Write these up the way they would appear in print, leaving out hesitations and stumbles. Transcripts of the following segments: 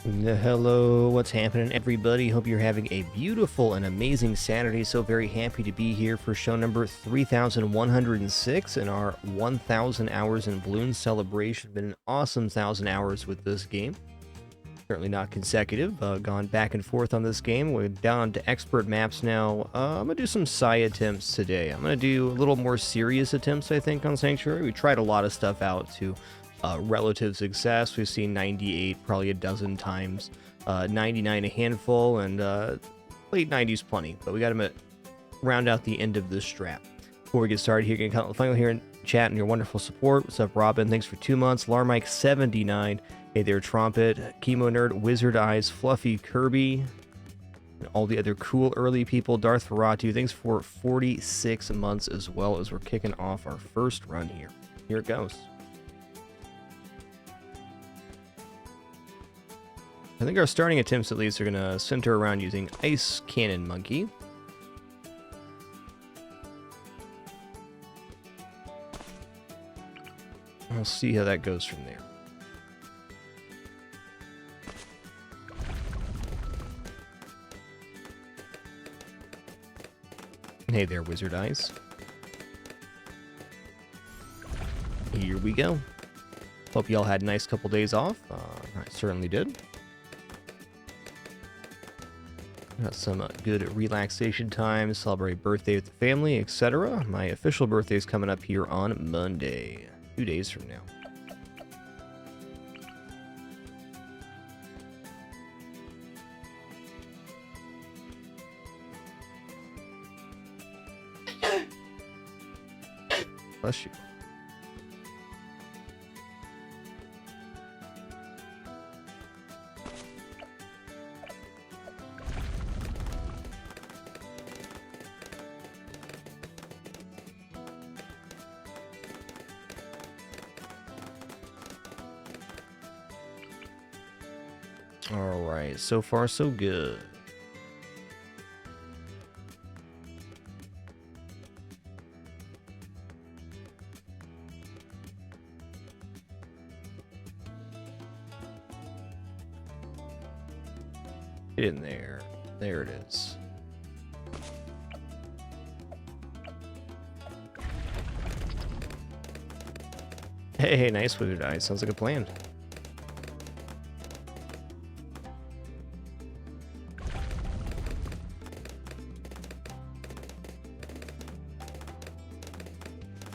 Hello, what's happening, everybody? Hope you're having a beautiful and amazing Saturday. So very happy to be here for show number 3106 in our 1000 hours in Bloons celebration. Been an awesome 1000 hours with this game. Certainly not consecutive. Gone back and forth on this game. We're down to expert maps now. I'm going to do some Psi attempts today. I'm going to do a little more serious attempts, I think, on Sanctuary. We tried a lot of stuff out to relative success. We've seen 98 probably a dozen times, 99 a handful, and late 90s plenty. But we got to round out the end of this strap. Before we get started here, getting final here in chat and your wonderful support. What's up, Robin? Thanks for 2 months. Larmike 79. Hey there, Trumpet, Chemo Nerd, Wizard Eyes, Fluffy Kirby, and all the other cool early people. Darth Ferratu, thanks for 46 months as well, as we're kicking off our first run here. Here it goes. I think our starting attempts, at least, are going to center around using Ice Cannon Monkey. We'll see how that goes from there. Hey there, Wizard Eyes. Here we go. Hope y'all had a nice couple days off. I certainly did. Got some good relaxation time, celebrate birthday with the family, etc. My official birthday is coming up here on Monday, 2 days from now. Bless you. Alright, so far so good. Get in there. There it is. Hey, nice Wizard Eyes. Sounds like a plan.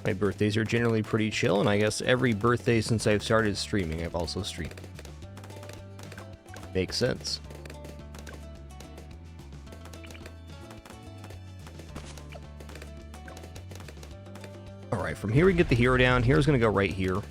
My birthdays are generally pretty chill, and I guess every birthday since I've started streaming, I've also streamed. Makes sense. Alright, from here we get the hero down. Hero's gonna go right here.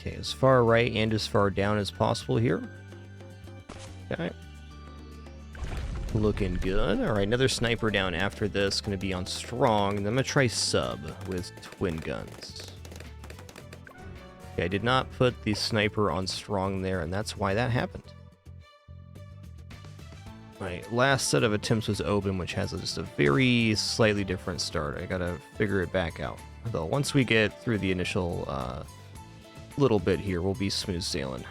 Okay, as far right and as far down as possible here. Okay. Looking good. Alright, another sniper down after this. Going to be on strong. Then I'm going to try sub with twin guns. Okay, I did not put the sniper on strong there, and that's why that happened. My last set of attempts was Obin, which has just a very slightly different start. I got to figure it back out. Although once we get through the initial little bit here, we'll be smooth sailing.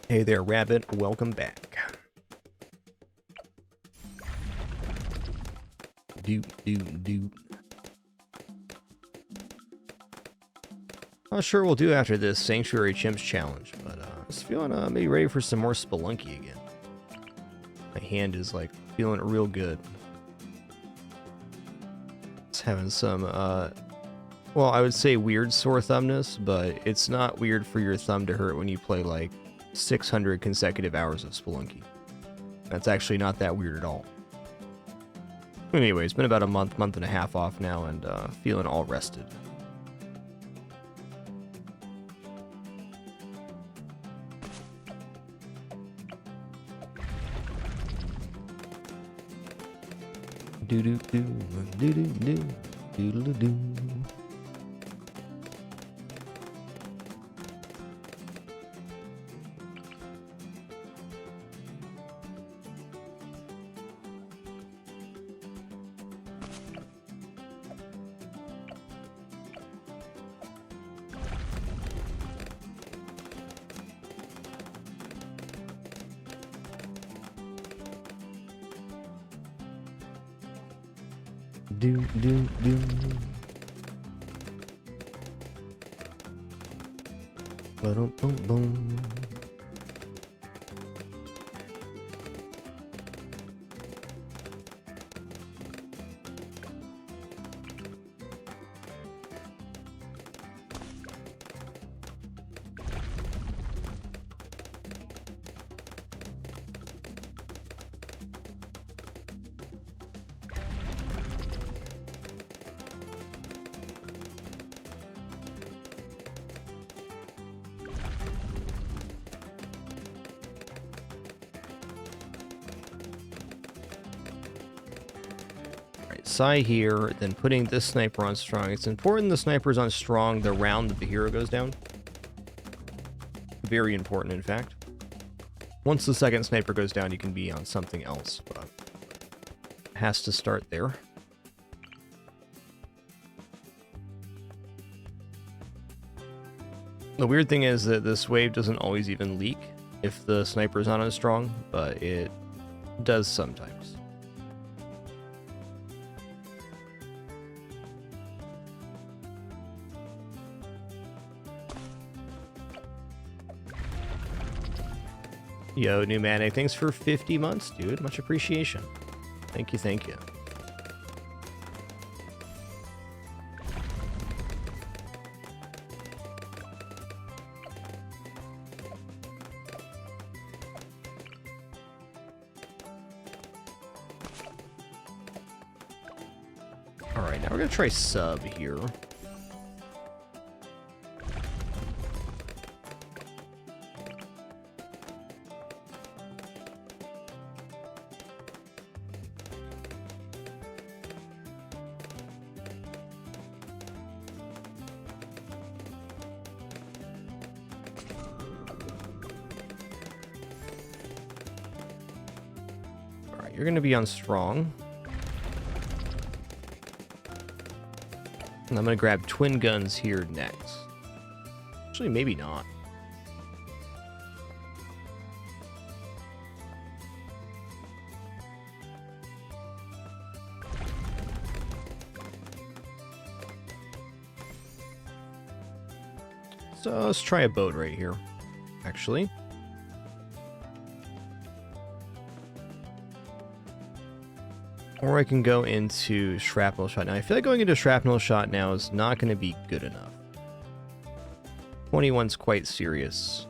Hey there, Rabbit. Welcome back. Doot. Not sure what we'll do after this Sanctuary Chimps challenge, but I was feeling maybe ready for some more Spelunky again. My hand is like feeling real good. It's having some, well, I would say weird sore thumbness, but it's not weird for your thumb to hurt when you play like 600 consecutive hours of Spelunky. That's actually not that weird at all. Anyway, it's been about a month and a half off now, and feeling all rested. Do do do do do do do do do. Do do do. Boom boom boom. Psi here, then putting this sniper on strong. It's important the sniper's on strong the round that the hero goes down. Very important, in fact. Once the second sniper goes down, you can be on something else, but it has to start there. The weird thing is that this wave doesn't always even leak if the sniper's not on strong, but it does sometimes. Yo, Pneumatic, thanks for 50 months, dude. Much appreciation. Thank you, thank you. Alright, now we're gonna try sub here. You're going to be on strong. And I'm going to grab twin guns here next. Actually, maybe not. So let's try a boat right here, actually. Or I can go into shrapnel shot. Now, I feel like going into shrapnel shot now is not going to be good enough. 21's quite serious.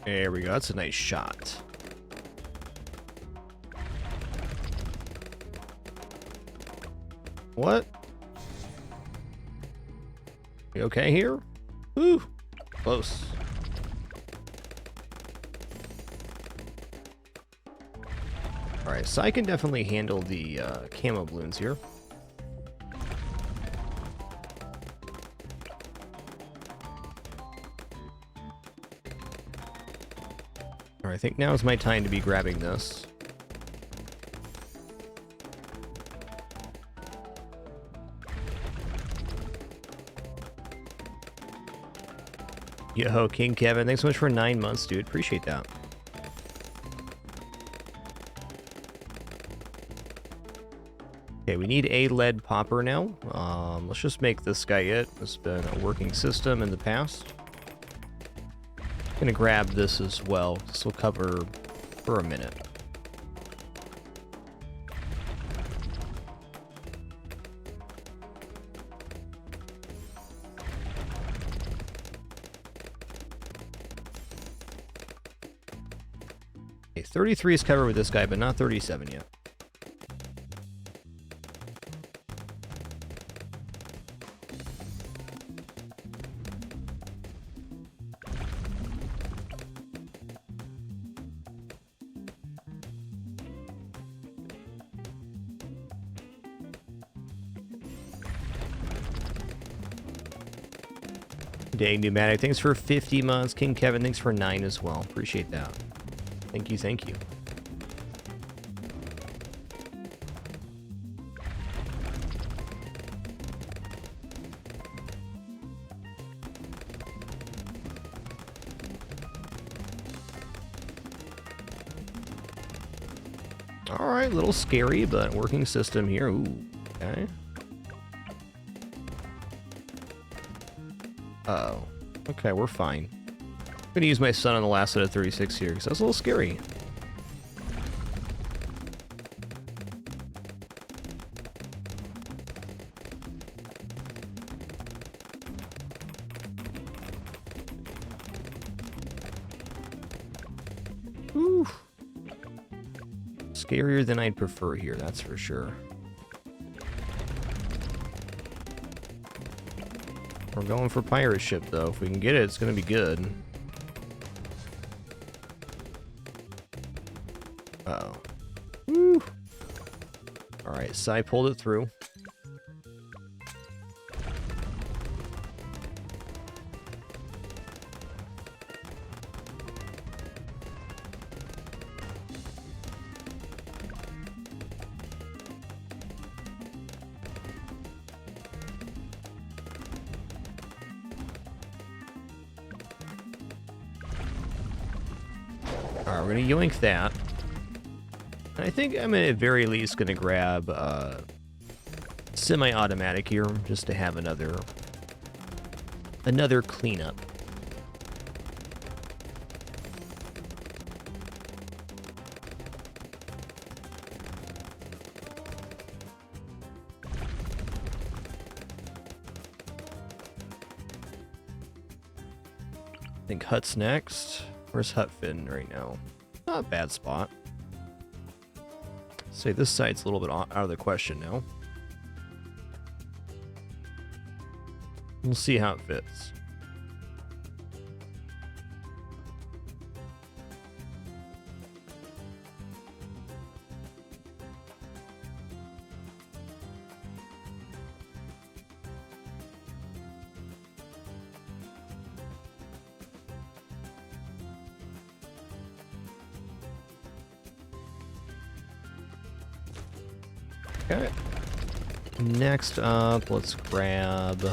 There we go. That's a nice shot. What? You okay here? Woo! Close. Alright, so I can definitely handle the camo balloons here. Alright, I think now is my time to be grabbing this. Yo, King Kevin, thanks so much for 9 months, dude. Appreciate that. Okay, we need a lead popper now. Let's just make this guy it. It's been a working system in the past. Gonna grab this as well. This will cover for a minute. Okay, 33 is covered with this guy, but not 37 yet. Dang, Pneumatic, thanks for 50 months. King Kevin, thanks for 9 as well. Appreciate that. Thank you, thank you. Alright, a little scary, but working system here. Ooh, okay. Uh-oh. Okay, we're fine. I'm gonna use my sun on the last set of 36 here, because that's a little scary. Ooh. Scarier than I'd prefer here, that's for sure. We're going for pirate ship, though. If we can get it, it's going to be good. Uh-oh. Woo! Alright, Sai pulled it through. Alright, we're gonna yoink that. And I think I'm at very least gonna grab semi-automatic here, just to have another cleanup. I think Hut's next. Where's Hut fitting right now? Not a bad spot. Say this side's a little bit out of the question now. We'll see how it fits. Okay. Next up, let's grab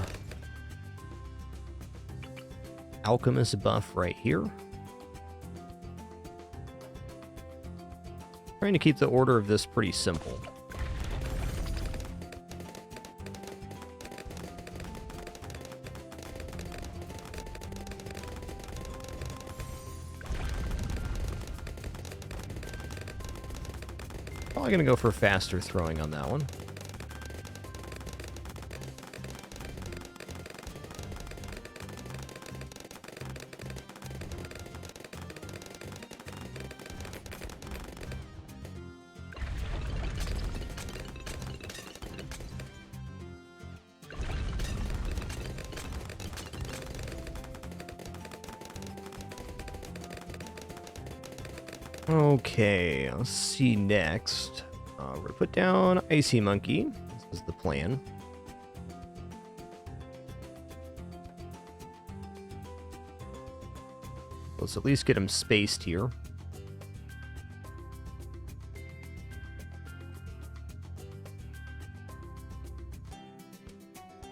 alchemist buff right here. Trying to keep the order of this pretty simple. Probably gonna go for faster throwing on that one. Okay, let's see next. We're gonna put down Icy Monkey. This is the plan. Let's at least get him spaced here.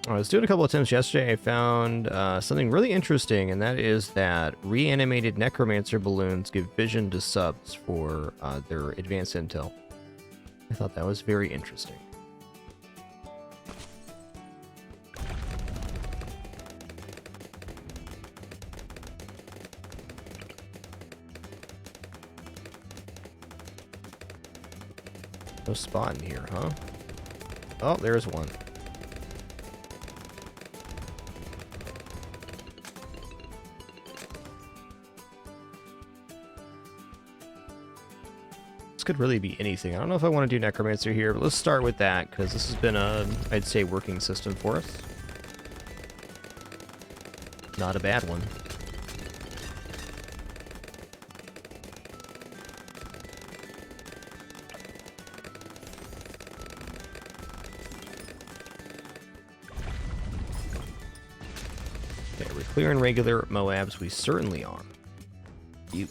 I was doing a couple attempts yesterday. I found something really interesting, and that is that reanimated necromancer balloons give vision to subs for their advanced intel. I thought that was very interesting. No spot in here, huh? Oh, there's one. This could really be anything. I don't know if I want to do necromancer here, but let's start with that, because this has been a, I'd say, working system for us. Not a bad one. Okay, we're clearing regular Moabs. We certainly are. Cute.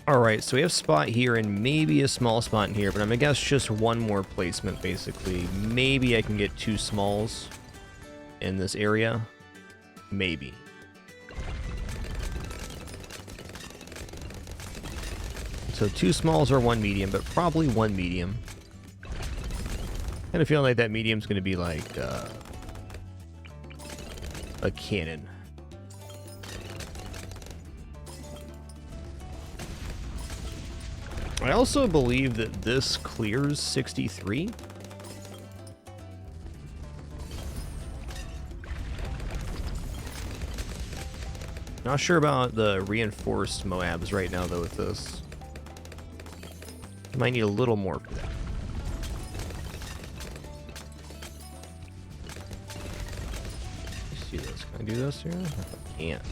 Alright, so we have a spot here and maybe a small spot in here, but I'm gonna guess just one more placement, basically. Maybe I can get 2 smalls in this area. Maybe. So 2 smalls or 1 medium, but probably 1 medium. Kind of feeling like that medium's gonna be like a cannon. I also believe that this clears 63. Not sure about the reinforced Moabs right now, though, with this. Might need a little more for that. Let's see this. Can I do this here? I can't.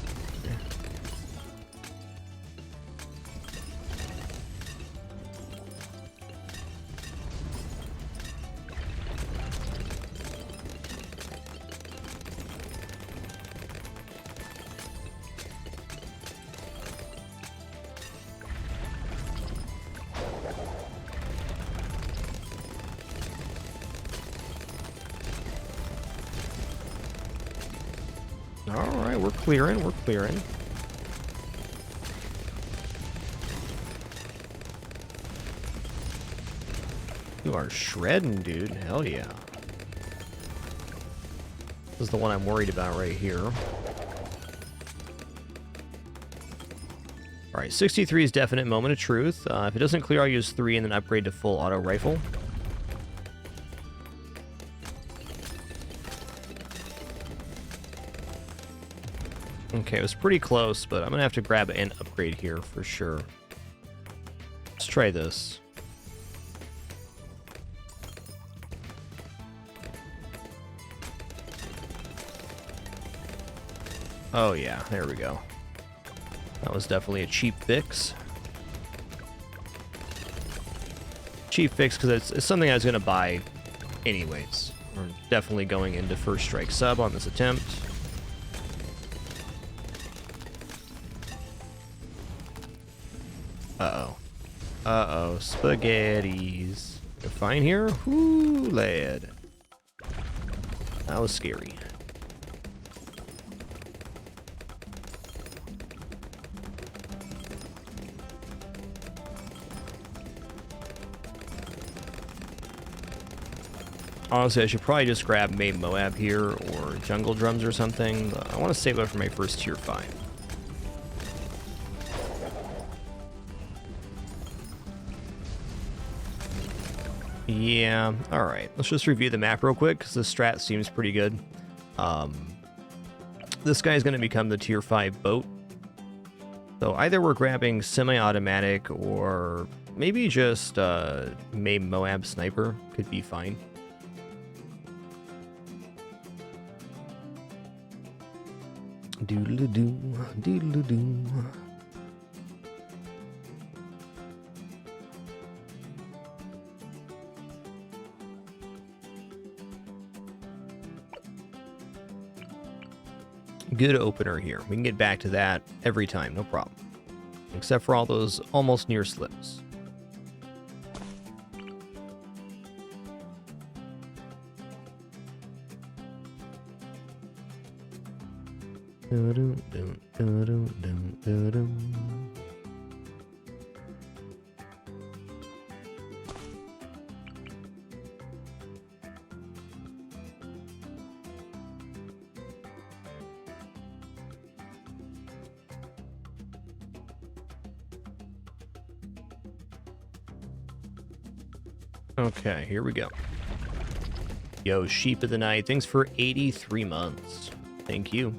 Alright, we're clearing, we're clearing. You are shredding, dude. Hell yeah. This is the one I'm worried about right here. Alright, 63 is definite moment of truth. If it doesn't clear, I'll use 3 and then upgrade to full auto rifle. Okay, it was pretty close, but I'm gonna have to grab an upgrade here for sure. Let's try this. Oh yeah, there we go. That was definitely a cheap fix. Cheap fix because it's something I was gonna buy anyways. We're definitely going into first strike sub on this attempt. Uh-oh. Uh-oh. Spaghettis. You're fine here? Whoo, lad. That was scary. Honestly, I should probably just grab Maid Moab here or Jungle Drums or something. But I want to save up for my first tier 5. Yeah, alright. Let's just review the map real quick, because the strat seems pretty good. This guy's going to become the tier 5 boat. So either we're grabbing semi-automatic, or maybe just Maid Moab Sniper could be fine. Doodle-doo, doodle-doo. Good opener here. We can get back to that every time, no problem. Except for all those almost near slips. Okay, here we go. Yo, Sheep of the Night, thanks for 83 months. Thank you.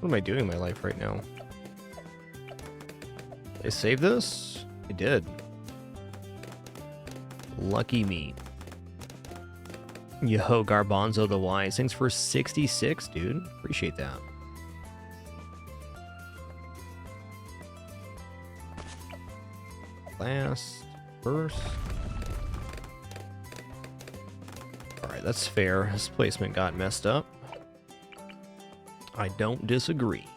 What am I doing in my life right now? Did I save this? I did. Lucky me. Yo, Garbanzo the Wise. Thanks for 66, dude. Appreciate that. Last. First. Alright, that's fair. His placement got messed up. I don't disagree.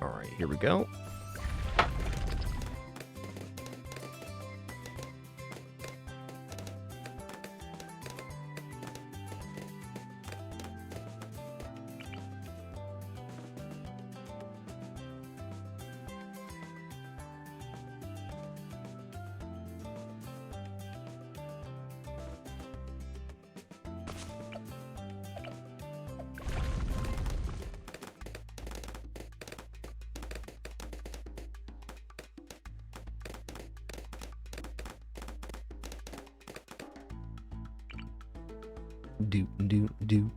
All right, here we go. Do.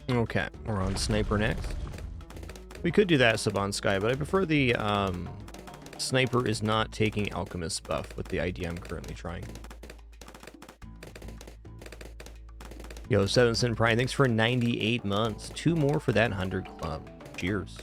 Okay, we're on Sniper next. We could do that Saban Sky, but I prefer the Sniper is not taking Alchemist buff with the idea I'm currently trying. Yo, 7 Cent Pride, thanks for 98 months. 2 more for that 100 club. Cheers.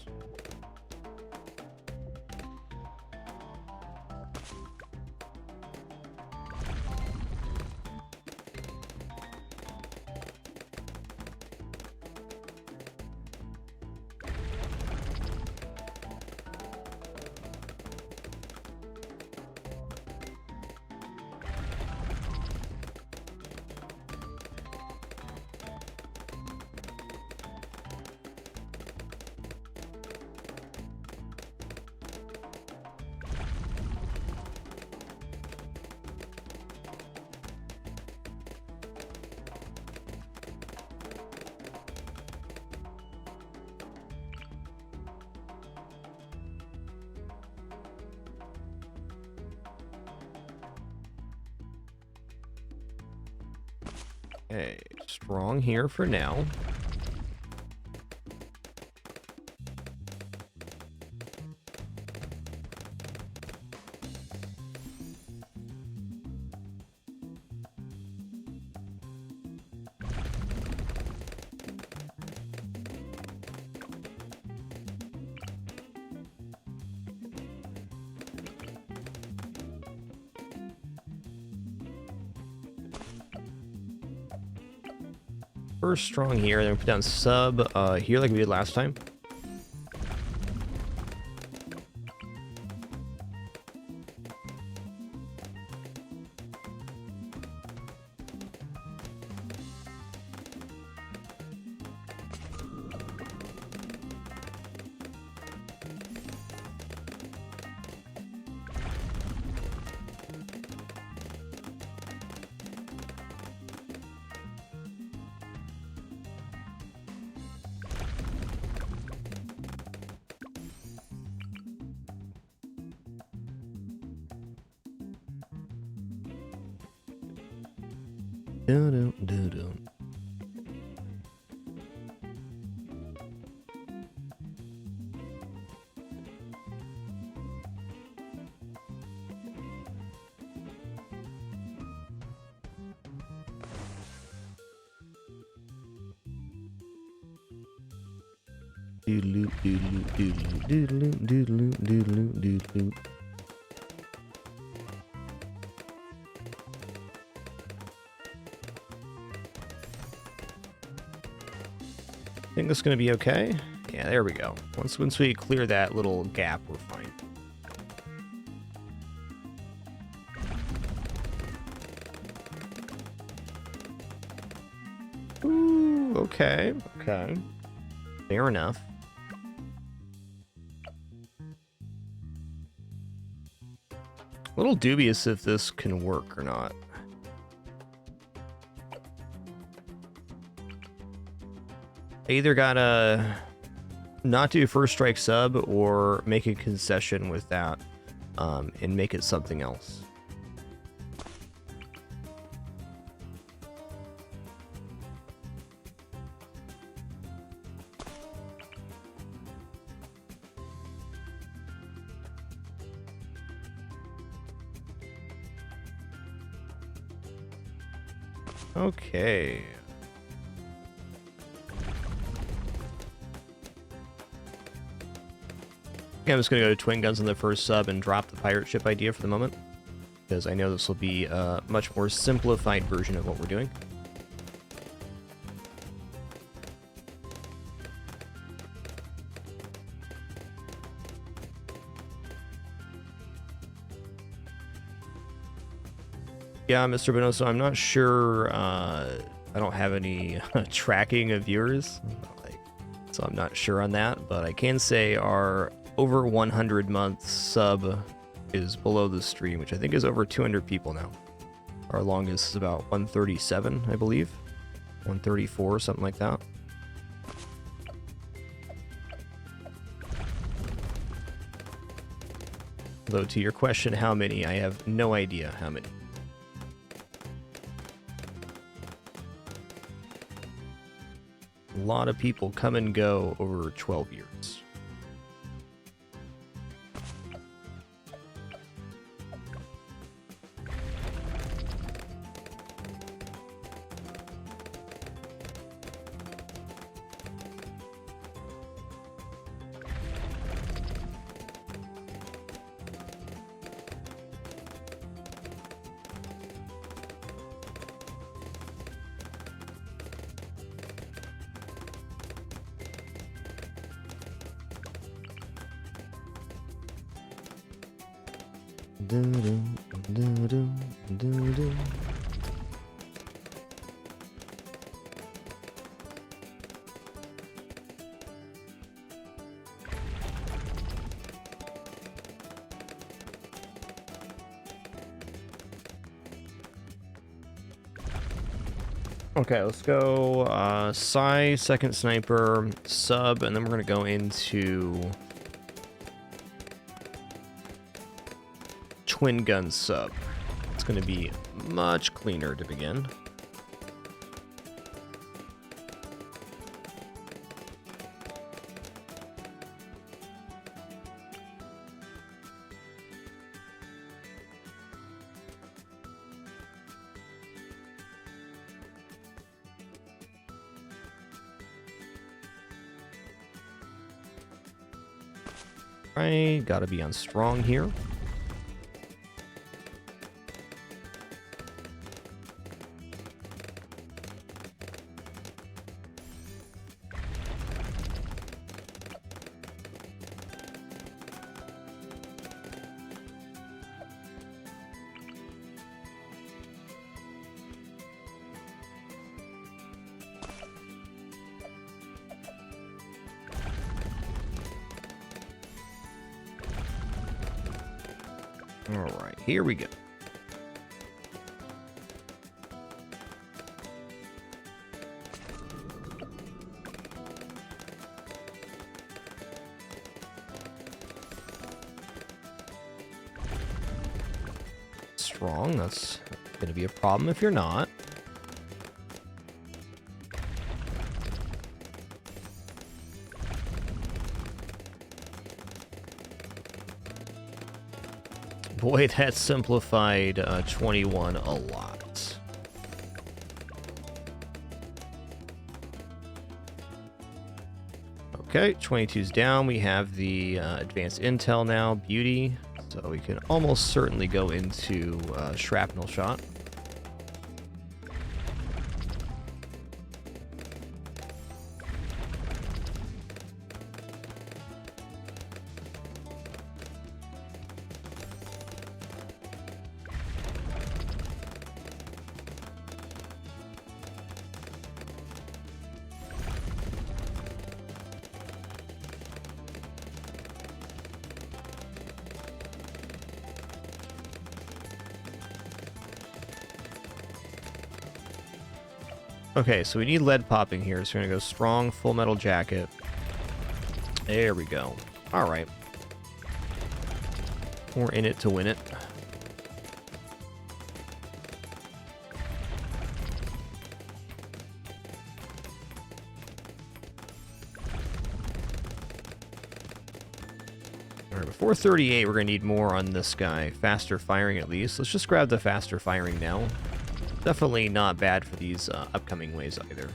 Okay, strong here for now. First strong here, then we put down sub here like we did last time. Dun-dun-dun-dun. Doodaloo, doodaloo, doodaloo, doodaloo, doodaloo, doodaloo, doodaloo. I think this is going to be okay. Yeah, there we go. Once we clear that little gap, we're fine. Ooh, okay, okay. Fair enough. A little dubious if this can work or not. I either gotta not do first strike sub or make a concession with that and make it something else. Okay. I'm just going to go to twin guns on the first sub and drop the pirate ship idea for the moment, because I know this will be a much more simplified version of what we're doing. Yeah, Mr. Bonoso, I'm not sure. I don't have any tracking of viewers, so I'm not sure on that, but I can say our over 100 month sub is below the stream, which I think is over 200 people now. Our longest is about 137, I believe. 134, something like that. Though to your question, how many? I have no idea how many. A lot of people come and go over 12 years. Okay, let's go Psy, second sniper, sub, and then we're going to go into twin gun sub. It's going to be much cleaner to begin. Right, gotta be on strong here. All right, here we go. Strong, that's going to be a problem if you're not. Boy, that simplified 21 a lot. Okay, 22's down. We have the advanced intel now, beauty. So we can almost certainly go into shrapnel shot. Okay, so we need lead popping here, so we're gonna go strong, full metal jacket. There we go. All right. We're in it to win it. All right, before 38, we're gonna need more on this guy. Faster firing at least. Let's just grab the faster firing now. Definitely not bad for these upcoming waves either.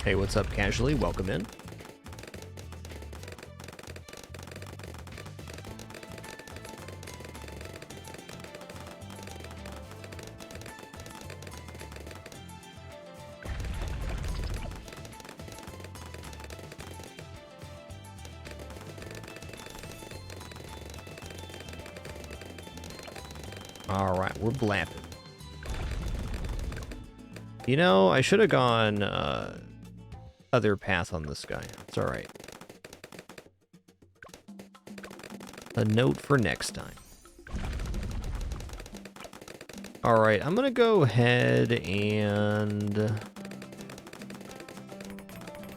Hey, what's up, Casually? Welcome in. All right, we're blapping. You know, I should have gone other path on this guy. It's all right. A note for next time. All right, I'm gonna go ahead and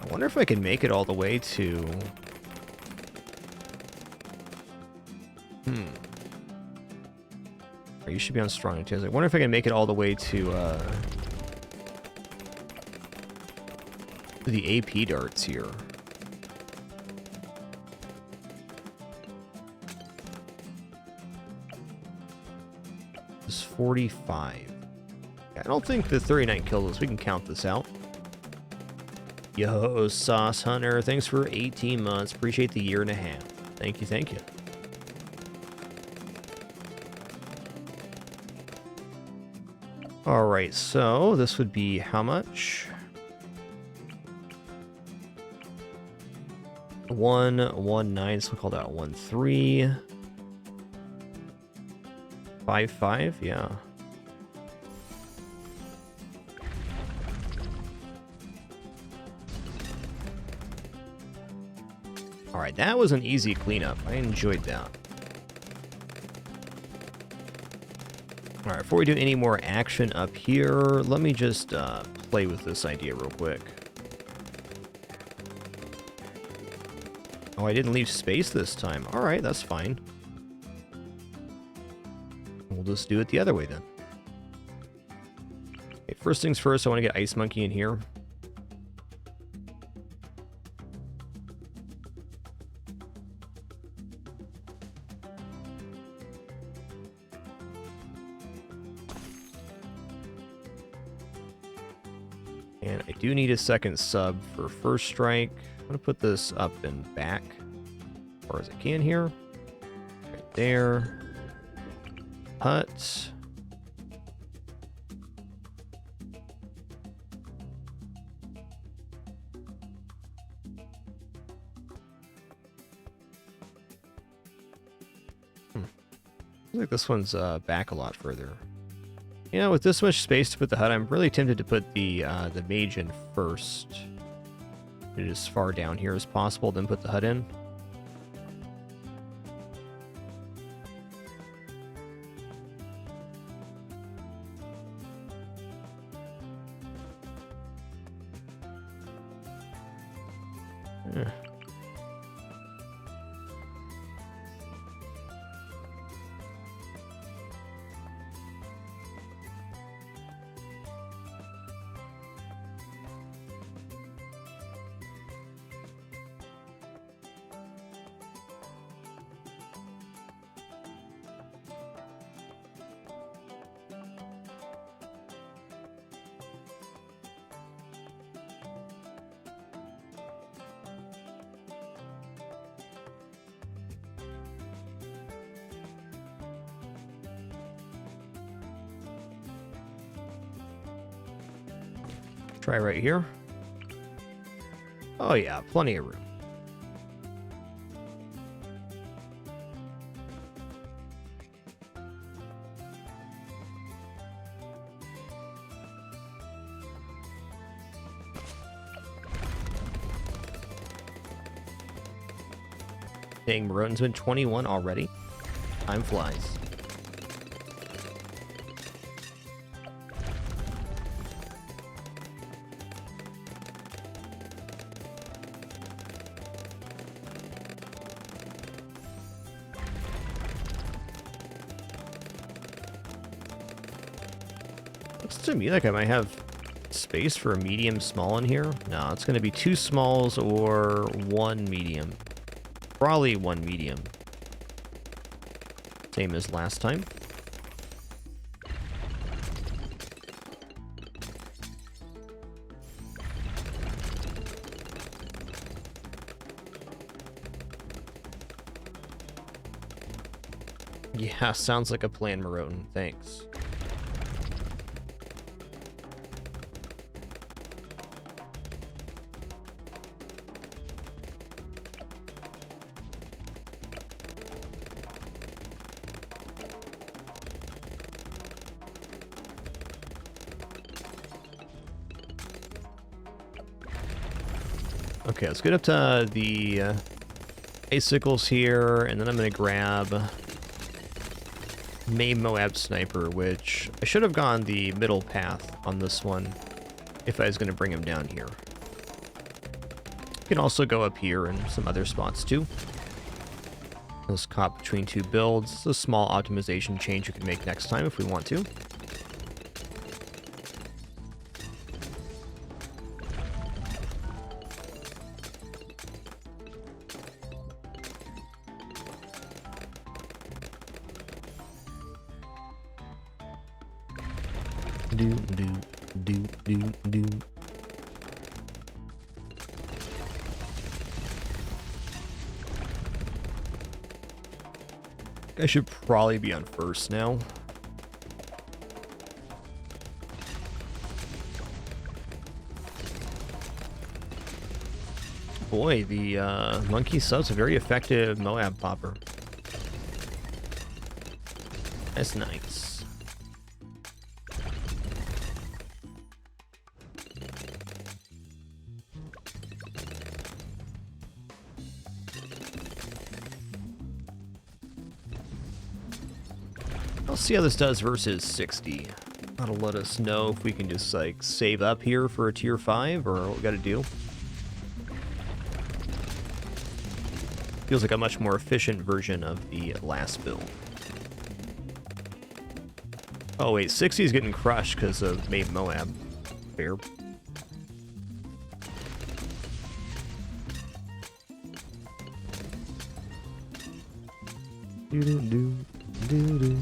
I wonder if I can make it all the way to. You should be on strong too. I wonder if I can make it all the way to the AP darts here. It's 45. I don't think the 39 killed us. We can count this out. Yo, Sauce Hunter, thanks for 18 months. Appreciate the year and a half. Thank you, thank you. All right, so this would be how much? 119, so we'll call that 13. 55, yeah. All right, that was an easy cleanup. I enjoyed that. All right, before we do any more action up here, let me just play with this idea real quick. Oh, I didn't leave space this time. All right, that's fine. We'll just do it the other way then. Okay, first things first, I want to get Ice Monkey in here. And I do need a second sub for first strike. I'm going to put this up and back as far as I can here. Right there. Hut. I think this one's back a lot further. You know, with this much space to put the hut, I'm really tempted to put the mage in first. Put it as far down here as possible, then put the hut in. Try right here. Oh yeah, plenty of room. Dang, Maroon's been 21 already. Time flies. Looks to me like I might have space for a medium small in here. No, it's going to be 2 smalls or 1 medium. Probably 1 medium. Same as last time. Yeah, sounds like a plan, Maroon. Thanks. Okay, let's get up to the icicles here, and then I'm going to grab May Moab Sniper, which I should have gone the middle path on this one if I was going to bring him down here. You can also go up here and some other spots too. Let's cop between 2 builds. It's a small optimization change we can make next time if we want to. I should probably be on first now. Boy, the monkey sub's a very effective Moab popper. That's nice. Let's see how this does versus 60. That'll let us know if we can just like save up here for a tier 5 or what we gotta do. Feels like a much more efficient version of the last build. Oh wait, 60 is getting crushed because of Maid Moab. Fair. Do-do-do-do-do.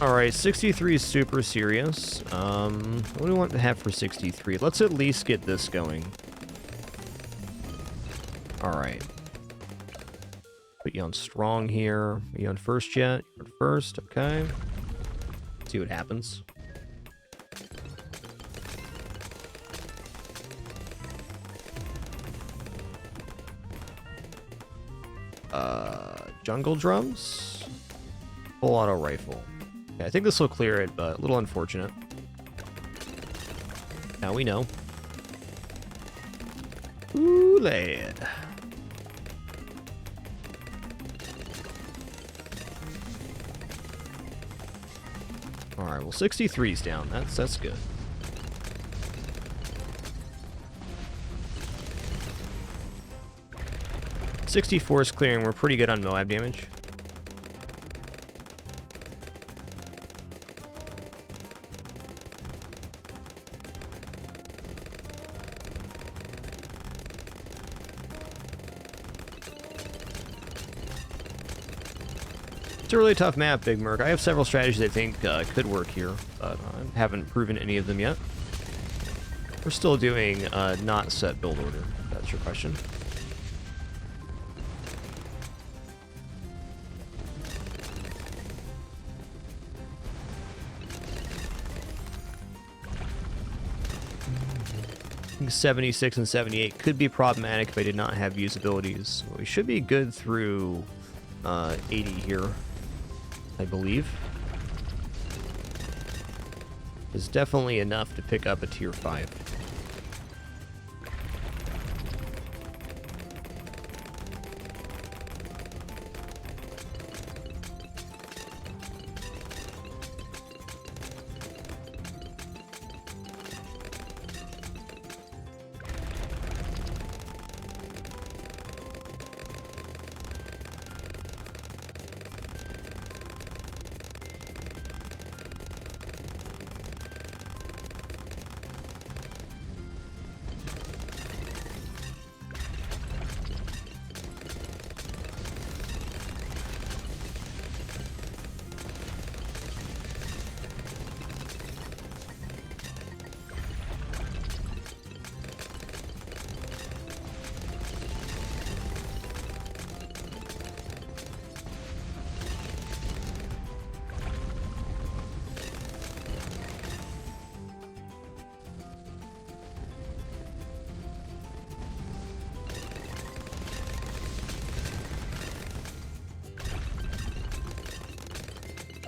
Alright, 63 is super serious. What do we want to have for 63? Let's at least get this going. Alright. Put you on strong here. Are you on first yet? You're on first, okay. See what happens. Jungle drums? Full auto rifle. Okay, I think this will clear it, but a little unfortunate. Now we know. Ooh, lad. Alright, well 63's down. That's good. .64 is clearing. We're pretty good on Moab damage. It's a really tough map, Big Merc. I have several strategies I think could work here, but I haven't proven any of them yet. We're still doing not set build order, if that's your question. I think 76 and 78 could be problematic if I did not have usabilities. We should be good through 80 here, I believe. It's definitely enough to pick up a tier 5.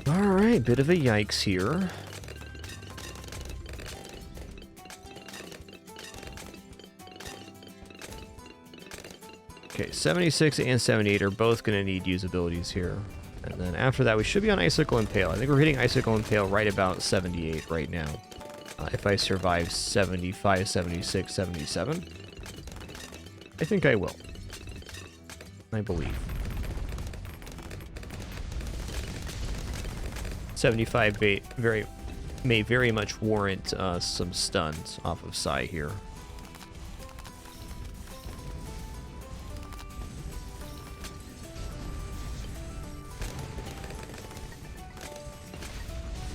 Alright, bit of a yikes here. Okay, 76 and 78 are both going to need usabilities here. And then after that, we should be on Icicle Impale. I think we're hitting Icicle Impale right about 78 right now. If I survive 75, 76, 77, I think I will. I believe. 75 may very much warrant some stuns off of Psy here.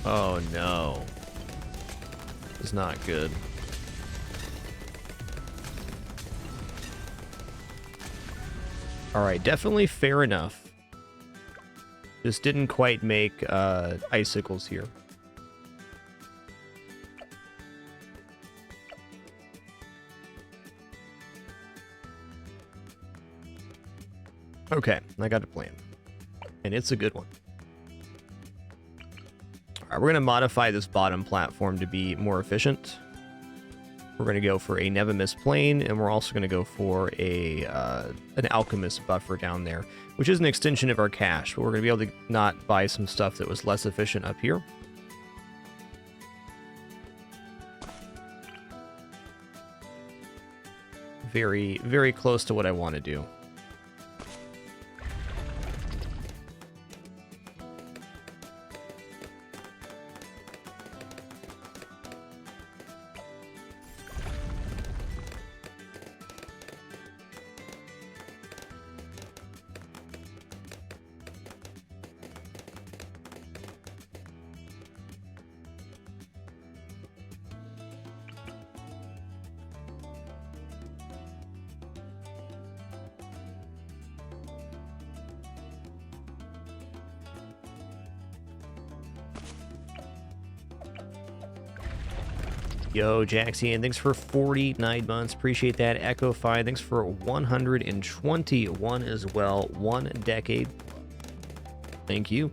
Oh no. It's not good. Alright, definitely fair enough. Just didn't quite make icicles here. Okay, I got a plan. And it's a good one. Alright, we're going to modify this bottom platform to be more efficient. We're going to go for a Never Miss plane, and we're also going to go for a an alchemist buffer down there, which is an extension of our cache, but we're going to be able to not buy some stuff that was less efficient up here. Very, very close to what I want to do. Yo, Jaxian, thanks for 49 months. Appreciate that. Echo Fi, thanks for 121 as well. 1 decade. Thank you.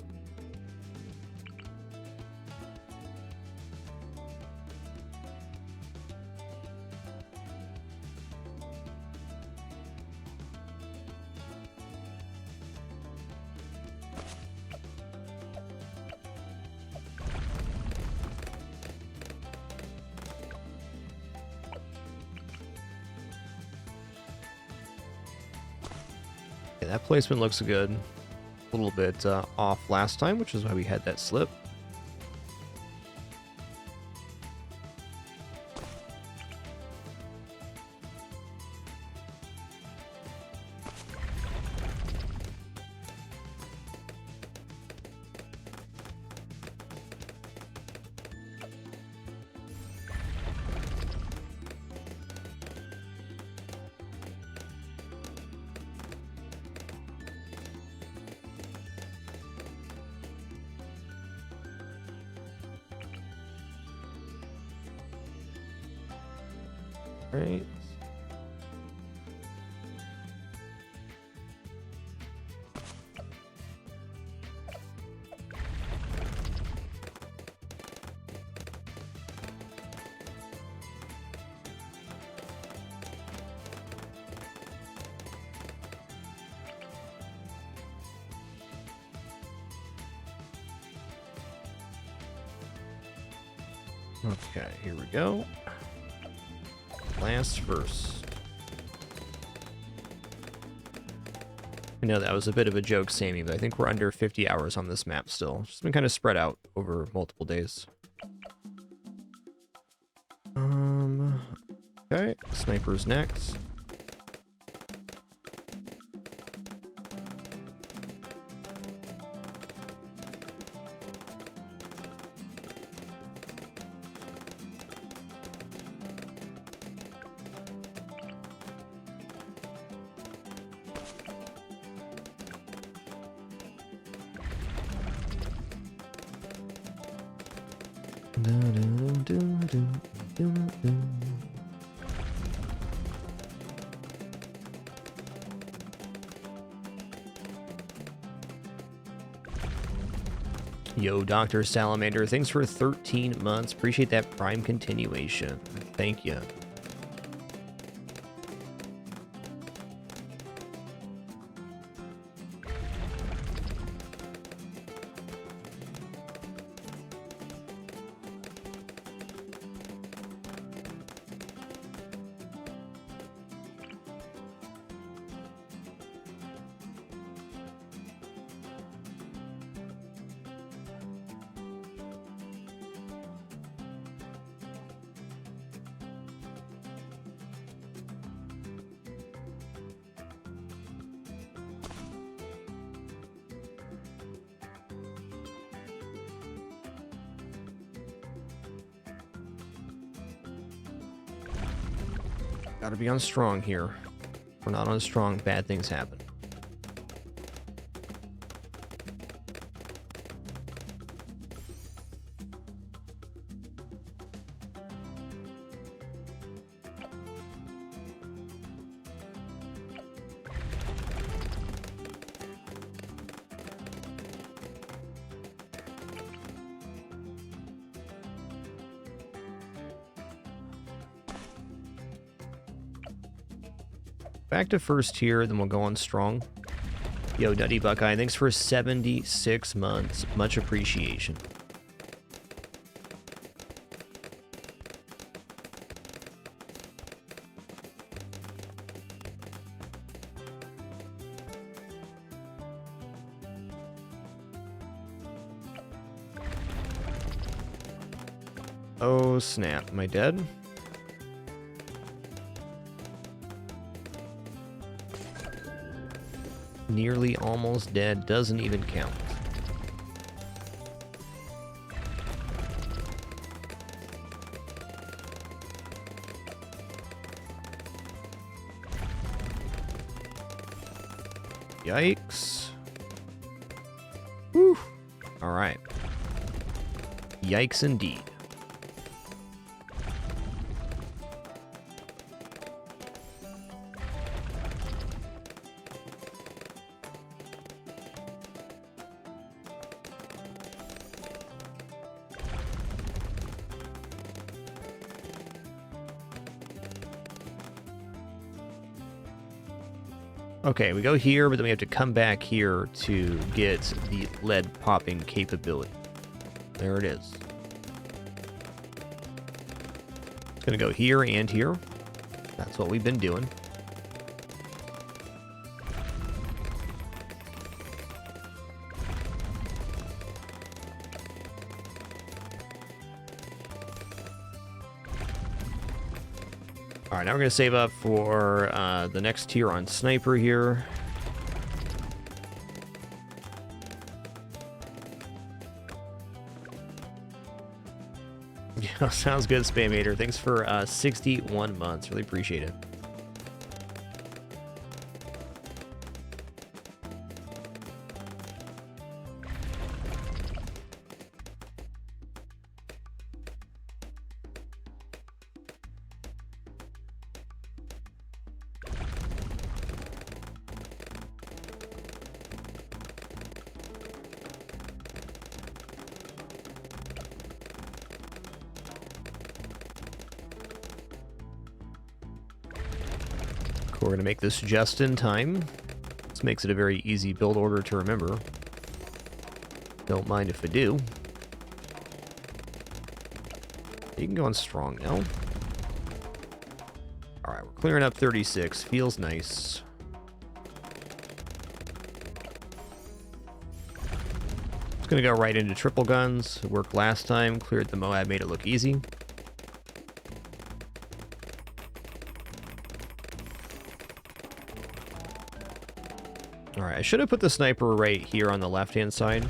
That placement looks good. A little bit off last time, which is why we had that slip. Right. Okay, here we go. Last verse. I know that was a bit of a joke, Sammy, but I think we're under 50 hours on this map still. It's been kind of spread out over multiple days. Okay, sniper's next. Yo, Dr. Salamander, thanks for 13 months. Appreciate that Prime continuation. Thank you. Gotta be on strong here. If we're not on strong, bad things happen. Back to first here, then we'll go on strong. Yo, Nutty Buckeye, thanks for 76 months. Much appreciation. Oh, snap. Am I dead? Nearly almost dead, doesn't even count. Yikes. Whew. All right. Yikes indeed. Okay, we go here, but then we have to come back here to get the lead popping capability. There it is. It's going to go here and here. That's what we've been doing. All right, now we're going to save up for the next tier on Sniper here. Yeah, sounds good, Spam Hater. Thanks for 61 months. Really appreciate it. We're going to make this just in time. This makes it a very easy build order to remember. Don't mind if I do. You can go on strong now. Alright, we're clearing up 36. Feels nice. It's going to go right into triple guns. It worked last time. Cleared the Moab, made it look easy. Alright, I should have put the sniper right here on the left-hand side.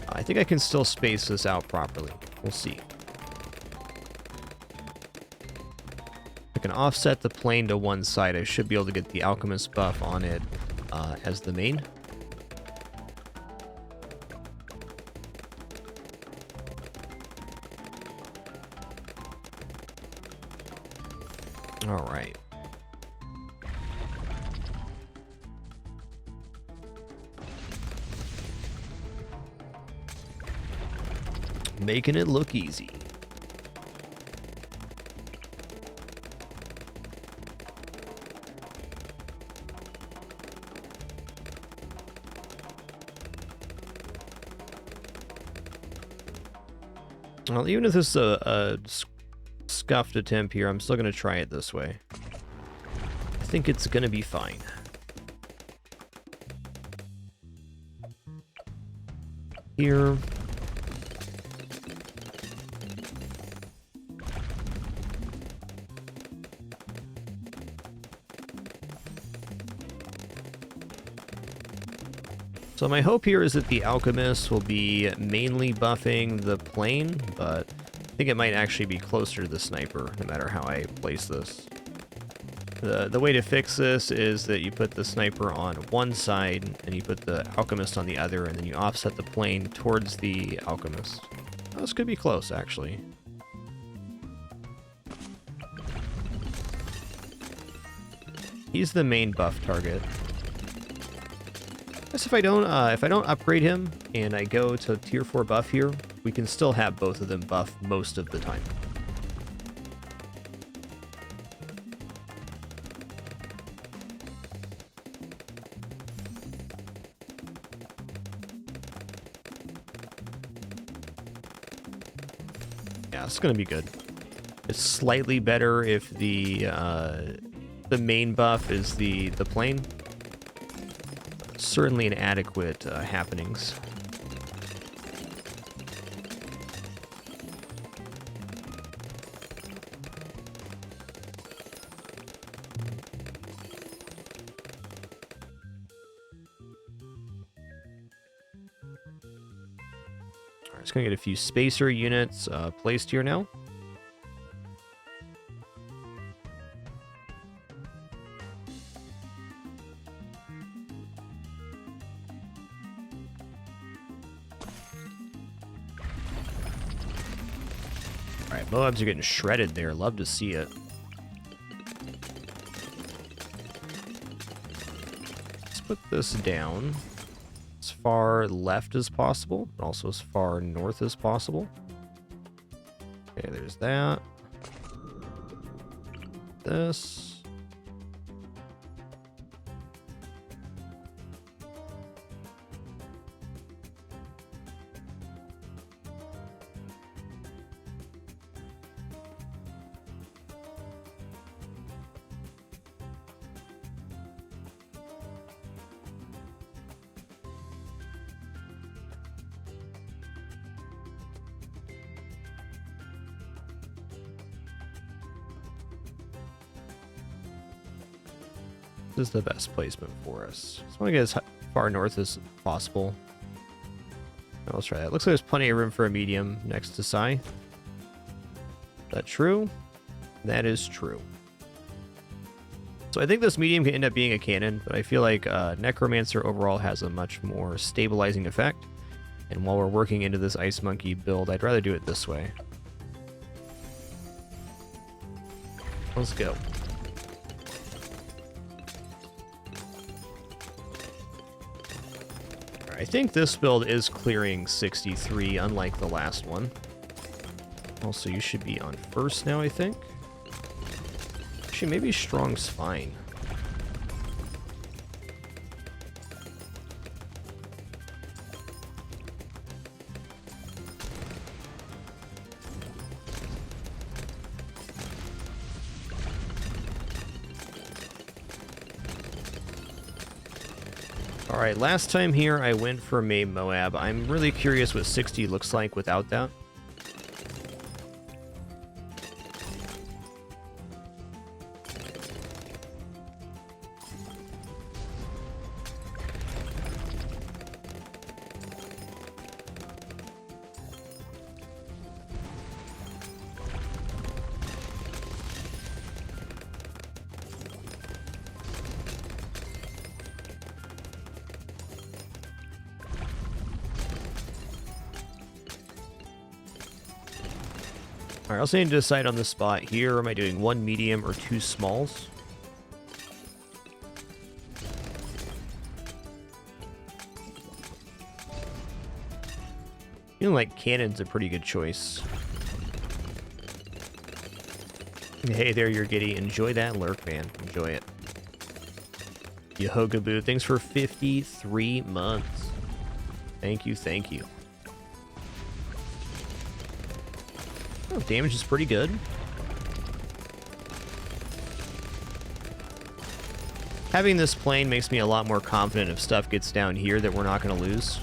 I think I can still space this out properly. We'll see. I can offset the plane to one side. I should be able to get the alchemist buff on it as the main. Alright. Making it look easy. Well, even if this is a scuffed attempt here, I'm still going to try it this way. I think it's going to be fine. Here. So my hope here is that the alchemist will be mainly buffing the plane, but I think it might actually be closer to the sniper, no matter how I place this. The way to fix this is that you put the sniper on one side, and you put the alchemist on the other, and then you offset the plane towards the alchemist. Oh, this could be close, actually. He's the main buff target. I guess if I don't upgrade him and I go to tier 4 buff here, we can still have both of them buff most of the time. Yeah, it's gonna be good. It's slightly better if the main buff is the plane. Certainly inadequate happenings. Alright, just gonna get a few spacer units placed here now. Moabs are getting shredded there. Love to see it. Let's put this down as far left as possible, but also as far north as possible. Okay, there's that. This. This is the best placement for us. Just want to get as far north as possible. Oh, let's try that. Looks like there's plenty of room for a medium next to Sai. Is that true? That is true. So I think this medium can end up being a cannon, but I feel like Necromancer overall has a much more stabilizing effect. And while we're working into this Ice Monkey build, I'd rather do it this way. Let's go. I think this build is clearing 63, unlike the last one. Also, you should be on first now, I think. Actually, maybe Strong's fine. Alright, last time here I went for May Moab. I'm really curious what 60 looks like without that. Alright, I also need to decide on the spot here. Am I doing one medium or two smalls? Feeling like cannon's a pretty good choice. Hey there, you're giddy. Enjoy that lurk, man. Enjoy it. Yahogaboo, thanks for 53 months. Thank you, thank you. Oh, damage is pretty good. Having this plane makes me a lot more confident if stuff gets down here that we're not going to lose.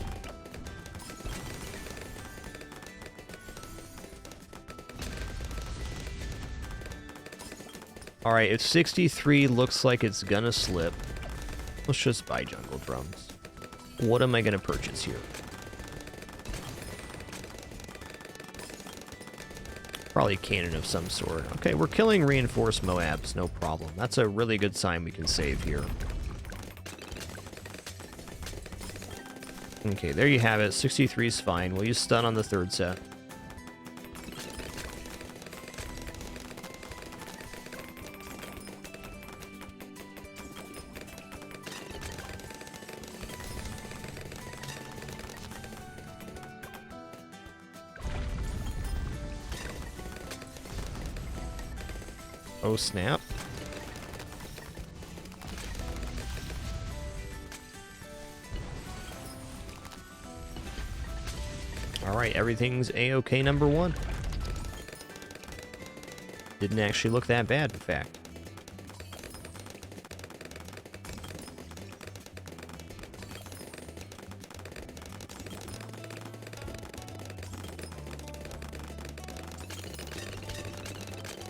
Alright, if 63 looks like it's gonna slip, let's just buy jungle drums. What am I gonna purchase here? Probably a cannon of some sort. Okay, we're killing reinforced Moabs, no problem. That's a really good sign we can save here. Okay, there you have it. 63 is fine. We'll use stun on the third set. Oh, snap. Alright, everything's A-OK number one. Didn't actually look that bad, in fact.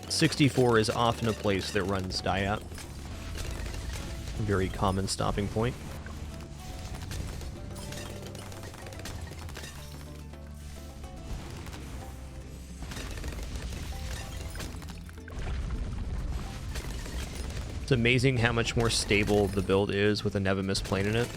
.64 is often a place that runs Diat. Very common stopping point. It's amazing how much more stable the build is with a Nevemus plane in it.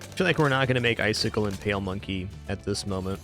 I feel like we're not going to make Icicle and Pale Monkey at this moment.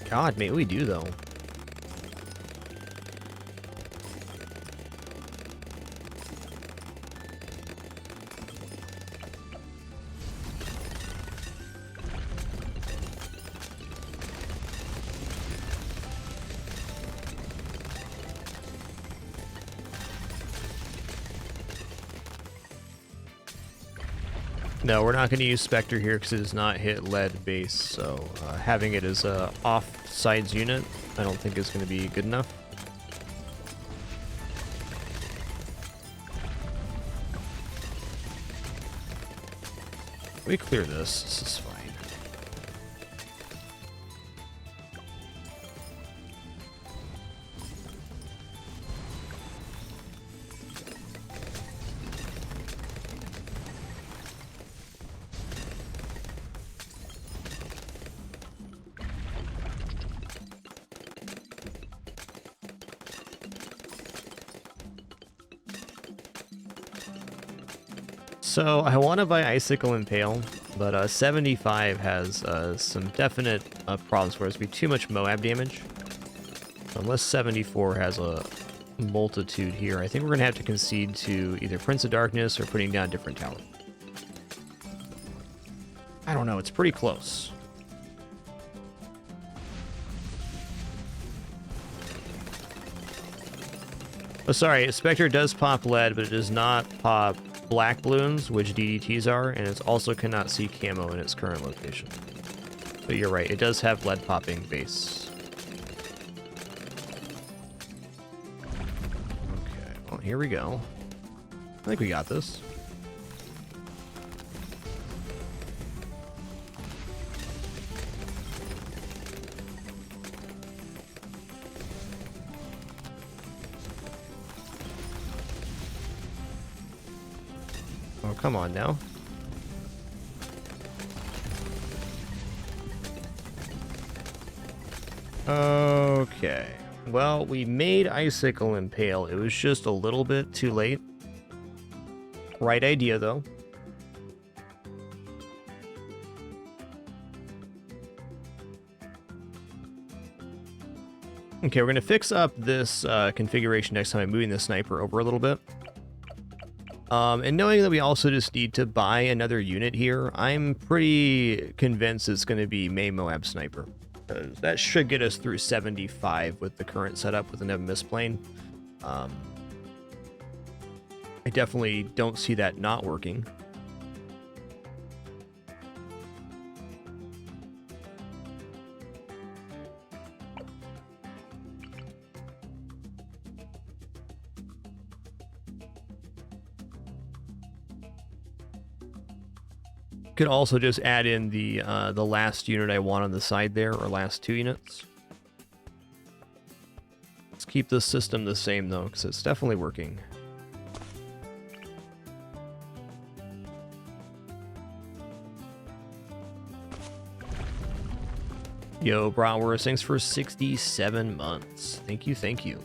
God, maybe we do, though. No, we're not going to use Spectre here because it does not hit lead base, so having it as a off-sides unit I don't think is going to be good enough. We clear this. This is fine. So I want to buy Icicle Impale, but 75 has some definite problems where it's be too much Moab damage. So unless 74 has a multitude here, I think we're going to have to concede to either Prince of Darkness or putting down a different tower. I don't know, it's pretty close. Oh, sorry, Spectre does pop lead, but it does not pop black balloons, which DDTs are, and it also cannot see camo in its current location. But you're right, it does have lead popping base. Okay, well, here we go. I think we got this. Oh, come on now. Okay. Well, we made Icicle Impale. It was just a little bit too late. Right idea, though. Okay, we're going to fix up this configuration next time I'm moving the sniper over a little bit. And knowing that we also just need to buy another unit here, I'm pretty convinced it's going to be May Moab Sniper. That should get us through 75 with the current setup with an Mist plane. I definitely don't see that not working. Could also just add in the last unit I want on the side there, or last two units. Let's keep this system the same though, because it's definitely working. Yo, Bratwurst, thanks for 67 months. Thank you, thank you.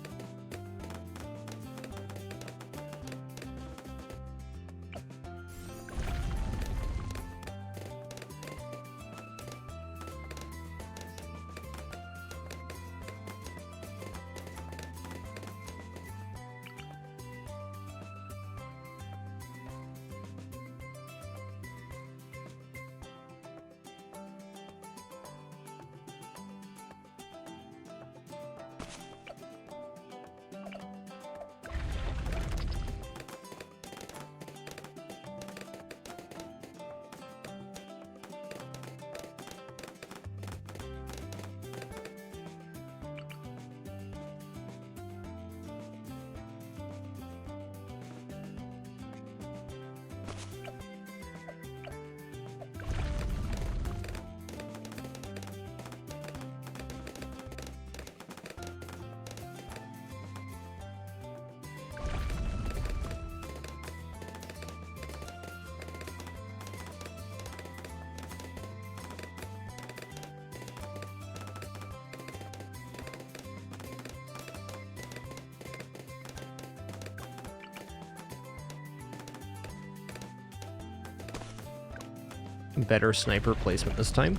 Better sniper placement this time.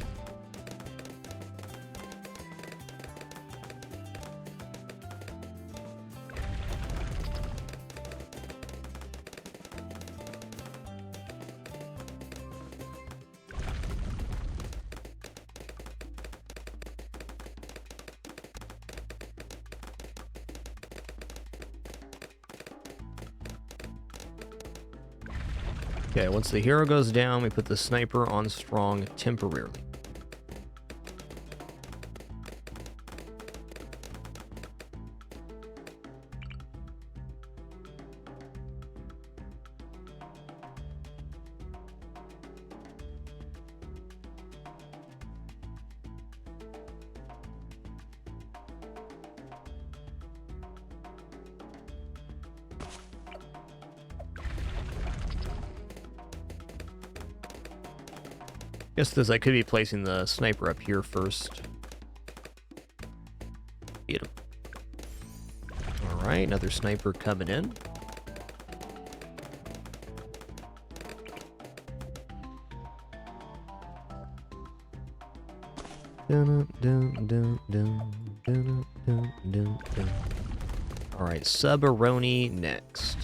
Okay, once the hero goes down, we put the sniper on strong temporarily. Guess this, I could be placing the sniper up here first. Get him. Alright, another sniper coming in. Alright, Subaroni next.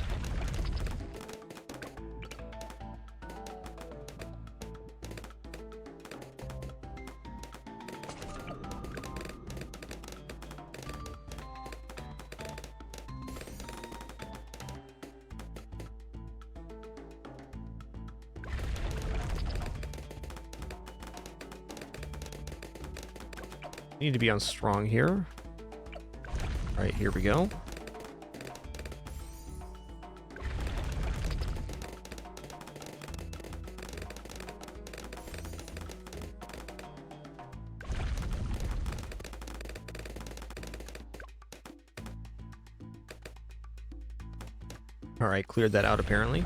Need to be on strong here. All right, here we go. All right, cleared that out apparently.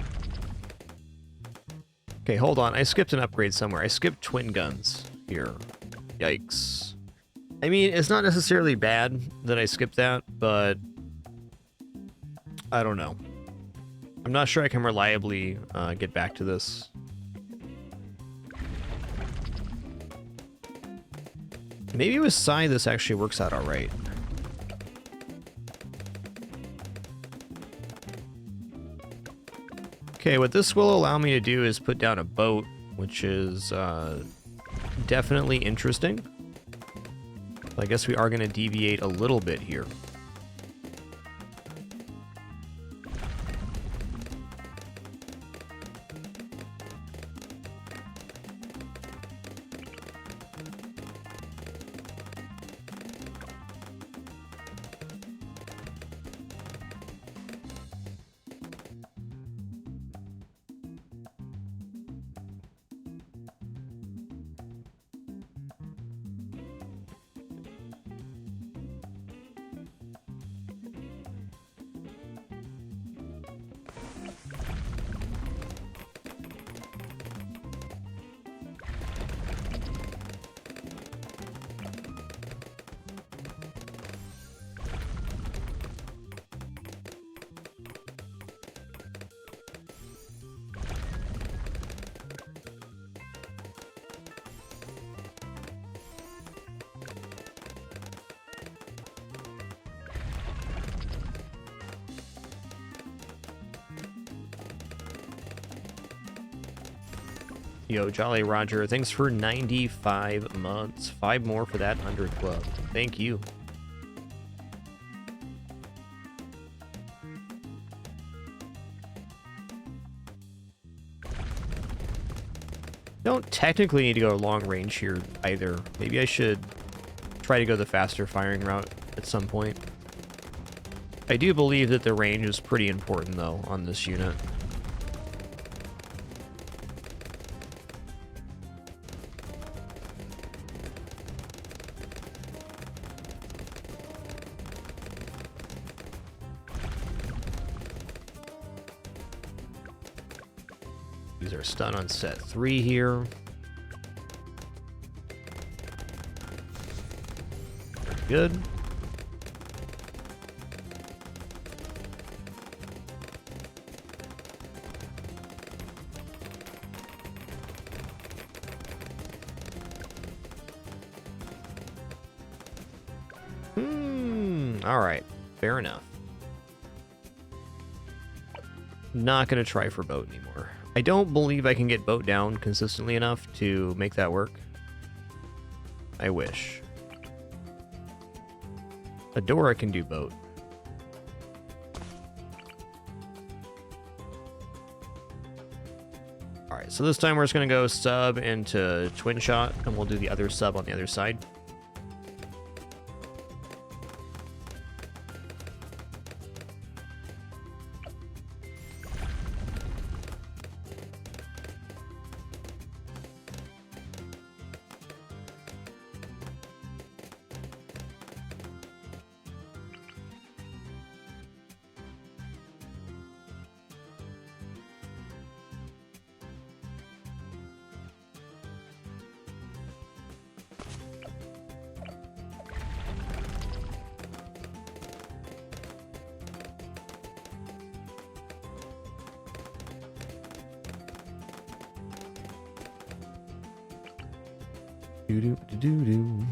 Okay, hold on. I skipped an upgrade somewhere. I skipped twin guns here. Yikes. I mean, it's not necessarily bad that I skipped that, but I don't know. I'm not sure I can reliably get back to this. Maybe with Psy this actually works out all right. Okay, what this will allow me to do is put down a boat, which is definitely interesting. I guess we are going to deviate a little bit here. Yo, Jolly Roger, thanks for 95 months. 5 more for that 100 club. Thank you. Don't technically need to go long range here either. Maybe I should try to go the faster firing route at some point. I do believe that the range is pretty important though on this unit. These are stun on set 3 here. Very good. All right, fair enough. Not gonna try for boat anymore. I don't believe I can get boat down consistently enough to make that work. I wish. Adora can do boat. All right, so this time we're just going to go sub into twin shot, and we'll do the other sub on the other side. Do-do-do-do-do.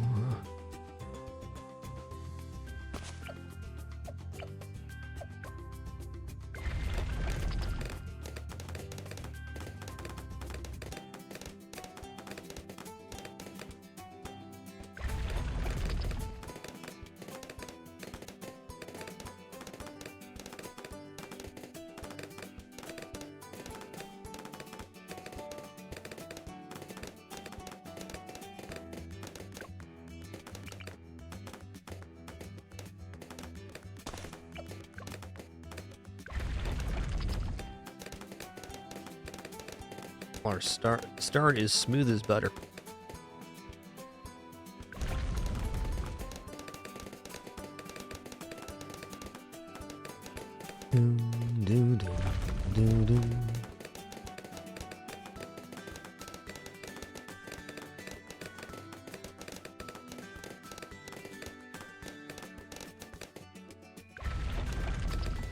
Our start is smooth as butter.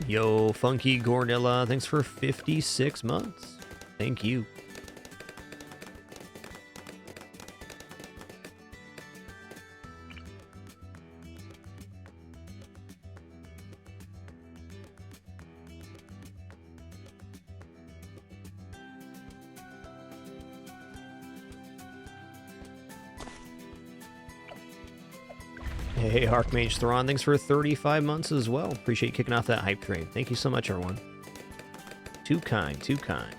Yo, Funky Gornilla, thanks for 56 months. Thank you. Hey, Archmage Thrawn, thanks for 35 months as well. Appreciate you kicking off that hype train. Thank you so much, everyone. Too kind, too kind.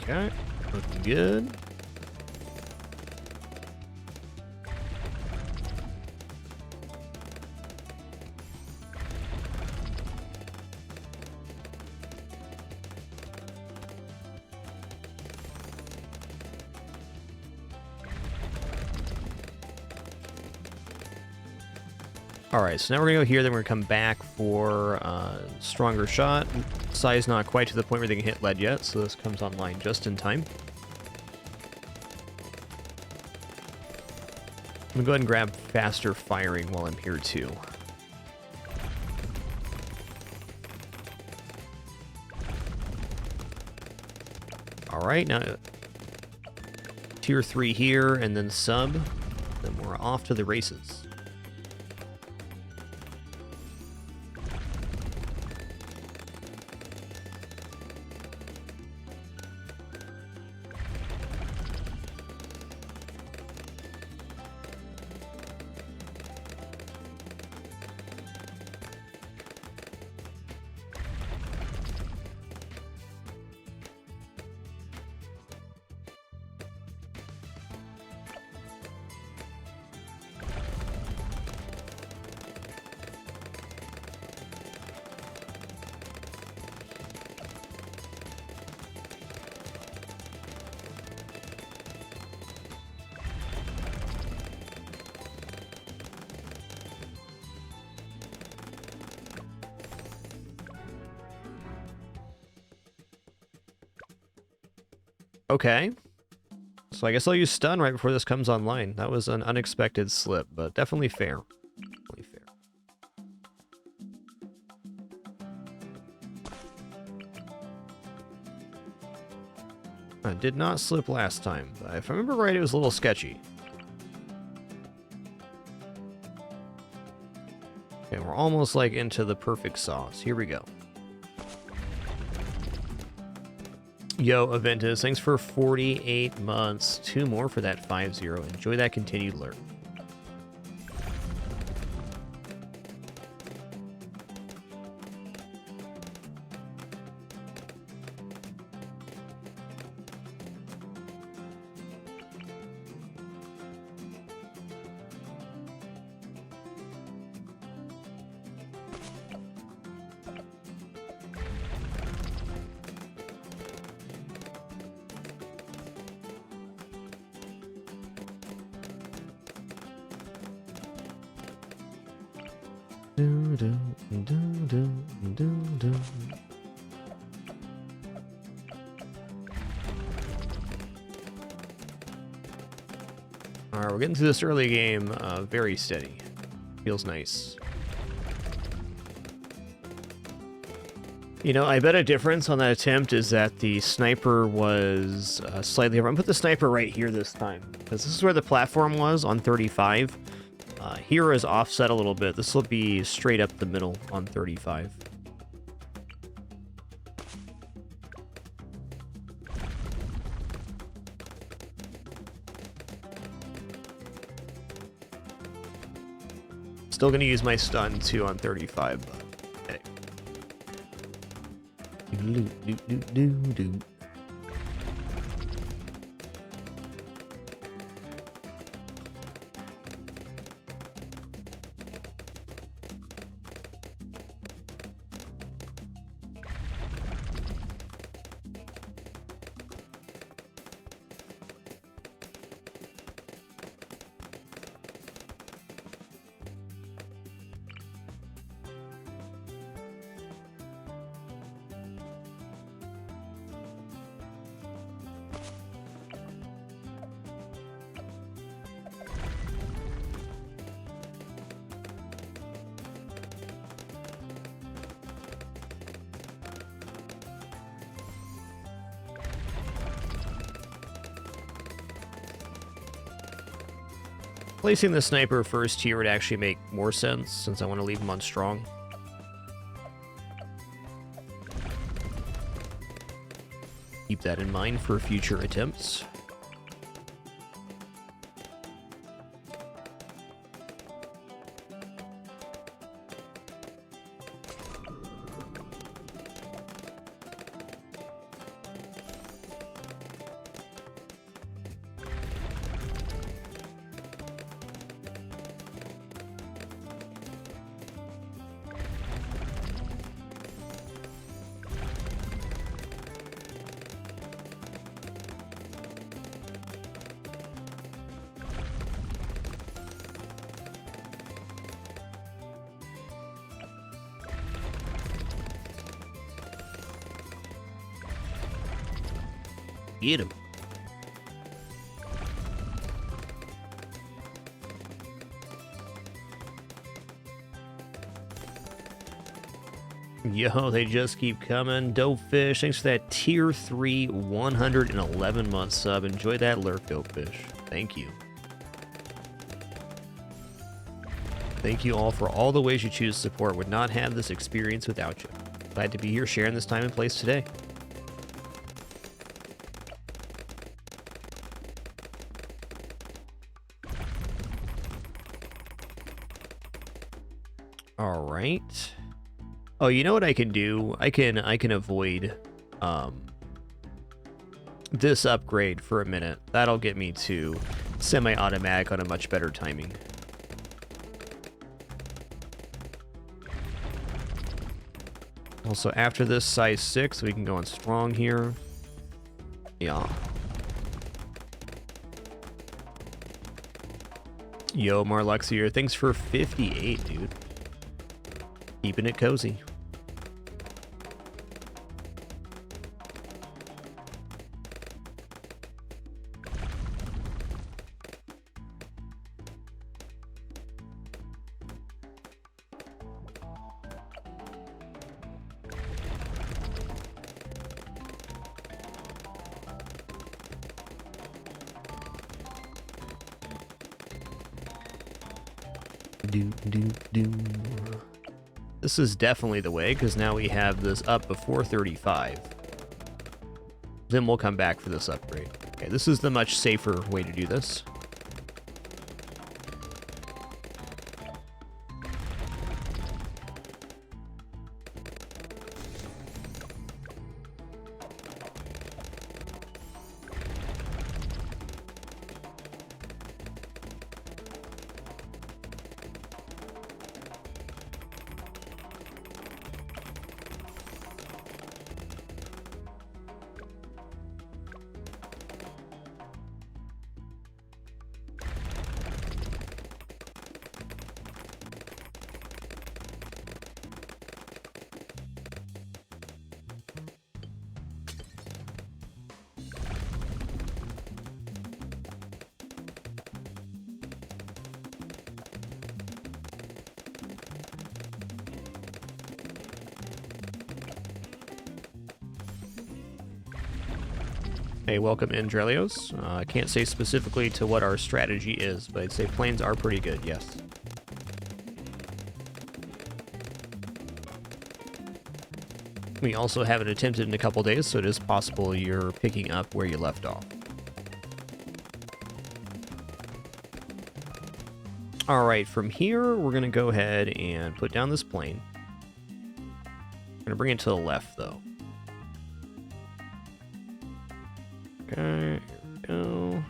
Okay, looking good. All right, so now we're gonna go here, then we're gonna come back for stronger shot. Size not quite to the point where they can hit lead yet, so this comes online just in time. I'm gonna go ahead and grab faster firing while I'm here too. All right, now tier 3 here and then sub, then we're off to the races. Okay. So I guess I'll use stun right before this comes online. That was an unexpected slip, but definitely fair. Definitely fair. I did not slip last time, but if I remember right, it was a little sketchy. Okay, we're almost like into the perfect sauce. Here we go. Yo, Aventus, thanks for 48 months. 2 more for that 5-0. Enjoy that continued lurk. Alright, we're getting through this early game very steady. Feels nice. You know, I bet a difference on that attempt is that the sniper was slightly over. I'm gonna put the sniper right here this time, because this is where the platform was on 35. Here is offset a little bit. This will be straight up the middle on 35. Still gonna use my stun too on 35, but hey. Placing the sniper first here would actually make more sense, since I want to leave him on strong. Keep that in mind for future attempts. Get him. Yo, they just keep coming. Dopefish, thanks for that tier 3 111 month sub. Enjoy that lurk, Dopefish. Thank you. Thank you all for all the ways you choose to support. Would not have this experience without you. Glad to be here sharing this time and place today. All right. Oh, you know what I can do? I can avoid this upgrade for a minute. That'll get me to semi-automatic on a much better timing. Also, after this size 6, we can go on strong here. Yeah. Yo, Marluxier, thanks for 58, dude. Keeping it cozy. This is definitely the way, because now we have this up before 35. Then we'll come back for this upgrade. Okay, this is the much safer way to do this. Hey, welcome in, Drelios. I can't say specifically to what our strategy is, but I'd say planes are pretty good, yes. We also haven't attempted in a couple days, so it is possible you're picking up where you left off. Alright, from here, we're going to go ahead and put down this plane. I'm going to bring it to the left, though. Okay, here we go.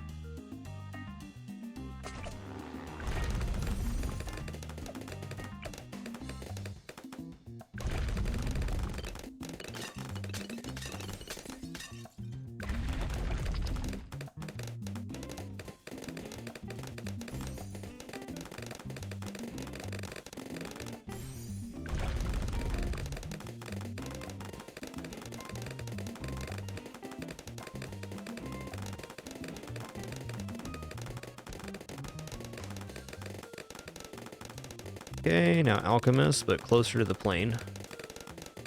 Okay, now alchemist, but closer to the plane.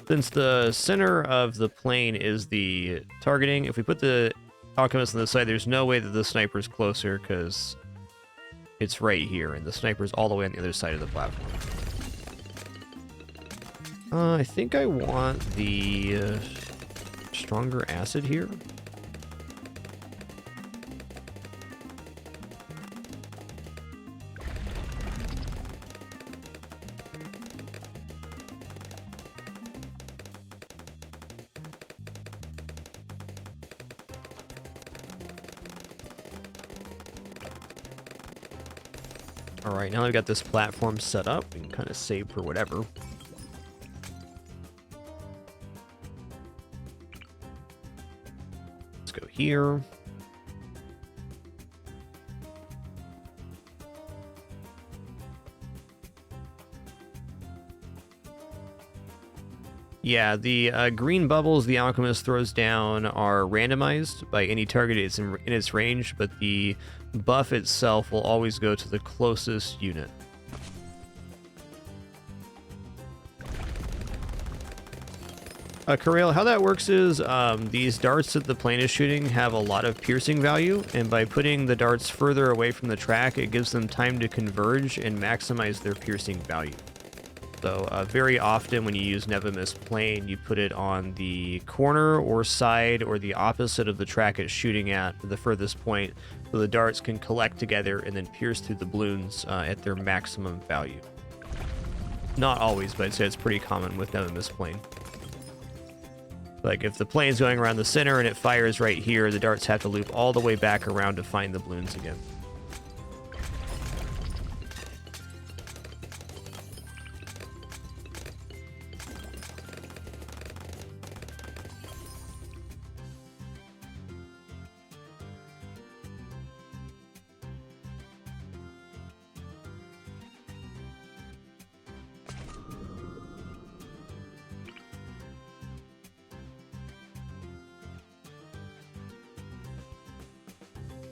Since the center of the plane is the targeting, if we put the alchemist on the side, there's no way that the sniper's closer, because it's right here, and the sniper's all the way on the other side of the platform. I think I want the stronger acid here. Alright, now I've got this platform set up and kind of save for whatever. Let's go here. Yeah, the green bubbles the alchemist throws down are randomized by any target it's in its range, but the buff itself will always go to the closest unit. Karail, how that works is these darts that the plane is shooting have a lot of piercing value, and by putting the darts further away from the track, it gives them time to converge and maximize their piercing value. So very often when you use Nevemis plane, you put it on the corner or side or the opposite of the track it's shooting at the furthest point, so the darts can collect together and then pierce through the balloons at their maximum value. Not always, but I'd say it's pretty common with Nevemis plane. Like if the plane's going around the center and it fires right here, the darts have to loop all the way back around to find the balloons again.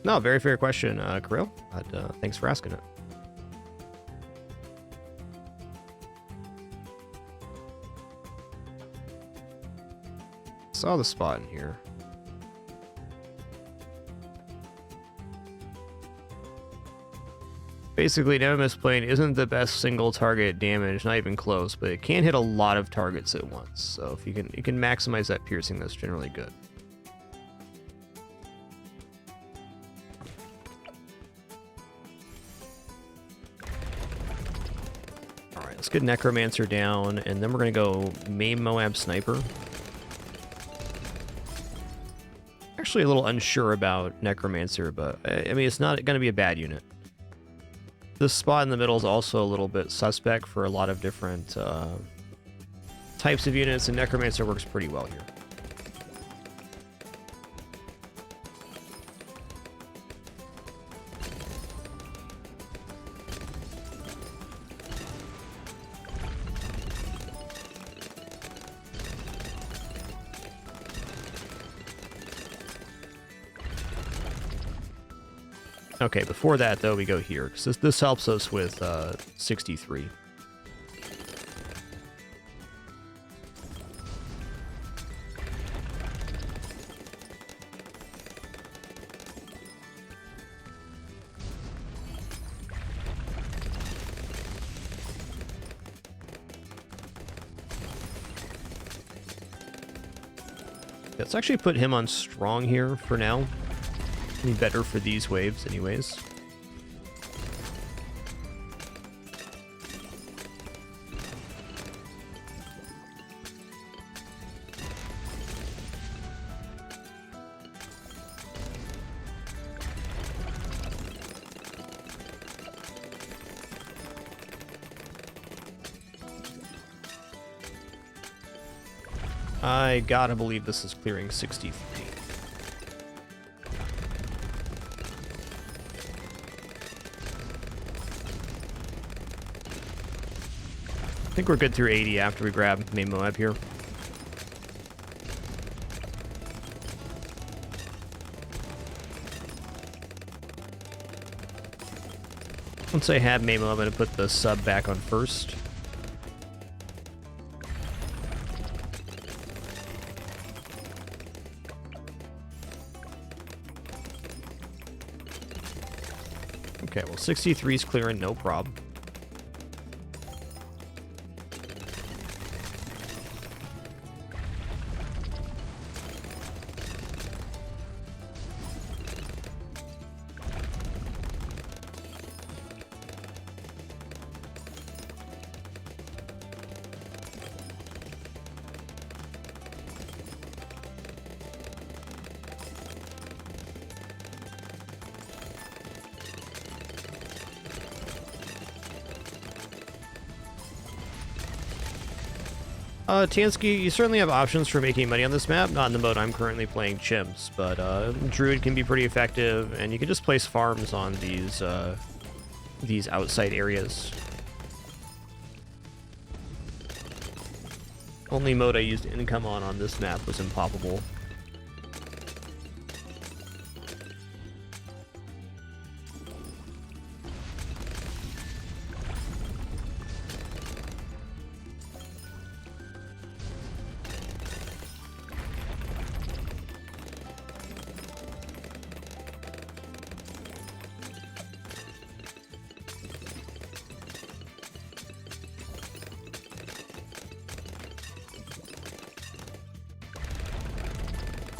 No, very fair question, Kirill. Thanks for asking it. Saw the spot in here. Basically, Nemesis plane isn't the best single target damage, not even close, but it can hit a lot of targets at once. So if you can maximize that piercing, that's generally good. All right, let's get Necromancer down, and then we're gonna go main Moab Sniper. Actually, a little unsure about Necromancer, but I mean, it's not gonna be a bad unit. This spot in the middle is also a little bit suspect for a lot of different types of units, and Necromancer works pretty well here. Okay, before that, though, we go here, because this helps us with 63. Let's actually put him on strong here for now. Be better for these waves anyways. I gotta believe this is clearing 63. I think we're good through 80 after we grab main Moab here. Once I have main Moab, I'm going to put the sub back on first. Okay, well, 63 is clearing, no problem. Tansky, you certainly have options for making money on this map, not in the mode I'm currently playing Chimps, but Druid can be pretty effective, and you can just place farms on these outside areas. Only mode I used income on this map was Impoppable.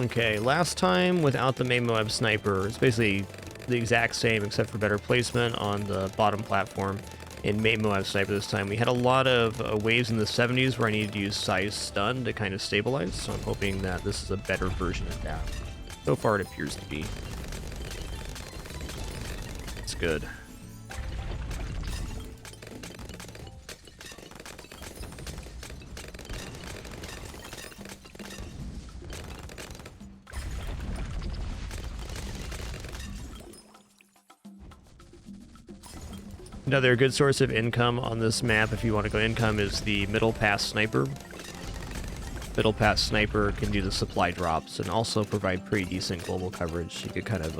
Okay, last time without the main Moab Sniper, it's basically the exact same except for better placement on the bottom platform. In main Moab Sniper this time, we had a lot of waves in the 70s where I needed to use size stun to kind of stabilize, so I'm hoping that this is a better version of that. So far it appears to be. It's good. Another good source of income on this map, if you want to go income, is the Middle Pass Sniper. Middle Pass Sniper can do the supply drops and also provide pretty decent global coverage. You get kind of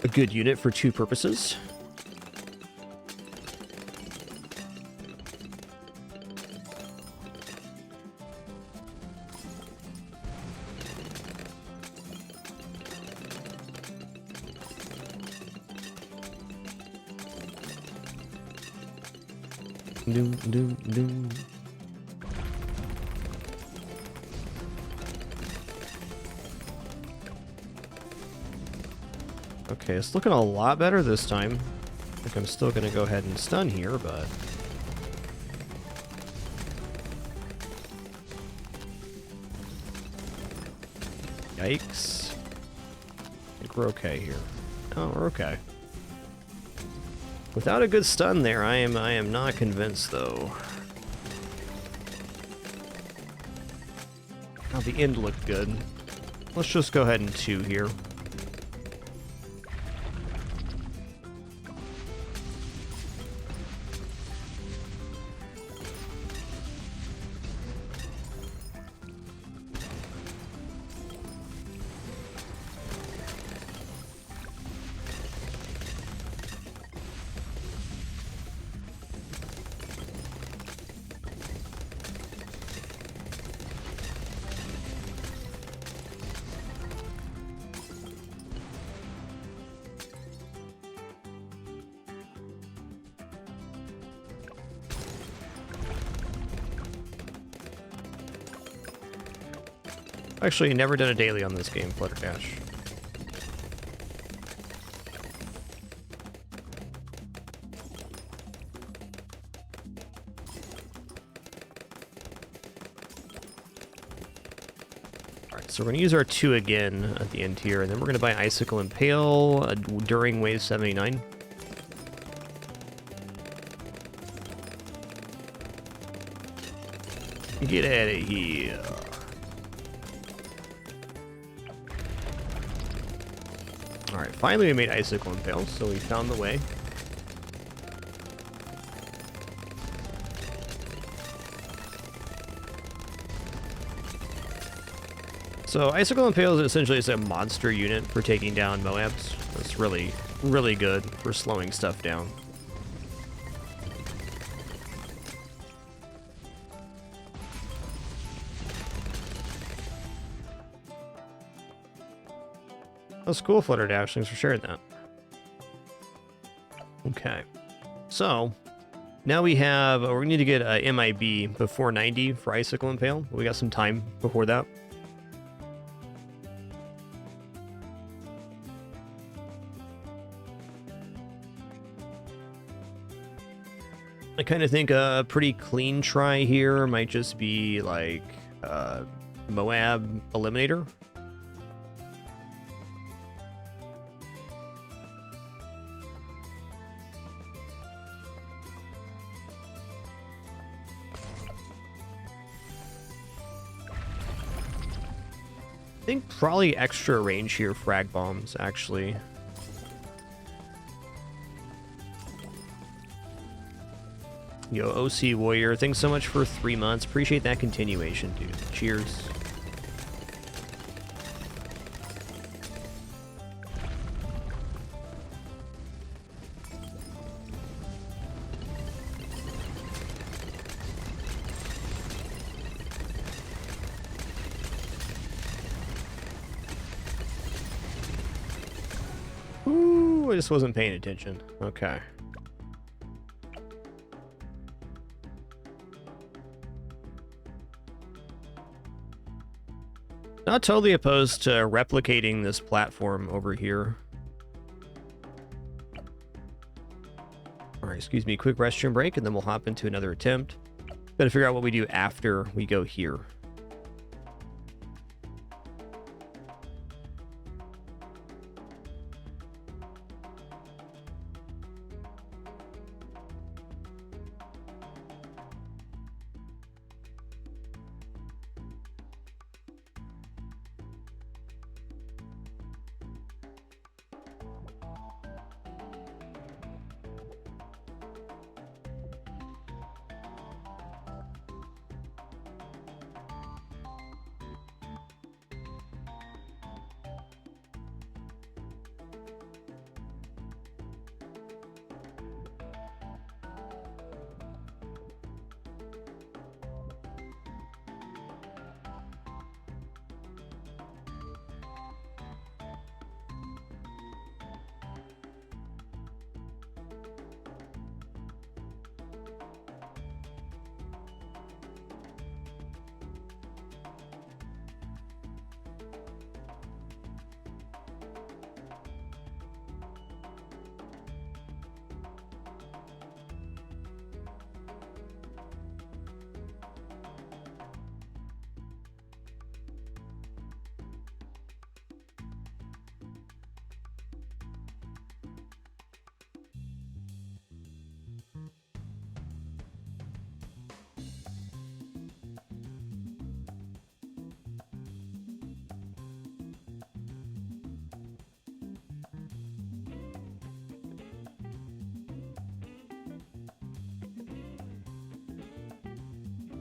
a good unit for two purposes. Doom, doom, doom. Okay, it's looking a lot better this time. I think I'm still gonna go ahead and stun here, but... Yikes. I think we're okay here. Oh, we're okay. Without a good stun there, I am not convinced, though. Now, the end looked good. Let's just go ahead and 2 here. Actually, never done a daily on this game, Flutterdash. Alright, so we're going to use our 2 again at the end here, and then we're going to buy Icicle Impale during wave 79. Get out of here. Alright, finally we made Icicle Impale, so we found the way. So Icicle Impale is essentially just a monster unit for taking down Moabs. That's really, really good for slowing stuff down. That's cool, Flutterdash. Thanks for sharing that. Okay. So, now we have... we need to get MIB before 90 for Icicle Impale. We got some time before that. I kind of think a pretty clean try here might just be, like, Moab Eliminator. I think probably extra range here, frag bombs, actually. Yo, OC Warrior, thanks so much for 3 months. Appreciate that continuation, dude. Cheers. Ooh, I just wasn't paying attention. Okay. Not totally opposed to replicating this platform over here. Alright, excuse me, quick restroom break, and then we'll hop into another attempt. Gotta figure out what we do after we go here.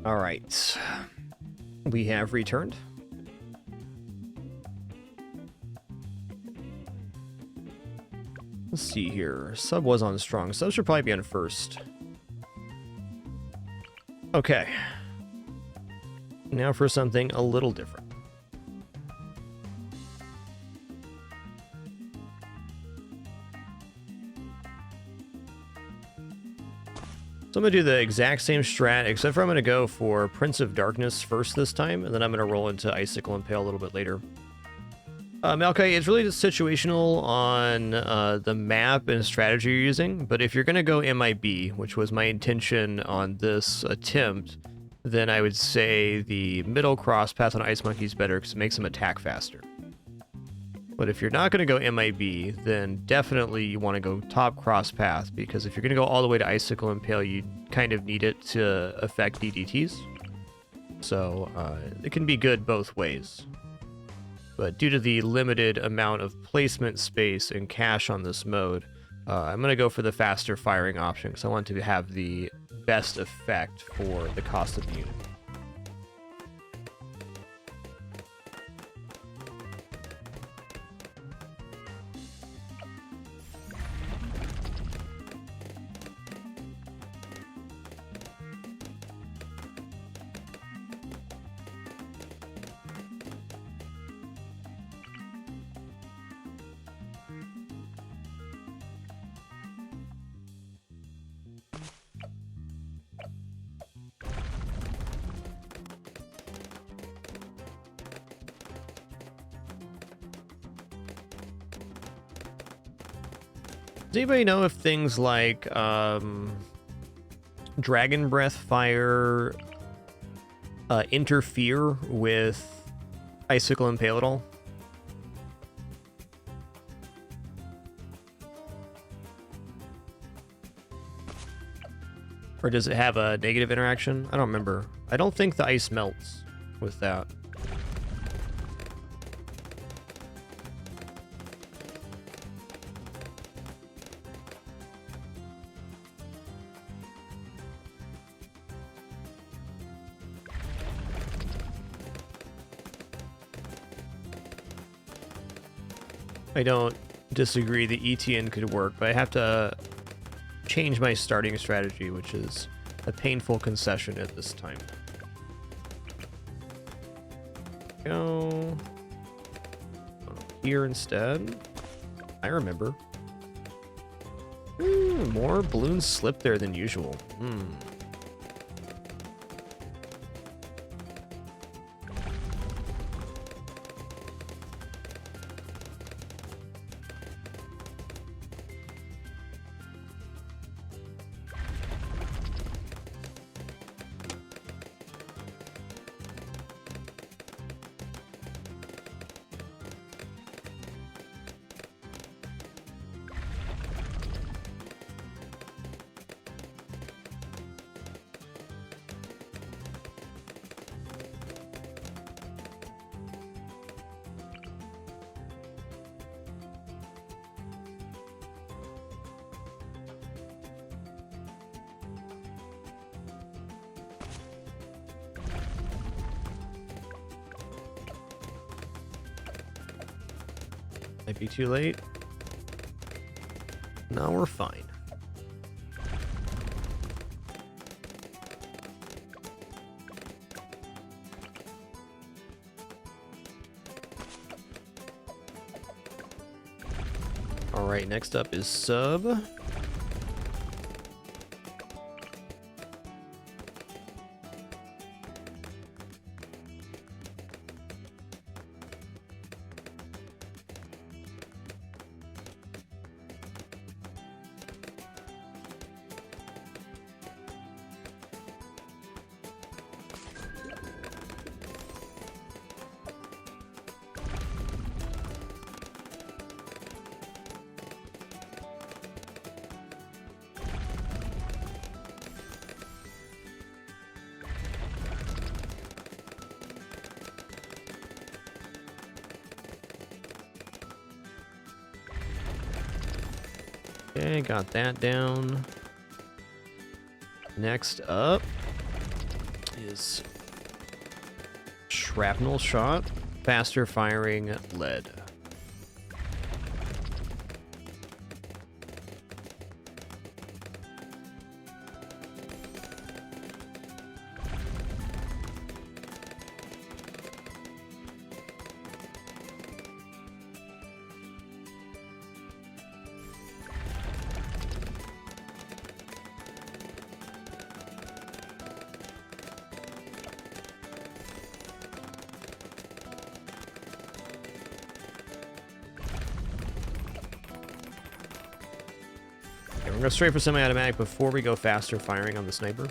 All right. We have returned. Let's see here. Sub was on strong. Sub should probably be on first. Okay. Now for something a little different. So I'm going to do the exact same strat, except for I'm going to go for Prince of Darkness first this time, and then I'm going to roll into Icicle Impale a little bit later. Okay, it's really just situational on the map and strategy you're using, but if you're going to go MIB, which was my intention on this attempt, then I would say the middle cross path on Ice Monkey is better because it makes them attack faster. But if you're not going to go MIB, then definitely you want to go top cross path, because if you're going to go all the way to Icicle Impale, you kind of need it to affect DDTs. So it can be good both ways. But due to the limited amount of placement space and cash on this mode, I'm going to go for the faster firing option, because I want to have the best effect for the cost of the unit. Does anybody know if things like Dragon Breath Fire interfere with Icicle Impale at all? Or does it have a negative interaction? I don't remember. I don't think the ice melts with that. I don't disagree the ETN could work, but I have to change my starting strategy, which is a painful concession at this time. Go here instead. I remember. More balloons slip there than usual. Might be too late. No, we're fine. All right, next up is Sub. Okay, got that down. Next up is shrapnel shot, faster firing lead. We're going straight for semi-automatic before we go faster firing on the sniper.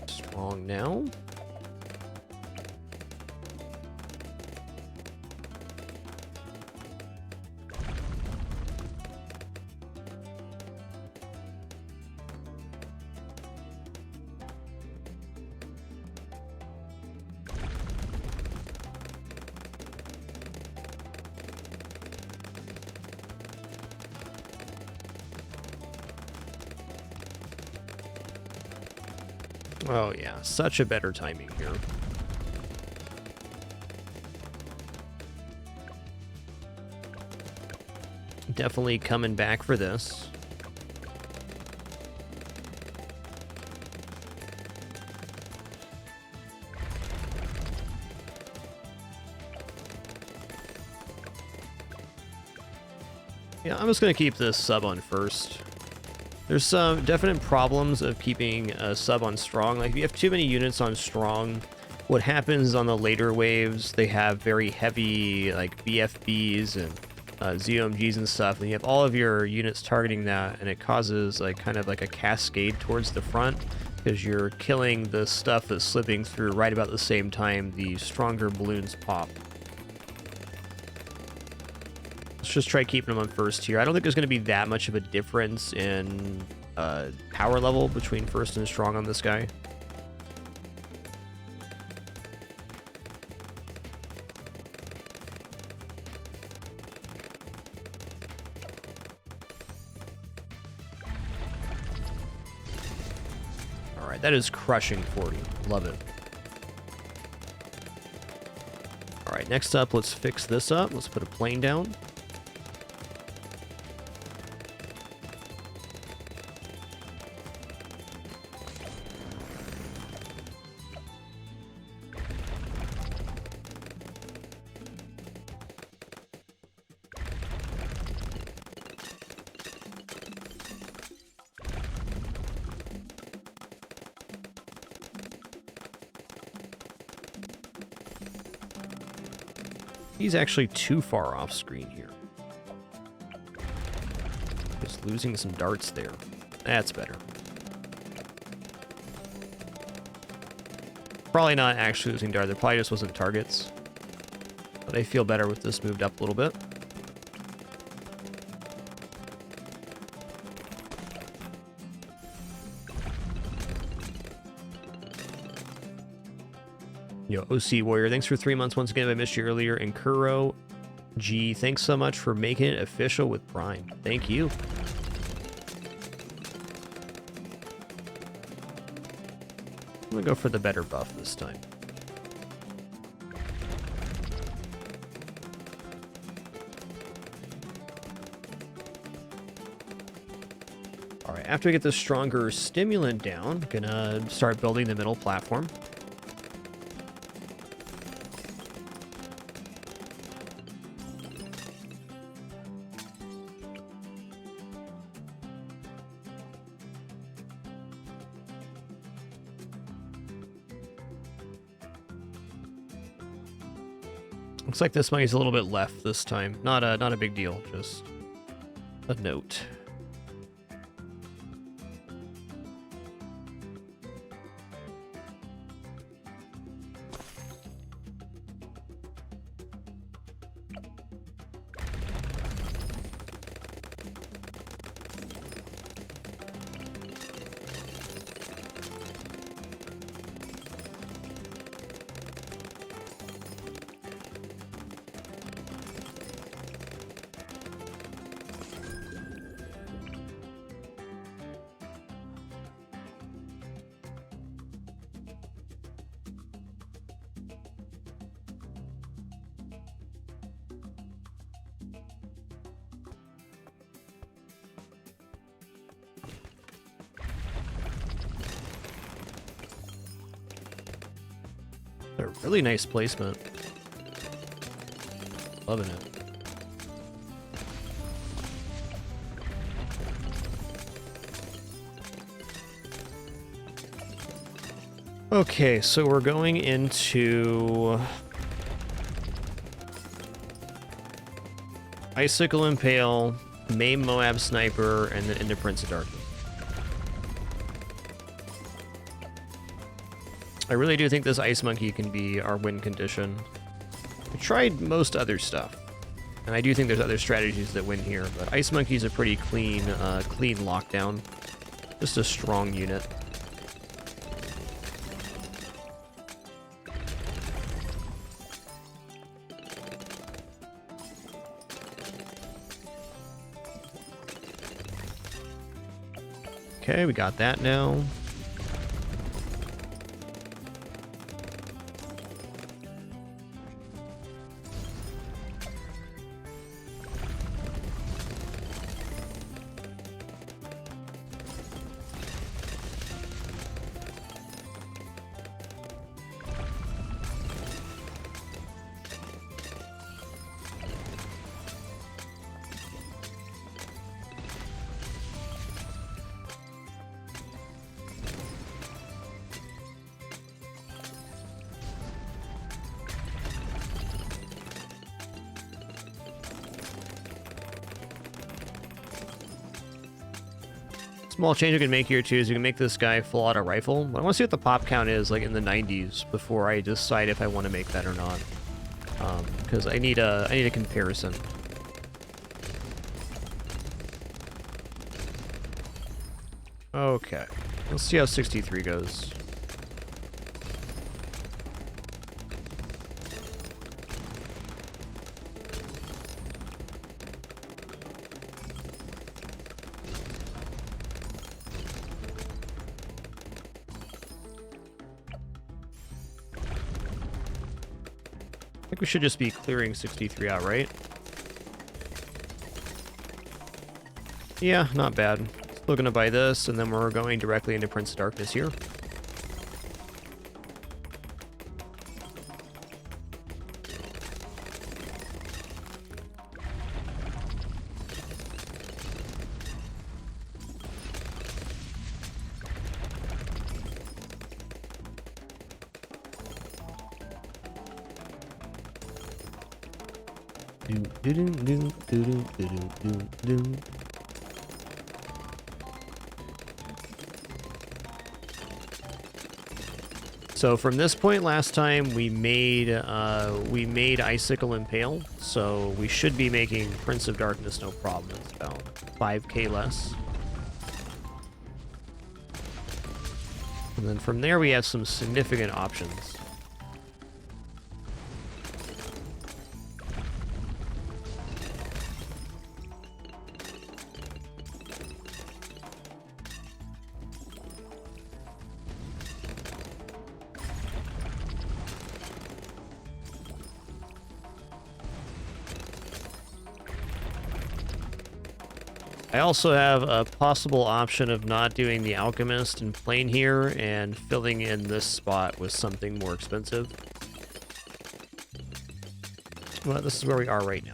Strong now. Oh yeah, such a better timing here. Definitely coming back for this. Yeah, I'm just going to keep this sub on first. There's some definite problems of keeping a sub on strong. Like, if you have too many units on strong, what happens on the later waves, they have very heavy, like, BFBs and ZOMGs and stuff, and you have all of your units targeting that, and it causes, like, kind of like a cascade towards the front, because you're killing the stuff that's slipping through right about the same time the stronger balloons pop. Let's just try keeping them on first here. I don't think there's going to be that much of a difference in power level between first and strong on this guy. All right, that is crushing 40. Love it. All right, next up, let's fix this up. Let's put a plane down. He's actually too far off screen here. Just losing some darts there. That's better. Probably not actually losing darts. There probably just wasn't targets. But I feel better with this moved up a little bit. Yo, OC Warrior, thanks for 3 months once again. I missed you earlier. And Kuro G, thanks so much for making it official with Prime. Thank you. I'm gonna go for the better buff this time. All right, after I get the stronger stimulant down, gonna start building the middle platform. Looks like this money's a little bit left this time. Not a big deal, just a note. Really nice placement. Loving it. Okay, so we're going into Icicle Impale, Maim Moab Sniper, and then into Prince of Darkness. I really do think this Ice Monkey can be our win condition. I tried most other stuff, and I do think there's other strategies that win here, but Ice Monkey's a pretty clean lockdown. Just a strong unit. Okay, we got that now. Small change you can make here too is you can make this guy full auto rifle. But I want to see what the pop count is like in the 90s before I decide if I want to make that or not. Because I need a comparison. Okay, let's see how 63 goes. I think we should just be clearing 63 out, right? Yeah, not bad. Still gonna buy this, and then we're going directly into Prince of Darkness here. So from this point last time, we made Icicle Impale, so we should be making Prince of Darkness no problem. It's about 5k less. And then from there we have some significant options. I also have a possible option of not doing the alchemist and plane here and filling in this spot with something more expensive. Well, this is where we are right now.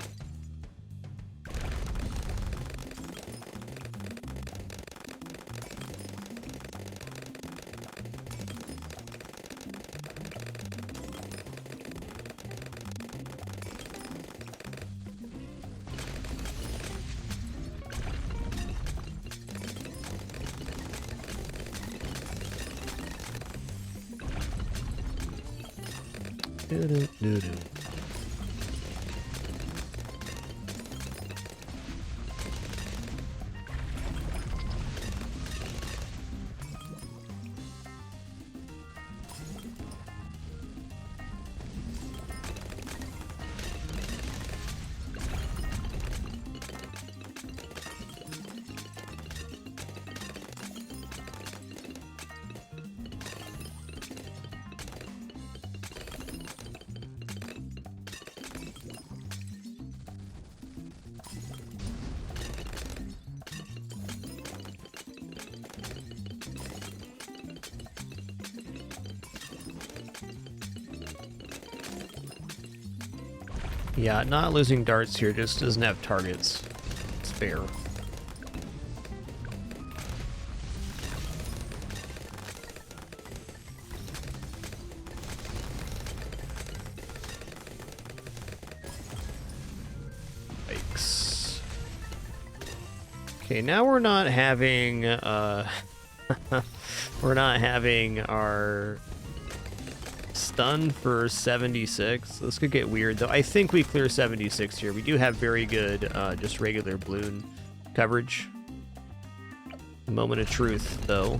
Yeah, not losing darts here, just doesn't have targets. It's fair. Yikes. Okay, now we're not having, we're not having our stun for 76. This could get weird, though. I think we clear 76 here. We do have very good, just regular balloon coverage. Moment of truth, though.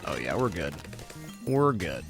Oh, yeah, we're good. We're good.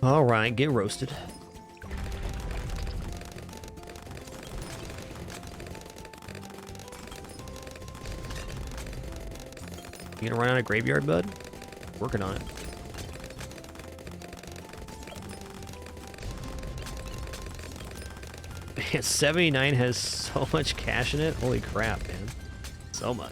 All right, get roasted. You gonna run out of graveyard, bud? Working on it. Man, 79 has so much cash in it. Holy crap, man. So much.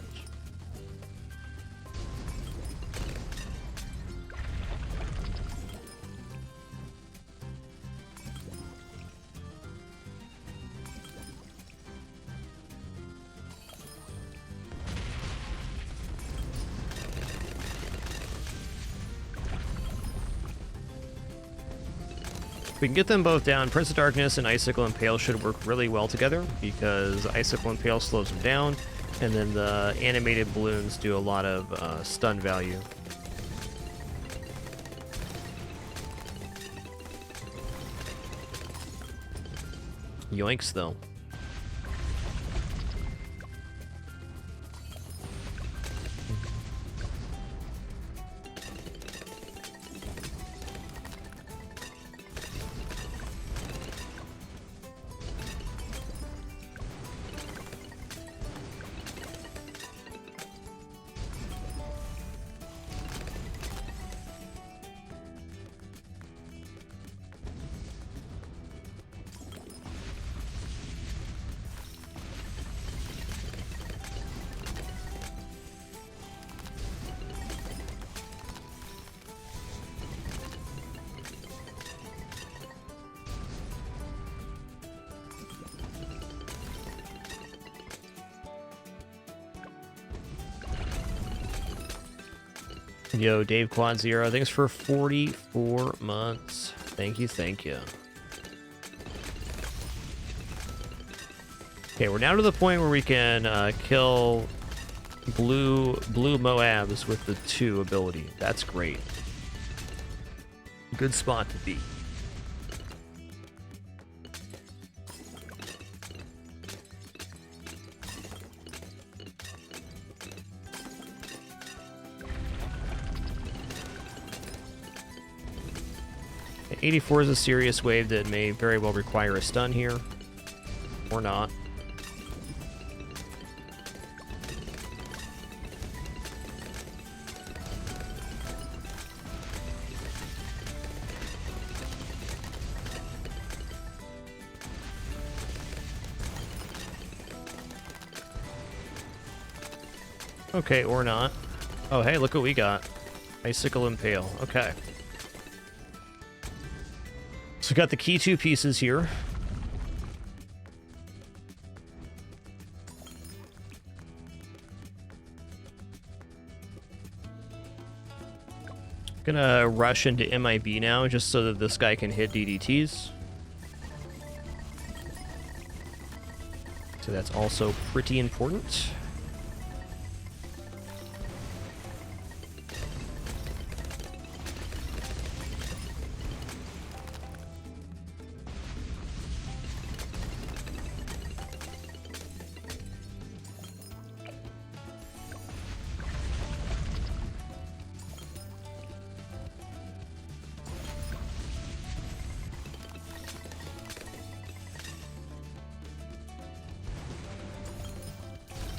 We can get them both down. Prince of Darkness and Icicle Impale should work really well together because Icicle Impale slows them down, and then the animated balloons do a lot of stun value. Yoinks, though. Yo, Dave Quad Zero, thanks for 44 months. Thank you, thank you. Okay, we're now to the point where we can kill blue Moabs with the 2 ability. That's great. Good spot to be. Okay, 84 is a serious wave that may very well require a stun here. Or not. Okay, or not. Oh, hey, look what we got. Icicle Impale. Okay. So we got the key 2 pieces here. Gonna rush into MIB now, just so that this guy can hit DDTs. So that's also pretty important.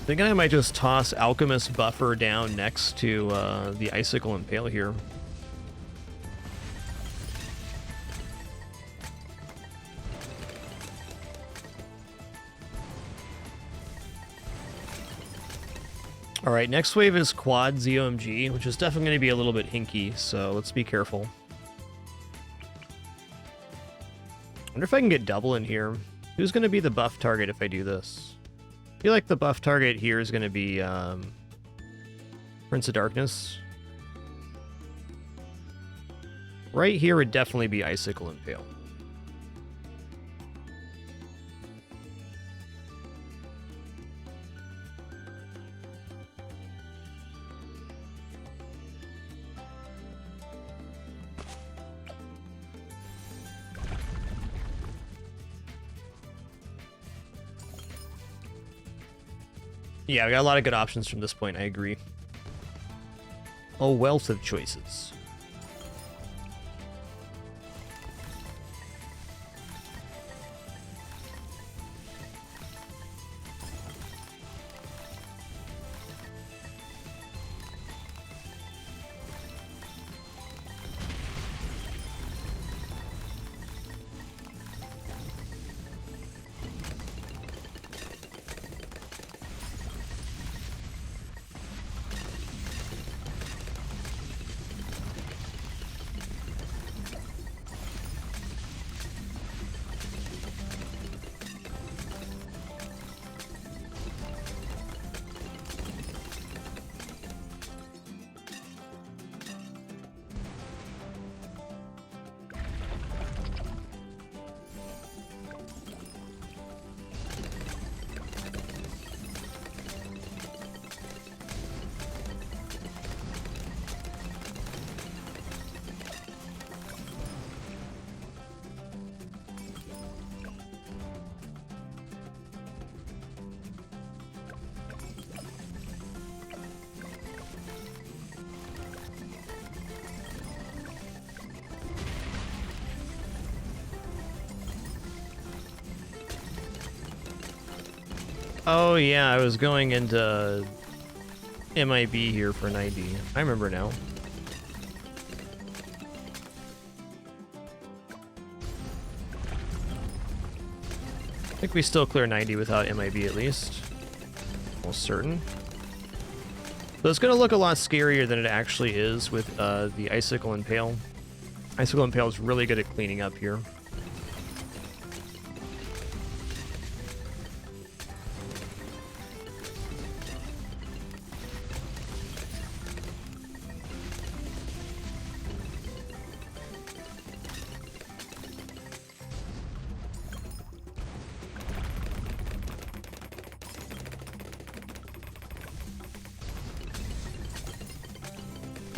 Thinking I might just toss Alchemist Buffer down next to the Icicle Impale here. Alright, next wave is Quad ZOMG, which is definitely going to be a little bit hinky, so let's be careful. I wonder if I can get double in here. Who's going to be the buff target if I do this? I feel like the buff target here is going to be Prince of Darkness. Right here would definitely be Icicle Impale. Yeah, we got a lot of good options from this point, I agree. A wealth of choices. Oh yeah, I was going into MIB here for 90. I remember now. I think we still clear 90 without MIB at least. Almost certain. So it's going to look a lot scarier than it actually is with the Icicle Impale. Icicle Impale is really good at cleaning up here.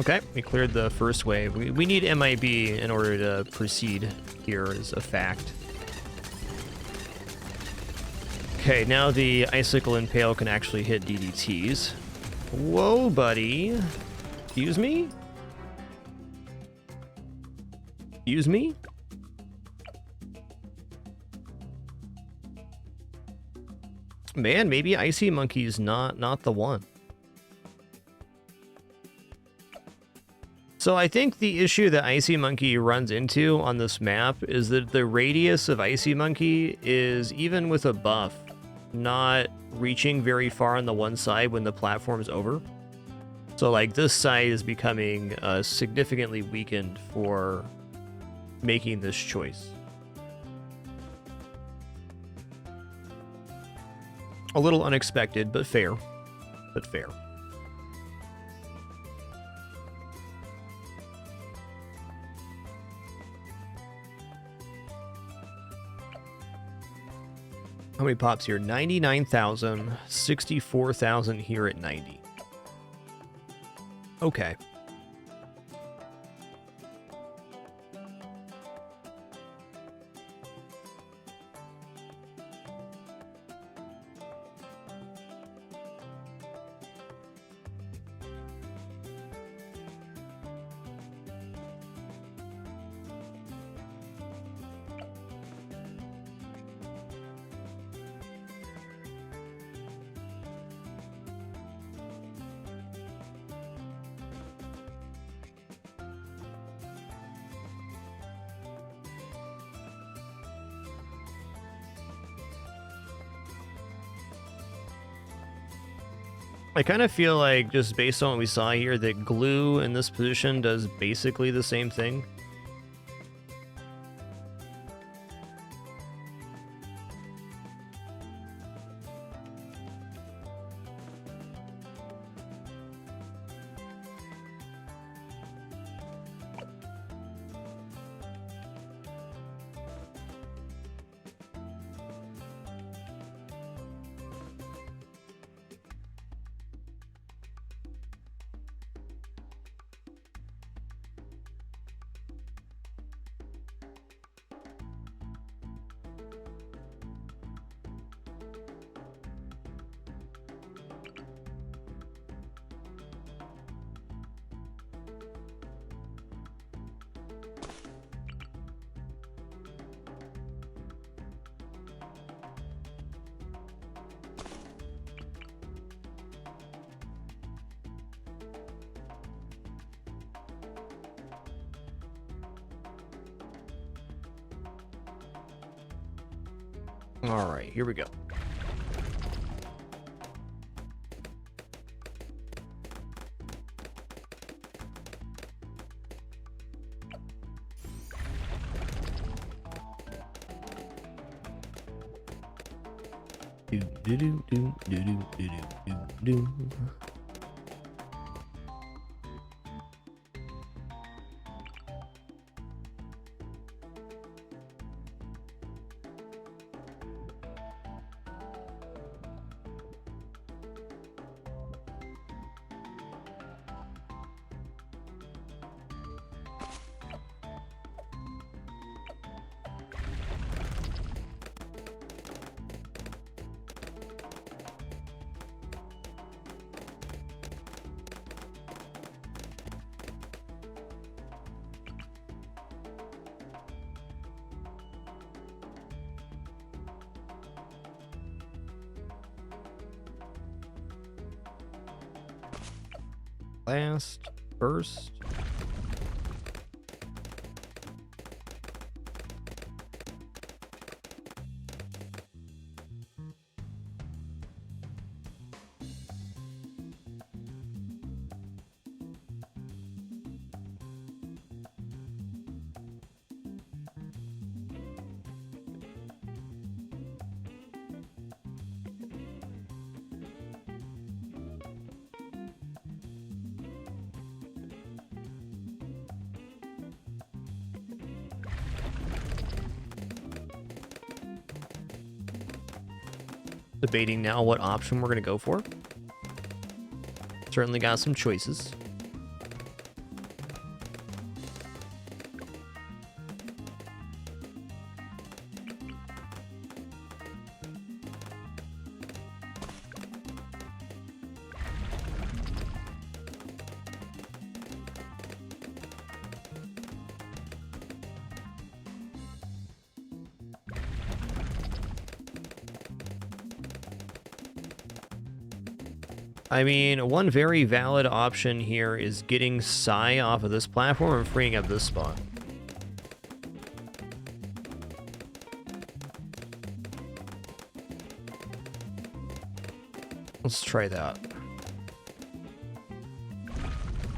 Okay, we cleared the first wave. We need MIB in order to proceed here, is a fact. Okay, now the Icicle Impale can actually hit DDTs. Whoa, buddy. Excuse me? Excuse me? Man, maybe Icy Monkey's not the one. So I think the issue that Icy Monkey runs into on this map is that the radius of Icy Monkey is, even with a buff, not reaching very far on the one side when the platform's over. So like this side is becoming significantly weakened for making this choice. A little unexpected, but fair. But fair. How many pops here? 99,000, 64,000 here at 90. Okay. I kind of feel like, just based on what we saw here, that glue in this position does basically the same thing. All right, here we go. Do do do do do do do do do. Last, first. Debating now what option we're going to go for. Certainly got some choices. I mean, one very valid option here is getting Psy off of this platform and freeing up this spot. Let's try that.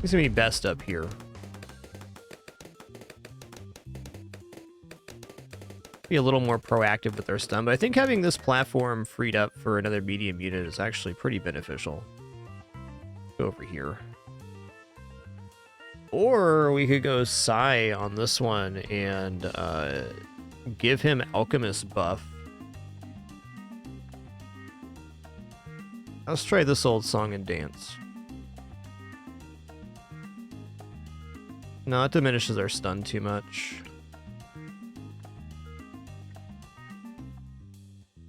He's gonna be best up here. Be a little more proactive with their stun, but I think having this platform freed up for another medium unit is actually pretty beneficial. Go over here. Or we could go Psy on this one and give him alchemist buff. Let's try this old song and dance. No, it diminishes our stun too much.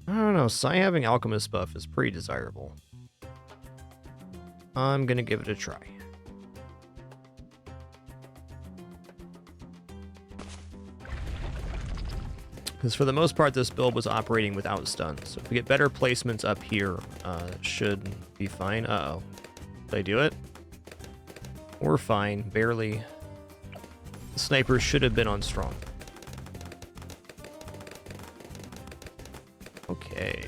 I don't know, Psy having alchemist buff is pretty desirable. I'm gonna give it a try. Because for the most part, this build was operating without stuns. So if we get better placements up here, it should be fine. Uh-oh. Did I do it? We're fine, barely. The sniper should have been on strong. Okay.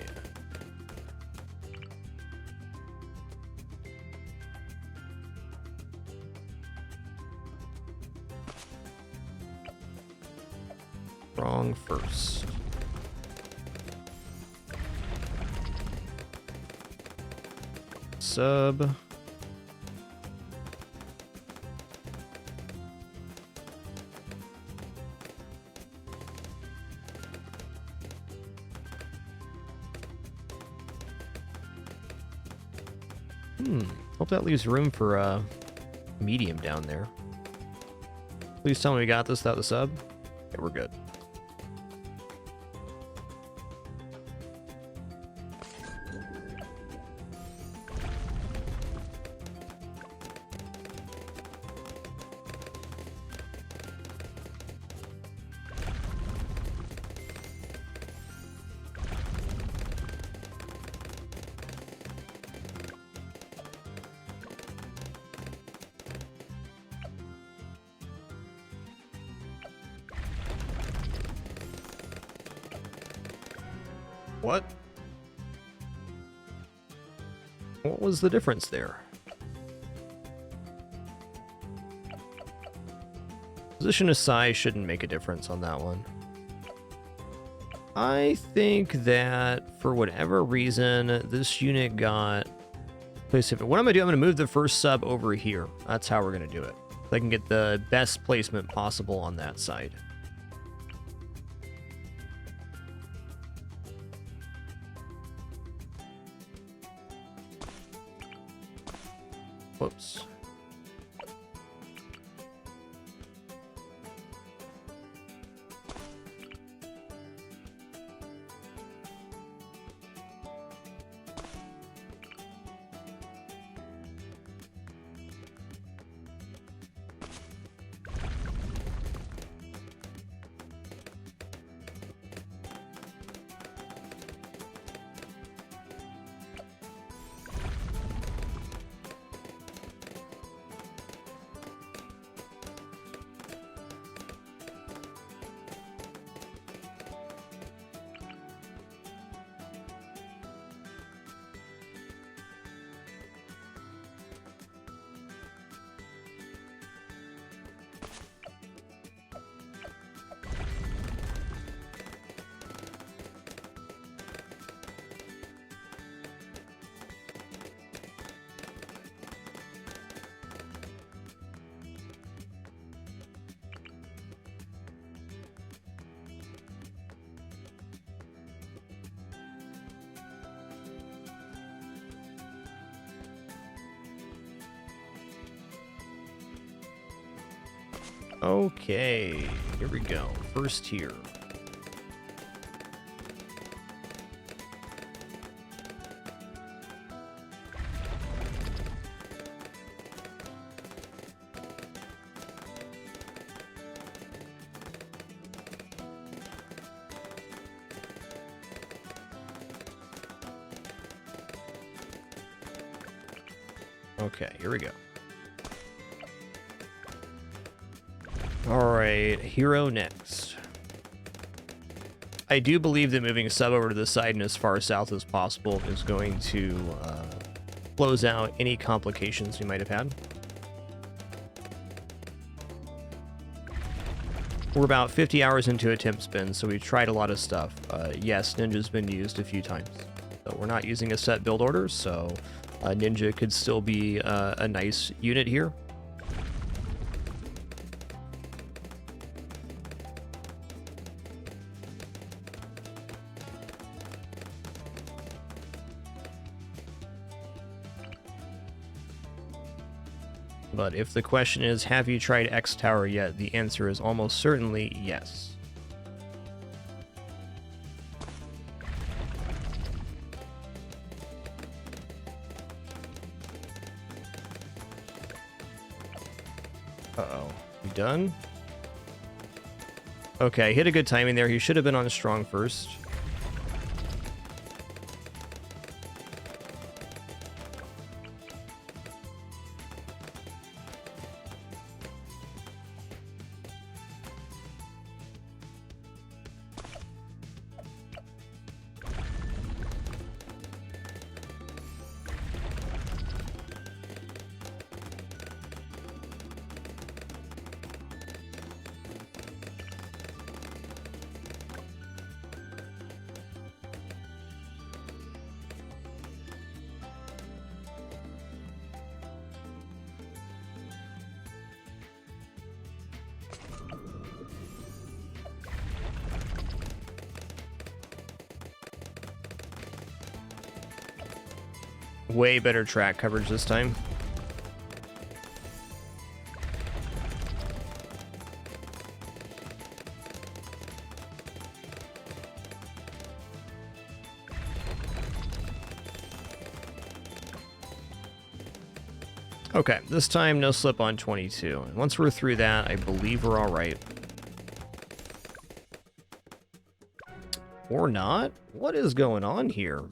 Wrong first. Sub. Hope that leaves room for medium down there. Please tell me we got this without the sub. Okay, we're good. What? What was the difference there? Position of Psy shouldn't make a difference on that one. I think that for whatever reason, this unit got placed different. What I'm gonna do, I'm gonna move the first sub over here. That's how we're gonna do it. So I can get the best placement possible on that side. Whoops. Okay, here we go. First tier. Okay, here we go. Alright, hero next. I do believe that moving a sub over to the side and as far south as possible is going to close out any complications we might have had. We're about 50 hours into a temp spin, so we've tried a lot of stuff. Yes, Ninja's been used a few times. So we're not using a set build order, so Ninja could still be a nice unit here. But if the question is, have you tried X Tower yet? The answer is almost certainly yes. Uh-oh. You done? Okay, hit a good timing there. He should have been on strong first. Way better track coverage this time. Okay, this time no slip on 22. And once we're through that, I believe we're all right. Or not? What is going on here?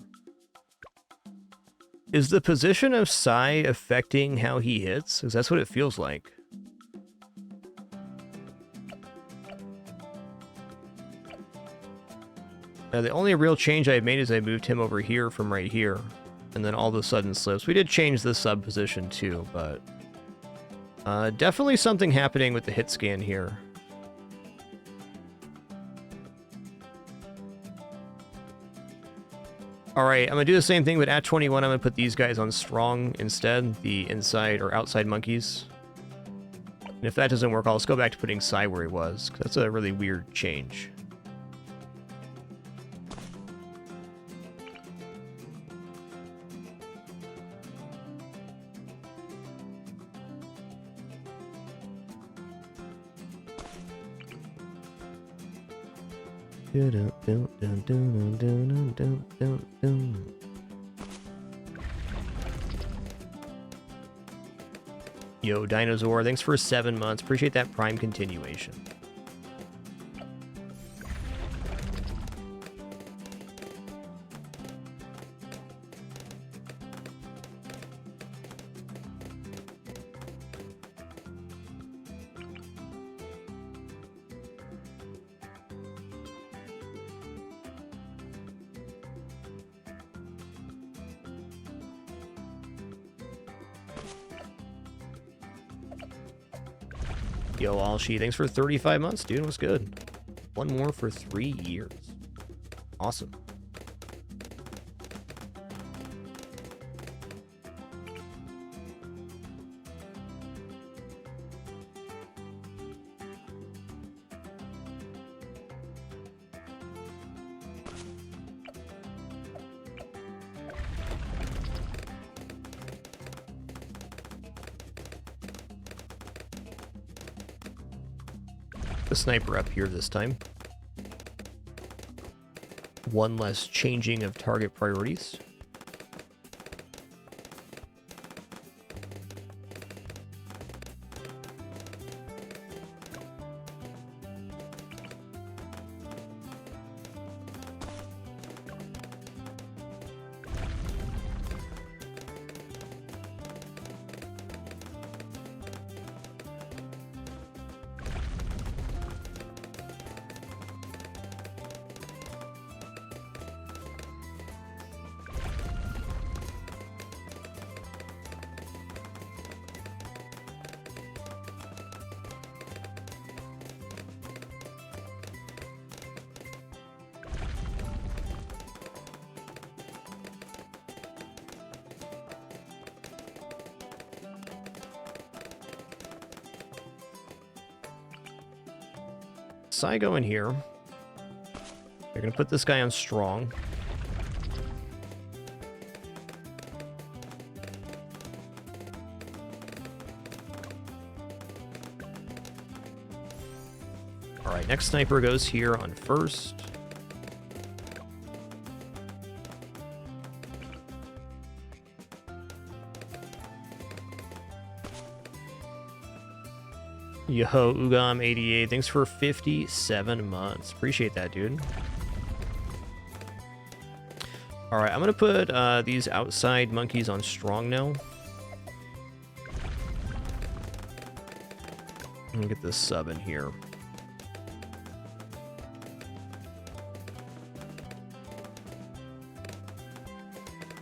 Is the position of Psy affecting how he hits? Because that's what it feels like. Now, the only real change I've made is I moved him over here from right here. And then all of a sudden slips. We did change the sub position too, but... definitely something happening with the hit scan here. Alright, I'm going to do the same thing, but at 21 I'm going to put these guys on strong instead, the inside or outside monkeys. And if that doesn't work, I'll just go back to putting Psy where he was, because that's a really weird change. Yo, Dinosaur, thanks for 7 months. Appreciate that Prime continuation. Yo, Alshi, thanks for 35 months, dude. What's good? One more for 3 years. Awesome. The sniper up here this time. One less changing of target priorities. Psy go in here. They're going to put this guy on strong. All right, next sniper goes here on first. Yo, Ugam88, thanks for 57 months. Appreciate that, dude. All right, I'm gonna put these outside monkeys on strong now. I'm gonna get this sub in here.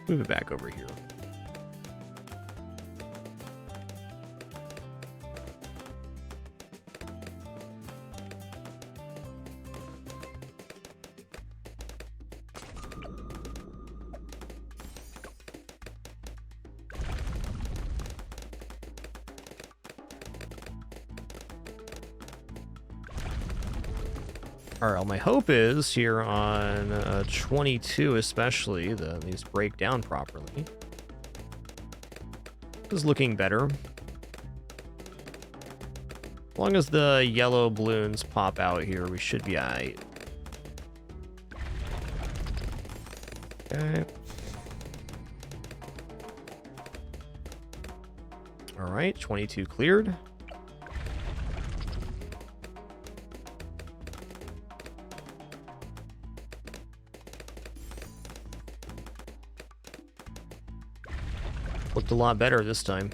Move it back over here. All right, my hope is here on 22 especially, these break down properly. This is looking better. As long as the yellow balloons pop out here, we should be alright. Okay. All right, 22 cleared. Looked a lot better this time.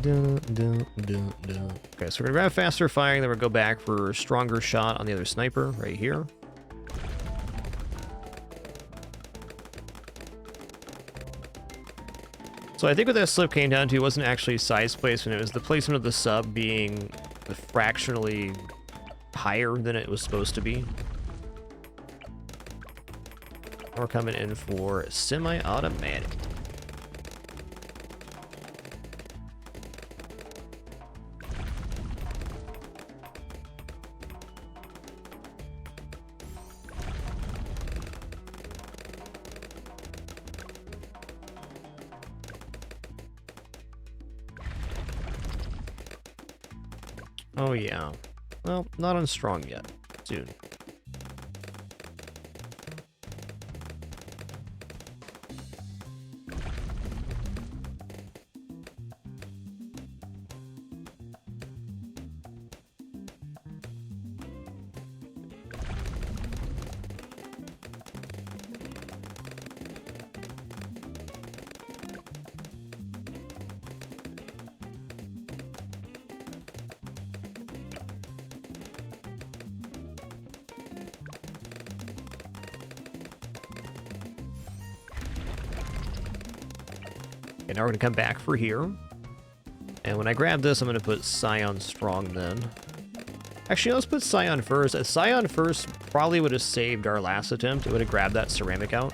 Okay, so we're gonna grab faster firing, then we'll go back for a stronger shot on the other sniper right here. So I think what that slip came down to wasn't actually size placement, it was the placement of the sub being fractionally higher than it was supposed to be. We're coming in for semi-automatic. Oh yeah. Well, not on strong yet. Soon. Okay, now we're gonna come back for here. And when I grab this, I'm gonna put Scion strong then. Actually, let's put Scion first. Scion first probably would have saved our last attempt. It would have grabbed that ceramic out.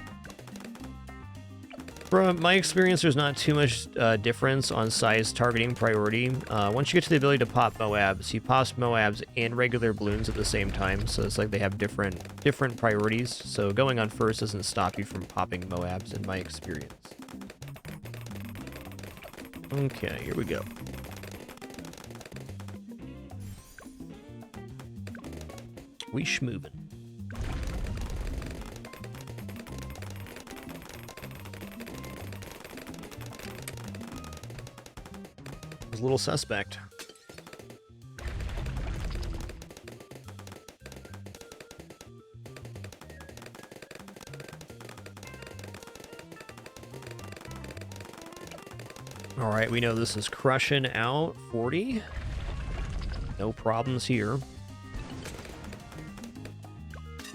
From my experience, there's not too much difference on size targeting priority. Once you get to the ability to pop Moabs, he pops Moabs and regular balloons at the same time, so it's like they have different priorities. So going on first doesn't stop you from popping Moabs, in my experience. Okay, here we go. We schmovin'. Was a little suspect. All right, we know this is crushing out 40. No problems here.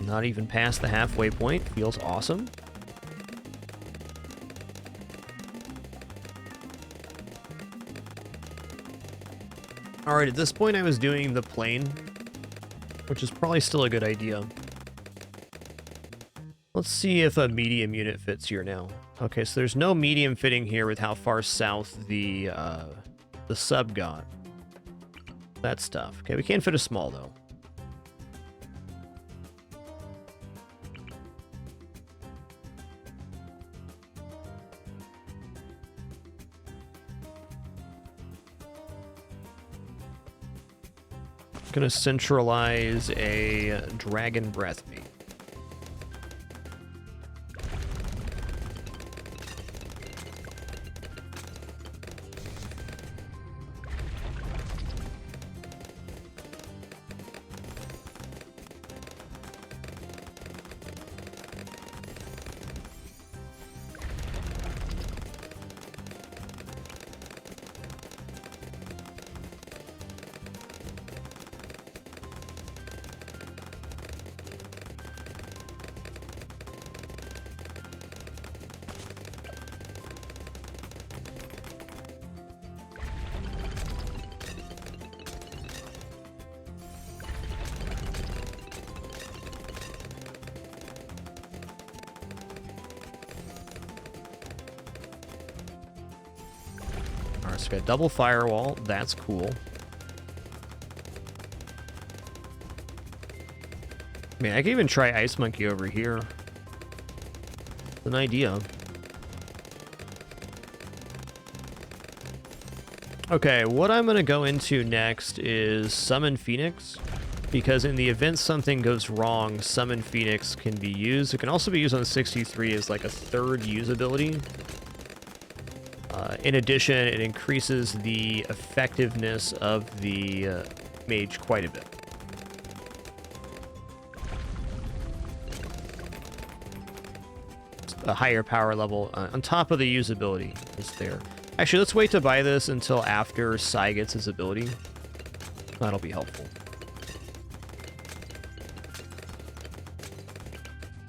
Not even past the halfway point. Feels awesome. All right, at this point I was doing the plane, which is probably still a good idea. Let's see if a medium unit fits here now. Okay, so there's no medium fitting here with how far south the sub got. That's tough. Okay, we can fit a small though. Gonna centralize a dragon breath bait. Alright, so we got double firewall. That's cool. I mean, I could even try Ice Monkey over here. It's an idea. Okay, what I'm going to go into next is Summon Phoenix, because in the event something goes wrong, Summon Phoenix can be used. It can also be used on 63 as like a third usability. In addition, it increases the effectiveness of the mage quite a bit. A higher power level on top of the usability is there. Actually, let's wait to buy this until after Sai gets his ability. That'll be helpful.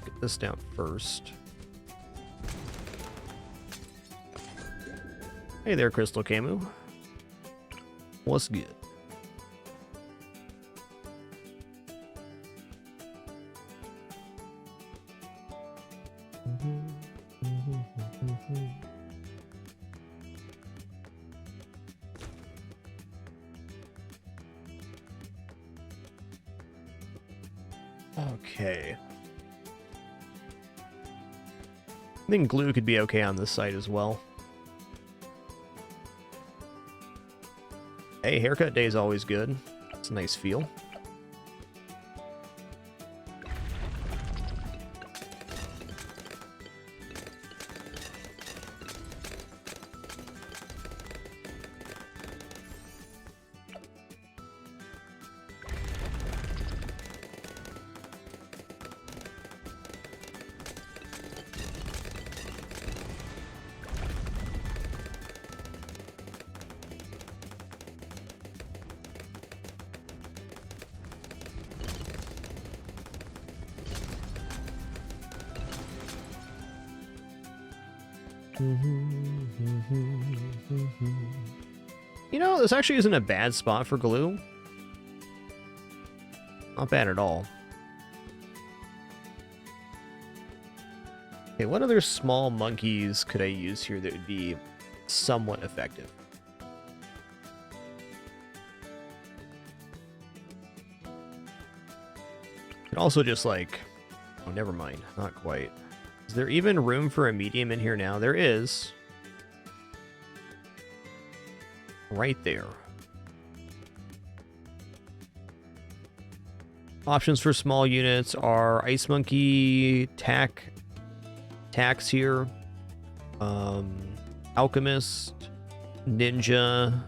Get this down first. Hey there, Crystal Camu. What's good? Okay. I think glue could be okay on this side as well. Hey, haircut day is always good. It's a nice feel. You know, this actually isn't a bad spot for glue. Not bad at all. Okay, what other small monkeys could I use here that would be somewhat effective? And also just like... Oh, never mind. Not quite. Is there even room for a medium in here now? There is. Right there. Options for small units are Ice Monkey, Tax here, Alchemist, Ninja.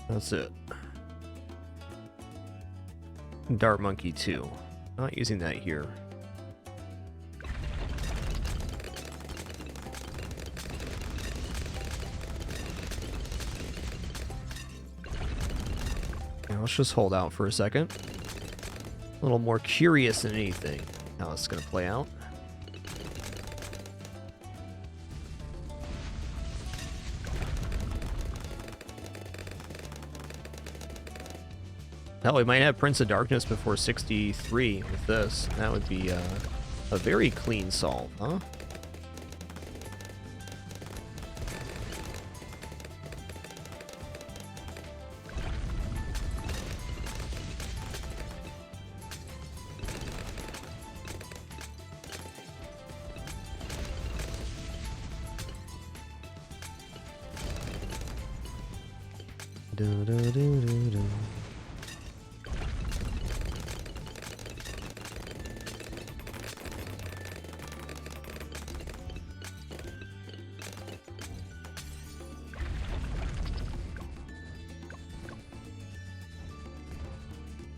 That's it. Dart Monkey too. Not using that here. Let's just hold out for a second. A little more curious than anything how it's going to play out. Hell, we might have Prince of Darkness before 63 with this. That would be a very clean solve, huh?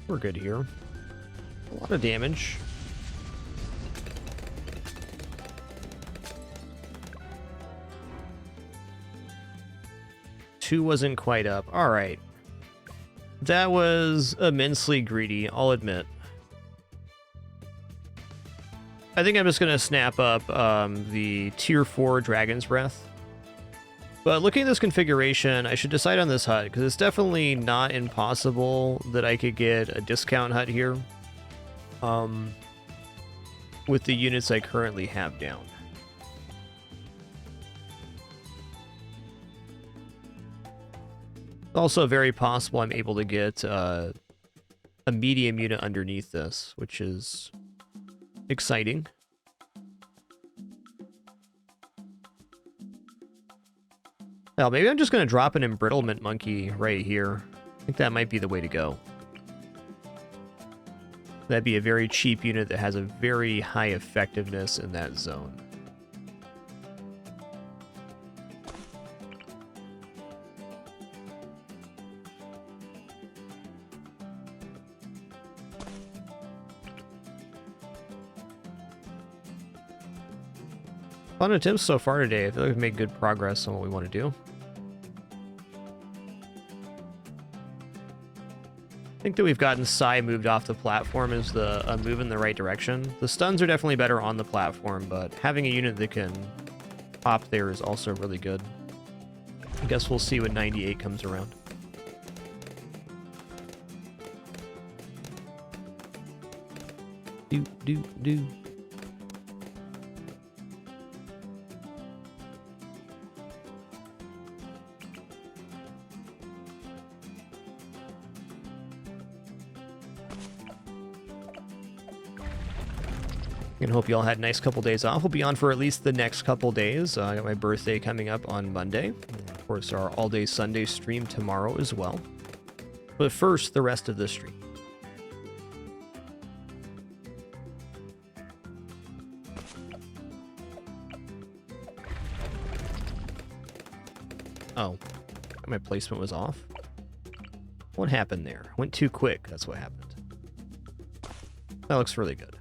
We're good here. A lot of damage. Two wasn't quite up. All right. That was immensely greedy, I'll admit. I think I'm just going to snap up the tier 4 Dragon's Breath. But looking at this configuration, I should decide on this hut, because it's definitely not impossible that I could get a discount hut here with the units I currently have down. It's also very possible I'm able to get a medium unit underneath this, which is exciting. Well, maybe I'm just going to drop an embrittlement monkey right here. I think that might be the way to go. That'd be a very cheap unit that has a very high effectiveness in that zone. Fun attempts so far today. I feel like we've made good progress on what we want to do. I think that we've gotten Psy moved off the platform as a move in the right direction. The stuns are definitely better on the platform, but having a unit that can pop there is also really good. I guess we'll see when 98 comes around. Do. And hope you all had a nice couple days off. We'll be on for at least the next couple days. I got my birthday coming up on Monday. And of course, our all-day Sunday stream tomorrow as well. But first, the rest of the stream. Oh, my placement was off. What happened there? Went too quick. That's what happened. That looks really good.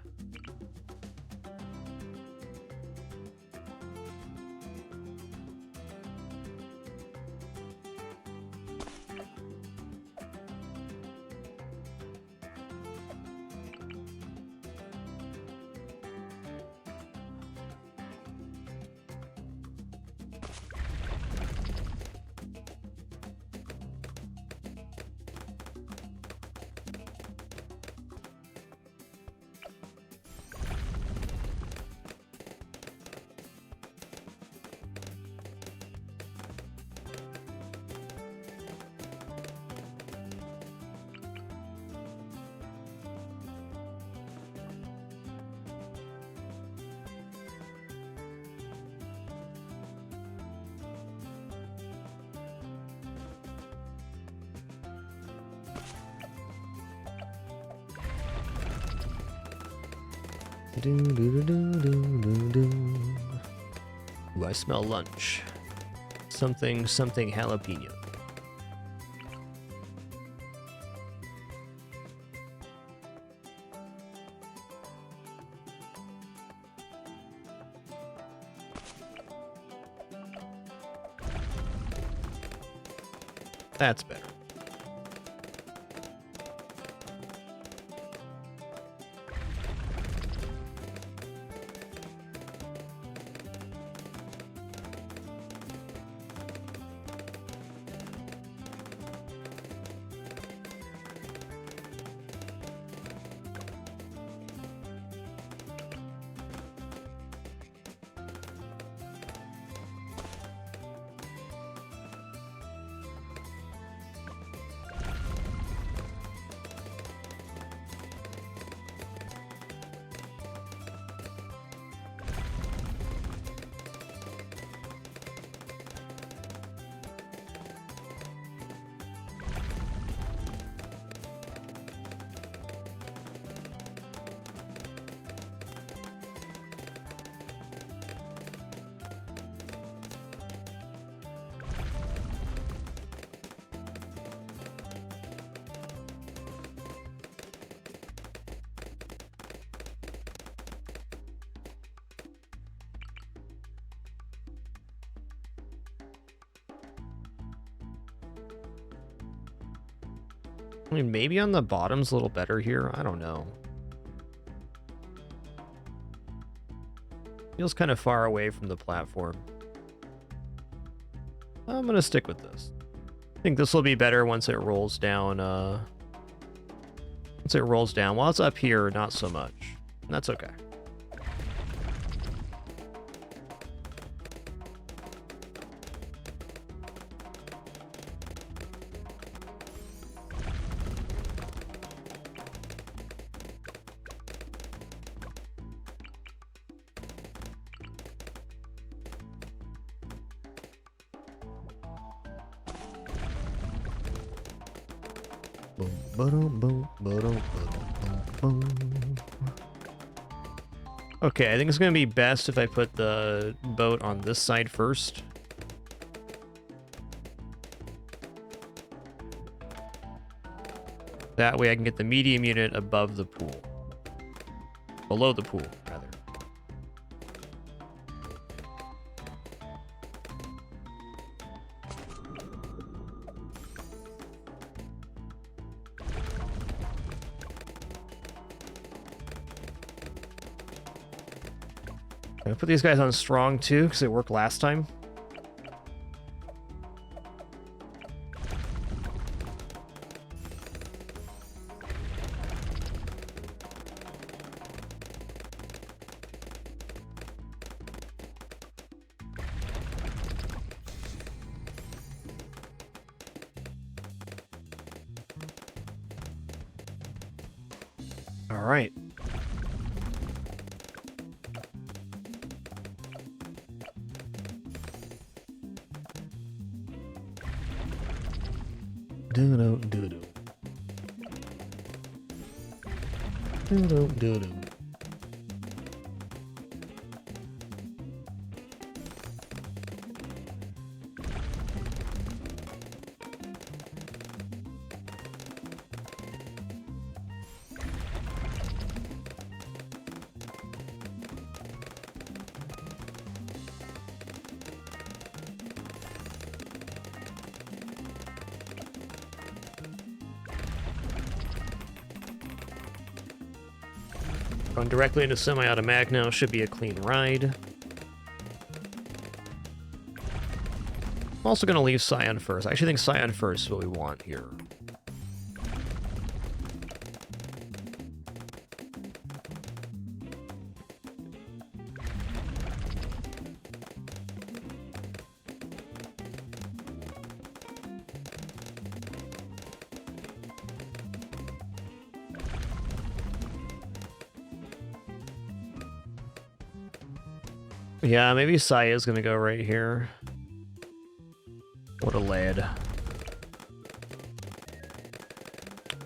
Ooh, I smell lunch. Something jalapeno. That's better. I mean, maybe on the bottom's a little better here. I don't know. Feels kind of far away from the platform. I'm gonna stick with this. I think this will be better once it rolls down. Once it rolls down. While it's up here, not so much. And that's okay. Okay, I think it's going to be best if I put the boat on this side first. That way I can get the medium unit above the pool. Below the pool, rather. I put these guys on strong too, because they worked last time. All right. Do-do-do-do. Do-do-do-do. Going directly into semi-automatic now should be a clean ride. I'm also going to leave Scion first. I actually think Scion first is what we want here. Yeah, maybe Saya's gonna go right here. What a lad.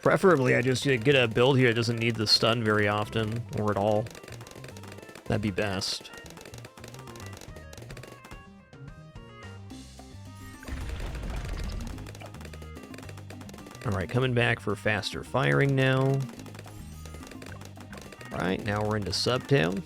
Preferably, I just get a build here that doesn't need the stun very often, or at all. That'd be best. Alright, coming back for faster firing now. Alright, now we're into Subtown.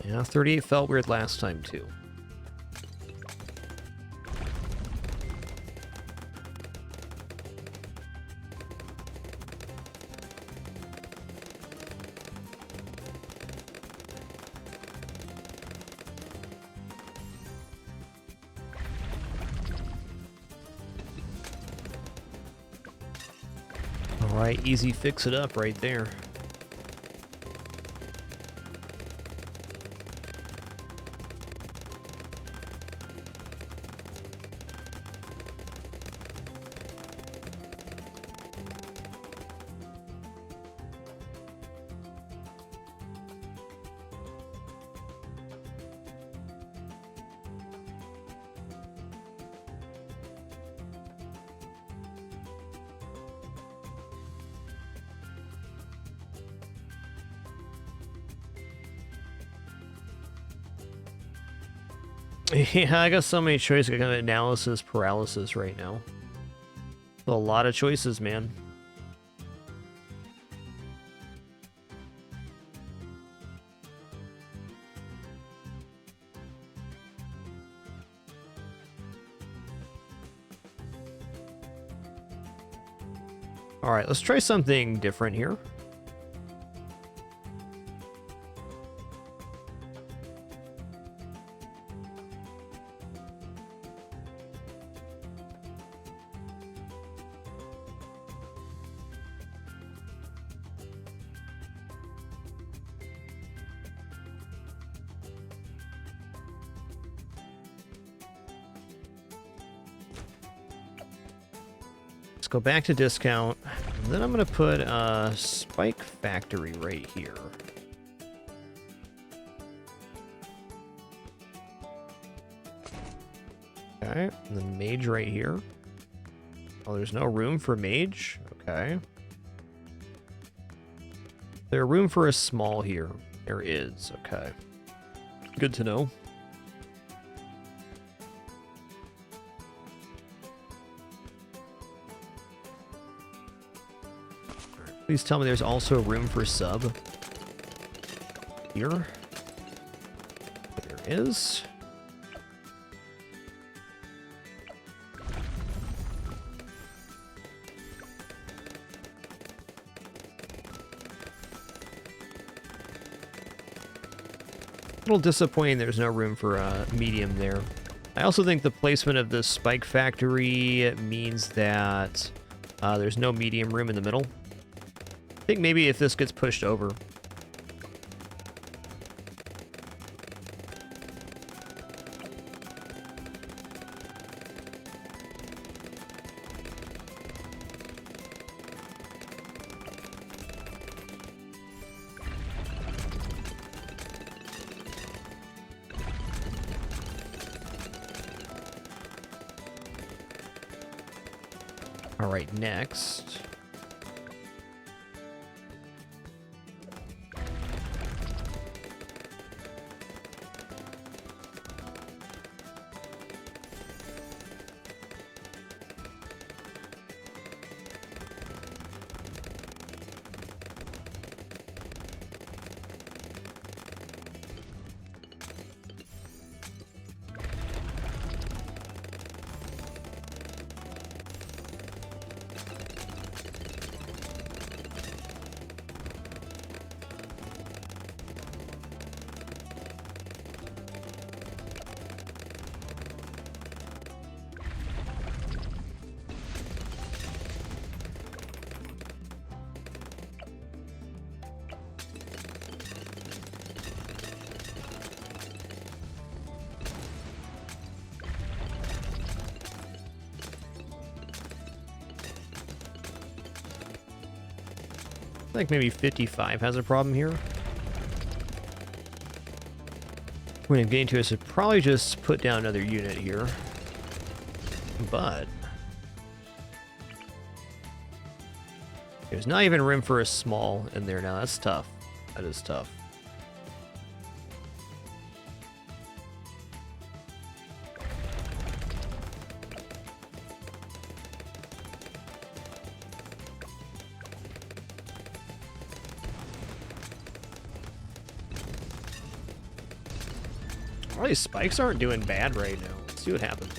Yeah, 38 felt weird last time, too. All right, easy fix it up right there. Yeah, I got so many choices. I got analysis paralysis right now. A lot of choices, man. All right, let's try something different here. Let's go back to discount. And then I'm going to put a spike factory right here. Okay, and then mage right here. Oh, there's no room for mage? Okay. There's room for a small here. There is, okay. Good to know. Please tell me there's also room for sub. Here. There is. A little disappointing there's no room for medium there. I also think the placement of the spike factory means that there's no medium room in the middle. I think maybe if this gets pushed over. All right, next. I think maybe 55 has a problem here. When I'm getting to it, I should probably just put down another unit here. But there's not even room for a small in there now. That's tough. That is tough. Well, these spikes aren't doing bad right now. Let's see what happens.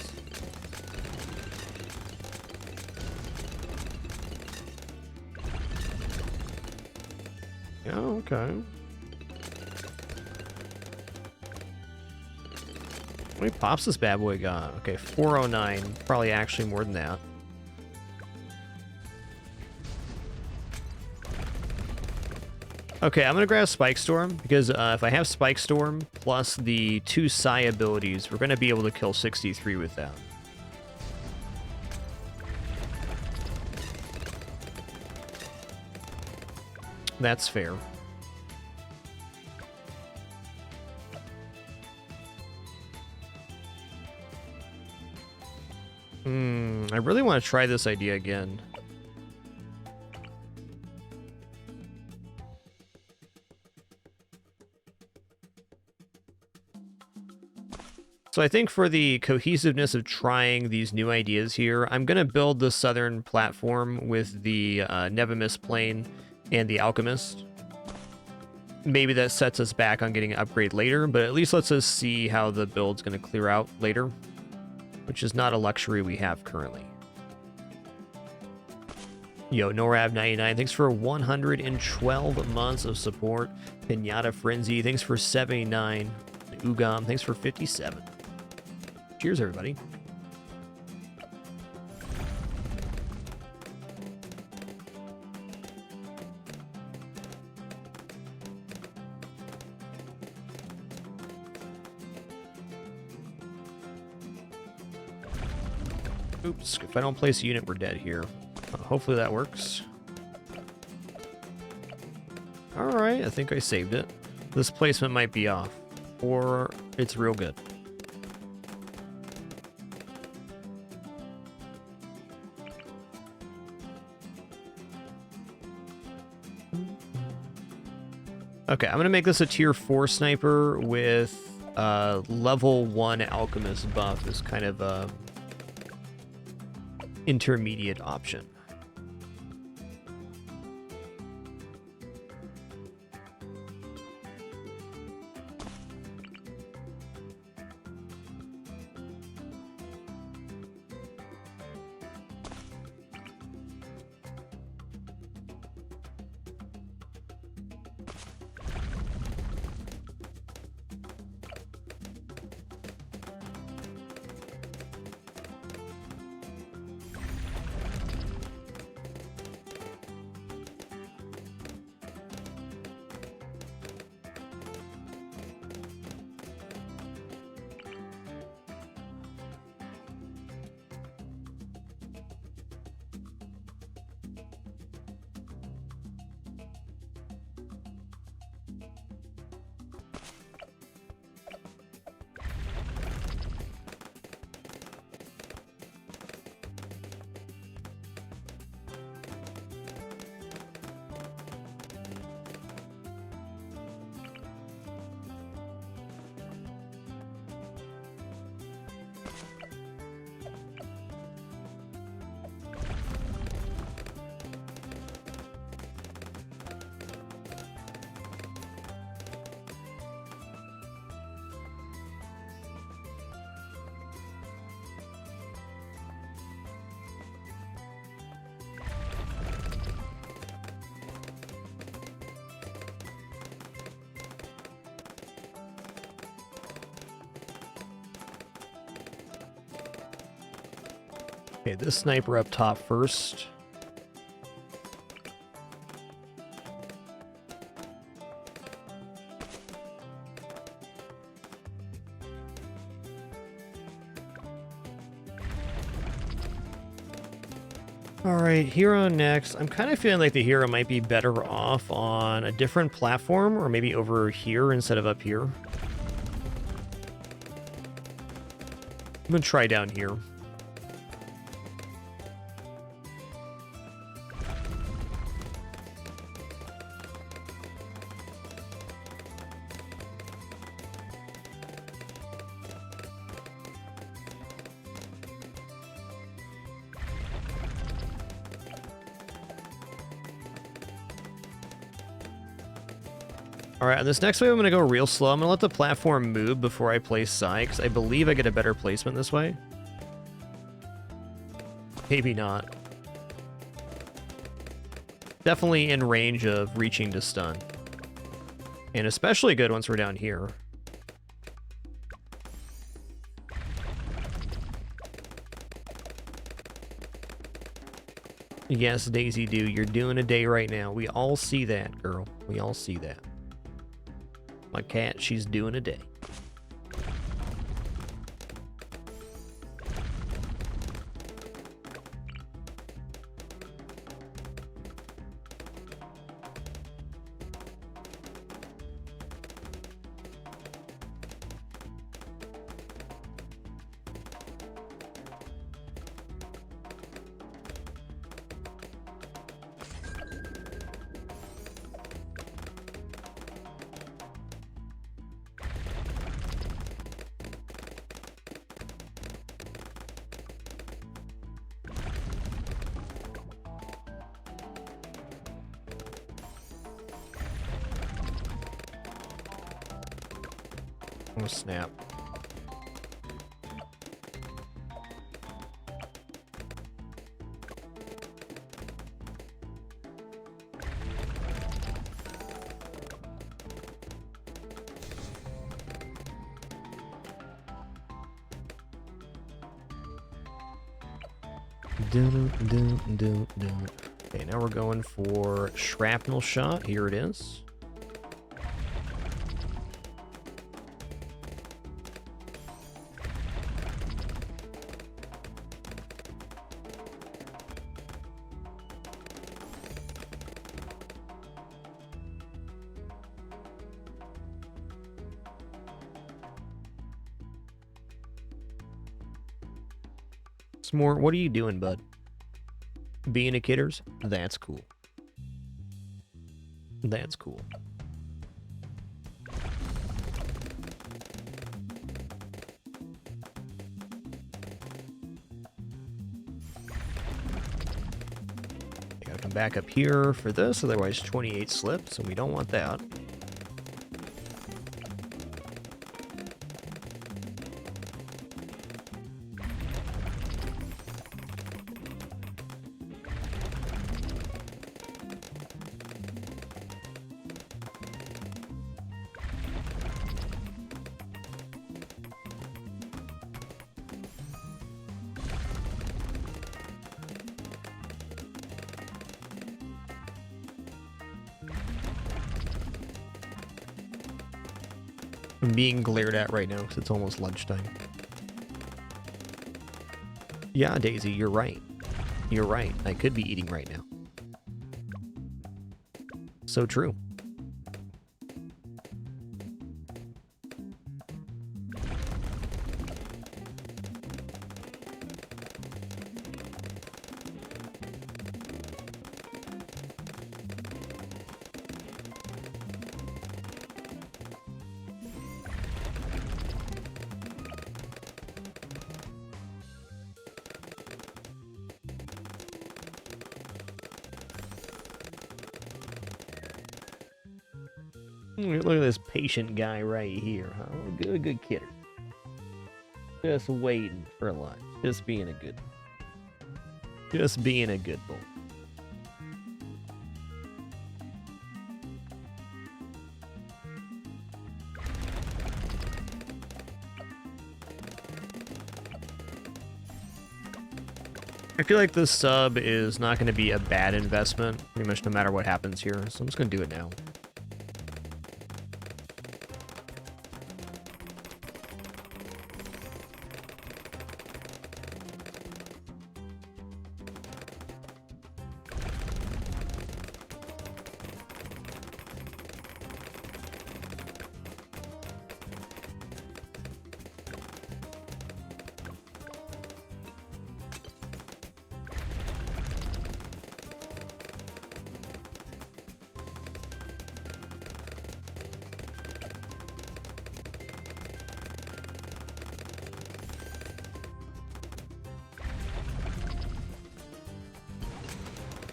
Yeah, okay. How many pops this bad boy got? Okay, 409. Probably actually more than that. Okay, I'm gonna grab Spike Storm, because if I have Spike Storm plus the 2 Psi abilities, we're gonna be able to kill 63 with that. That's fair. I really want to try this idea again. So I think for the cohesiveness of trying these new ideas here, I'm going to build the southern platform with the Nevimus plane and the alchemist. Maybe that sets us back on getting an upgrade later, but at least lets us see how the build's going to clear out later, which is not a luxury we have currently. Yo, Norab99, thanks for 112 months of support. Pinata Frenzy, thanks for 79. Ugam, thanks for 57. Cheers, everybody. Oops, if I don't place a unit, we're dead here. Hopefully that works. Alright, I think I saved it. This placement might be off, or it's real good. Okay, I'm going to make this a tier 4 sniper with level 1 alchemist buff as kind of a intermediate option. Okay, this sniper up top first. Alright, hero next. I'm kind of feeling like the hero might be better off on a different platform, or maybe over here instead of up here. I'm gonna try down here. Alright, on this next wave I'm going to go real slow. I'm going to let the platform move before I place Psy, because I believe I get a better placement this way. Maybe not. Definitely in range of reaching to stun. And especially good once we're down here. Yes, Daisy Doo, you're doing a day right now. We all see that, girl. We all see that. My cat, she's doing a day. Oh, snap. Okay, now we're going for shrapnel shot. Here it is. S'more, what are you doing, bud? Being a kidders? That's cool. That's cool. I gotta come back up here for this, otherwise 28 slips, and we don't want that. I'm being glared at right now because it's almost lunchtime. Yeah, Daisy, you're right. You're right. I could be eating right now. So true. Look at this patient guy right here, huh? Good kidder. Just waiting for lunch. Just being a good boy. I feel like this sub is not going to be a bad investment, pretty much no matter what happens here, so I'm just going to do it now.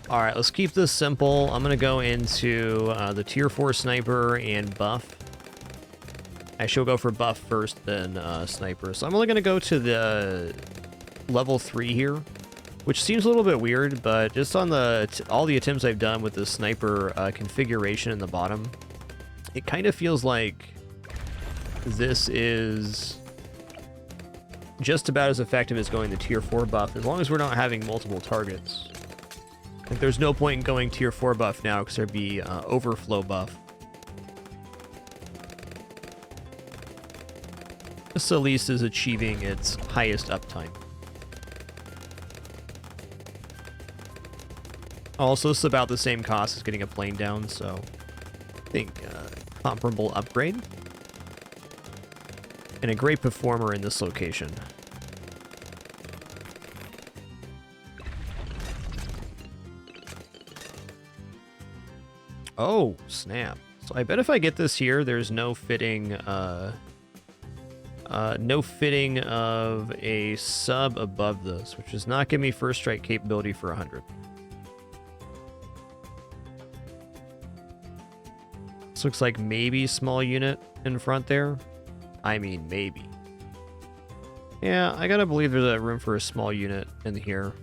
Alright, let's keep this simple. I'm going to go into the tier 4 sniper and buff. I should go for buff first, then sniper. So I'm only going to go to the level 3 here, which seems a little bit weird, but just on all the attempts I've done with the sniper configuration in the bottom, it kind of feels like this is just about as effective as going the tier 4 buff, as long as we're not having multiple targets. Like, there's no point in going tier 4 buff now because there'd be overflow buff. This at least is achieving its highest uptime. Also, it's about the same cost as getting a plane down, so I think comparable upgrade. And a great performer in this location. Oh, snap. So I bet if I get this here, there's no fitting, no fitting of a sub above this, which does not give me first strike capability for 100. This looks like maybe small unit in front there. I mean, maybe. Yeah, I gotta believe there's a room for a small unit in here.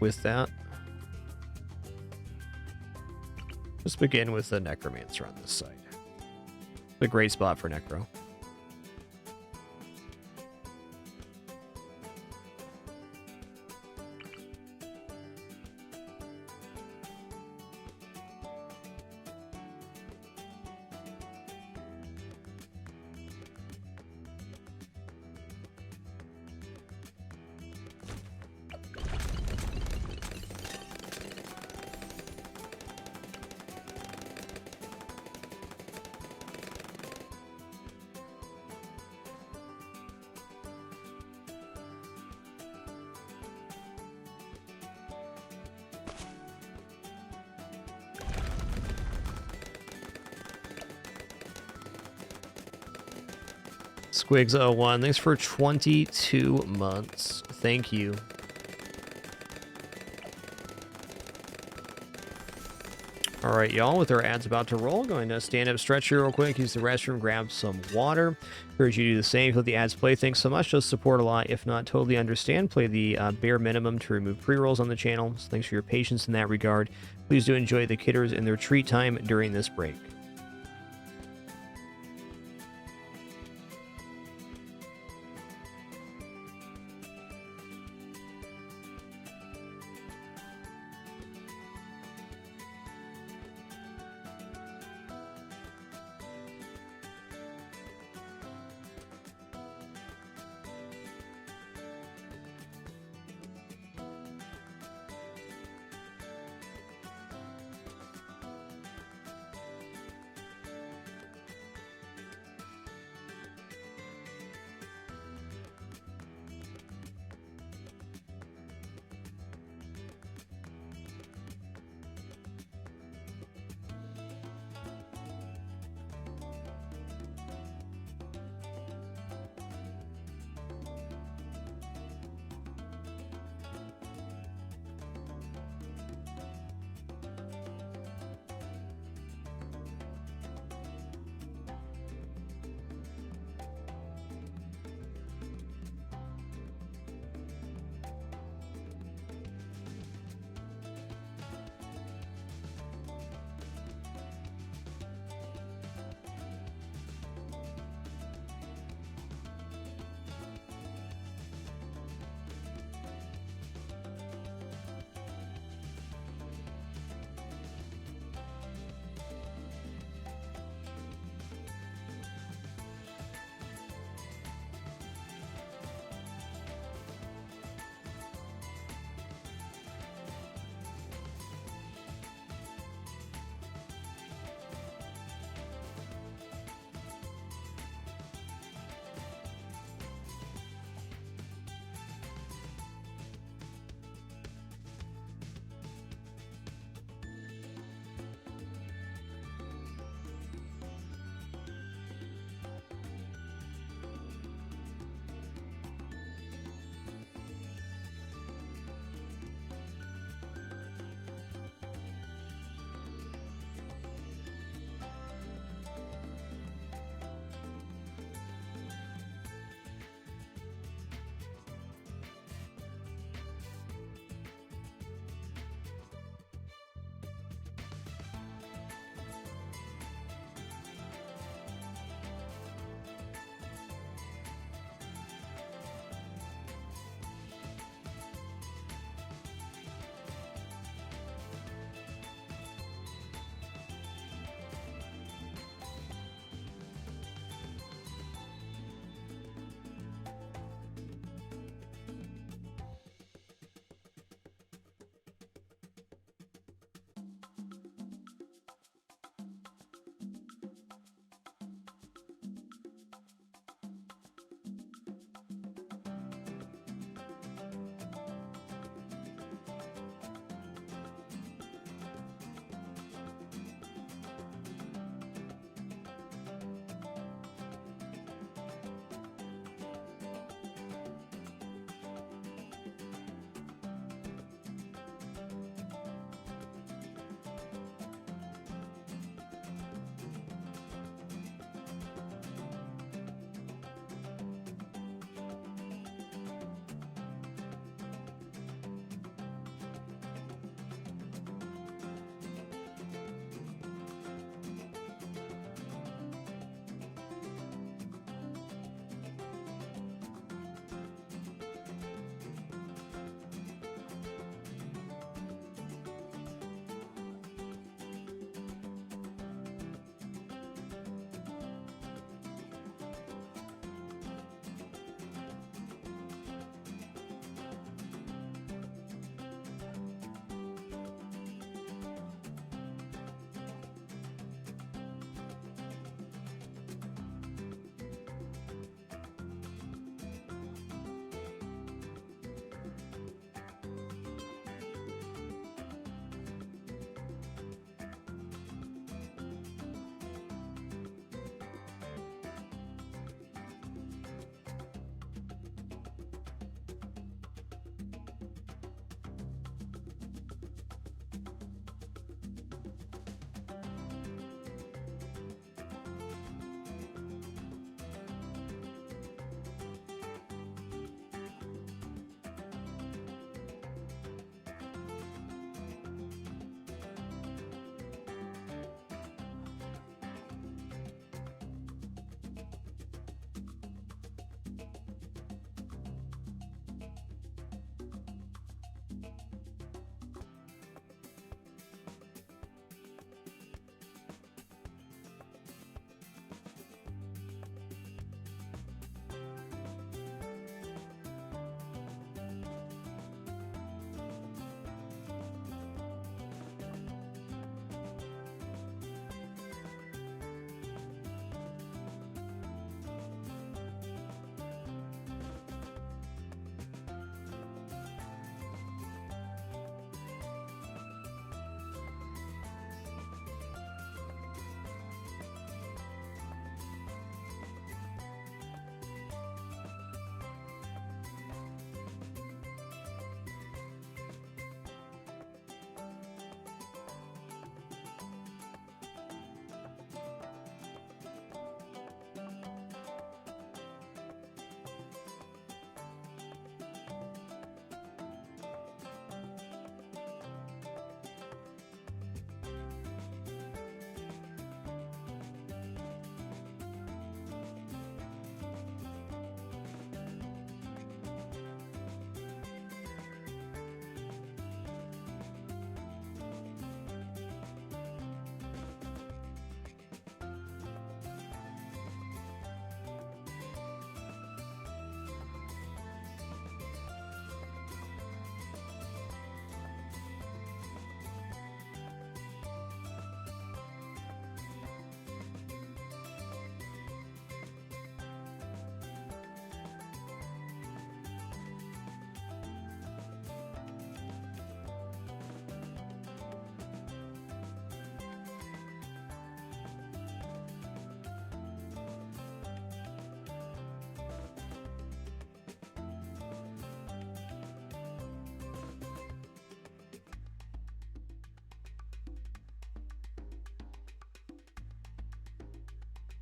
With that, let's begin with the Necromancer on this side. It's a great spot for Necro. Squigs01, thanks for 22 months. Thank you. All right, y'all, with our ads about to roll, going to stand up, stretch here real quick, use the restroom, grab some water. Encourage you to do the same. Let the ads play. Thanks so much. Just support a lot. If not, totally understand. Play the bare minimum to remove pre-rolls on the channel. So thanks for your patience in that regard. Please do enjoy the kidders in their treat time during this break.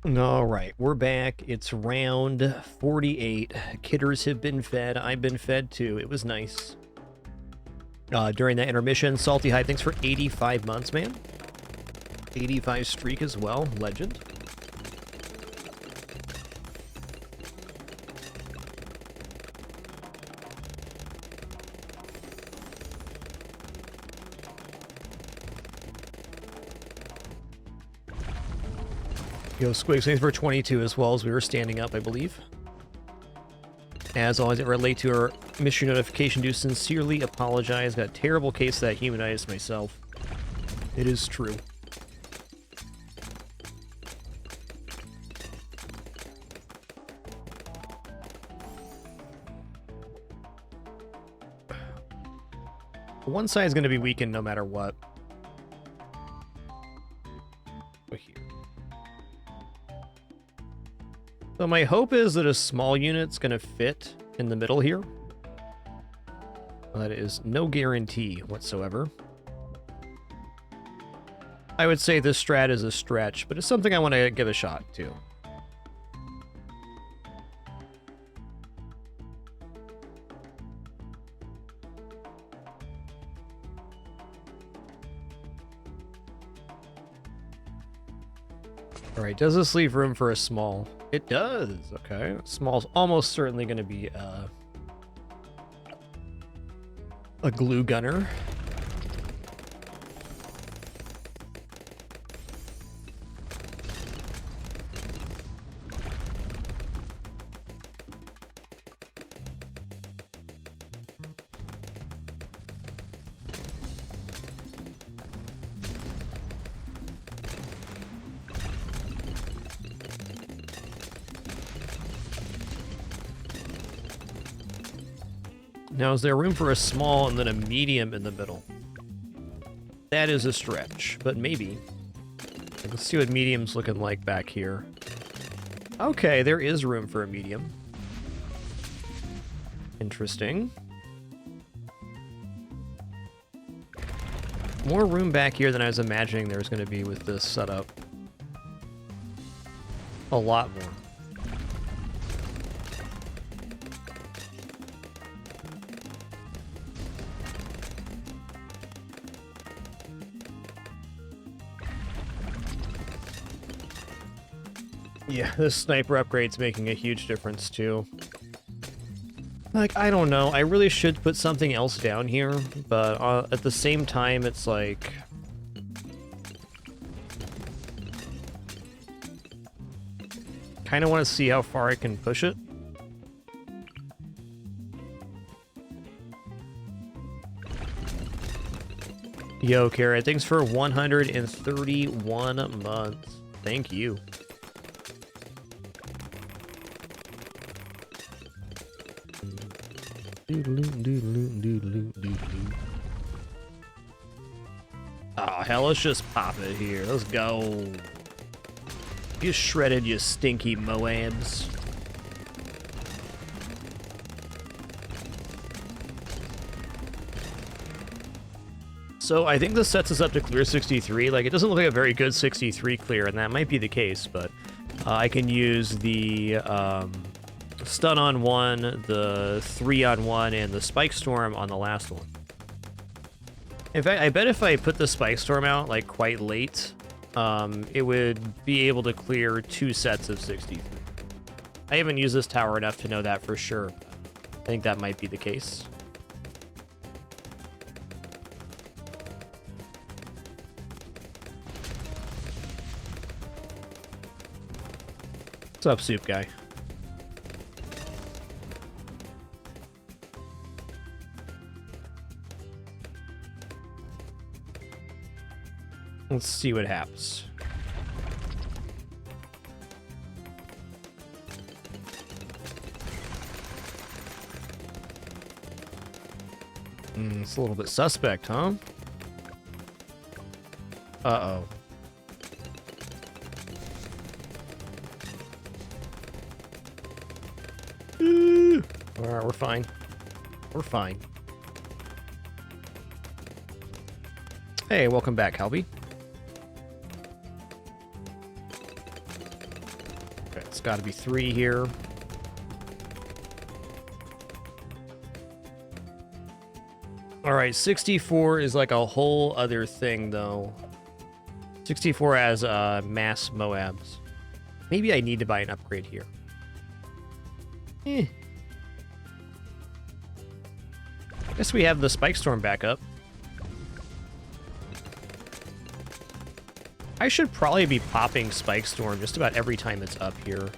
All right, we're back. It's round 48. Kidders have been fed. I've been fed too. It was nice. During that intermission, Salty Hype, thanks for 85 months, man. 85 streak as well. Legend. Yo, Squigs, thanks for 22 as well as we were standing up, I believe. As always, I relate to our mission notification. Do sincerely apologize. Got a terrible case of that humanitis myself. It is true. One side is going to be weakened no matter what. So my hope is that a small unit's going to fit in the middle here. That is no guarantee whatsoever. I would say this strat is a stretch, but it's something I want to give a shot to. All right, does this leave room for a small? It does. Okay, small's almost certainly going to be a glue gunner. Now, is there room for a small and then a medium in the middle? That is a stretch, but maybe. Let's see what medium's looking like back here. Okay, there is room for a medium. Interesting. More room back here than I was imagining there was going to be with this setup. A lot more. Yeah, this sniper upgrade's making a huge difference, too. Like, I don't know. I really should put something else down here, but at the same time, it's like... kind of want to see how far I can push it. Yo, Kara, thanks for 131 months. Thank you. Oh, hell, let's just pop it here. Let's go. You shredded, you stinky Moabs. So I think this sets us up to clear 63. Like, it doesn't look like a very good 63 clear, and that might be the case, but I can use the stun on one, the 3 on one, and the spike storm on the last one. In fact, I bet if I put the spike storm out like quite late, it would be able to clear 2 sets of 63. I haven't used this tower enough to know that for sure. I think that might be the case. What's up, soup guy? Let's see what happens. It's a little bit suspect, huh? Uh-oh. Alright, we're fine. We're fine. Hey, welcome back, Halby. got to be 3 here. All right, 64 is like a whole other thing, though. 64 has mass Moabs. Maybe I need to buy an upgrade here. I guess we have the Spike Storm back up. I should probably be popping Spike Storm just about every time it's up here.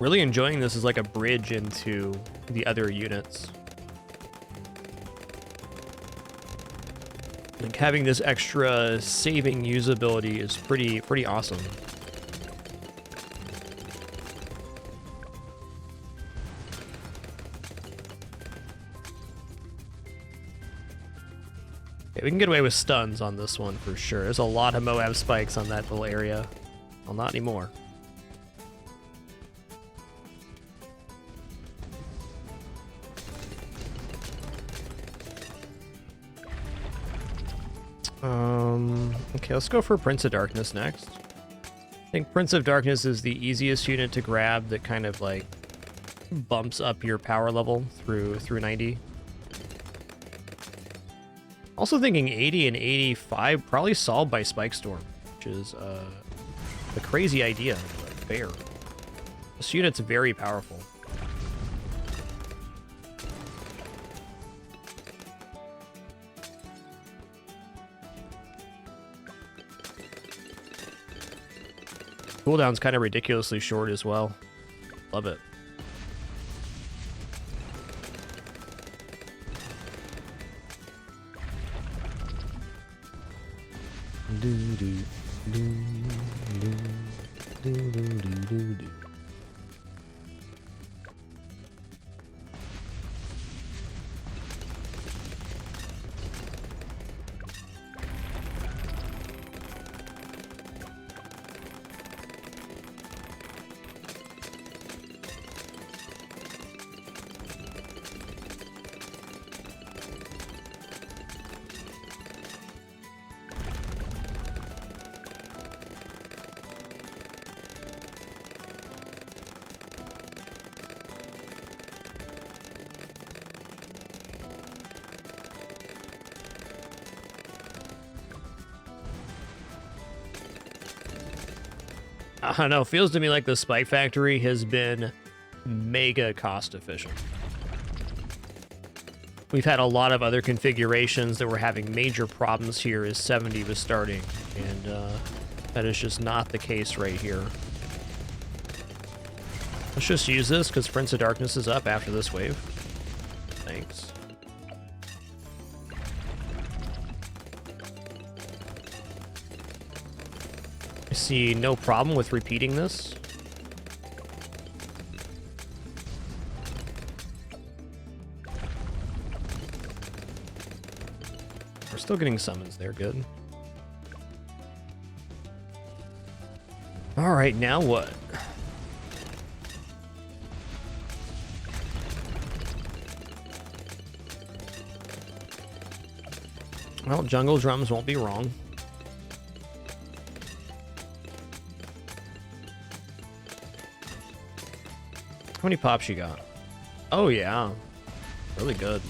Really enjoying this as like a bridge into the other units. Like having this extra saving usability is pretty awesome. Okay, we can get away with stuns on this one for sure. There's a lot of Moab spikes on that little area. Well, not anymore. Okay, let's go for Prince of Darkness next. I think Prince of Darkness is the easiest unit to grab that kind of like bumps up your power level through 90. Also thinking 80 and 85 probably solved by Spike Storm, which is a crazy idea, but fair. This unit's very powerful. Cooldown's kind of ridiculously short as well. Love it. I don't know, feels to me like the Spike Factory has been mega cost efficient. We've had a lot of other configurations that were having major problems here as 70 was starting, and that is just not the case right here. Let's just use this because Prince of Darkness is up after this wave. Thanks. I see no problem with repeating this. We're still getting summons there, good. All right, now what? Well, jungle drums won't be wrong. How many pops you got? Oh yeah, really good.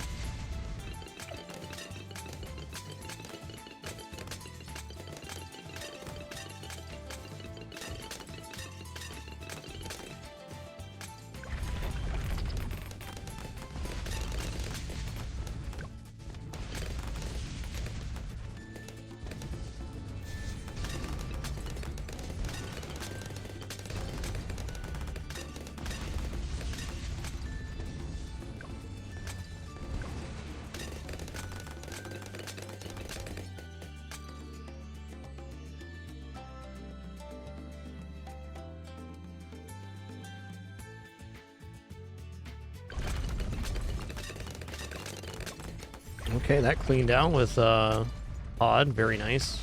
Okay, that cleaned out with Odd, very nice.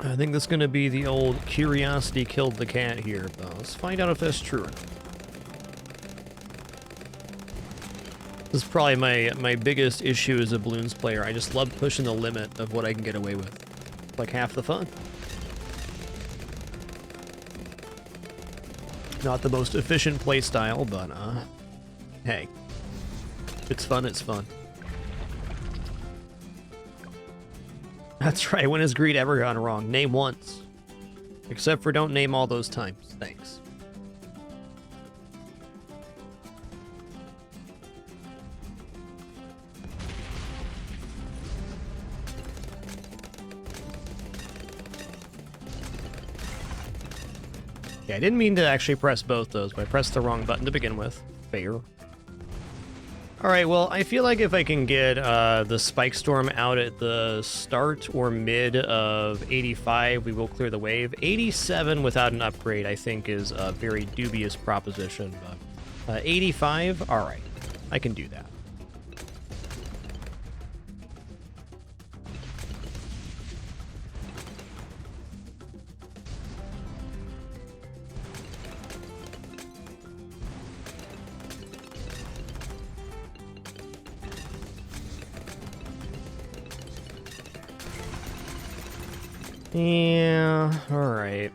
I think that's going to be the old curiosity killed the cat here, but let's find out if that's true or not. This is probably my biggest issue as a Bloons player. I just love pushing the limit of what I can get away with. It's like half the fun. Not the most efficient playstyle, but hey. It's fun, it's fun. That's right, when has greed ever gone wrong? Name once. Except for don't name all those times. Thanks. Yeah, I didn't mean to actually press both those, but I pressed the wrong button to begin with. Fair. Alright, well, I feel like if I can get the Spike Storm out at the start or mid of 85, we will clear the wave. 87 without an upgrade, I think, is a very dubious proposition. But 85, alright, I can do that. Yeah, alright.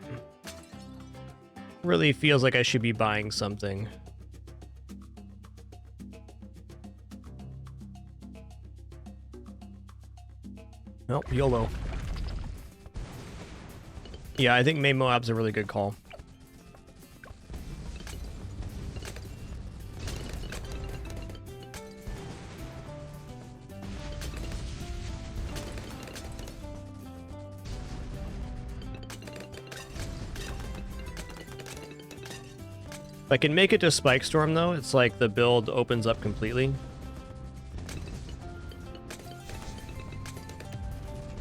Really feels like I should be buying something. Nope, YOLO. Yeah, I think main Moab's a really good call. If I can make it to Spike Storm, though, it's like the build opens up completely.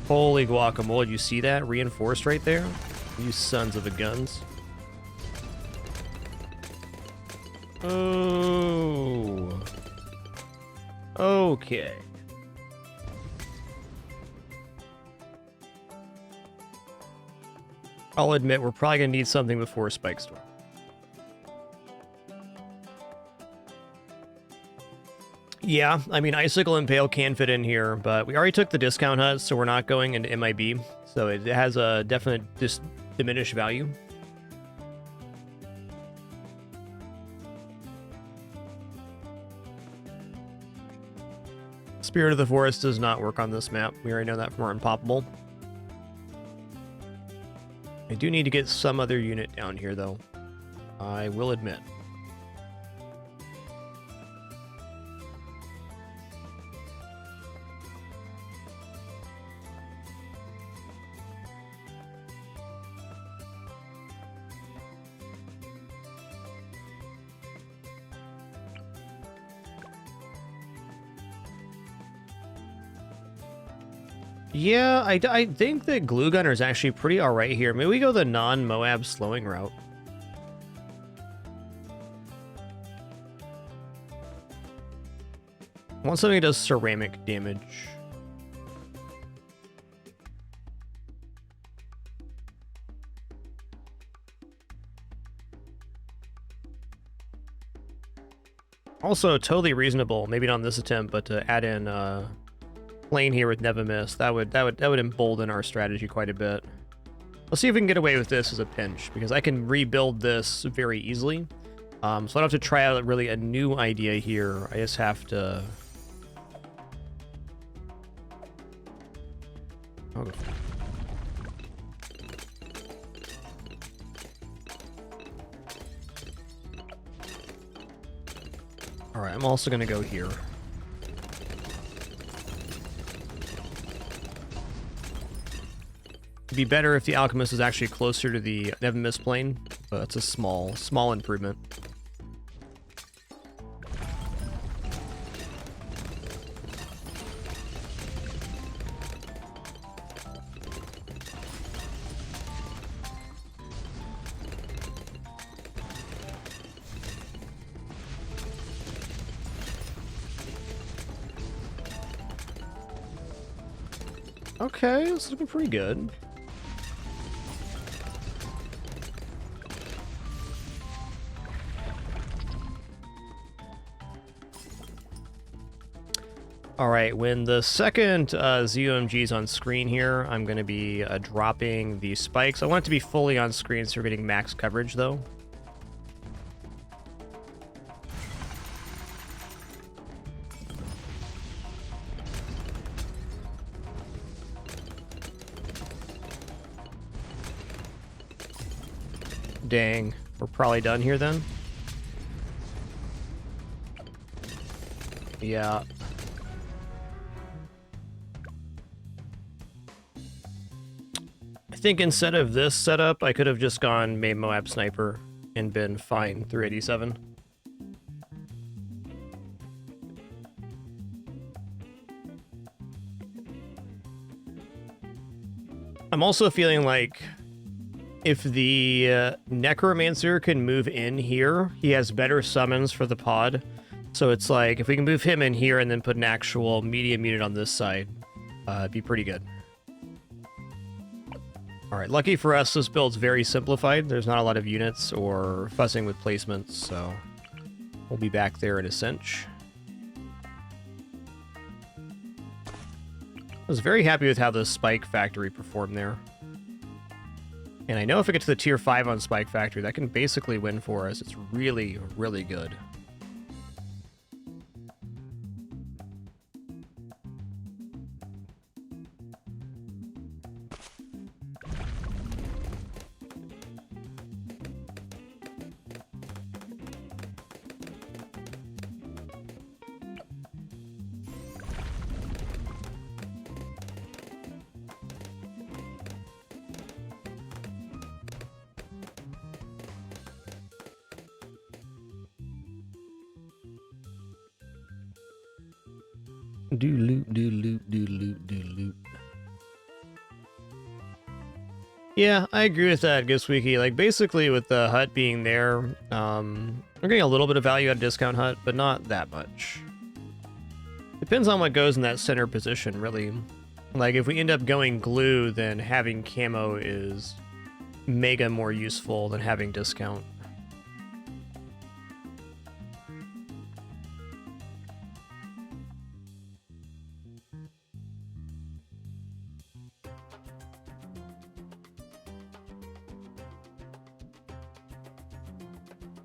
Holy guacamole, you see that? Reinforced right there? You sons of a guns. Oh. Okay. I'll admit, we're probably going to need something before Spike Storm. Yeah, I mean, Icicle Impale can fit in here, but we already took the discount hut, so we're not going into MIB, so it has a definite diminished value. Spirit of the Forest does not work on this map. We already know that from our Unpoppable. I do need to get some other unit down here, though. I will admit. Yeah, I think that Glue Gunner is actually pretty alright here. Maybe we go the non-Moab slowing route. I want something that does ceramic damage. Also, totally reasonable, maybe not on this attempt, but to add in Plane here with Never Miss. That would embolden our strategy quite a bit. Let's see if we can get away with this as a pinch, because I can rebuild this very easily. So I don't have to try out really a new idea here. I just have to... Okay. Alright, I'm also going to go here. It'd be better if the alchemist is actually closer to the Nevermist plane, but it's a small improvement. Okay, it's looking pretty good. All right, when the second ZOMG is on screen here, I'm going to be dropping the spikes. I want it to be fully on screen so we're getting max coverage, though. Dang, we're probably done here then. Yeah. I think instead of this setup, I could have just gone main Moab Sniper and been fine through 87. I'm also feeling like if the Necromancer can move in here, he has better summons for the pod. So it's like, if we can move him in here and then put an actual medium unit on this side, it'd be pretty good. Alright, lucky for us, this build's very simplified. There's not a lot of units or fussing with placements, so we'll be back there in a cinch. I was very happy with how the Spike Factory performed there. And I know if I get to the tier 5 on Spike Factory, that can basically win for us. It's really, really good. Do loot, do loot, do loot, do loot. Yeah, I agree with that, Giswiki. Like, basically, with the hut being there, we're getting a little bit of value out of discount hut, but not that much. Depends on what goes in that center position, really. Like, if we end up going glue, then having camo is mega more useful than having discount.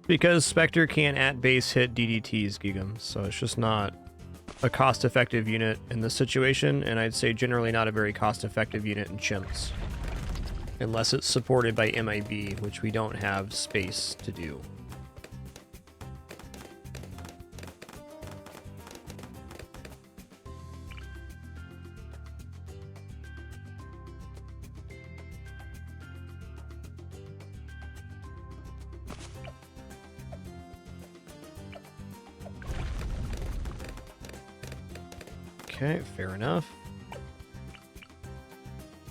Because Spectre can't at base hit DDTs, Gigam, so it's just not a cost-effective unit in this situation, and I'd say generally not a very cost-effective unit in Chimps. Unless it's supported by MIB, which we don't have space to do. Okay, fair enough.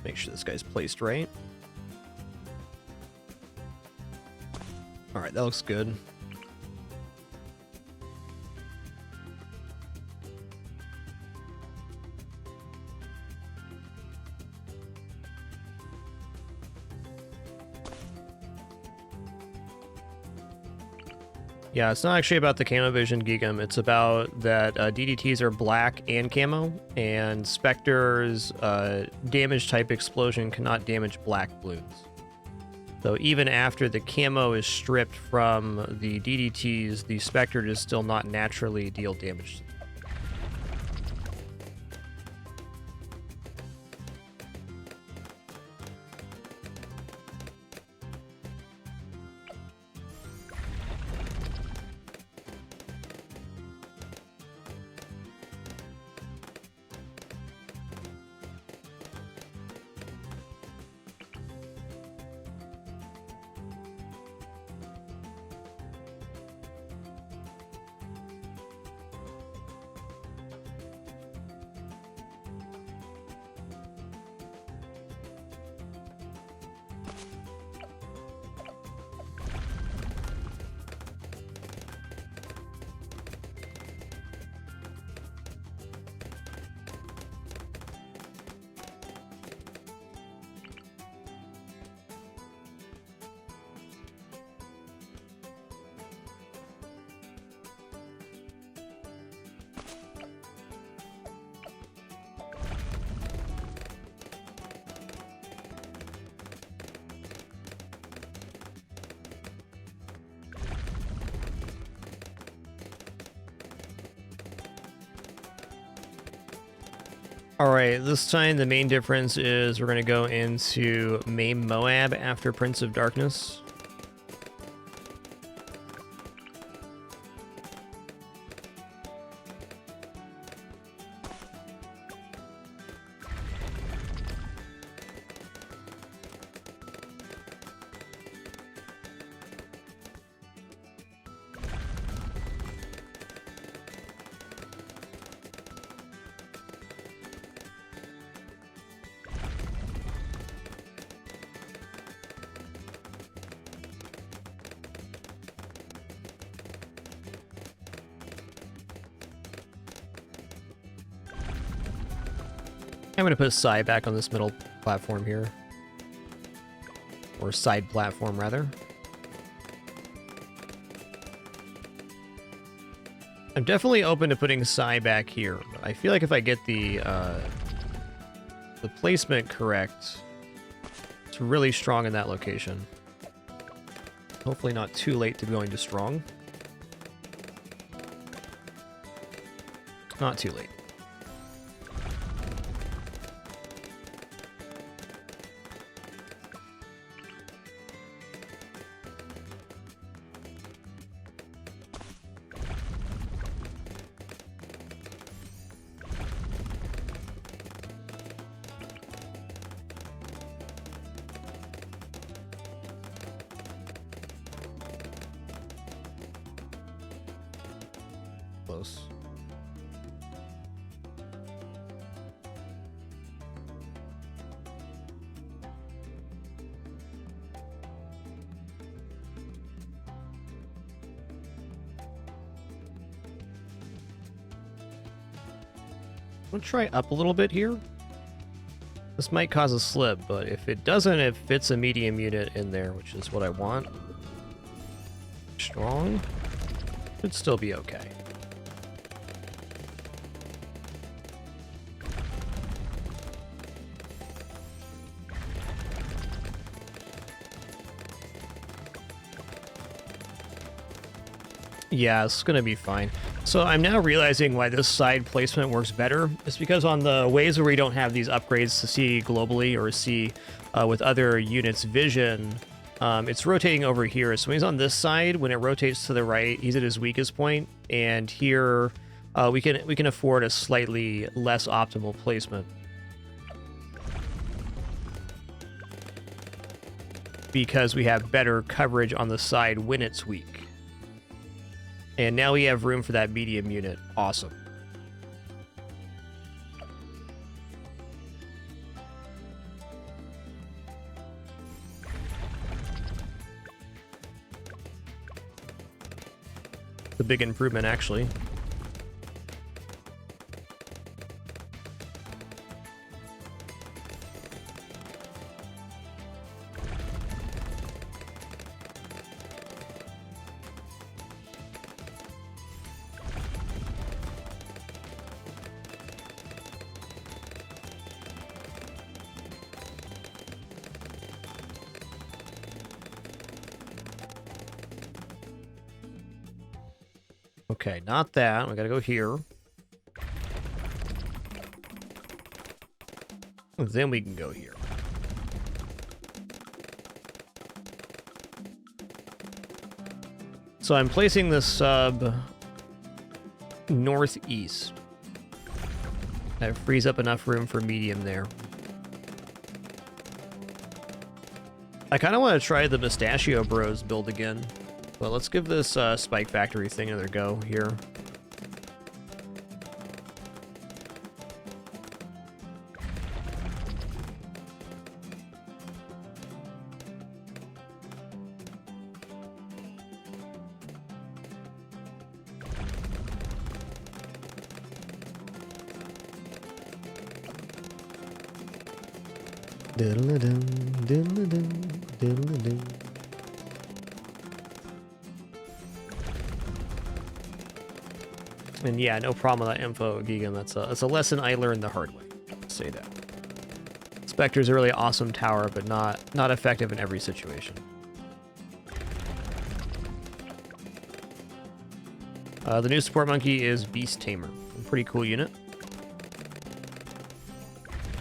Make sure this guy's placed right. Alright, that looks good. Yeah, it's not actually about the camo vision, Gigam. It's about that DDTs are black and camo, and Spectre's damage type explosion cannot damage black balloons. So even after the camo is stripped from the DDTs, the Spectre does still not naturally deal damage to them. Alright, this time the main difference is we're going to go into Maim Moab after Prince of Darkness. I'm going to put Sai back on this middle platform here. Or side platform, rather. I'm definitely open to putting Sai back here. I feel like if I get the placement correct, it's really strong in that location. Hopefully not too late to be going to strong. Not too late. Close. I'm gonna try up a little bit here. This might cause a slip, but if it doesn't, it fits a medium unit in there, which is what I want. Strong. Should still be okay. Yeah, it's gonna be fine. So I'm now realizing why this side placement works better. It's because on the ways where we don't have these upgrades to see globally or see with other units' vision, it's rotating over here. So when he's on this side, when it rotates to the right, he's at his weakest point, and here we can afford a slightly less optimal placement. Because we have better coverage on the side when it's weak. And now we have room for that medium unit. Awesome. It's a big improvement, actually. Okay, not that. We gotta go here. Then we can go here. So I'm placing the sub northeast. That frees up enough room for medium there. I kind of want to try the Mustachio Bros build again. But let's give this Spike Factory thing another go here. Diddle-a-dum, diddle-a-dum, diddle-a-dum. And yeah, no problem with that info, Gigan. That's a lesson I learned the hard way. Let's say that. Spectre's a really awesome tower, but not effective in every situation. The new support monkey is Beast Tamer. A pretty cool unit.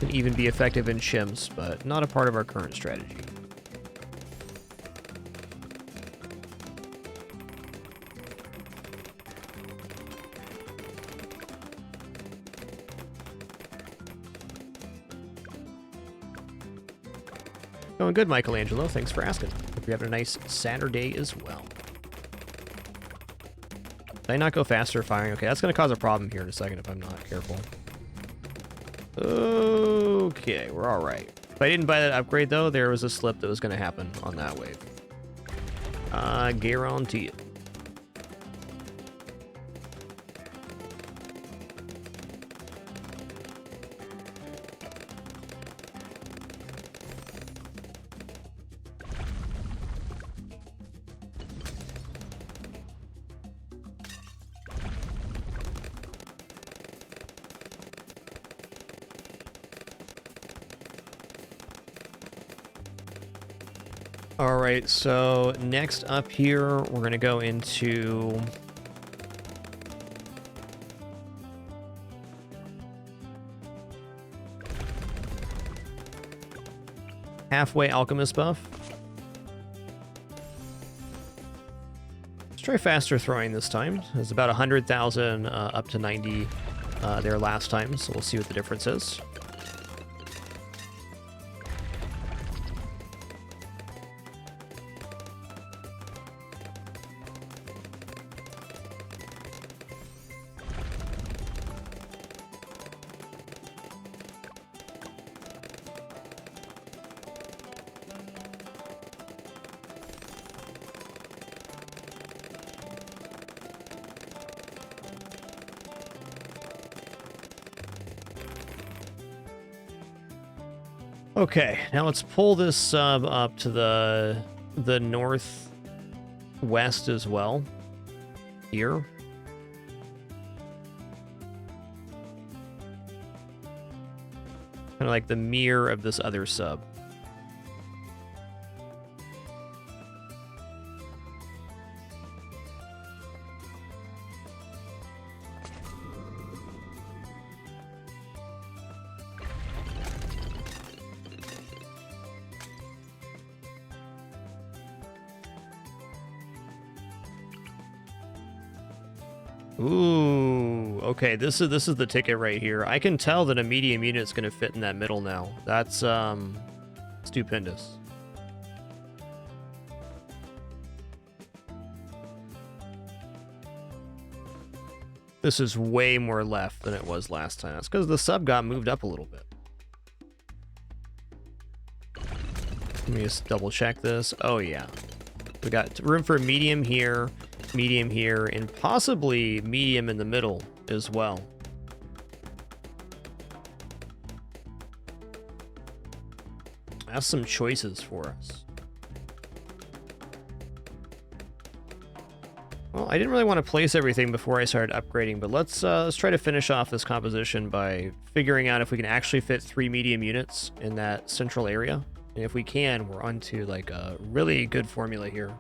Can even be effective in CHIMPS, but not a part of our current strategy. Going good, Michelangelo. Thanks for asking. Hope you're having a nice Saturday as well. Did I not go faster firing? Okay, that's going to cause a problem here in a second if I'm not careful. Okay, we're all right. If I didn't buy that upgrade, though, there was a slip that was going to happen on that wave. I guarantee it. All right, so next up here, we're going to go into halfway alchemist buff. Let's try faster throwing this time. It's about 100,000 up to 90 there last time, so we'll see what the difference is. Okay, now let's pull this sub up to the northwest as well. Here. Kind of like the mirror of this other sub. Ooh, okay, this is the ticket right here. I can tell that a medium unit's gonna fit in that middle now. That's stupendous. This is way more left than it was last time. That's because the sub got moved up a little bit. Let me just double check this. Oh yeah. We got room for medium here, and possibly medium in the middle as well. That's some choices for us. Well, I didn't really want to place everything before I started upgrading, but let's try to finish off this composition by figuring out if we can actually fit 3 medium units in that central area. And if we can, we're onto like a really good formula here.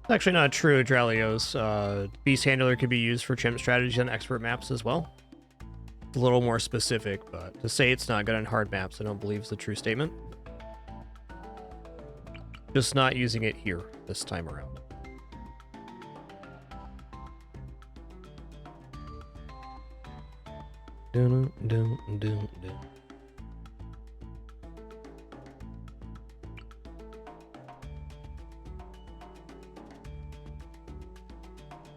It's actually not true, Dralios. Beast Handler could be used for chimp strategies on expert maps as well. It's a little more specific, but to say it's not good on hard maps, I don't believe is the true statement. Just not using it here this time around. Dun, dun, dun, dun.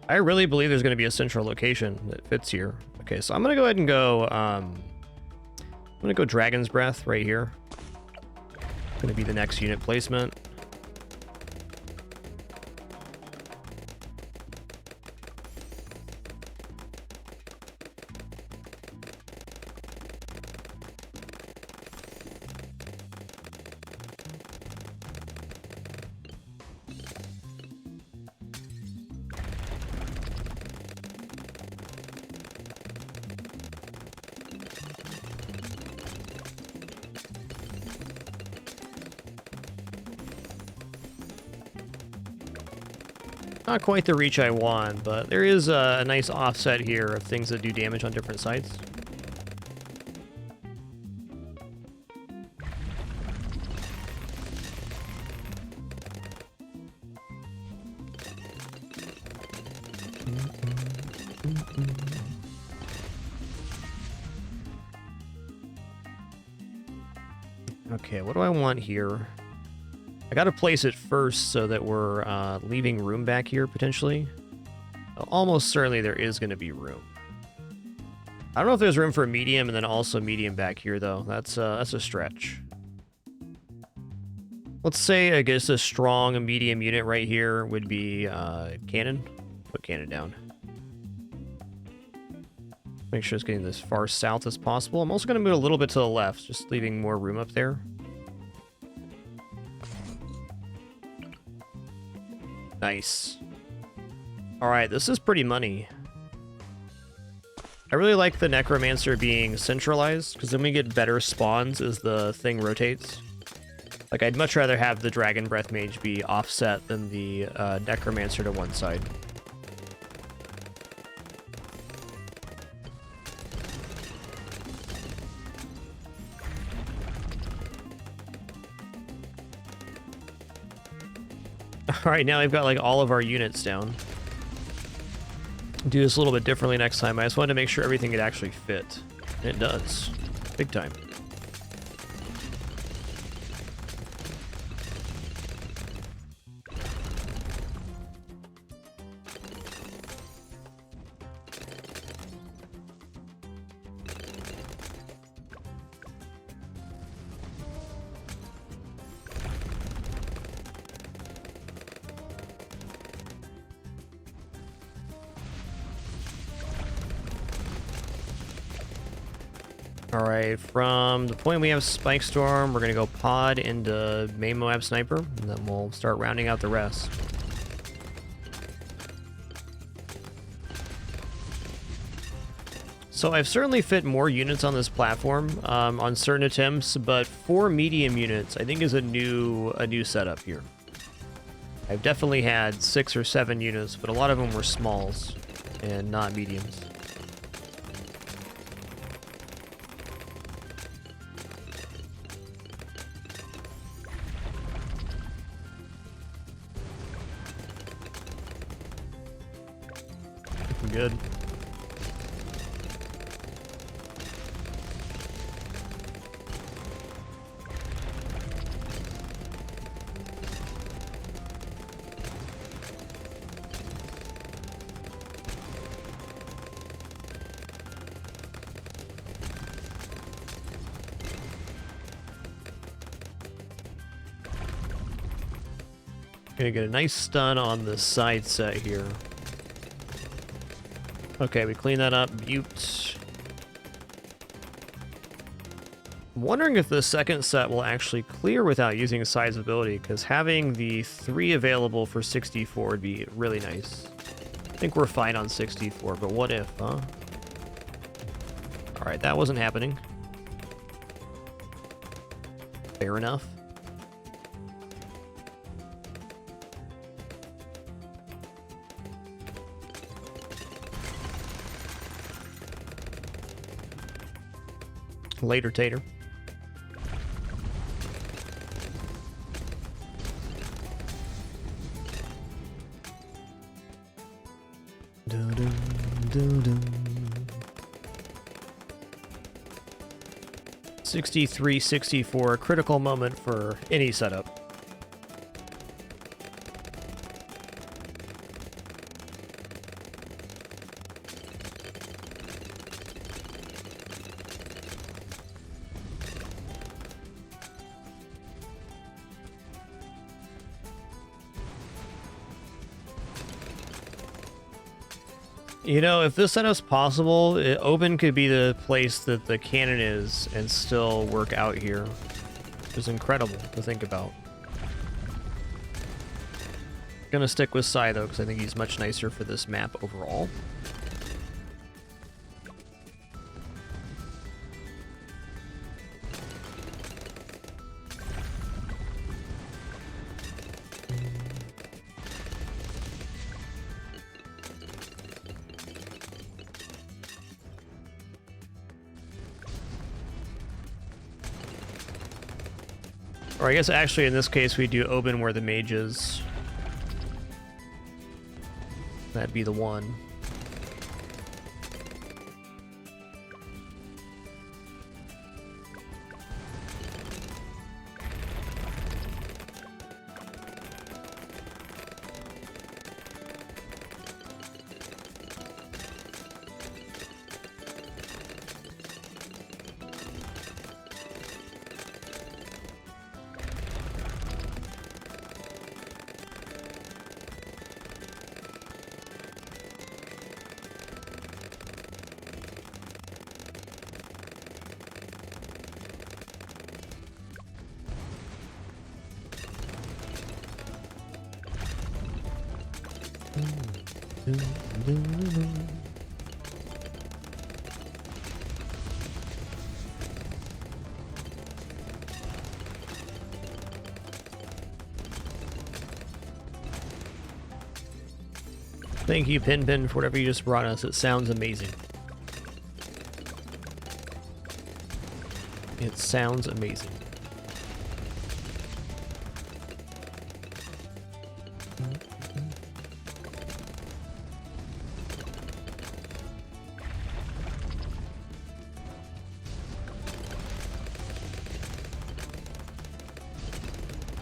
I really believe there's going to be a central location that fits here. Okay, so I'm going to go ahead and go, I'm going to go Dragon's Breath right here. Going to be the next unit placement. Not quite the reach I want, but there is a nice offset here of things that do damage on different sides. Okay, what do I want here? I gotta place it first so that we're leaving room back here, potentially. Almost certainly there is going to be room. I don't know if there's room for a medium and then also medium back here, though. That's a stretch. Let's say, I guess, a strong medium unit right here would be cannon. Put cannon down. Make sure it's getting as far south as possible. I'm also going to move a little bit to the left, just leaving more room up there. Nice. Alright, this is pretty money. I really like the Necromancer being centralized, because then we get better spawns as the thing rotates. Like, I'd much rather have the Dragon Breath Mage be offset than the Necromancer to one side. Alright, now we've got like all of our units down. Do this a little bit differently next time. I just wanted to make sure everything could actually fit. And it does. Big time. Alright, from the point we have Spike Storm, we're going to go pod into main Moab Sniper, and then we'll start rounding out the rest. So I've certainly fit more units on this platform on certain attempts, but 4 medium units I think is a new setup here. I've definitely had 6 or 7 units, but a lot of them were smalls and not mediums. Good. Gonna get a nice stun on the side set here. Okay, we clean that up. Butte. I'm wondering if the second set will actually clear without using Side's ability, because having the 3 available for 64 would be really nice. I think we're fine on 64, but what if, huh? Alright, that wasn't happening. Fair enough. Later, Tater. Dun, dun, dun, dun. 63, 64, a critical moment for any setup. You know, if this setup's possible, Obin could be the place that the cannon is and still work out here. It's incredible to think about. Gonna stick with Sai, though, because I think he's much nicer for this map overall. Or I guess actually in this case we do Obin where the mage is. That'd be the one. Thank you, Pin for whatever you just brought us. It sounds amazing. It sounds amazing.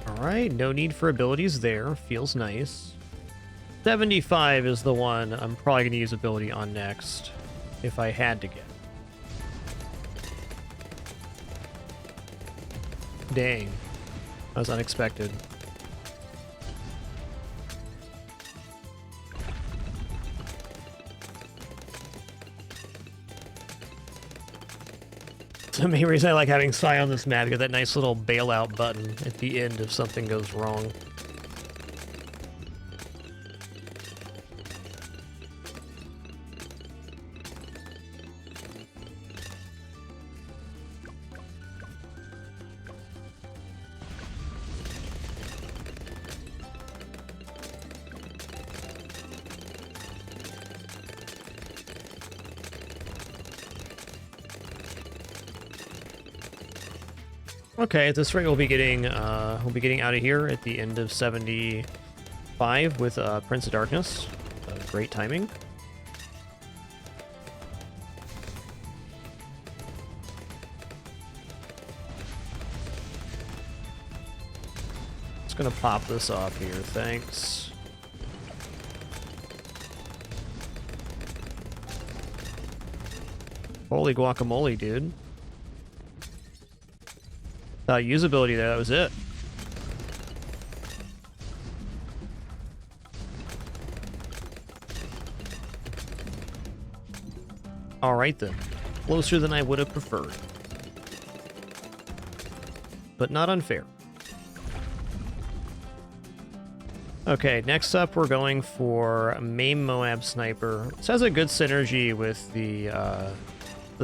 Alright, no need for abilities there. Feels nice. 75 is the one I'm probably going to use ability on next, if I had to get. Dang. That was unexpected. The main reason I like having Psy on this map, you got that nice little bailout button at the end if something goes wrong. Okay, this ring will be getting out of here at the end of 75 with Prince of Darkness. Great timing. Just gonna pop this off here, thanks. Holy guacamole, dude. Usability there, that was it. Alright then. Closer than I would have preferred. But not unfair. Okay, next up we're going for Maim Moab Sniper. This has a good synergy with the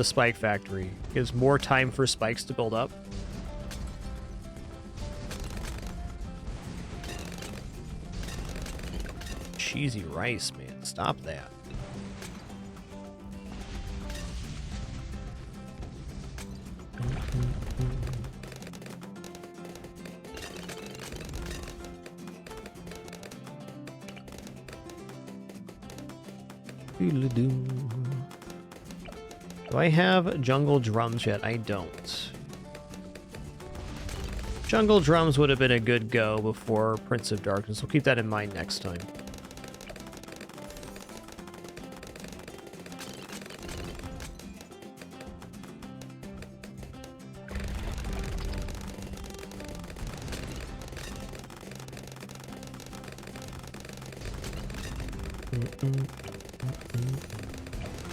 Spike Factory. Gives more time for spikes to build up. Cheesy rice, man. Stop that. Do I have jungle drums yet? I don't. Jungle drums would have been a good go before Prince of Darkness. We'll keep that in mind next time.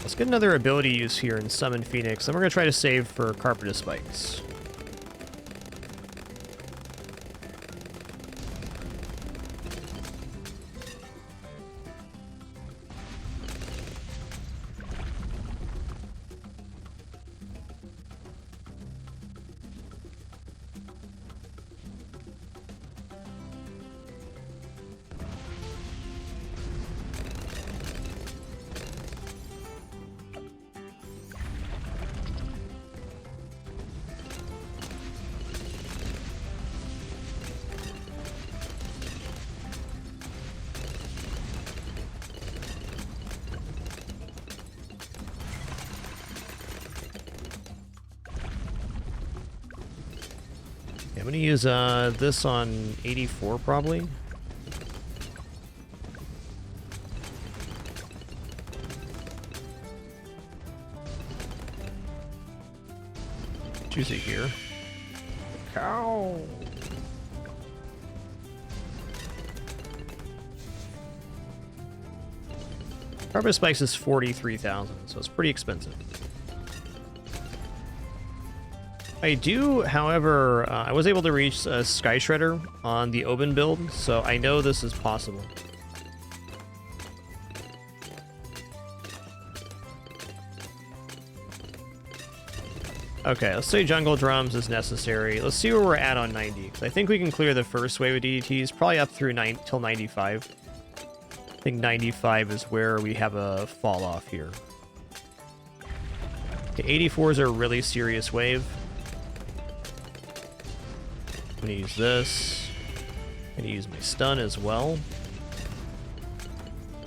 Let's get another ability use here and summon Phoenix. Then we're going to try to save for Carpet of Spikes. I'm gonna use this on 84 probably. Choose it here. Cow. Carbon spikes is 43,000, so it's pretty expensive. I do, however, I was able to reach a Sky Shredder on the Obin build, so I know this is possible. Okay, let's say Jungle Drums is necessary. Let's see where we're at on 90. I think we can clear the first wave of DDTs, probably up through till 95. I think 95 is where we have a fall off here. Okay, 84s are a really serious wave. I'm gonna use this. I'm gonna use my stun as well.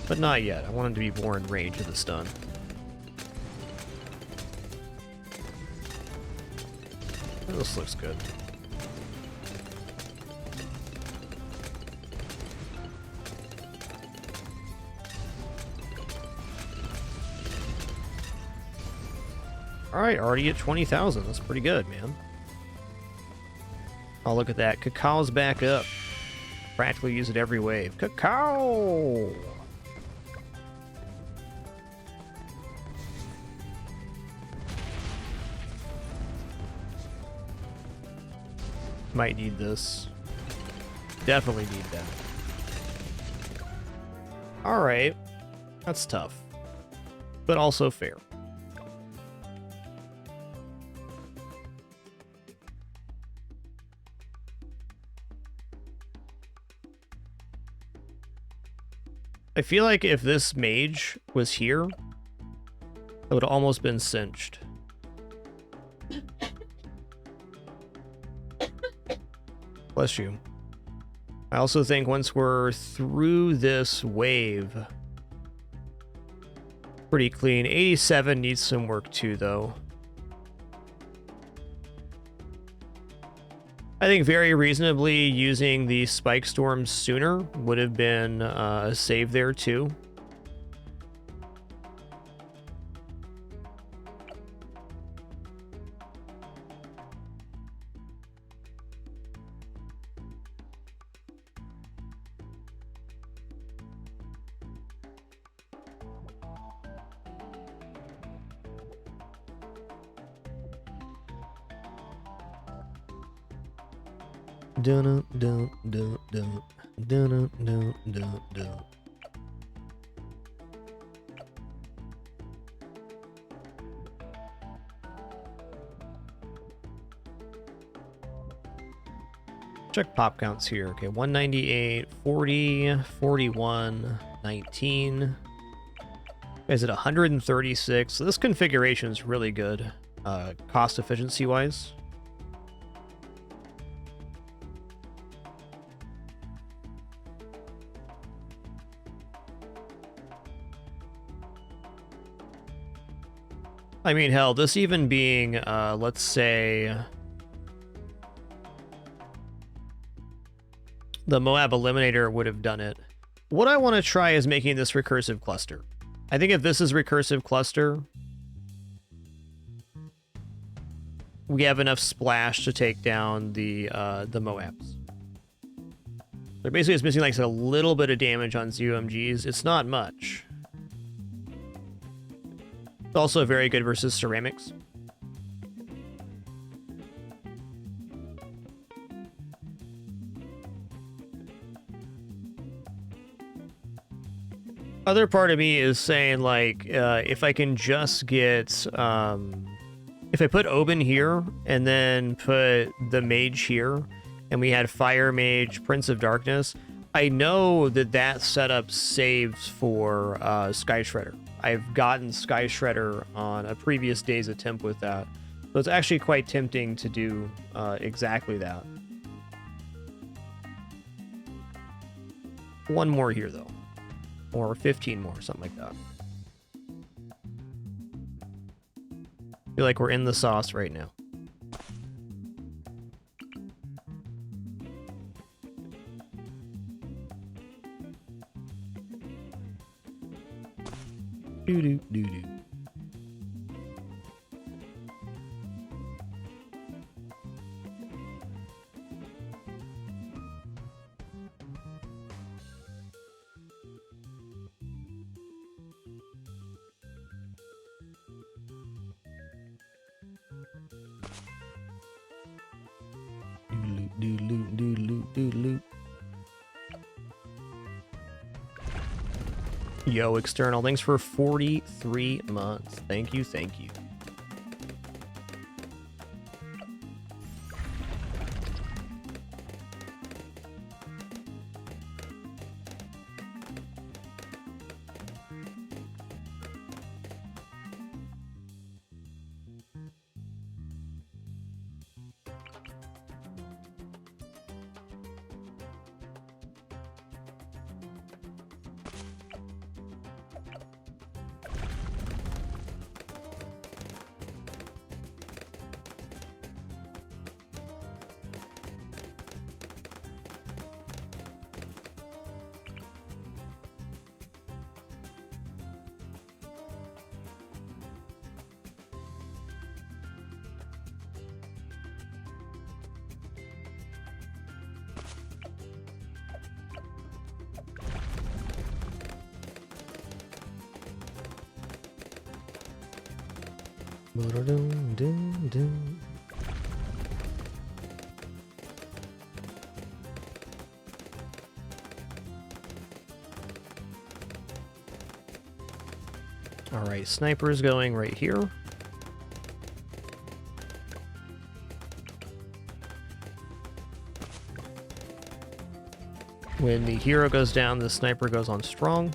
But not yet. I want him to be more in range of the stun. This looks good. Alright, already at 20,000. That's pretty good, man. Oh, look at that. Cacao's back up. Practically use it every wave. Cacao! Might need this. Definitely need that. Alright. That's tough. But also fair. I feel like if this mage was here, it would have almost been cinched. Bless you. I also think once we're through this wave, pretty clean. 87 needs some work too, though. I think very reasonably using the Spike Storm sooner would have been a save there too. Dun dun dun dun dun dun dun dun. Check pop counts here. Okay, 198, 40, 41, 19. Is it 136? So this configuration is really good, cost efficiency wise. I mean, hell, this even being, let's say, the Moab Eliminator would have done it. What I want to try is making this recursive cluster. I think if this is recursive cluster, we have enough splash to take down the Moabs. They're basically just missing like a little bit of damage on ZOMGs. It's not much. It's also very good versus ceramics. Other part of me is saying, like, if I can just get, if I put Obin here and then put the mage here, and we had Fire Mage, Prince of Darkness, I know that that setup saves for Sky Shredder. I've gotten Sky Shredder on a previous day's attempt with that. So it's actually quite tempting to do exactly that. One more here, though. Or 15 more, something like that. Feel like we're in the sauce right now. Do do do do. Yo, External, thanks for 43 months. Thank you, thank you. All right, sniper's going right here. When the hero goes down, the sniper goes on strong.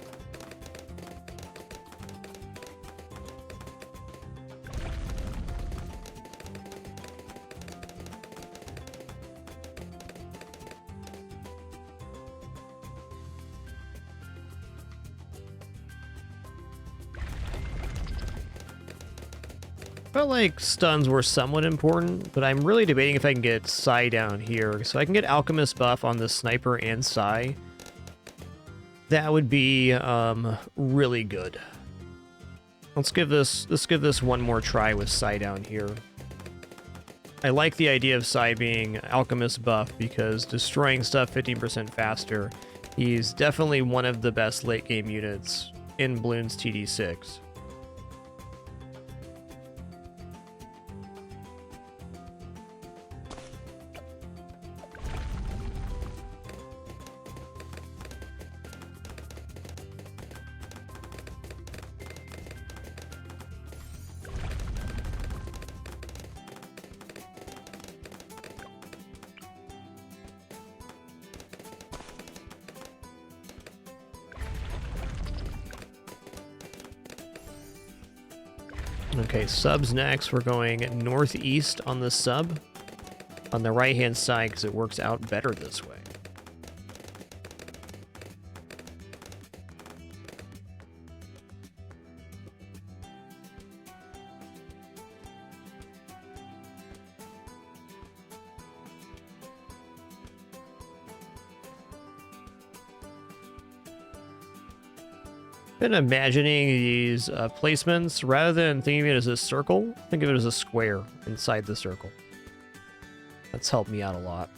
Felt like stuns were somewhat important, but I'm really debating if I can get Psy down here. So I can get Alchemist buff on the sniper and Psy. That would be really good. Let's give this one more try with Psy down here. I like the idea of Psy being Alchemist buff because destroying stuff 15% faster. He's definitely one of the best late game units in Bloons TD6. Okay, subs next. We're going northeast on the sub on the right-hand side because it works out better this way. Been imagining these placements rather than thinking of it as a circle. Think of it as a square inside the circle. That's helped me out a lot.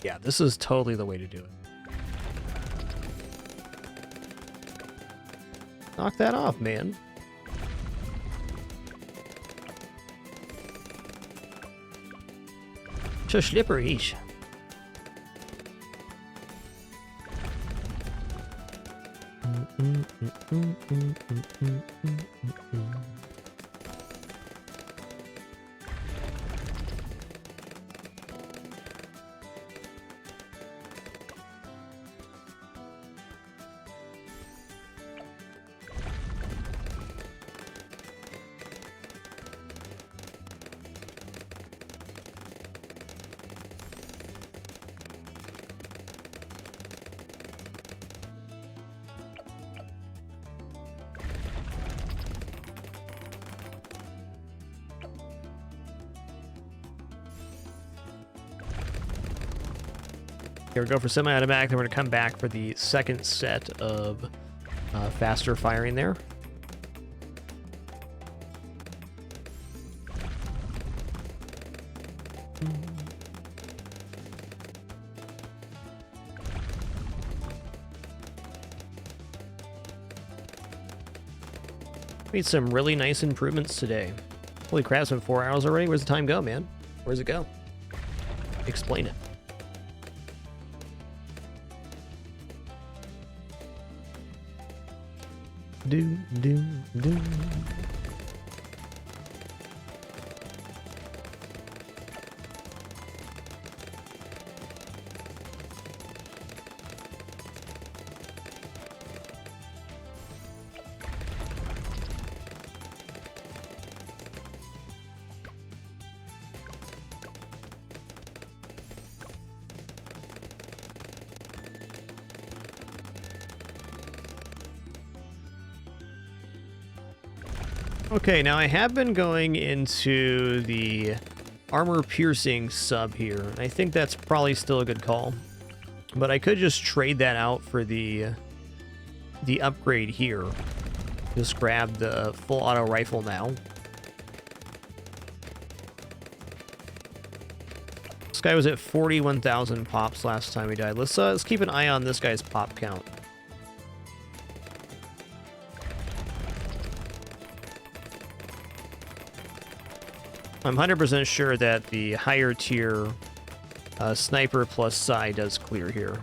Yeah, this is totally the way to do it. Knock that off, man. So slippery. Here we go for semi-automatic, then we're going to come back for the second set of faster firing there. Made some really nice improvements today. Holy crap, it's been 4 hours already? Where's the time go, man? Where's it go? Explain it. Do, do, do. Okay, now I have been going into the armor piercing sub here. I think that's probably still a good call. But I could just trade that out for the upgrade here. Just grab the full auto rifle now. This guy was at 41,000 pops last time he died. Let's keep an eye on this guy's pop count. I'm 100% sure that the higher tier sniper plus psi does clear here.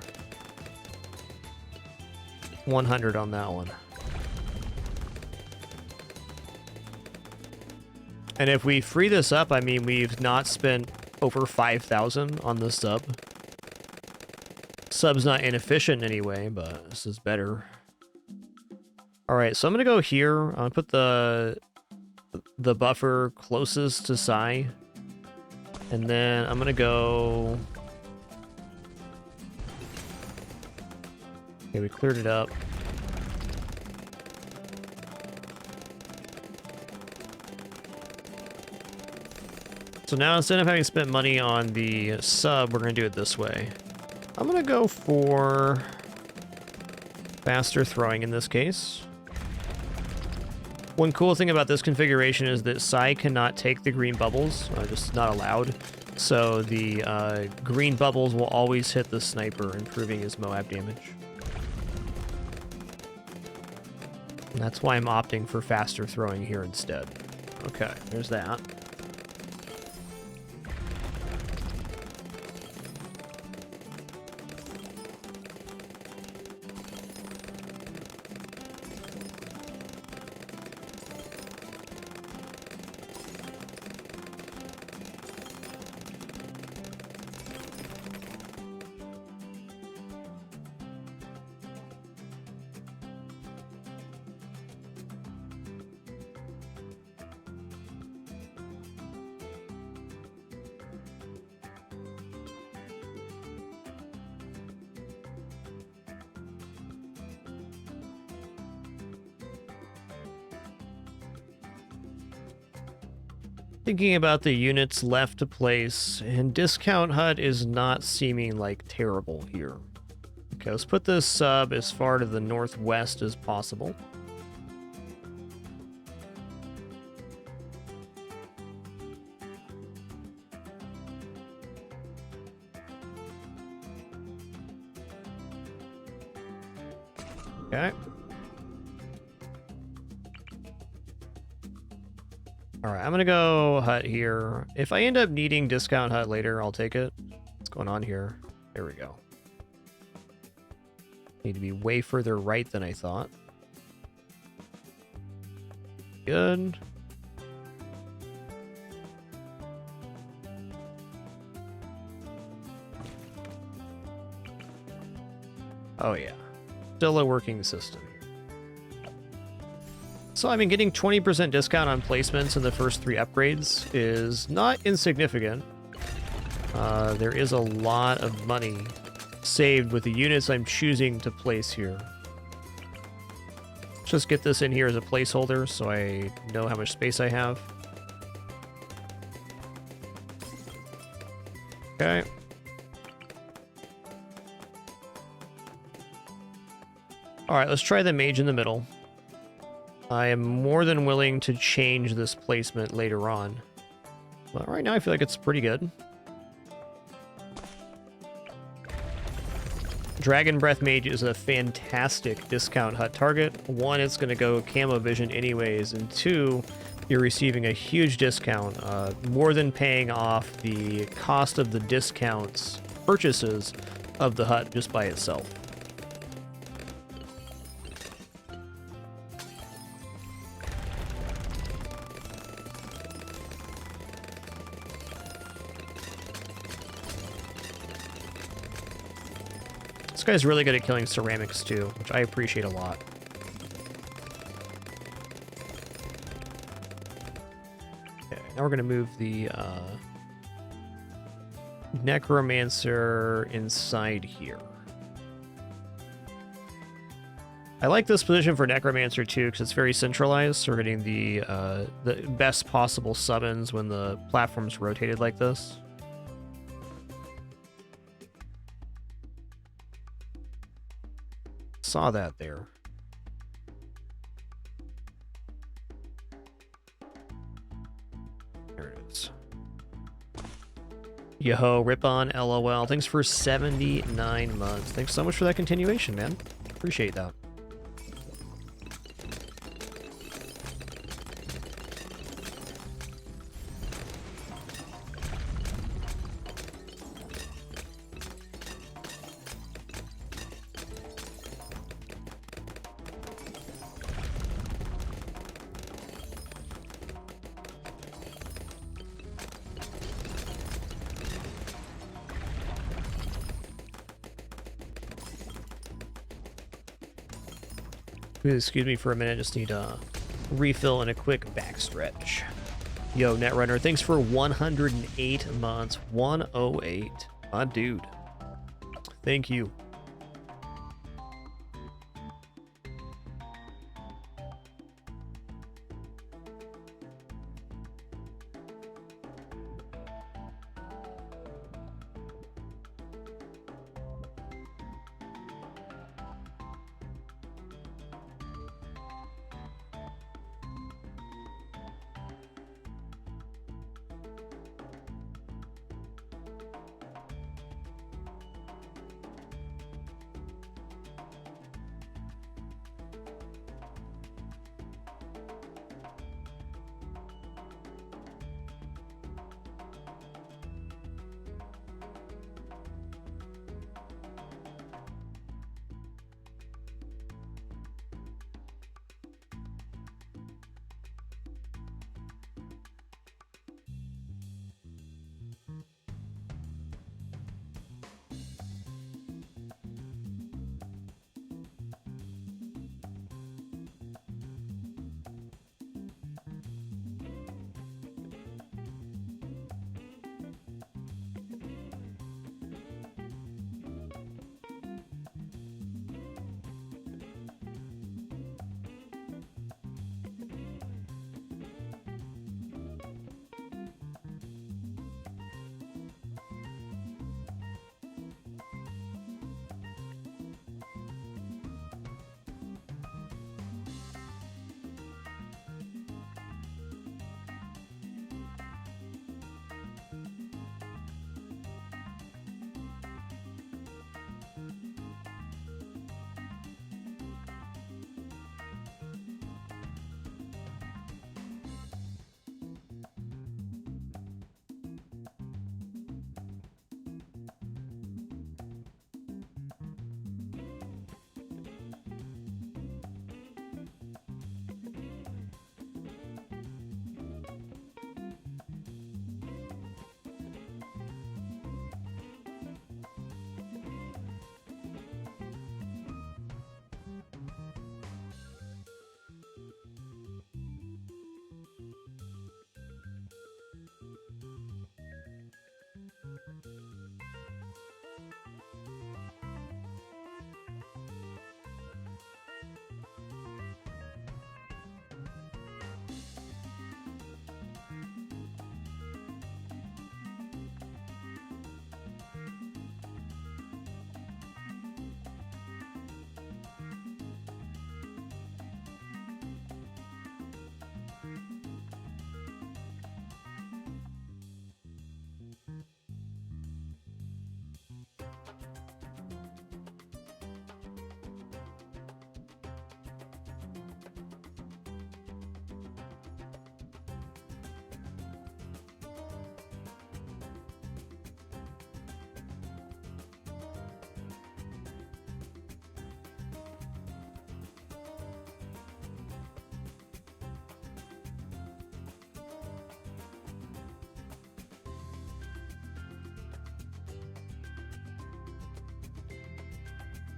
100 on that one. And if we free this up, I mean, we've not spent over 5,000 on the sub. Sub's not inefficient anyway, but this is better. All right, so I'm gonna go here. I'm gonna put the buffer closest to psi, and then I'm gonna go. Okay, we cleared it up. So now instead of having spent money on the sub, we're gonna do it this way. I'm gonna go for faster throwing in this case. One cool thing about this configuration is that psi cannot take the green bubbles, just not allowed. So the green bubbles will always hit the sniper, improving his Moab damage. And that's why I'm opting for faster throwing here instead. Okay, there's that. Thinking about the units left to place, and discount hut is not seeming like terrible here. Okay, let's put this sub as far to the northwest as possible. Okay. Alright, I'm gonna go hut here. If I end up needing discount hut later, I'll take it. What's going on here? There we go. Need to be way further right than I thought. Good. Oh yeah. Still a working system. So, I mean, getting 20% discount on placements in the first 3 upgrades is not insignificant. There is a lot of money saved with the units I'm choosing to place here. Let's just get this in here as a placeholder so I know how much space I have. Okay. All right, let's try the mage in the middle. I am more than willing to change this placement later on. But right now I feel like it's pretty good. Dragon Breath Mage is a fantastic discount hut target. One, it's going to go camo vision anyways, and two, you're receiving a huge discount, more than paying off the cost of the discounts purchases of the hut just by itself. This guy's really good at killing ceramics too, which I appreciate a lot. Okay, now we're going to move the necromancer inside here. I like this position for necromancer too because it's very centralized, so we're getting the best possible summons when the platform's rotated like this. Saw that there. There it is. Yo, Rip-On, LOL. Thanks for 79 months. Thanks so much for that continuation, man. Appreciate that. Excuse me for a minute, just need a refill and a quick backstretch. Yo, Netrunner, thanks for 108 months. 108. My dude. Thank you.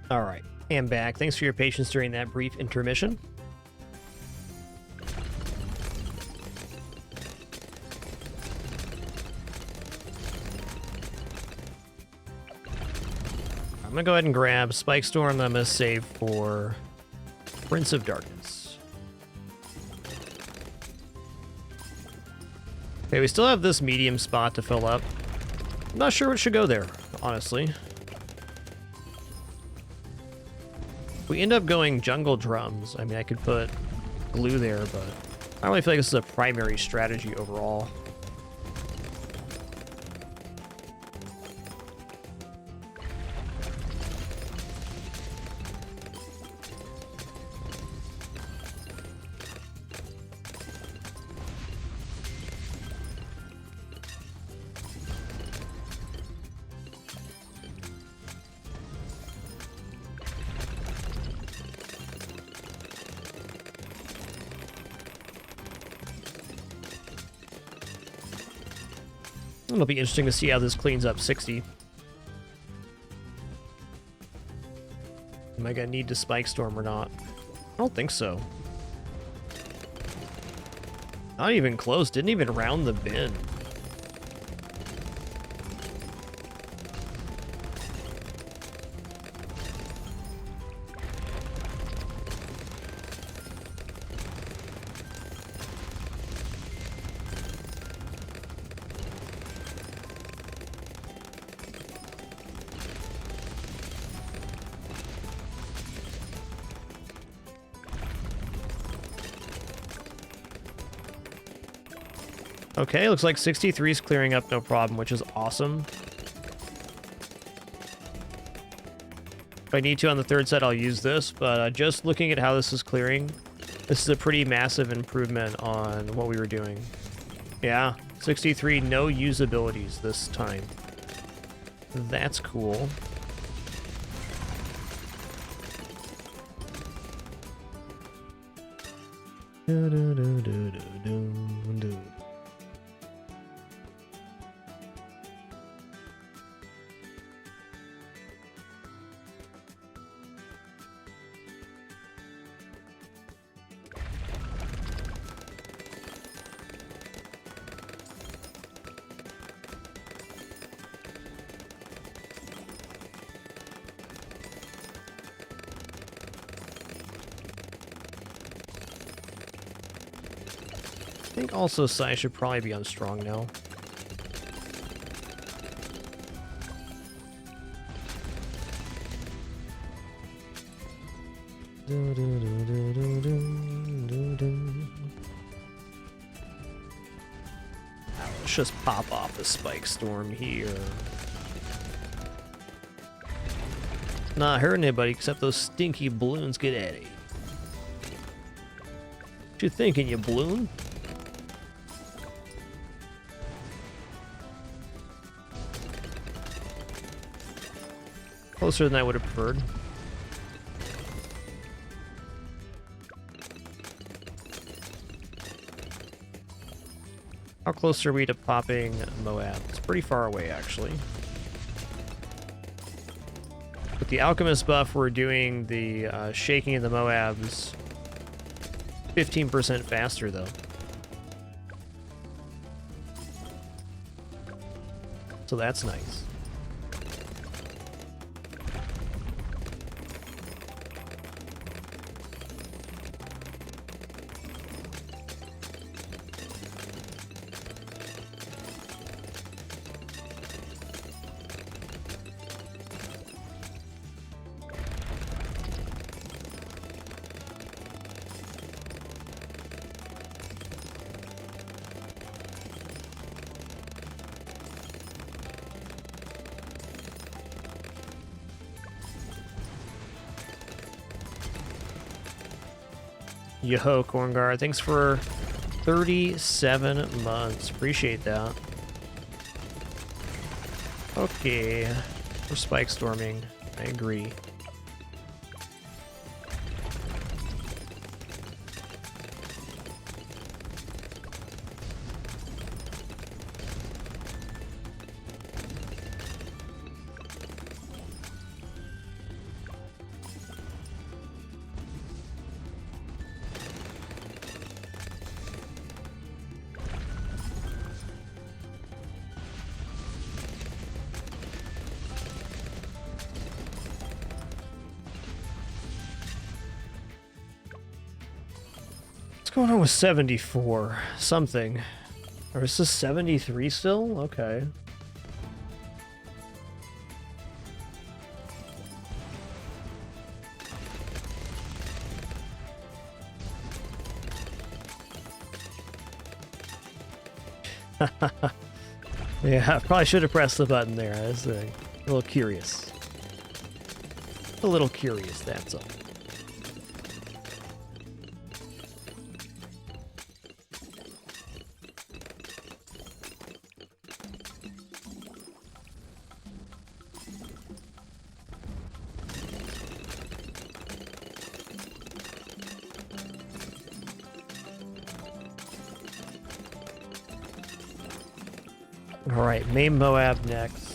All right, and back. Thanks for your patience during that brief intermission. I'm gonna go ahead and grab Spike Storm. I'm gonna save for Prince of Darkness. Okay, we still have this medium spot to fill up. I'm not sure what should go there, honestly. If we end up going jungle drums, I mean, I could put glue there, but I don't really feel like this is a primary strategy overall. It'll be interesting to see how this cleans up 60. Am I gonna need to Spike Storm or not? I don't think so. Not even close. Didn't even round the bend. Okay, looks like 63 is clearing up no problem, which is awesome. If I need to on the third set, I'll use this, but just looking at how this is clearing, this is a pretty massive improvement on what we were doing. Yeah, 63, no usabilities this time. That's cool. I think also Sai should probably be on strong now. Let's just pop off the Spike Storm here. Not hurting anybody except those stinky balloons. Get at it. What you thinking, you balloon? Closer than I would have preferred. How close are we to popping Moab? It's pretty far away, actually. With the alchemist buff, we're doing the shaking of the Moabs 15% faster, though. So that's nice. Yo, Corngar, thanks for 37 months. Appreciate that. Okay, we're Spike Storming. I agree. going on with 74? Something. Or is this 73 still? Okay. Yeah, I probably should have pressed the button there. I was a little curious. A little curious, that's all. Alright, main Moab next.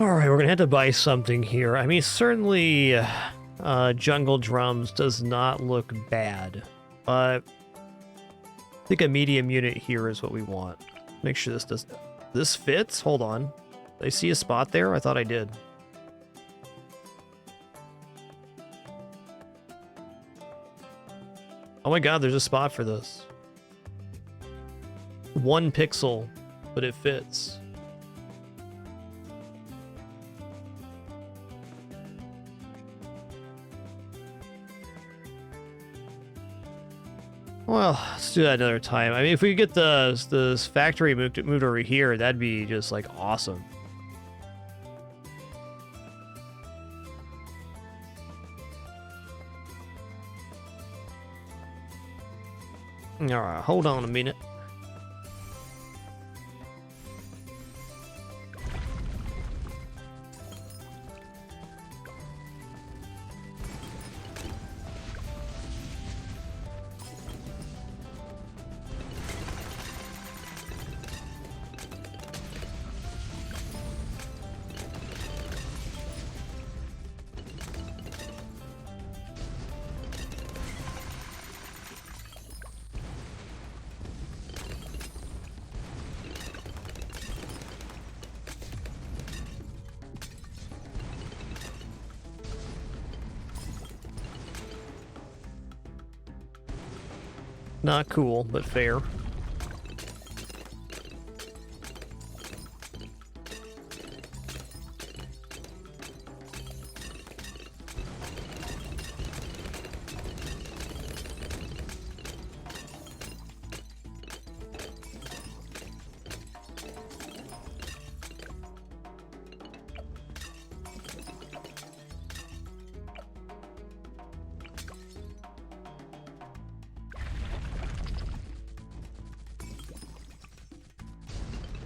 Alright, we're gonna have to buy something here. I mean, certainly Jungle Drums does not look bad, but I think a medium unit here is what we want. Make sure this does... This fits? Hold on. Did I see a spot there? I thought I did. Oh my god, there's a spot for this. 1 pixel, but it fits. Well, let's do that another time. I mean, if we could get the factory moved over here, that'd be just like awesome. All right, hold on a minute. Not cool, but fair.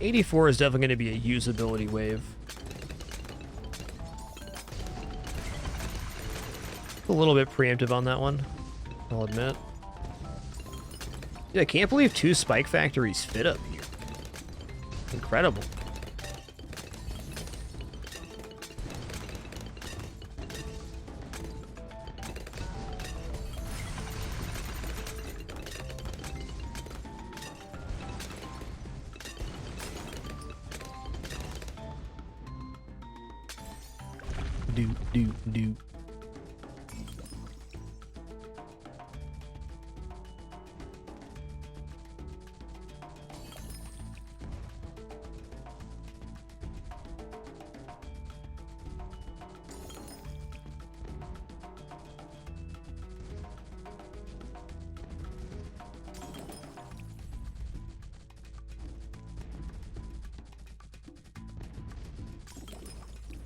'84 is definitely going to be a usability wave. A little bit preemptive on that one, I'll admit. Yeah, I can't believe 2 spike factories fit up here. Incredible. Do.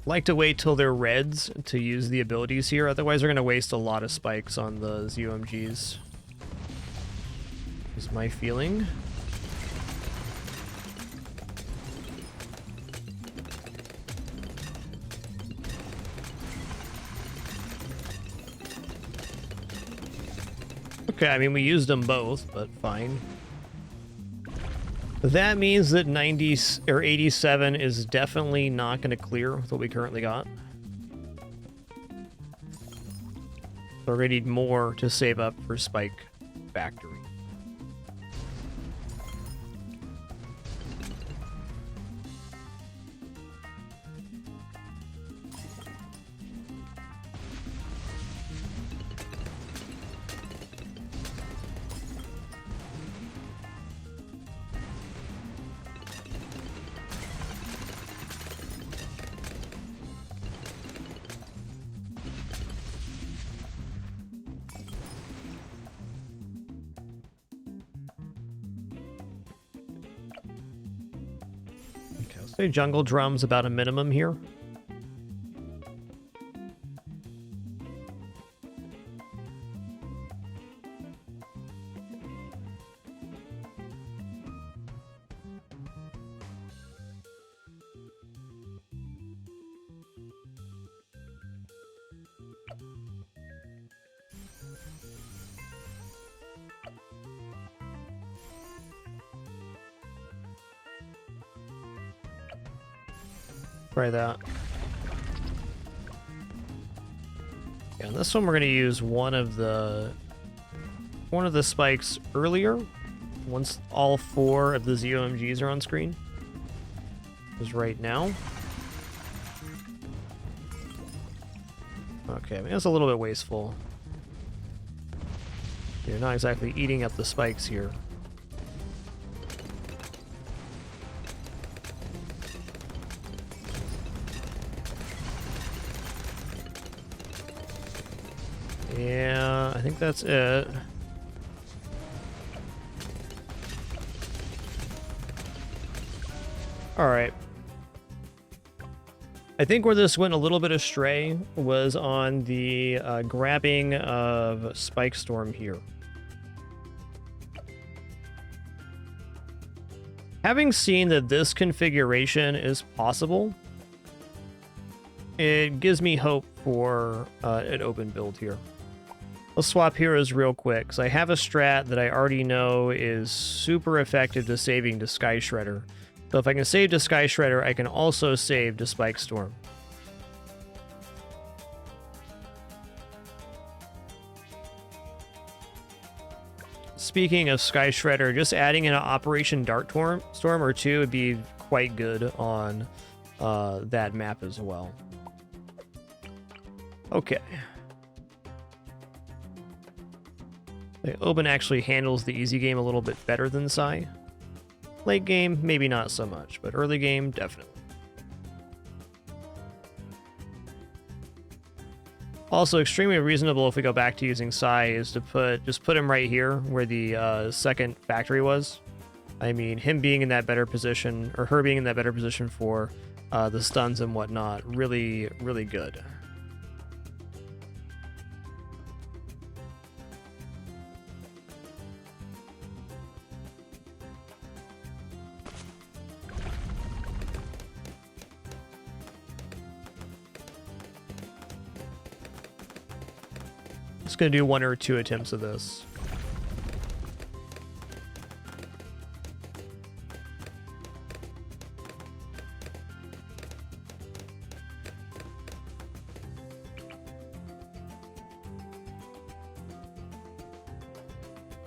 Like to wait till they're reds to use the abilities here, otherwise we're going to waste a lot of spikes on the ZOMGs. Is my feeling. Okay, I mean we used them both, but fine. That means that 90 or 87 is definitely not going to clear with what we currently got. So we're going to need more to save up for Spike Factory. Say jungle drums about a minimum here. Try that. Yeah, on this one we're going to use one of the spikes earlier, once all 4 of the ZOMGs are on screen. Is right now. Okay, I mean that's a little bit wasteful. You're not exactly eating up the spikes here. Yeah, I think that's it. All right. I think where this went a little bit astray was on the grabbing of Spike Storm here. Having seen that this configuration is possible, it gives me hope for an open build here. Let's swap heroes real quick, because I have a strat that I already know is super effective to saving to Sky Shredder. So if I can save to Sky Shredder, I can also save to Spike Storm. Speaking of Sky Shredder, just adding in an Operation Dart Storm or 2 would be quite good on that map as well. Okay. Like, Obin actually handles the easy game a little bit better than Sai. Late game, maybe not so much, but early game, definitely. Also, extremely reasonable if we go back to using Sai is to just put him right here where the second factory was. I mean, him being in that better position, or her being in that better position for the stuns and whatnot, really, really good. Just gonna do 1 or 2 attempts of this.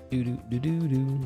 Do do do do do.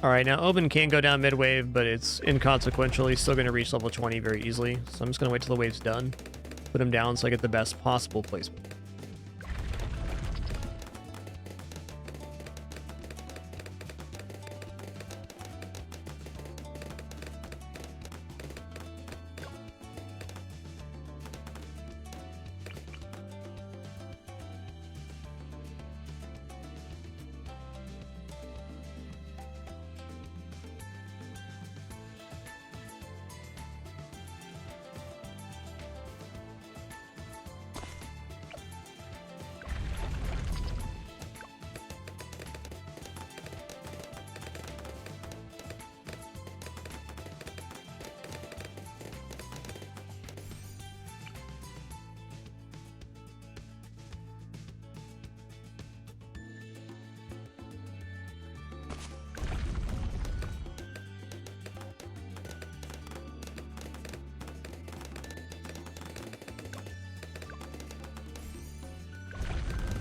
Alright, now Obin can go down mid-wave, but it's inconsequential. He's still going to reach level 20 very easily. So I'm just going to wait till the wave's done. Put him down so I get the best possible placement.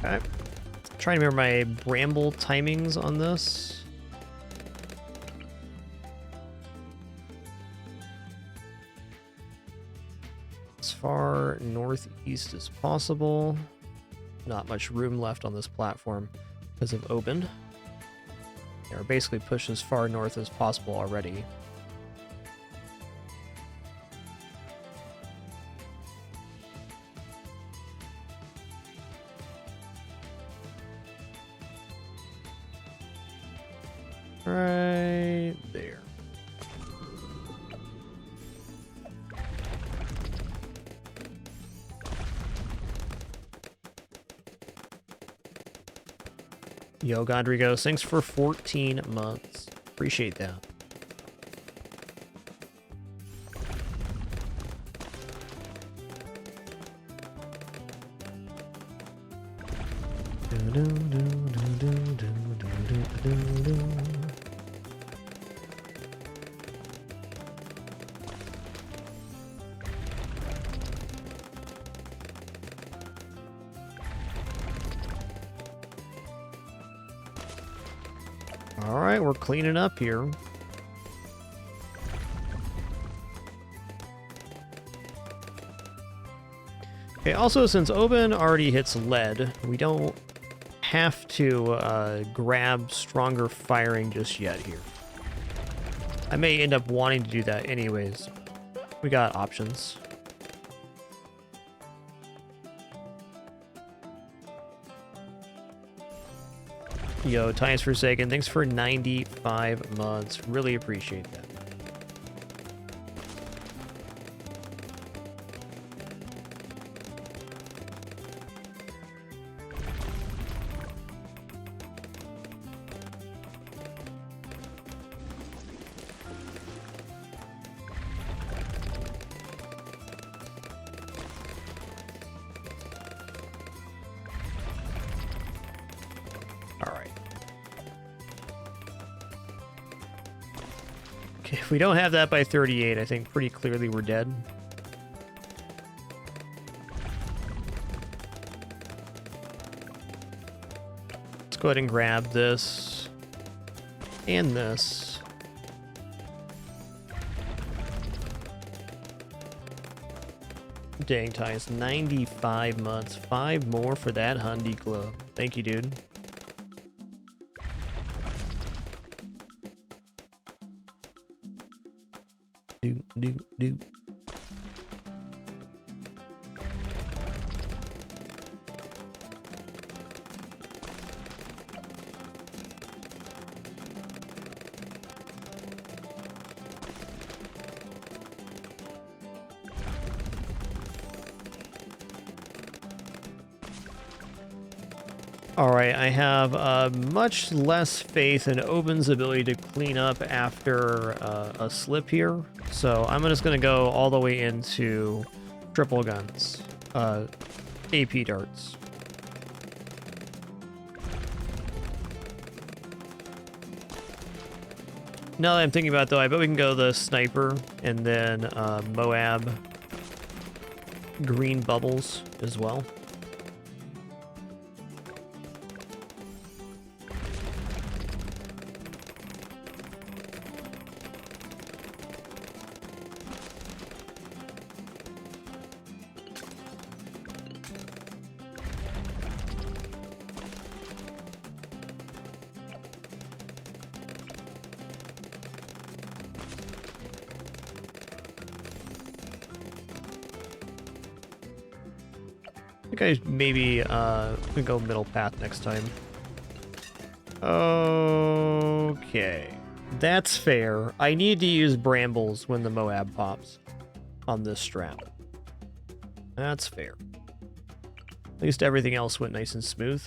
Okay. Trying to remember my bramble timings on this. As far northeast as possible. Not much room left on this platform because of Obin. We're basically pushed as far north as possible already. Right there. Yo, Godrigo, thanks for 14 months. Appreciate that. All right, we're cleaning up here. Okay, also, since Obin already hits lead, we don't have to grab stronger firing just yet here. I may end up wanting to do that anyways. We got options. Yo, Times Forsaken, thanks for 95 months. Really appreciate that. If we don't have that by 38, I think pretty clearly we're dead. Let's go ahead and grab this and this. Dang, Tyus, 95 months. 5 more for that Hundy Club. Thank you, dude. Do. Alright, I have much less faith in Obin's ability to clean up after a slip here, so I'm just going to go all the way into triple guns, AP darts. Now that I'm thinking about it, though, I bet we can go the sniper and then Moab green bubbles as well. I think I maybe we go middle path next time. Okay, that's fair. I need to use brambles when the Moab pops on this strat. That's fair. At least everything else went nice and smooth.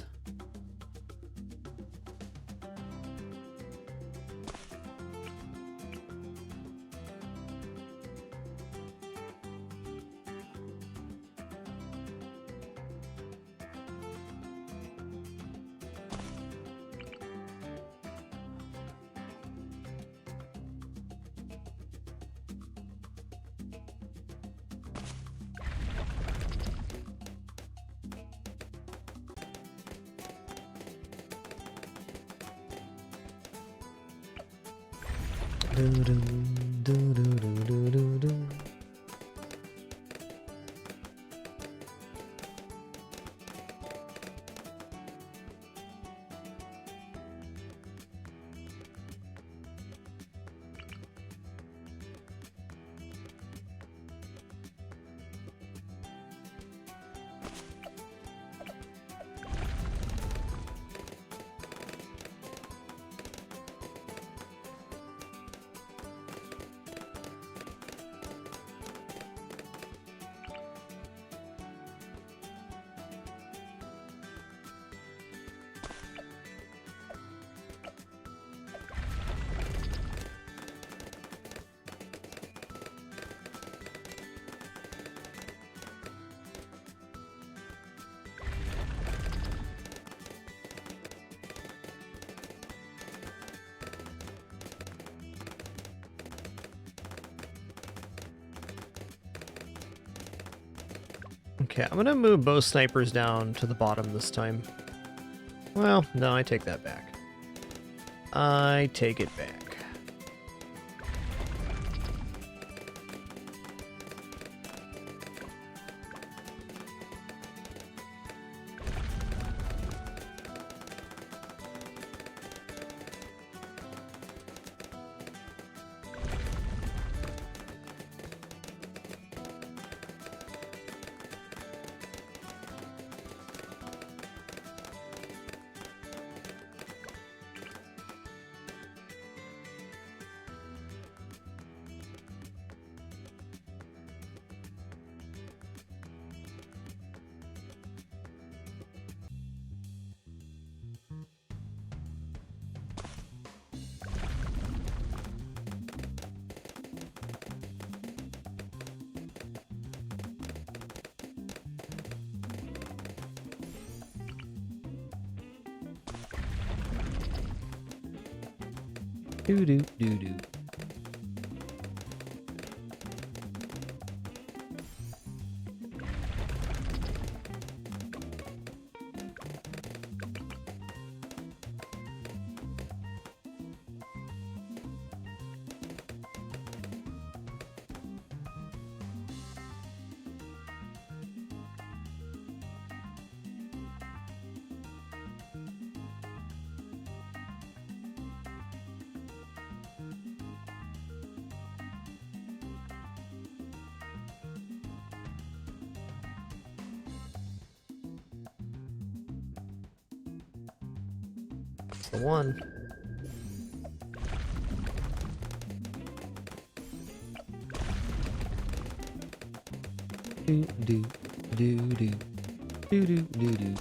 Okay, I'm gonna move both snipers down to the bottom this time. Well, no, I take that back. I take it back. Do do do do. The one. Do do do do do do do do.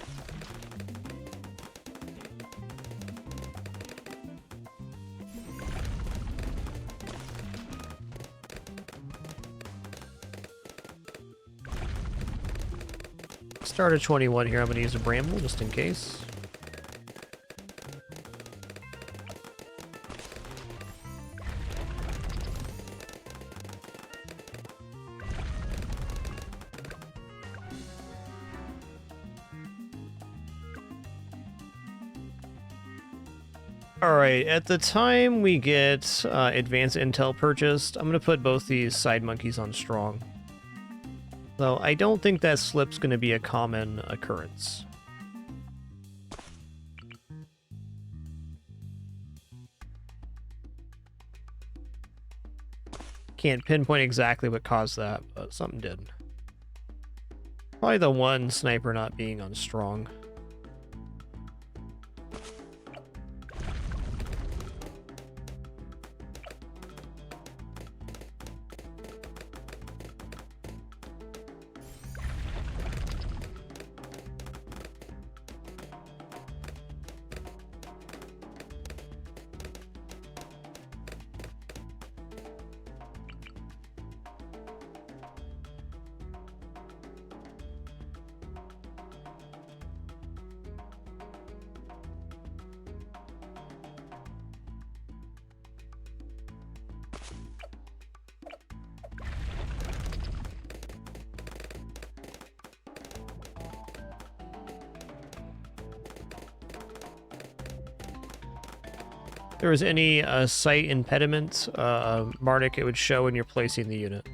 Start at 21 here. I'm going to use a bramble just in case. Alright, at the time we get advanced intel purchased, I'm going to put both these side monkeys on strong. Though I don't think that slip's going to be a common occurrence. Can't pinpoint exactly what caused that, but something did. Probably the one sniper not being on strong. If there was any sight impediment, Marnik, it would show when you're placing the unit.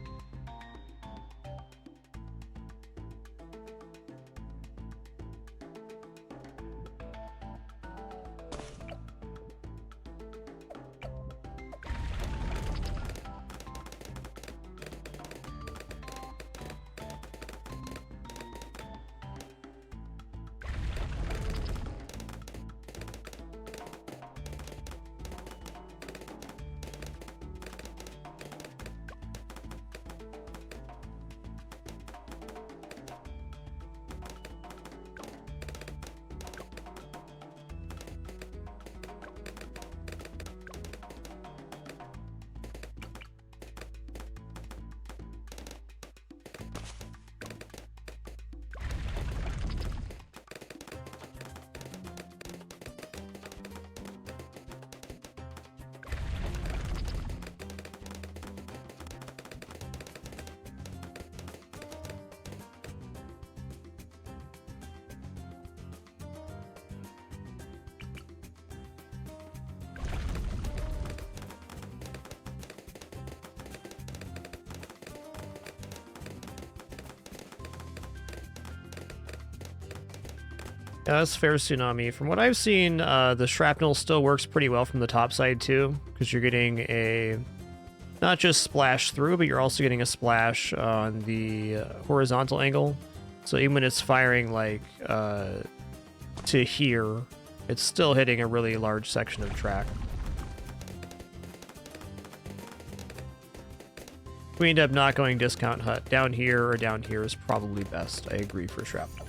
Yeah, that's fair, Tsunami. From what I've seen, the shrapnel still works pretty well from the top side too, because you're getting a not just splash through, but you're also getting a splash on the horizontal angle. So even when it's firing like to here, it's still hitting a really large section of track. We end up not going discount hut. Down here or down here is probably best. I agree for shrapnel.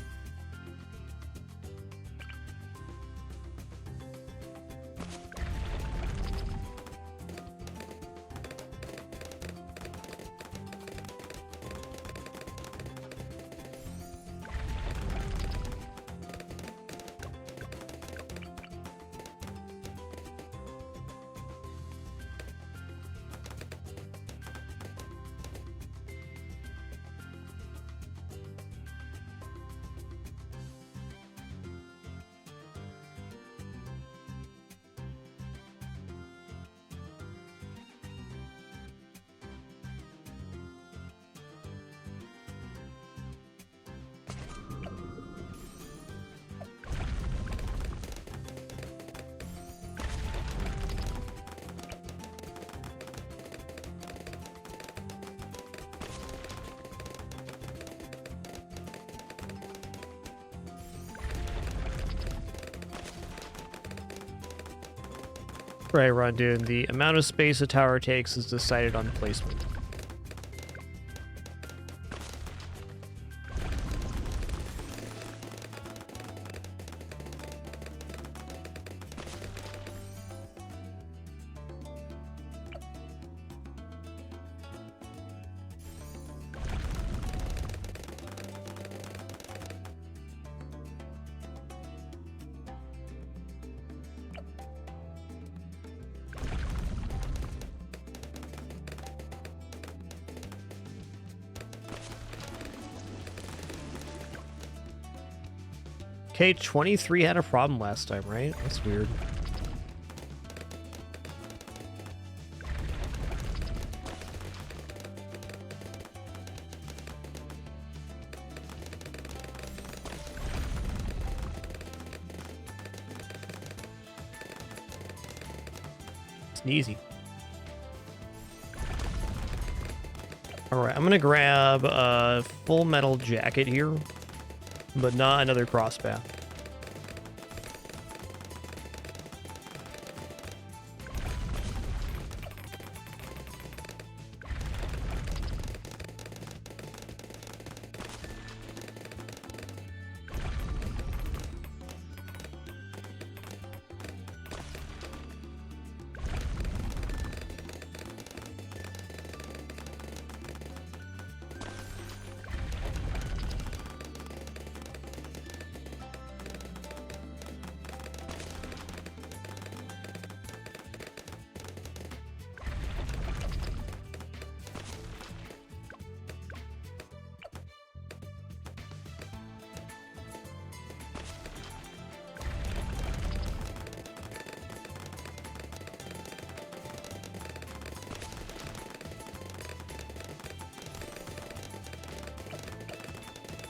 Right, Rondoon. The amount of space a tower takes is decided on placement. Okay, 23 had a problem last time, right? That's weird. Sneezy. Alright, I'm gonna grab a full metal jacket here, but not another crosspath.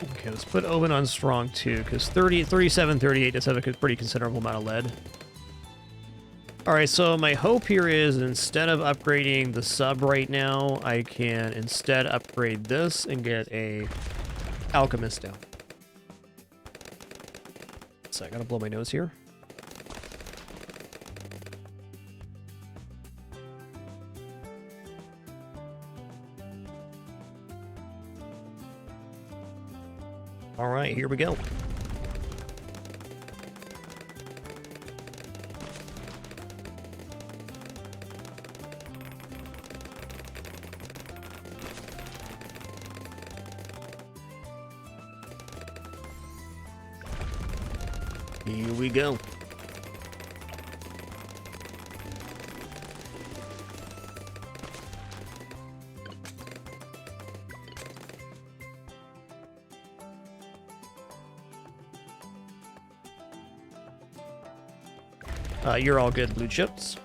Okay, let's put Obin on strong too, because 37, 38 does have a pretty considerable amount of lead. Alright, so my hope here is instead of upgrading the sub right now, I can instead upgrade this and get a alchemist down. So I gotta blow my nose here. Alright, here we go. Here we go. You're all good, blue chips.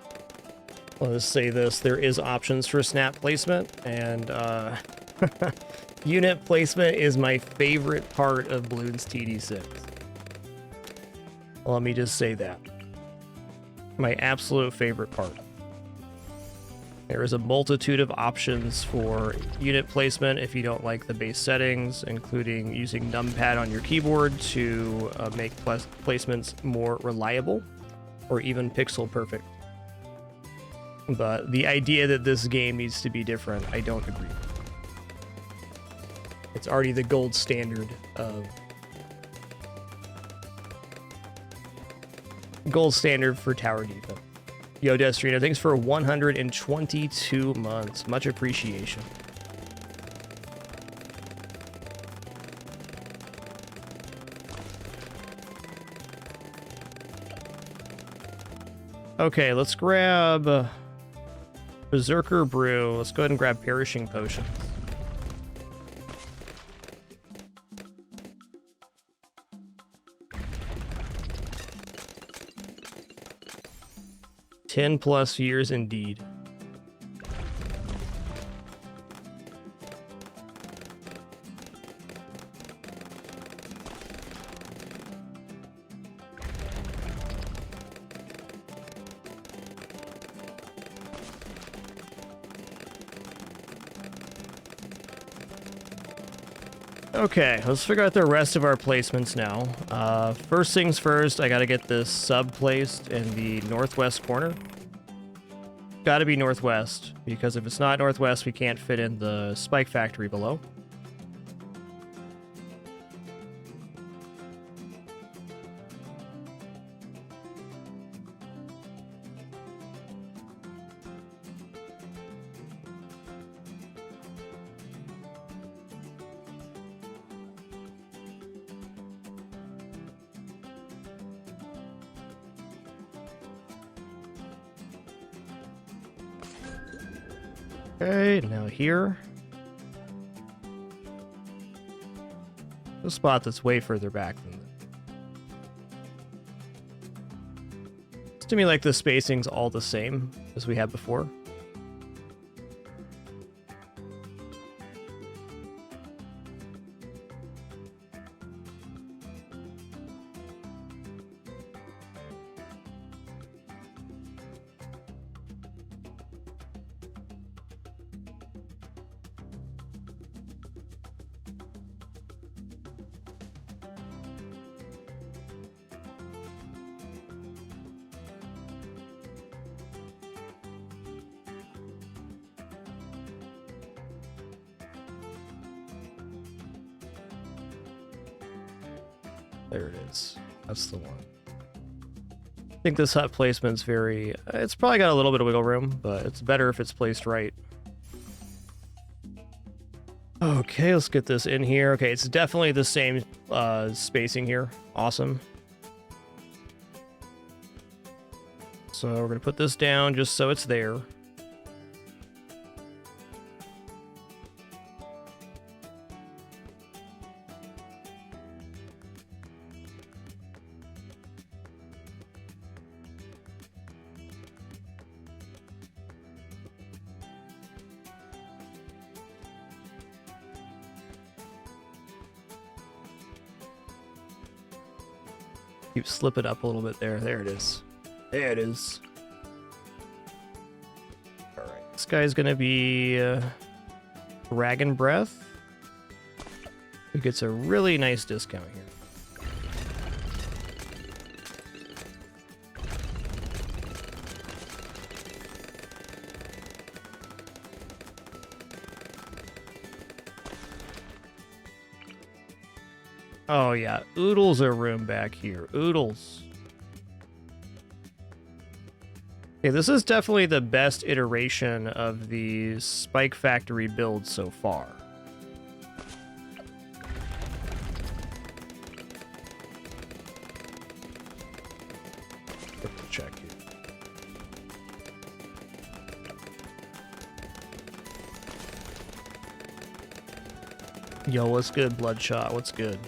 Let's say this, there is options for snap placement, and unit placement is my favorite part of Bloons TD6. Let me just say that. My absolute favorite part. There is a multitude of options for unit placement if you don't like the base settings, including using numpad on your keyboard to make placements more reliable, or even pixel perfect. But the idea that this game needs to be different, I don't agree. It's already the gold standard for tower defense. Yo, Destrino, thanks for 122 months. Much appreciation. Okay, let's grab Berserker Brew. Let's go ahead and grab Perishing Potions. +10 years indeed. Okay, let's figure out the rest of our placements now. First things first, I gotta get this sub placed in the northwest corner. got to be northwest, because if it's not northwest, we can't fit in the spike factory below. Okay, now here. A spot that's way further back than that. To me, like, the spacing's all the same as we had before. There it is. That's the one. I think this hut placement's very... it's probably got a little bit of wiggle room, but it's better if it's placed right. Okay, let's get this in here. Okay, it's definitely the same spacing here. Awesome. So we're going to put this down just so it's there. Keep slipping up a little bit there. There it is. There it is. All right. This guy's going to be Dragon Breath, who gets a really nice discount here. Oh yeah, Oodles a room back here. Oodles. Okay, this is definitely the best iteration of the Spike Factory build so far. Triple check here. Yo, what's good, Bloodshot? What's good?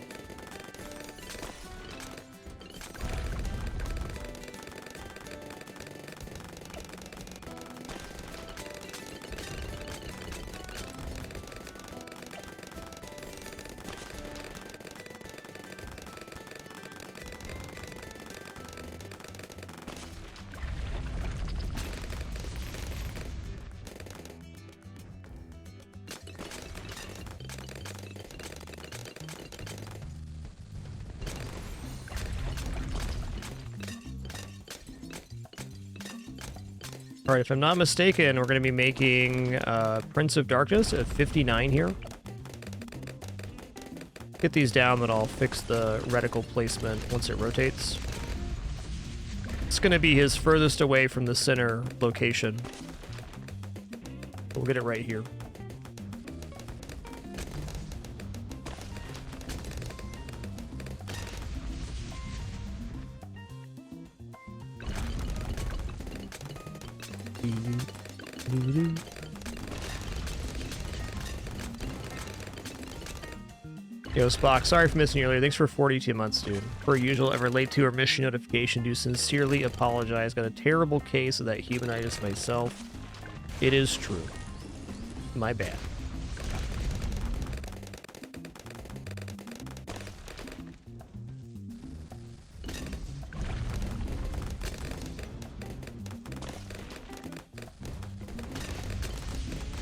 All right, if I'm not mistaken, we're going to be making Prince of Darkness at 59 here. Get these down, then I'll fix the reticle placement once it rotates. It's going to be his furthest away from the center location. We'll get it right here. Yo, Spock, sorry for missing you earlier. Thanks for 42 months, dude. Per usual, ever late to or miss your notification. Do sincerely apologize. Got a terrible case of that humanitis myself. It is true. My bad.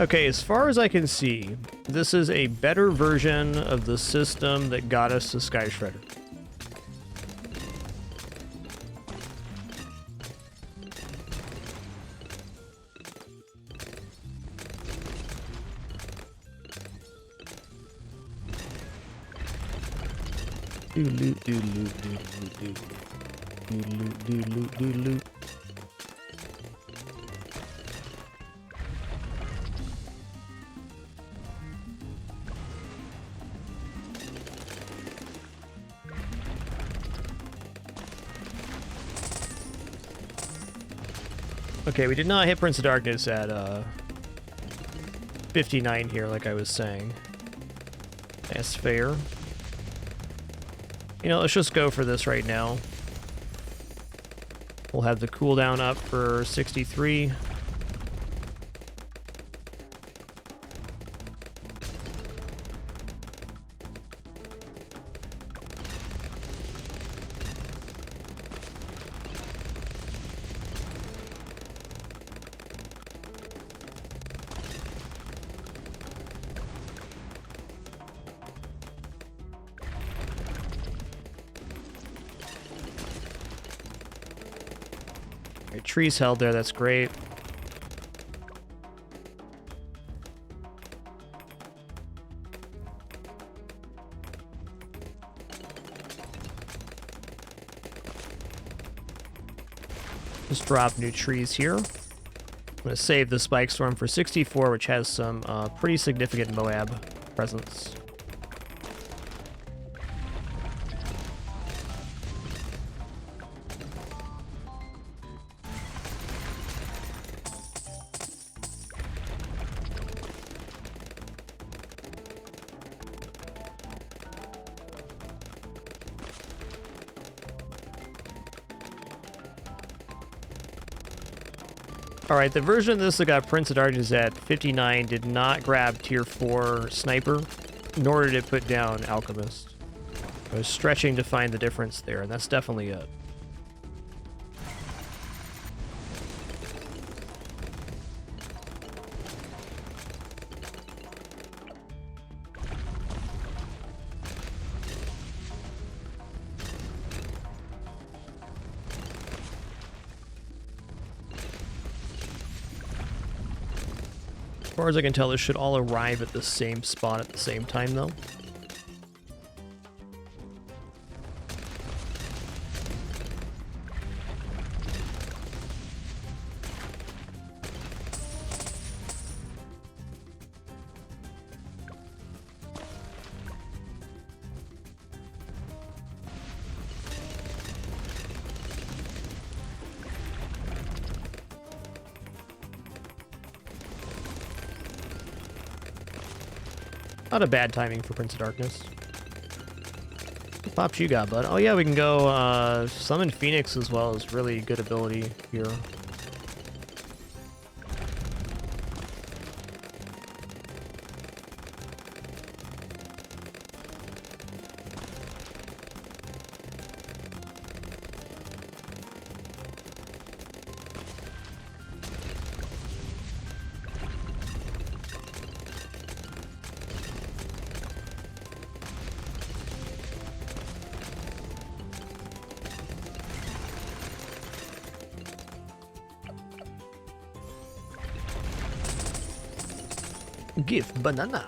Okay, as far as I can see, this is a better version of the system that got us to Sky Shredder. Doodaloot, doodaloot, doodaloot, doodaloot, doodaloot, doodaloot. Okay, we did not hit Prince of Darkness at 59 here, like I was saying. That's fair. You know, let's just go for this right now. We'll have the cooldown up for 63. Trees held there, that's great. Just drop new trees here. I'm going to save the Spike Storm for 64, which has some pretty significant Moab presence. Alright, the version of this that got Prince of Darkness at 59 did not grab tier 4 Sniper, nor did it put down Alchemist. I was stretching to find the difference there, and that's definitely it. As far as I can tell, this should all arrive at the same spot at the same time, though. Not a bad timing for Prince of Darkness. What pops you got, bud? Oh yeah, we can go summon Phoenix as well as really good ability here. Give banana.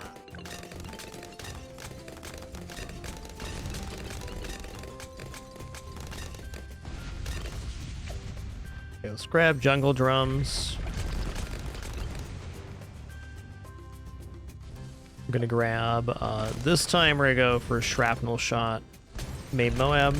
Okay, let's grab jungle drums. I'm gonna grab this time we're gonna go for shrapnel shot. Made Moab.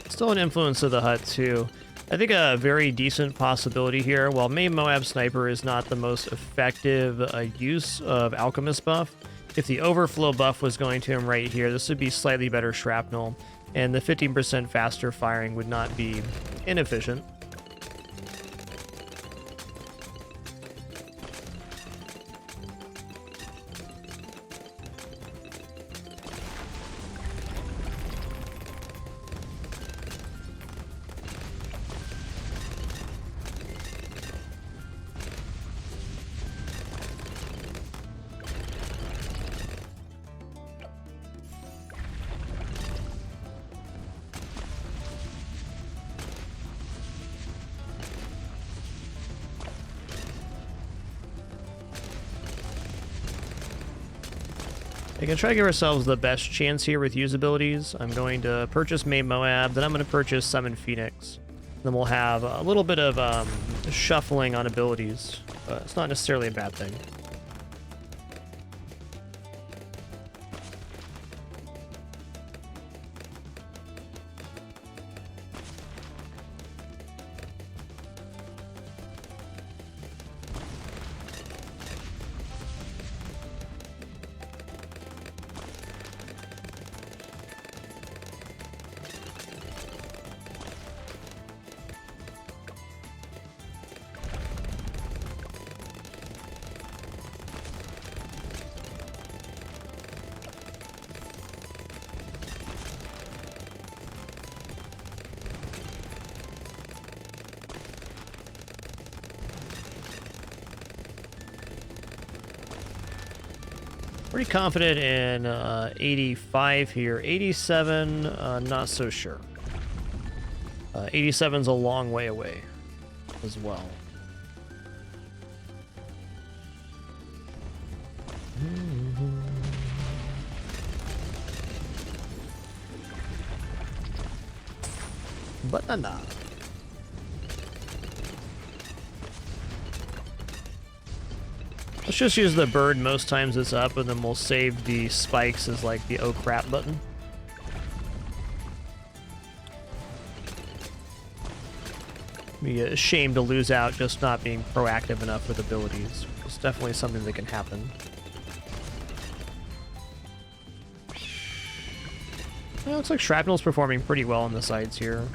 Still an influence of the Hut too. I think a very decent possibility here, while Main Moab Sniper is not the most effective use of Alchemist buff, if the overflow buff was going to him right here, this would be slightly better shrapnel, and the 15% faster firing would not be inefficient. We can try to give ourselves the best chance here with usabilities. I'm going to purchase Main Moab, then I'm going to purchase Summon Phoenix. Then we'll have a little bit of shuffling on abilities, but it's not necessarily a bad thing. Pretty confident in 85 here. 87, not so sure. 87's a long way away as well. Banana. Let's just use the bird most times it's up, and then we'll save the spikes as like the oh crap button. Be a shame to lose out just not being proactive enough with abilities. It's definitely something that can happen. Well, it looks like Shrapnel's performing pretty well on the sides here.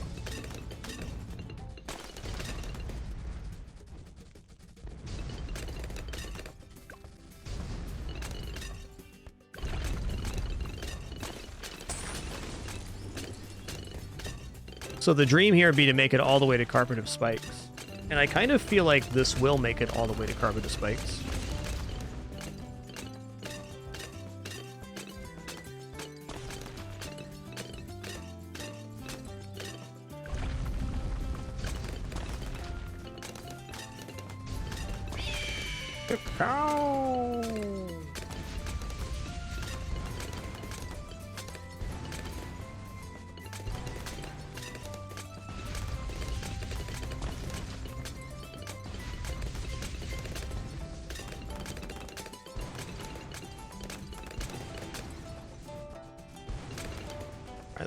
So the dream here would be to make it all the way to Carpet of Spikes. And I kind of feel like this will make it all the way to Carpet of Spikes.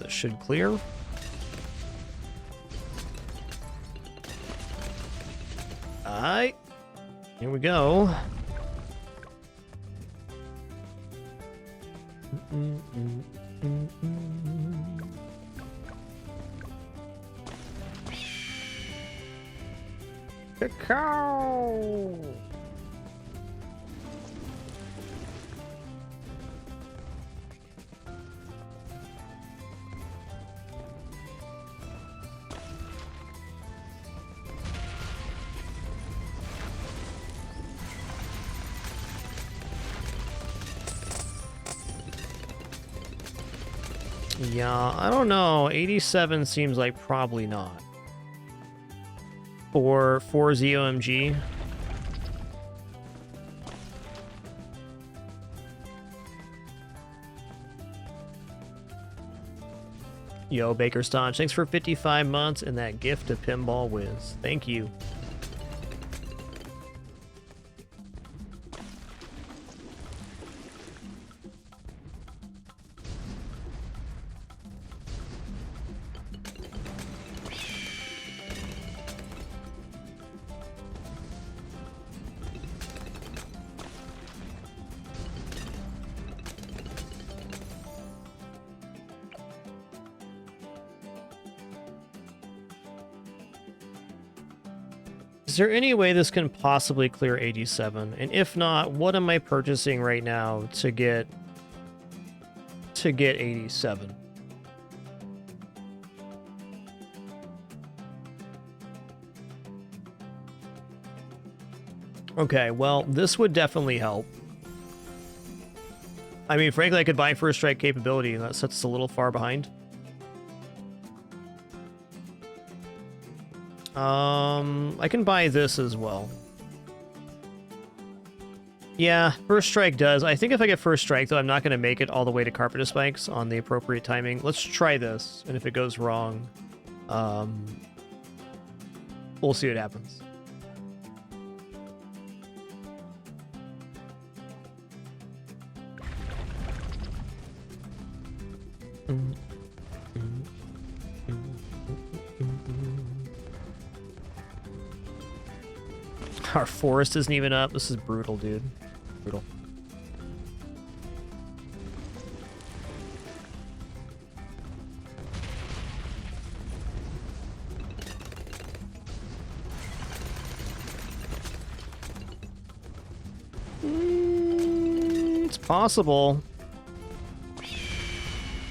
This should clear. Alright. Here we go. Cacao. Yeah, I don't know. 87 seems like probably not. For ZOMG. Yo, Baker Staunch, thanks for 55 months and that gift to Pinball Wiz. Thank you. Is there any way this can possibly clear 87? And if not, what am I purchasing right now to get 87? Okay, well, this would definitely help. I mean, frankly, I could buy First Strike capability, and that sets us a little far behind. I can buy this as well. Yeah, first strike does. I think if I get first strike, though, I'm not going to make it all the way to carpet of spikes on the appropriate timing. Let's try this, and if it goes wrong, we'll see what happens. Our forest isn't even up. This is brutal, dude. Brutal. It's possible.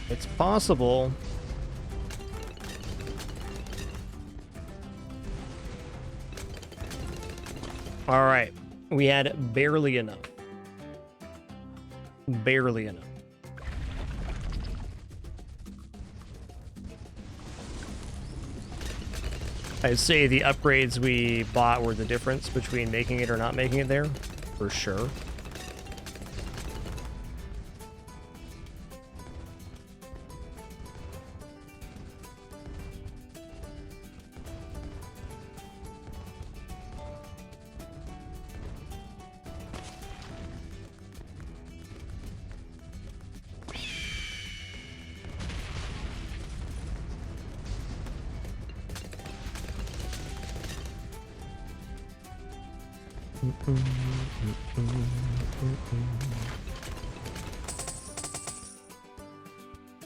It's possible. All right, we had barely enough. Barely enough. I'd say the upgrades we bought were the difference between making it or not making it there, for sure.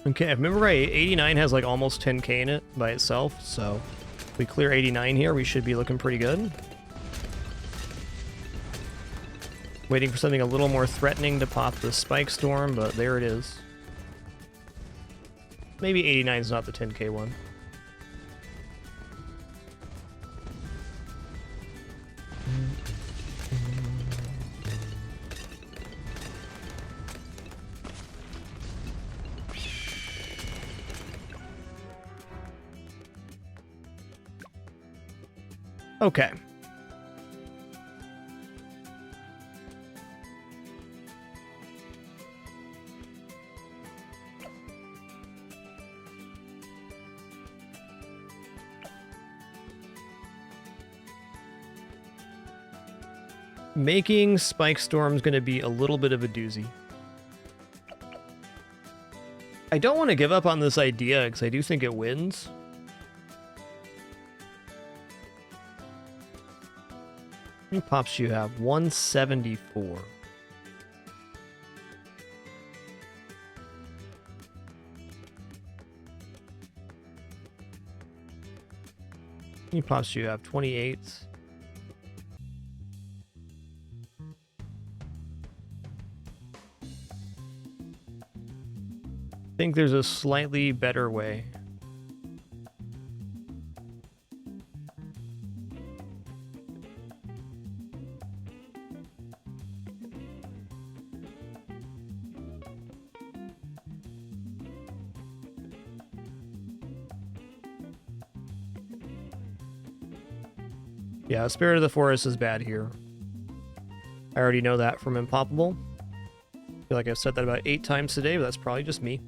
Okay, if I remember right, 89 has like almost 10k in it by itself, so if we clear 89 here, we should be looking pretty good. Waiting for something a little more threatening to pop the Spike Storm, but there it is. Maybe 89 is not the 10k one. Okay. Making Spike Storm's going to be a little bit of a doozy. I don't want to give up on this idea because I do think it wins. How many pops do you have? 174. How many pops do you have? 28. I think there's a slightly better way. Yeah, Spirit of the Forest is bad here. I already know that from Impoppable. I feel like I've said that about 8 times today, but that's probably just me.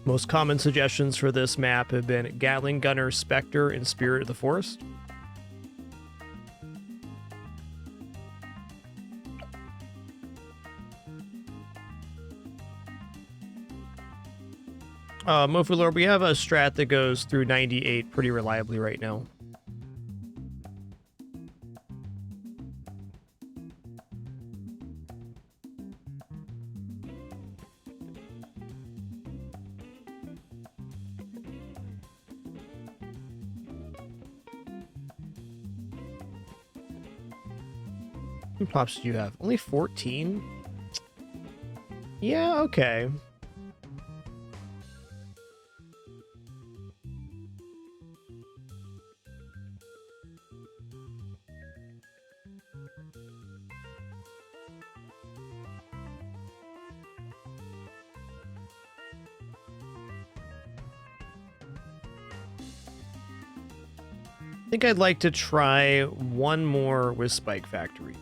Most common suggestions for this map have been Gatling Gunner, Spectre, and Spirit of the Forest. Mofu Lord, we have a strat that goes through 98 pretty reliably right now. How many pops do you have? Only 14? Yeah, okay. I think I'd like to try one more with Spike Factory.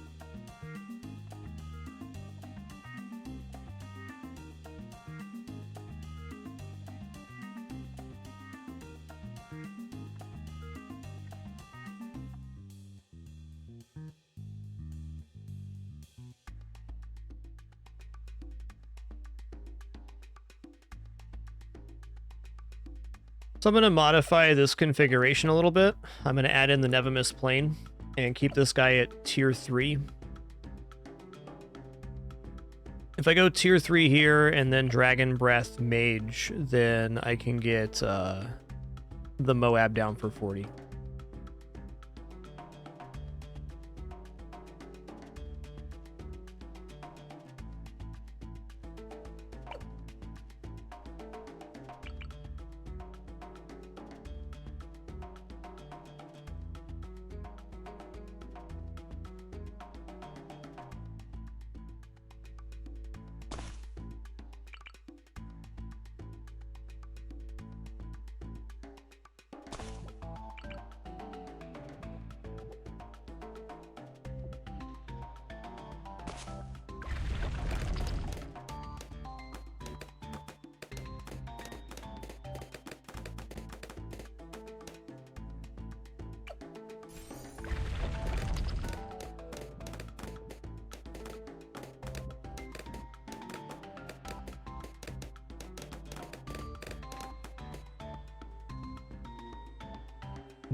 So I'm going to modify this configuration a little bit. I'm going to add in the Nevimus plane and keep this guy at tier 3. If I go tier 3 here and then Dragon Breath Mage, then I can get the Moab down for 40.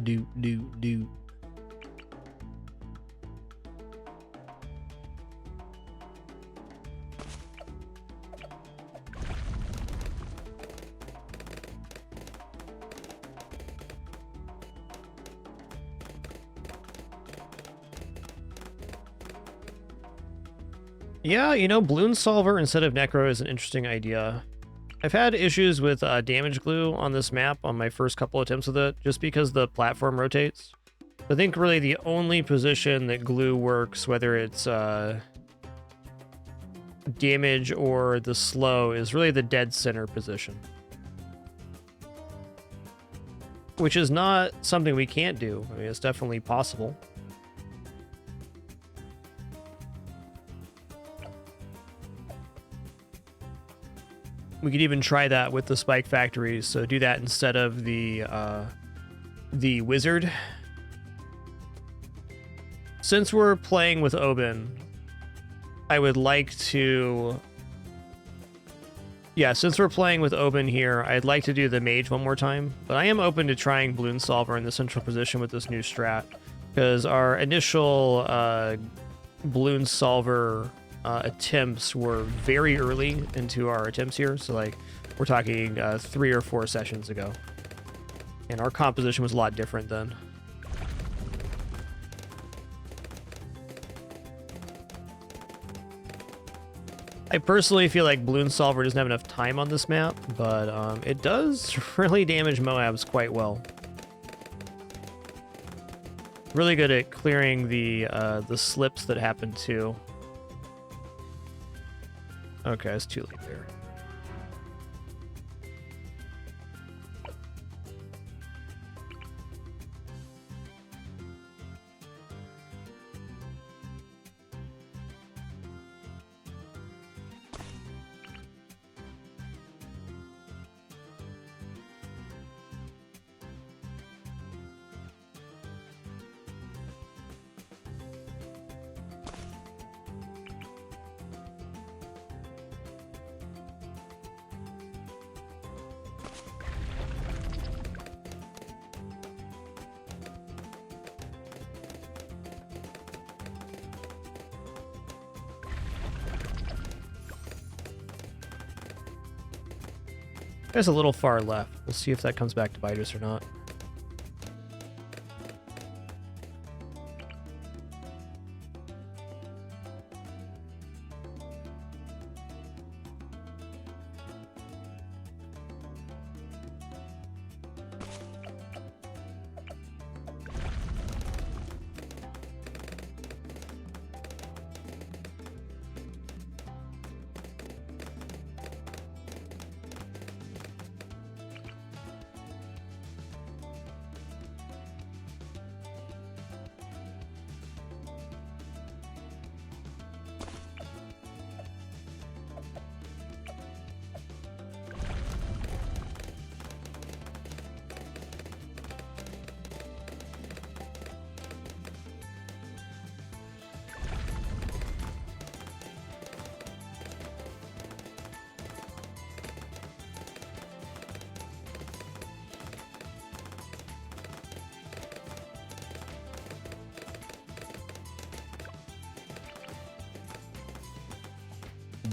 Do. Yeah, you know, Bloon Solver instead of Necro is an interesting idea. I've had issues with damage glue on this map on my first couple attempts with it, just because the platform rotates. I think really the only position that glue works, whether it's damage or the slow, is really the dead center position. Which is not something we can't do. I mean, it's definitely possible. We could even try that with the Spike Factories, so do that instead of the Wizard. Since we're playing with Obin, I would like to... Yeah, since we're playing with Obin here, I'd like to do the Mage one more time, but I am open to trying Bloon Solver in the central position with this new strat, because our initial Bloon Solver attempts were very early into our attempts here, so like we're talking 3 or 4 sessions ago, and our composition was a lot different then. I personally feel like Bloon Solver doesn't have enough time on this map, but it does really damage Moabs quite well. Really good at clearing the slips that happen too. Okay, it's too late there. There's a little far left. We'll see if that comes back to bite us or not.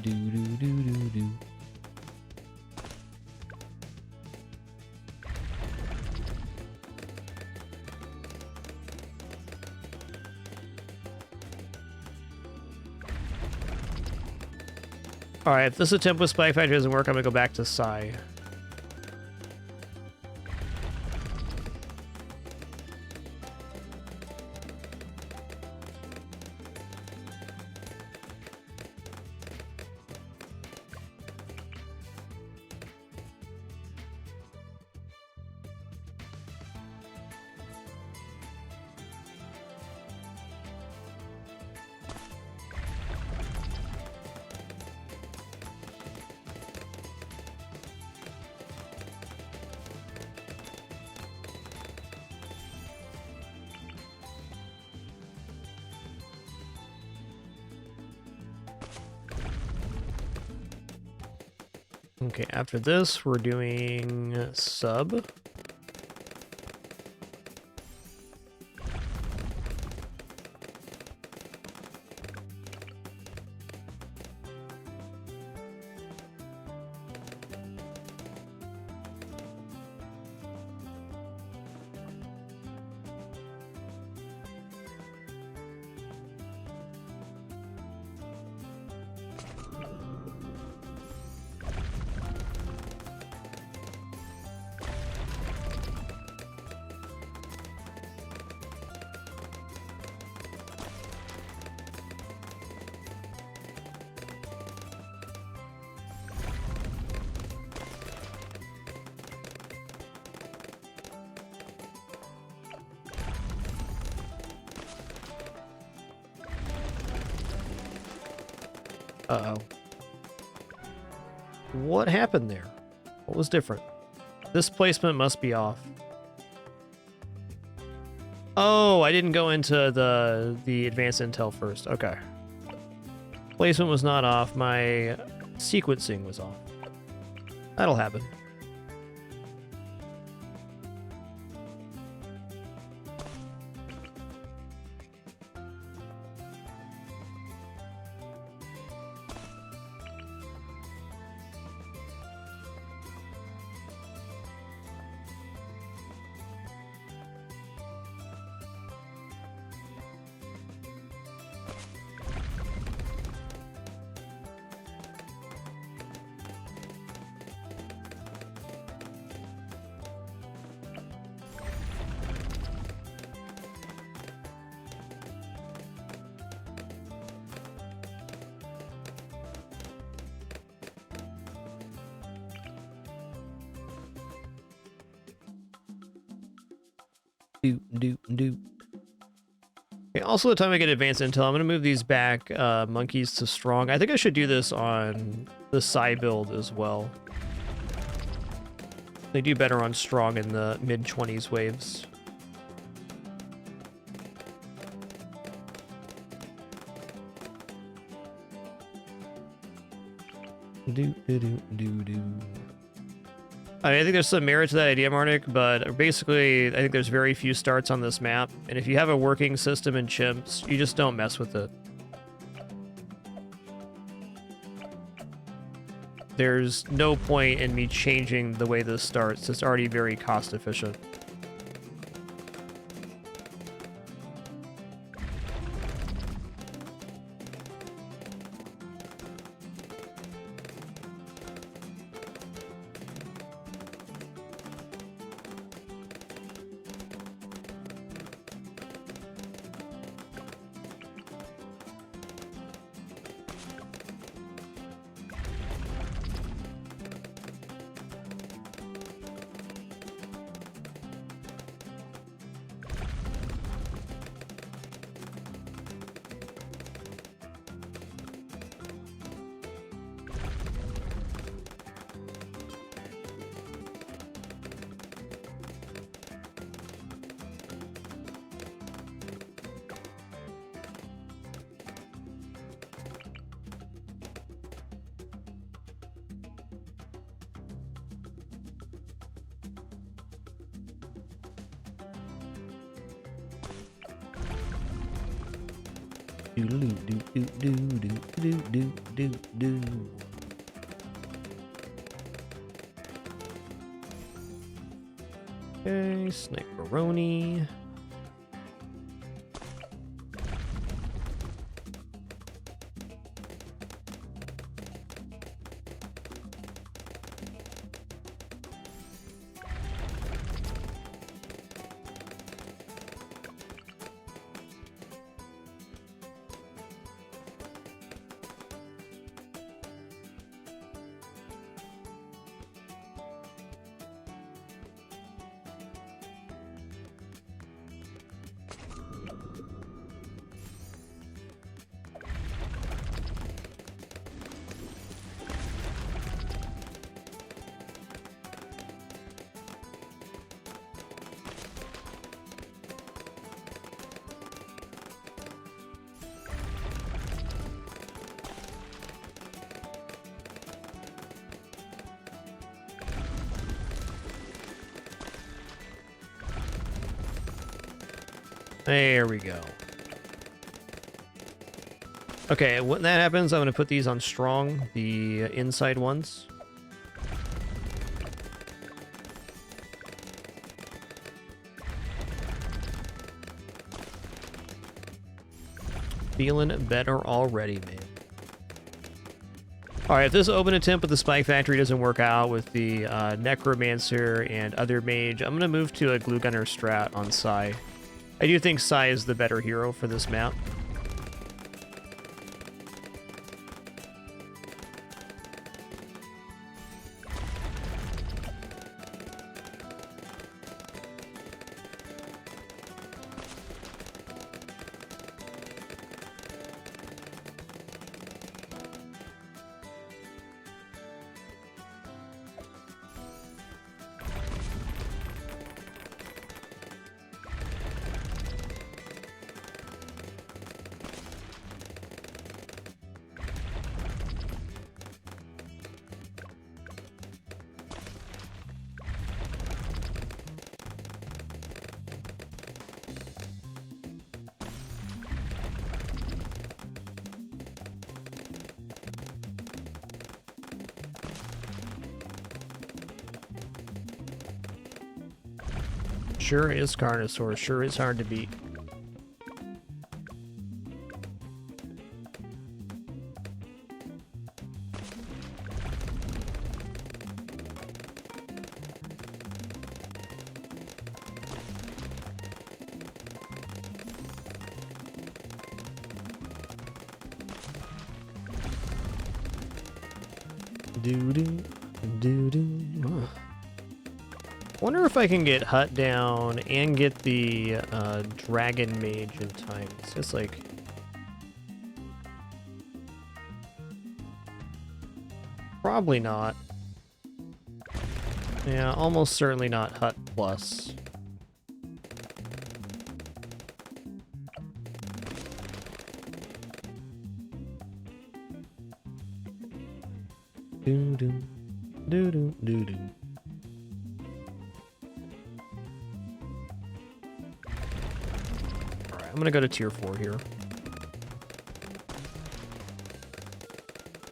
Do do do do do. All right, if this attempt with Spike Factory doesn't work, I'm gonna go back to Psy. Okay, after this, we're doing sub. Uh-oh. What happened there? What was different? This placement must be off. Oh, I didn't go into the advanced intel first. Okay. Placement was not off. My sequencing was off. That'll happen. Okay, also, the time I get advanced intel, I'm going to move these back monkeys to strong. I think I should do this on the Psy build as well. They do better on strong in the mid-20s waves. I mean, I think there's some merit to that idea, Marnik, but basically, I think there's very few starts on this map, and if you have a working system in chimps, you just don't mess with it. There's no point in me changing the way this starts. It's already very cost efficient. Okay, Sniperoni. There we go. Okay, when that happens, I'm going to put these on strong, the inside ones. Feeling better already, man. Alright, if this open attempt with the Spike Factory doesn't work out with the Necromancer and other mage, I'm going to move to a Glue Gunner strat on Sai. I do think Sai is the better hero for this map. Sure is Carnosaur. Sure is hard to beat. Doo-doo, doo-doo. Wonder if I can get Hut down and get the Dragon Mage in time. It's just like... Probably not. Yeah, almost certainly not Hut plus. Doo-doo, doo-doo, doo-doo. I'm gonna go to tier 4 here.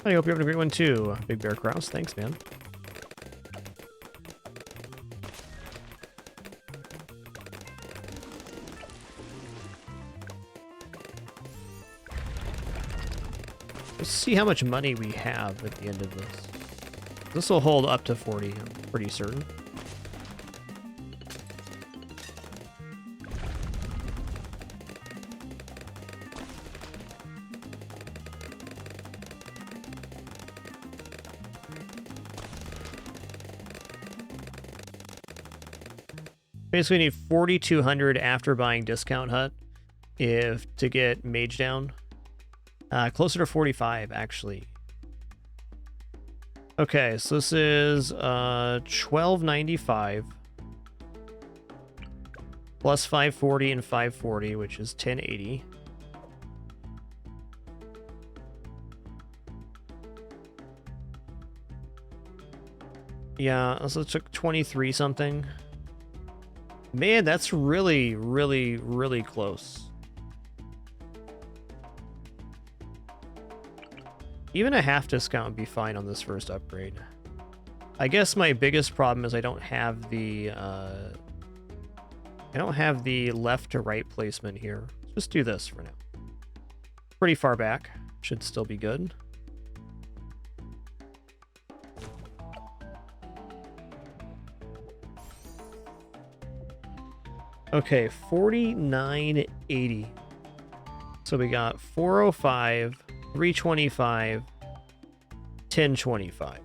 I hope you're having a great one too, Big Bear Kraus. Thanks, man. Let's see how much money we have at the end of this. This will hold up to 40, I'm pretty certain. Basically need 4,200 after buying Discount Hut to get Mage down. Closer to 45, actually. Okay, so this is 1295 plus 540 and 540, which is 1080. Yeah, so it took 23 something. Man, that's really, really, really close. Even a half discount would be fine on this first upgrade. I guess my biggest problem is I don't have the left to right placement here. Just do this for now. Pretty far back. Should still be good. Okay, 4980. So we got 405, 325, 1025.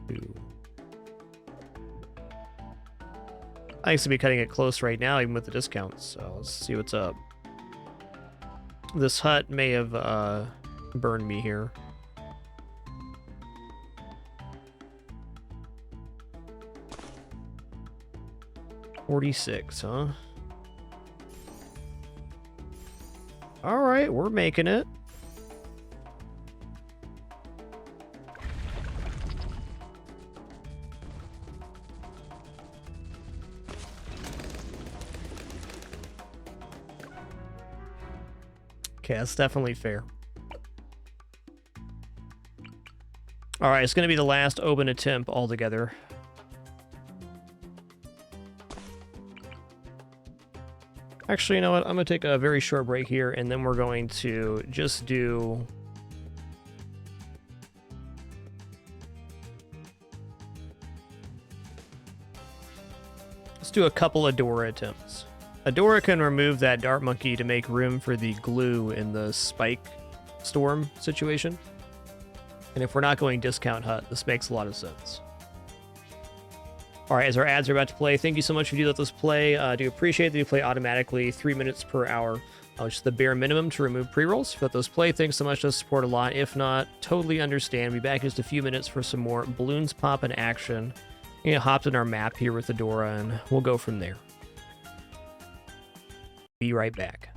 Ooh. I used to be cutting it close right now, even with the discounts. So let's see what's up. This hut may have burned me here. $46, huh? All right, we're making it. Okay, that's definitely fair. All right, it's going to be the last Obin attempt altogether. Actually, you know what? I'm going to take a very short break here, and then we're going to just do... Let's do a couple Adora attempts. Adora can remove that dart monkey to make room for the glue in the spike storm situation. And if we're not going discount hut, this makes a lot of sense. All right, as our ads are about to play, thank you so much if you do let this play. I do appreciate that you play automatically 3 minutes per hour, which is the bare minimum to remove pre-rolls. If you let those play, thanks so much. Does support a lot. If not, totally understand. Be back in just a few minutes for some more balloons pop in action. You know, hopped in our map here with Adora, and we'll go from there. Be right back.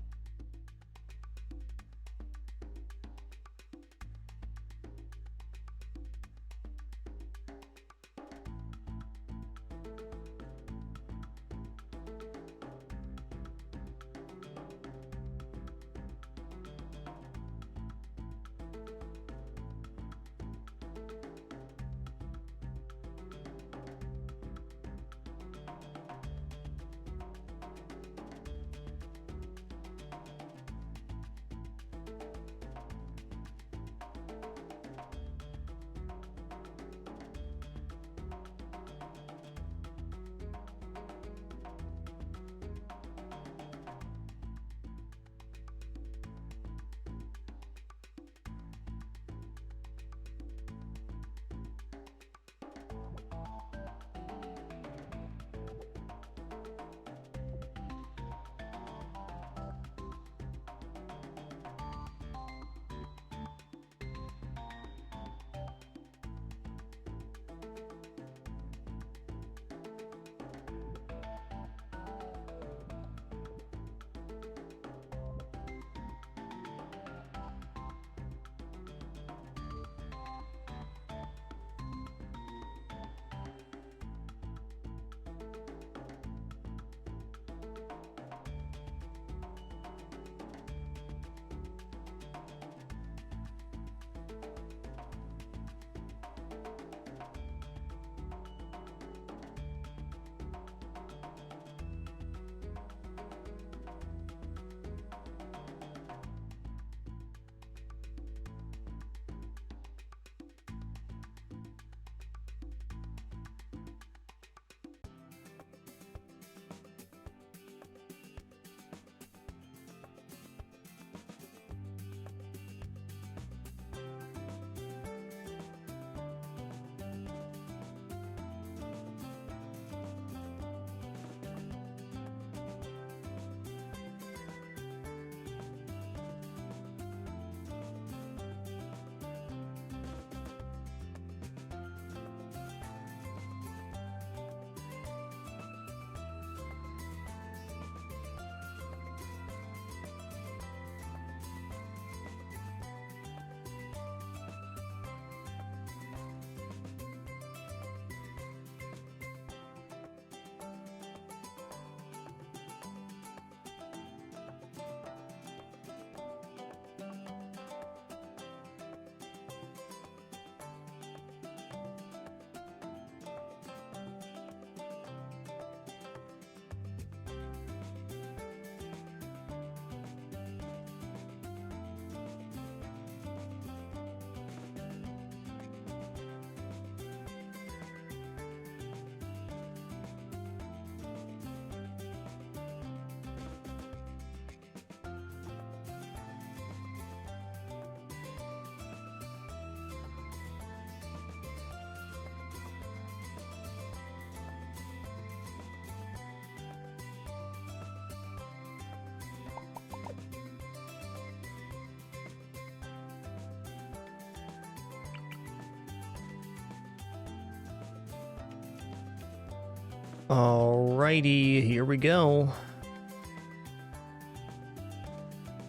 Alrighty, here we go.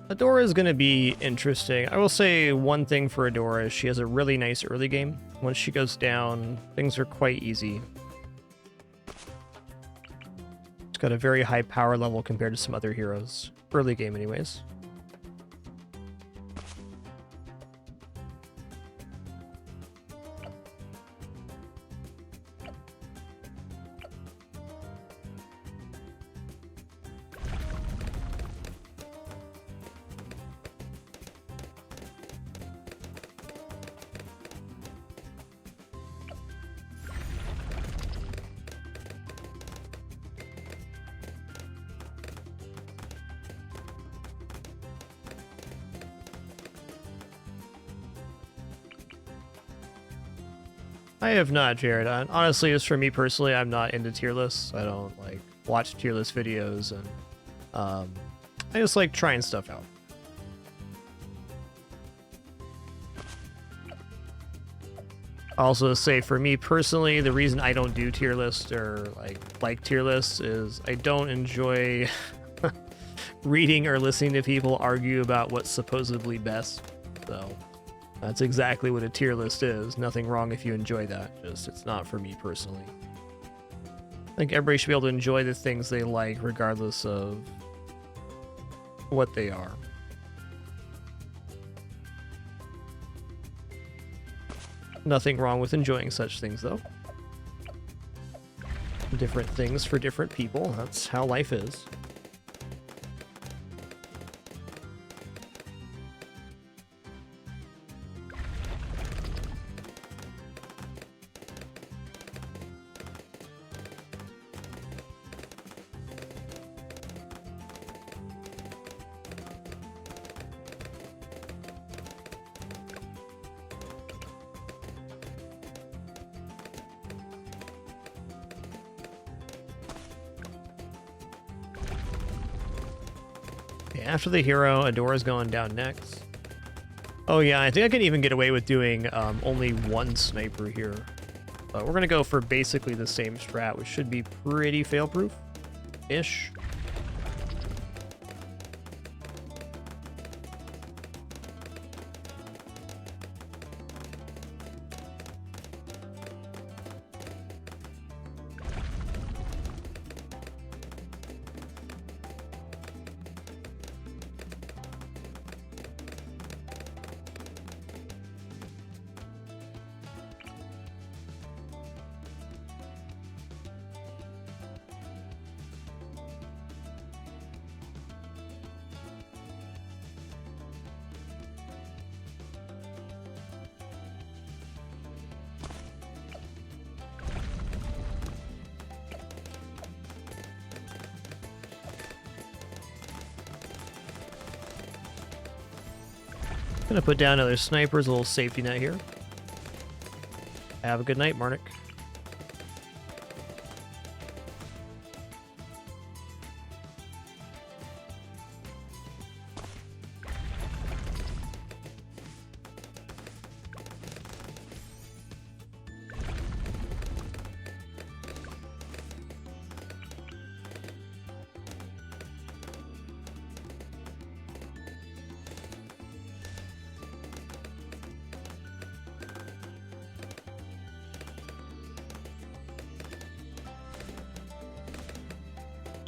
Adora is going to be interesting. I will say one thing for Adora is she has a really nice early game. Once she goes down, things are quite easy. She's got a very high power level compared to some other heroes. Early game anyways. I have not, Jared. Honestly, as for me personally, I'm not into tier lists. I don't like watch tier list videos, and I just like trying stuff out. Also, say for me personally, the reason I don't do tier lists or like tier lists is I don't enjoy reading or listening to people argue about what's supposedly best. So that's exactly what a tier list is. Nothing wrong if you enjoy that. Just it's not for me personally. I think everybody should be able to enjoy the things they like regardless of what they are. Nothing wrong with enjoying such things though. Different things for different people. That's how life is. After the hero, Adora's going down next. Oh yeah, I think I can even get away with doing only one sniper here. But we're going to go for basically the same strat, which should be pretty fail-proof-ish. Gonna put down another snipers, a little safety net here. Have a good night, Marnik.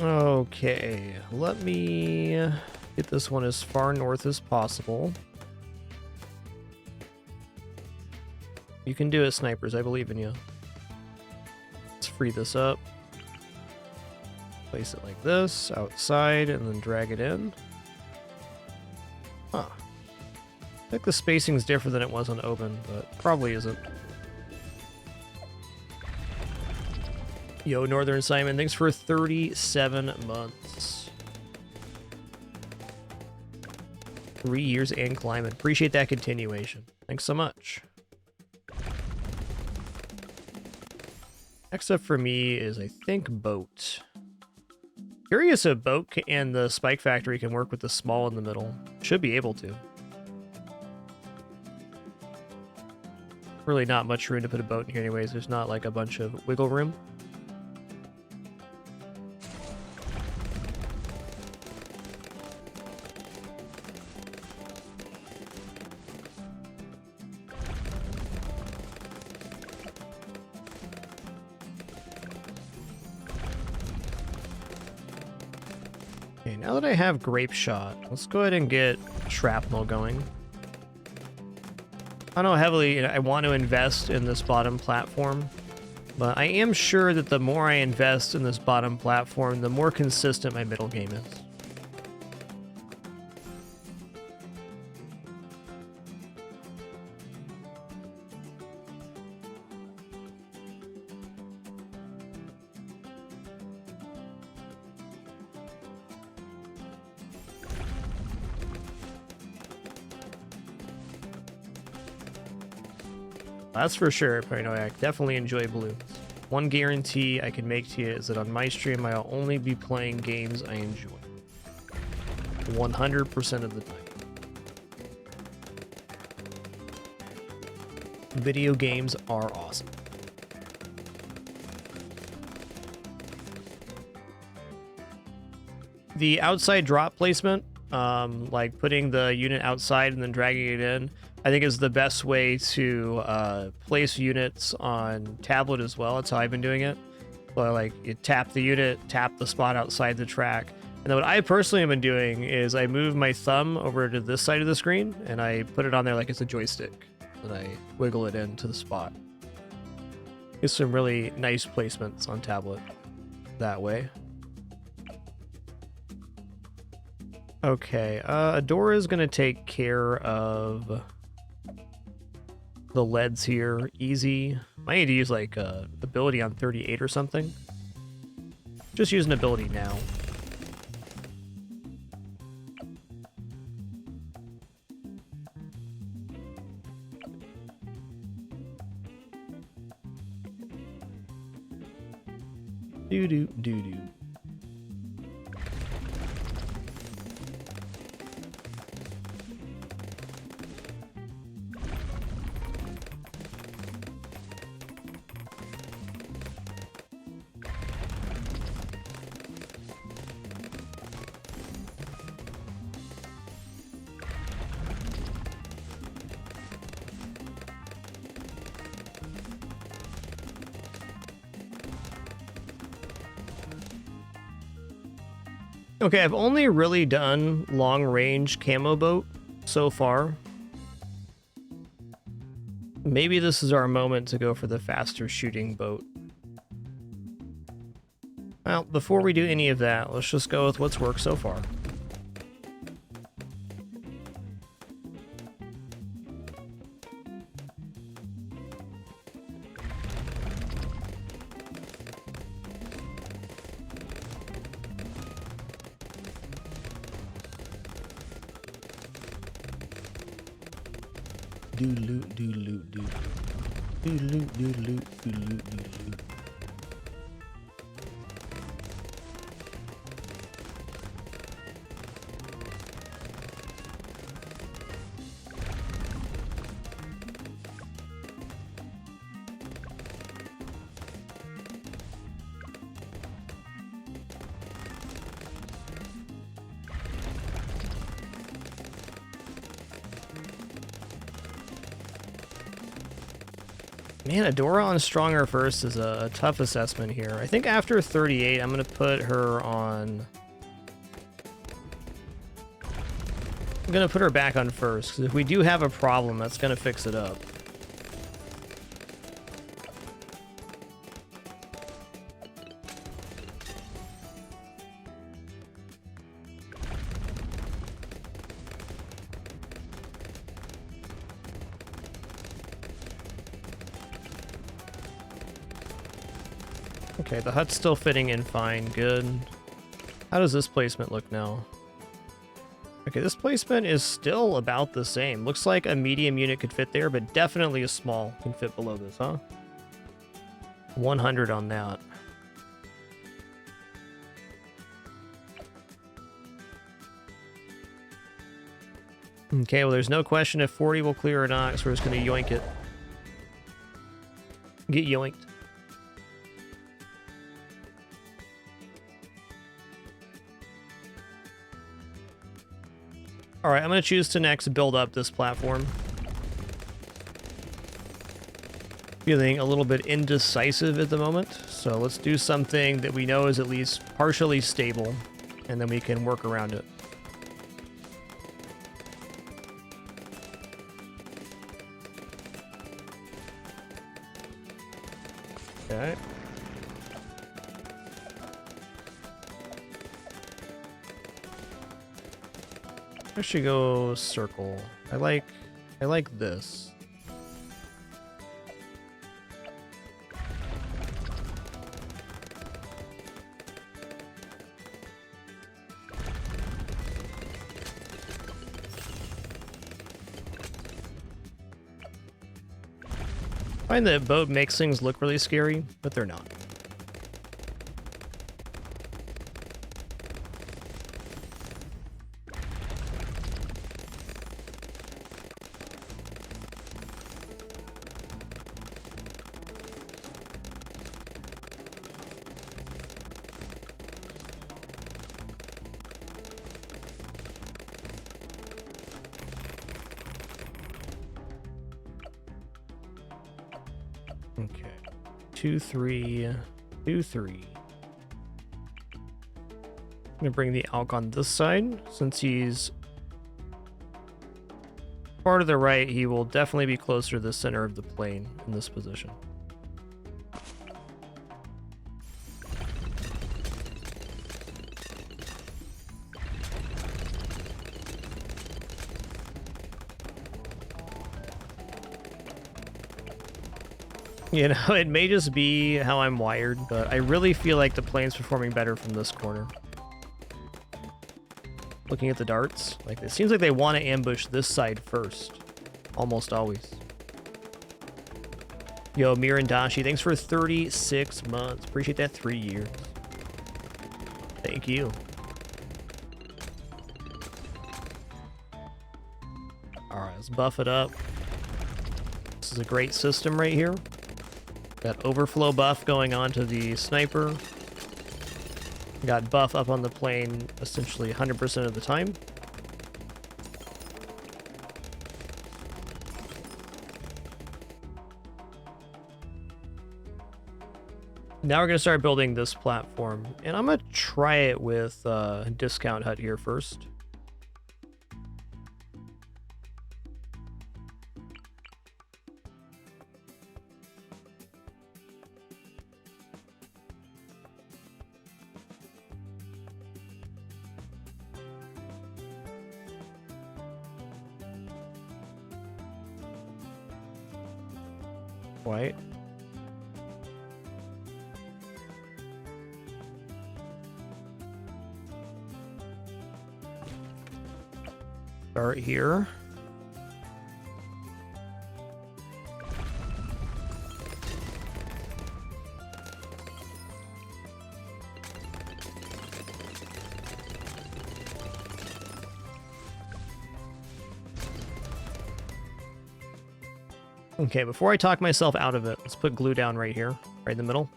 Okay, let me get this one as far north as possible. You can do it, snipers. I believe in you. Let's free this up. Place it like this, outside, and then drag it in. Huh. I think the spacing's different than it was on Obin, but probably isn't. Yo, Northern Simon, thanks for 37 months. 3 years and climbing. Appreciate that continuation. Thanks so much. Next up for me is, I think, boat. Curious if boat and the spike factory can work with the small in the middle. Should be able to. Really not much room to put a boat in here anyways. There's not like a bunch of wiggle room. now that I have grape shot, let's go ahead and get shrapnel going. I know heavily I want to invest in this bottom platform, but I am sure that the more I invest in this bottom platform, the more consistent my middle game is. That's for sure, Paranoiac. Definitely enjoy Bloons. One guarantee I can make to you is that on my stream, I'll only be playing games I enjoy. 100% of the time. Video games are awesome. The outside drop placement, like putting the unit outside and then dragging it in, I think is the best way to place units on tablet as well. That's how I've been doing it. So like you tap the unit, tap the spot outside the track. And then what I personally have been doing is I move my thumb over to this side of the screen and I put it on there like it's a joystick. And I wiggle it into the spot. It's some really nice placements on tablet that way. Okay, Adora is going to take care of the leads here. Easy. I need to use like ability on 38 or something. Just use an ability now. Doo-doo-doo-doo. Okay, I've only really done long-range camo boat so far. Maybe this is our moment to go for the faster shooting boat. Well, before we do any of that, let's just go with what's worked so far. Man, Adora on Stronger first is a tough assessment here. I think after 38, I'm going to put her on... I'm going to put her back on first, because if we do have a problem, that's going to fix it up. Okay, the hut's still fitting in fine. Good. How does this placement look now? Okay, this placement is still about the same. Looks like a medium unit could fit there, but definitely a small can fit below this, huh? 100 on that. Okay, well, there's no question if 40 will clear or not, so we're just going to yoink it. Get yoinked. Alright, I'm going to choose to next build up this platform. Feeling a little bit indecisive at the moment, so let's do something that we know is at least partially stable. and then we can work around it. Okay. I should go circle. I like this. I find that boat makes things look really scary, but they're not. Okay. 2, 3, 2, 3. I'm gonna bring the Alk on this side. Since he's far to the right, he will definitely be closer to the center of the plane in this position. You know, it may just be how I'm wired, but I really feel like the plane's performing better from this corner. Looking at the darts, like it seems like they want to ambush this side first. Almost always. Yo, Mirandashi, thanks for 36 months. Appreciate that. 3 years. Thank you. Alright, let's buff it up. This is a great system right here. Got overflow buff going on to the sniper. Got buff up on the plane essentially 100% of the time. Now we're going to start building this platform. And I'm going to try it with discount hut here first. White. Start here. Okay, before I talk myself out of it, let's put glue down right here, right in the middle.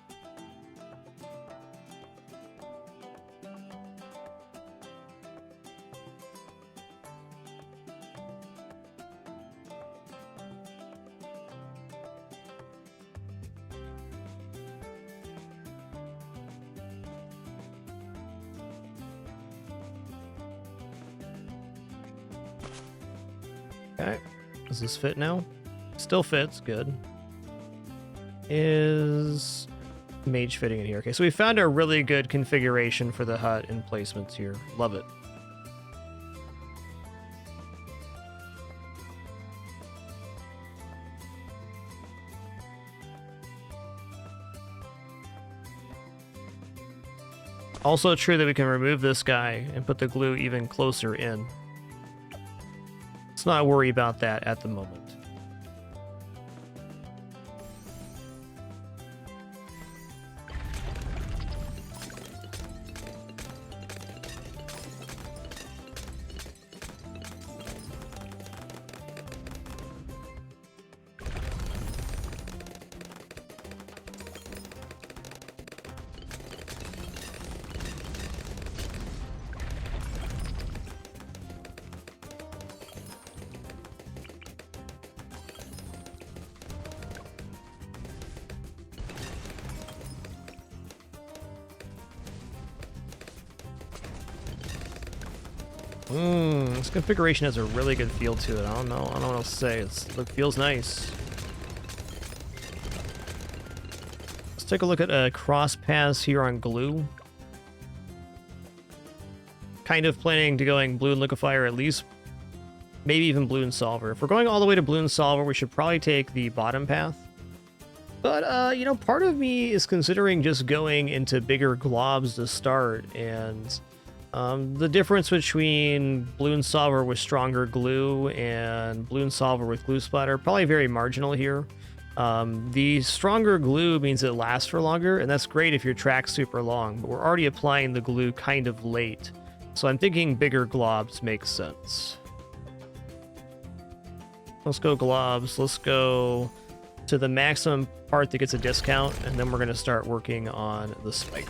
Okay, does this fit now? Still fits, good. Is mage fitting in here? Okay, so we found a really good configuration for the hut and placements here. Love it. Also true that we can remove this guy and put the glue even closer in. Let's not worry about that at the moment. This configuration has a really good feel to it. I don't know what else to say. It feels nice. Let's take a look at cross paths here on glue. Kind of planning to going Bloon Liquefier, at least maybe even Bloon Solver. If we're going all the way to Bloon Solver, we should probably take the bottom path. But, you know, part of me is considering just going into bigger globs to start, and the difference between Bloon Solver with stronger glue and Bloon Solver with glue splatter, probably very marginal here. The stronger glue means it lasts for longer, and that's great if your track's super long, but we're already applying the glue kind of late. So I'm thinking bigger globs makes sense. Let's go globs. Let's go to the maximum part that gets a discount, and then we're going to start working on the spike.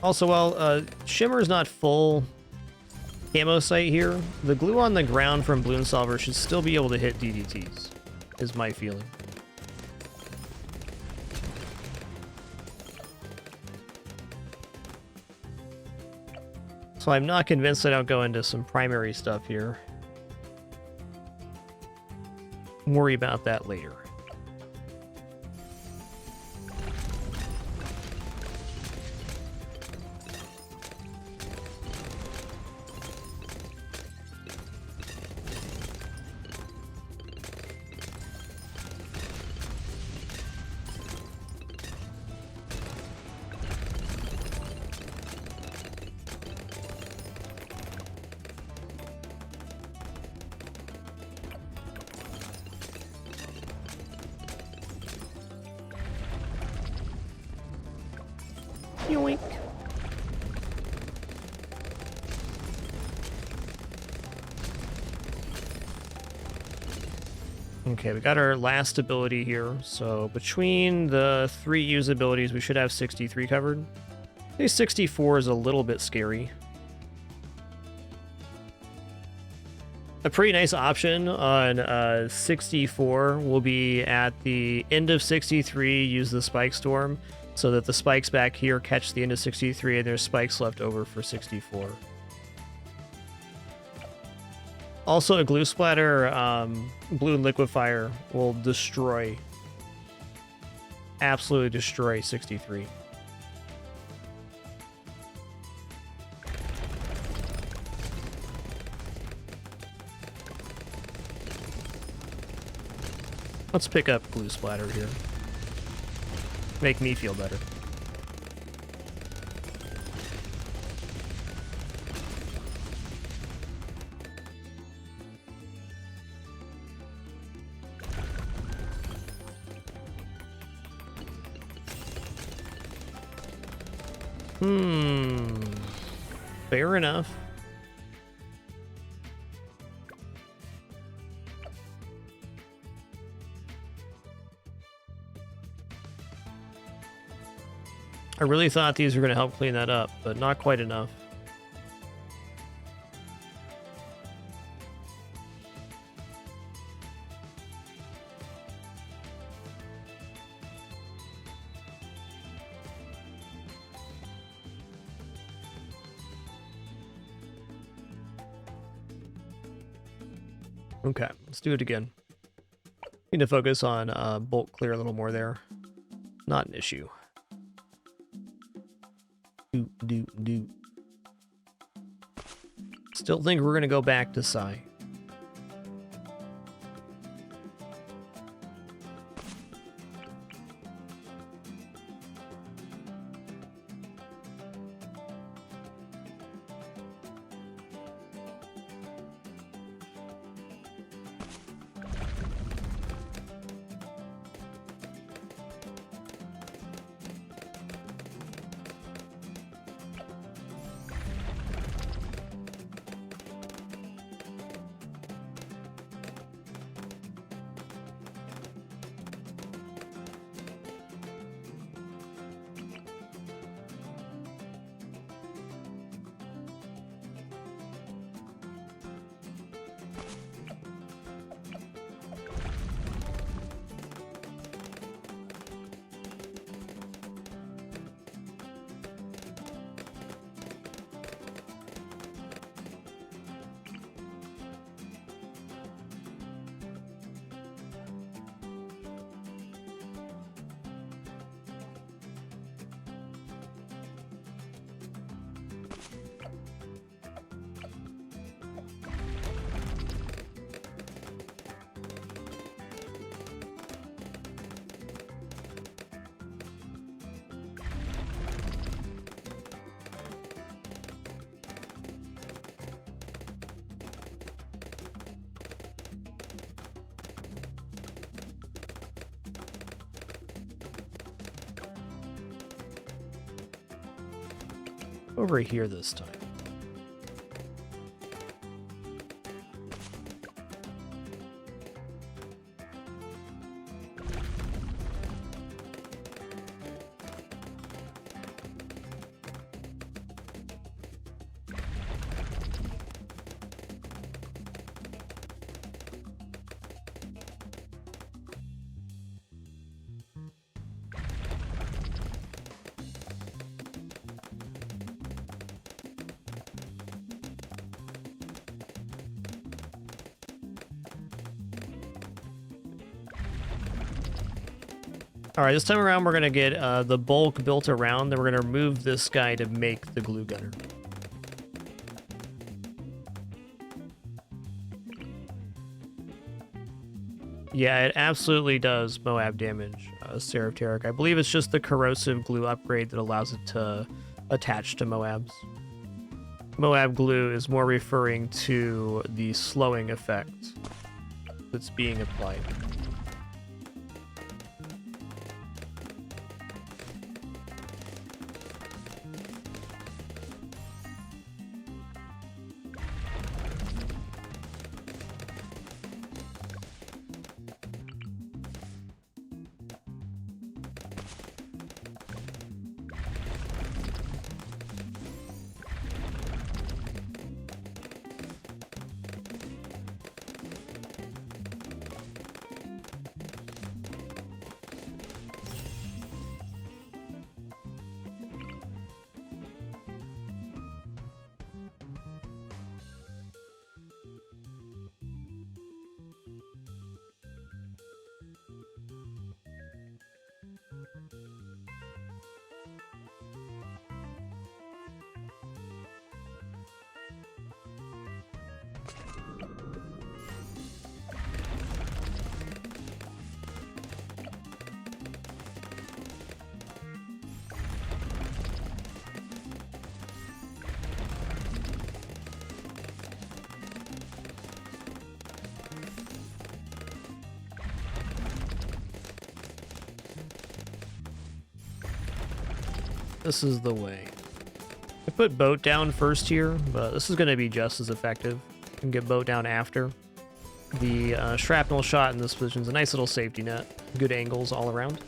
Also, while Shimmer's not full camo site here, the glue on the ground from Bloon Solver should still be able to hit DDTs, is my feeling. So I'm not convinced I don't go into some primary stuff here. Worry about that later. Yoink. Okay, we got our last ability here. So between the 3 use abilities, we should have 63 covered. I think 64 is a little bit scary. A pretty nice option on 64 will be at the end of 63, use the Spike Storm, so that the spikes back here catch the end of 63 and there's spikes left over for 64. Also, a glue splatter Bloon Liquefier will destroy, absolutely destroy 63. Let's pick up glue splatter here. Make me feel better. Fair enough. I really thought these were going to help clean that up, but not quite enough. Okay, let's do it again. Need to focus on bulk clear a little more there. Not an issue. Do. Still think we're gonna go back to Psy. Over here this time. All right, this time around we're going to get the bulk built around, then we're going to remove this guy to make the glue gunner. Yeah, it absolutely does Moab damage, Serapteric. I believe it's just the corrosive glue upgrade that allows it to attach to Moabs. Moab glue is more referring to the slowing effect that's being applied. This is the way. I put boat down first here, but this is going to be just as effective. You can get boat down after. The shrapnel shot in this position is a nice little safety net. Good angles all around.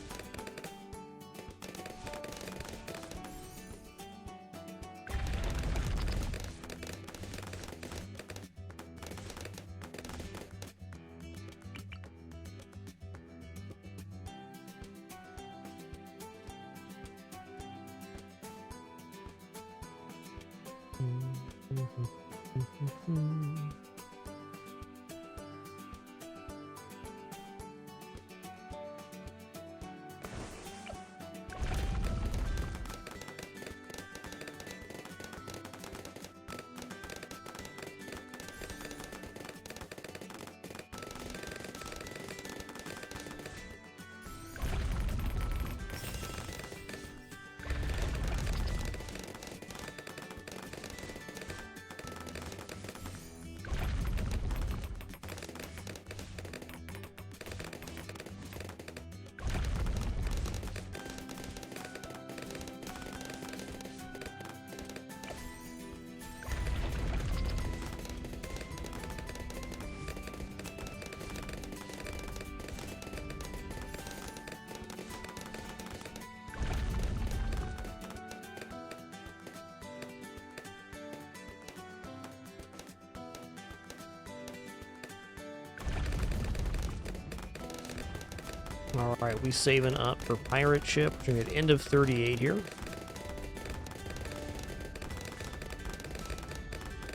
Alright, we saving up for pirate ship. We're at the end of 38 here.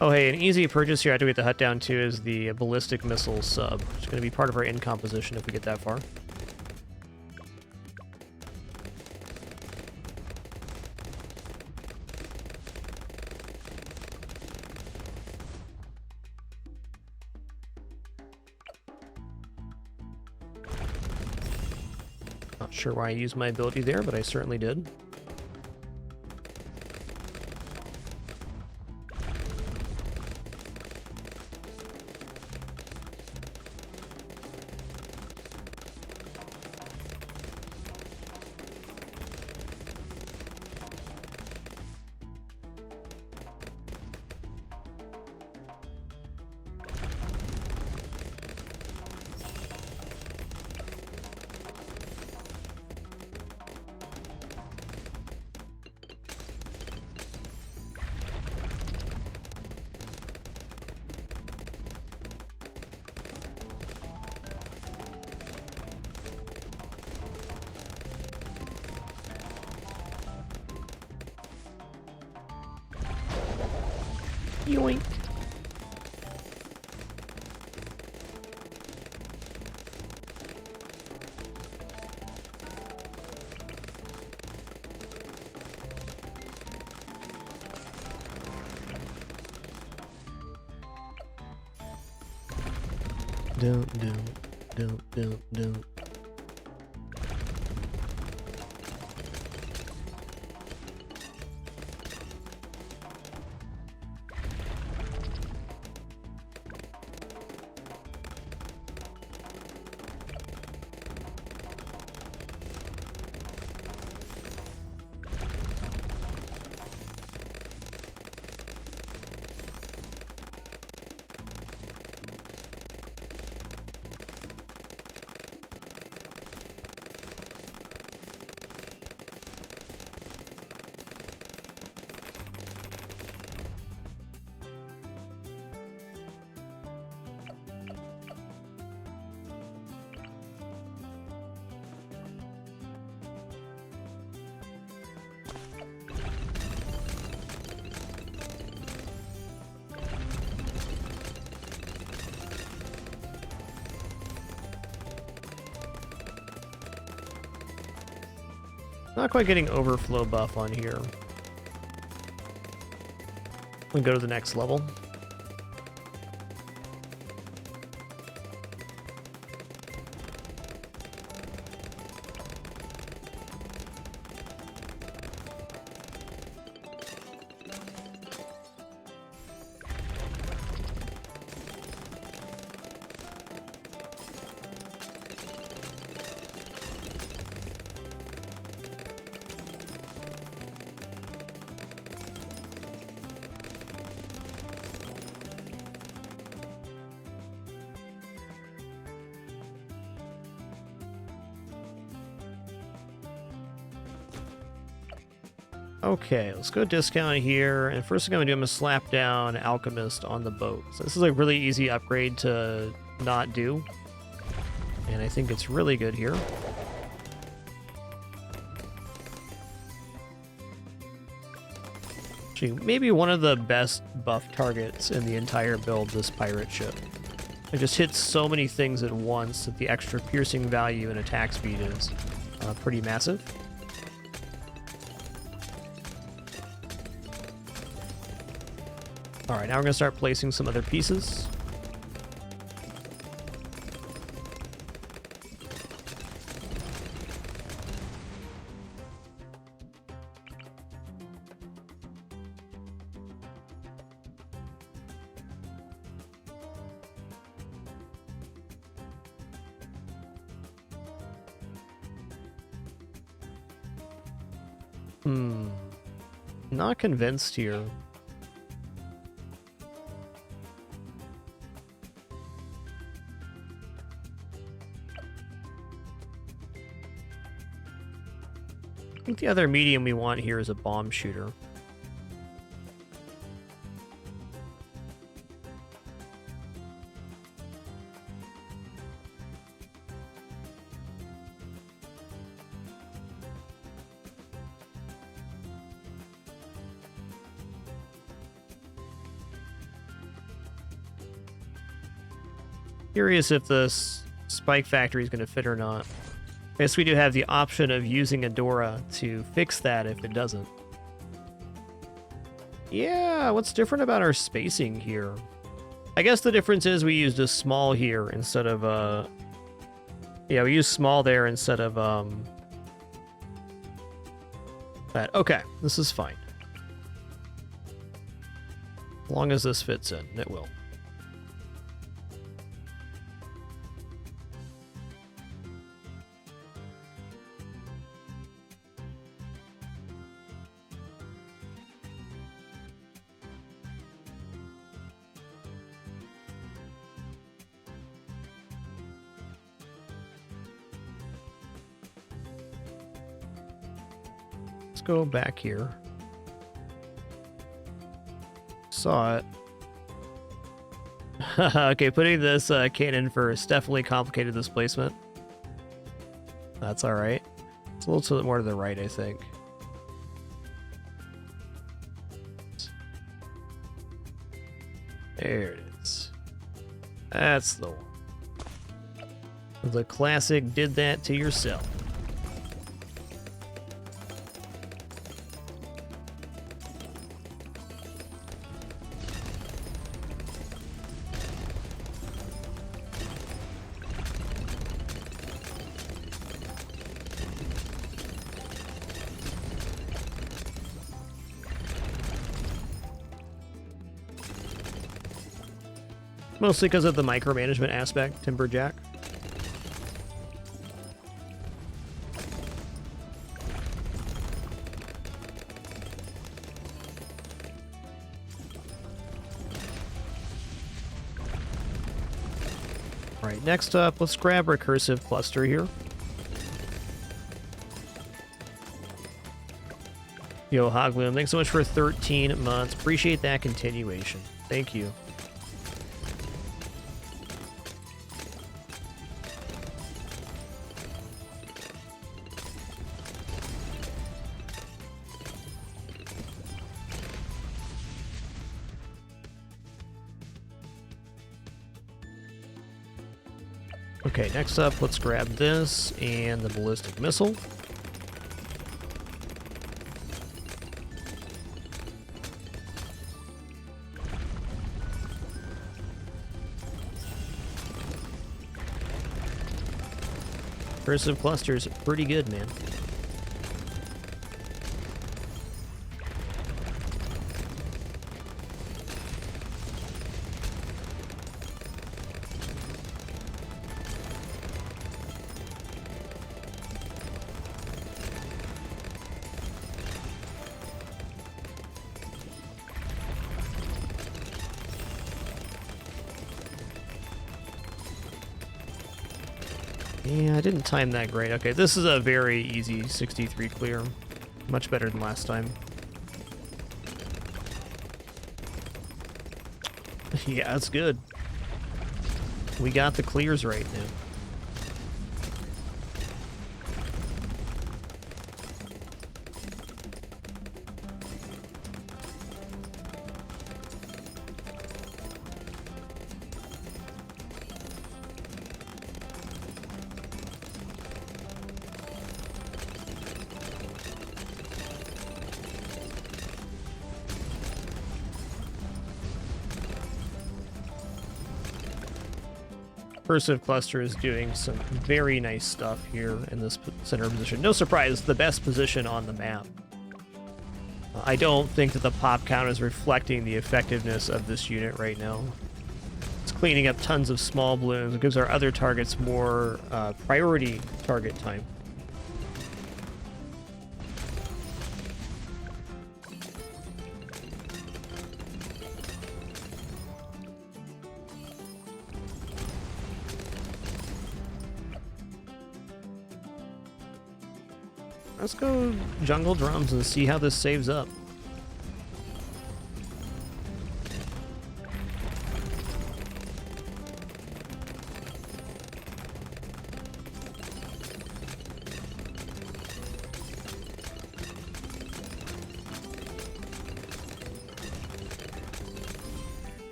Oh hey, an easy purchase here after we get the hut down too is the ballistic missile sub. It's going to be part of our end composition if we get that far. Not sure why I used my ability there, but I certainly did. Yoink. Don't. Not quite getting overflow buff on here. We'll go to the next level. Okay, let's go discount here. And first thing I'm gonna do, I'm gonna slap down alchemist on the boat. So this is a really easy upgrade to not do. And I think it's really good here. Actually, maybe one of the best buff targets in the entire build, this pirate ship. It just hits so many things at once that the extra piercing value and attack speed is pretty massive. Alright, now we're going to start placing some other pieces. Not convinced here. I think the other medium we want here is a bomb shooter. Curious if this spike factory is going to fit or not. I guess we do have the option of using Adora to fix that if it doesn't. Yeah, what's different about our spacing here? I guess the difference is we used a small here instead of yeah, we used small there instead of that. Okay, this is fine. As long as this fits in, it will. Let's go back here. Saw it. Okay, putting this cannon first definitely complicated this placement. That's alright. It's a little bit more to the right, I think. There it is. That's the one. The classic did that to yourself. Mostly because of the micromanagement aspect, Timberjack. Alright, next up, let's grab Recursive Cluster here. Yo, Hogloom, thanks so much for 13 months. Appreciate that continuation. Thank you. Okay, next up, let's grab this and the ballistic missile. Recursive cluster's pretty good, man. Yeah, I didn't time that great. Okay, this is a very easy 63 clear. Much better than last time. Yeah, that's good. We got the clears right now. Recursive Cluster is doing some very nice stuff here in this center position. No surprise, the best position on the map. I don't think that the pop count is reflecting the effectiveness of this unit right now. It's cleaning up tons of small balloons. It gives our other targets more priority target time. Let's go jungle drums and see how this saves up.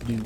Do.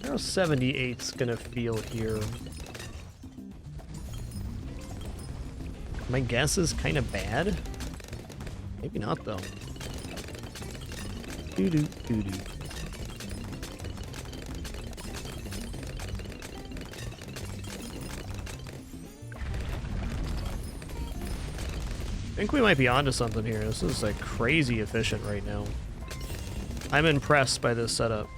How 78's gonna feel here? My guess is kind of bad. Maybe not though. Doo-doo, doo-doo. think we might be onto something here. This is like crazy efficient right now. I'm impressed by this setup.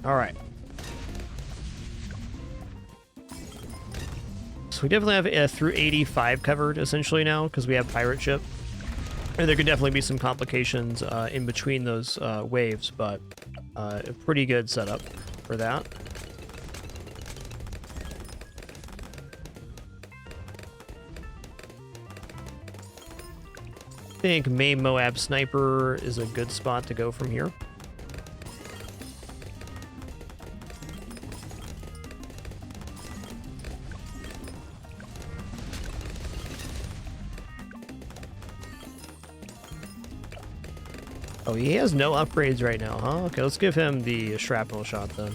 All right. So we definitely have through 85 covered essentially now because we have pirate ship. And there could definitely be some complications in between those waves, but a pretty good setup for that. I think main Moab Sniper is a good spot to go from here. Oh, he has no upgrades right now, huh? Okay, let's give him the shrapnel shot then.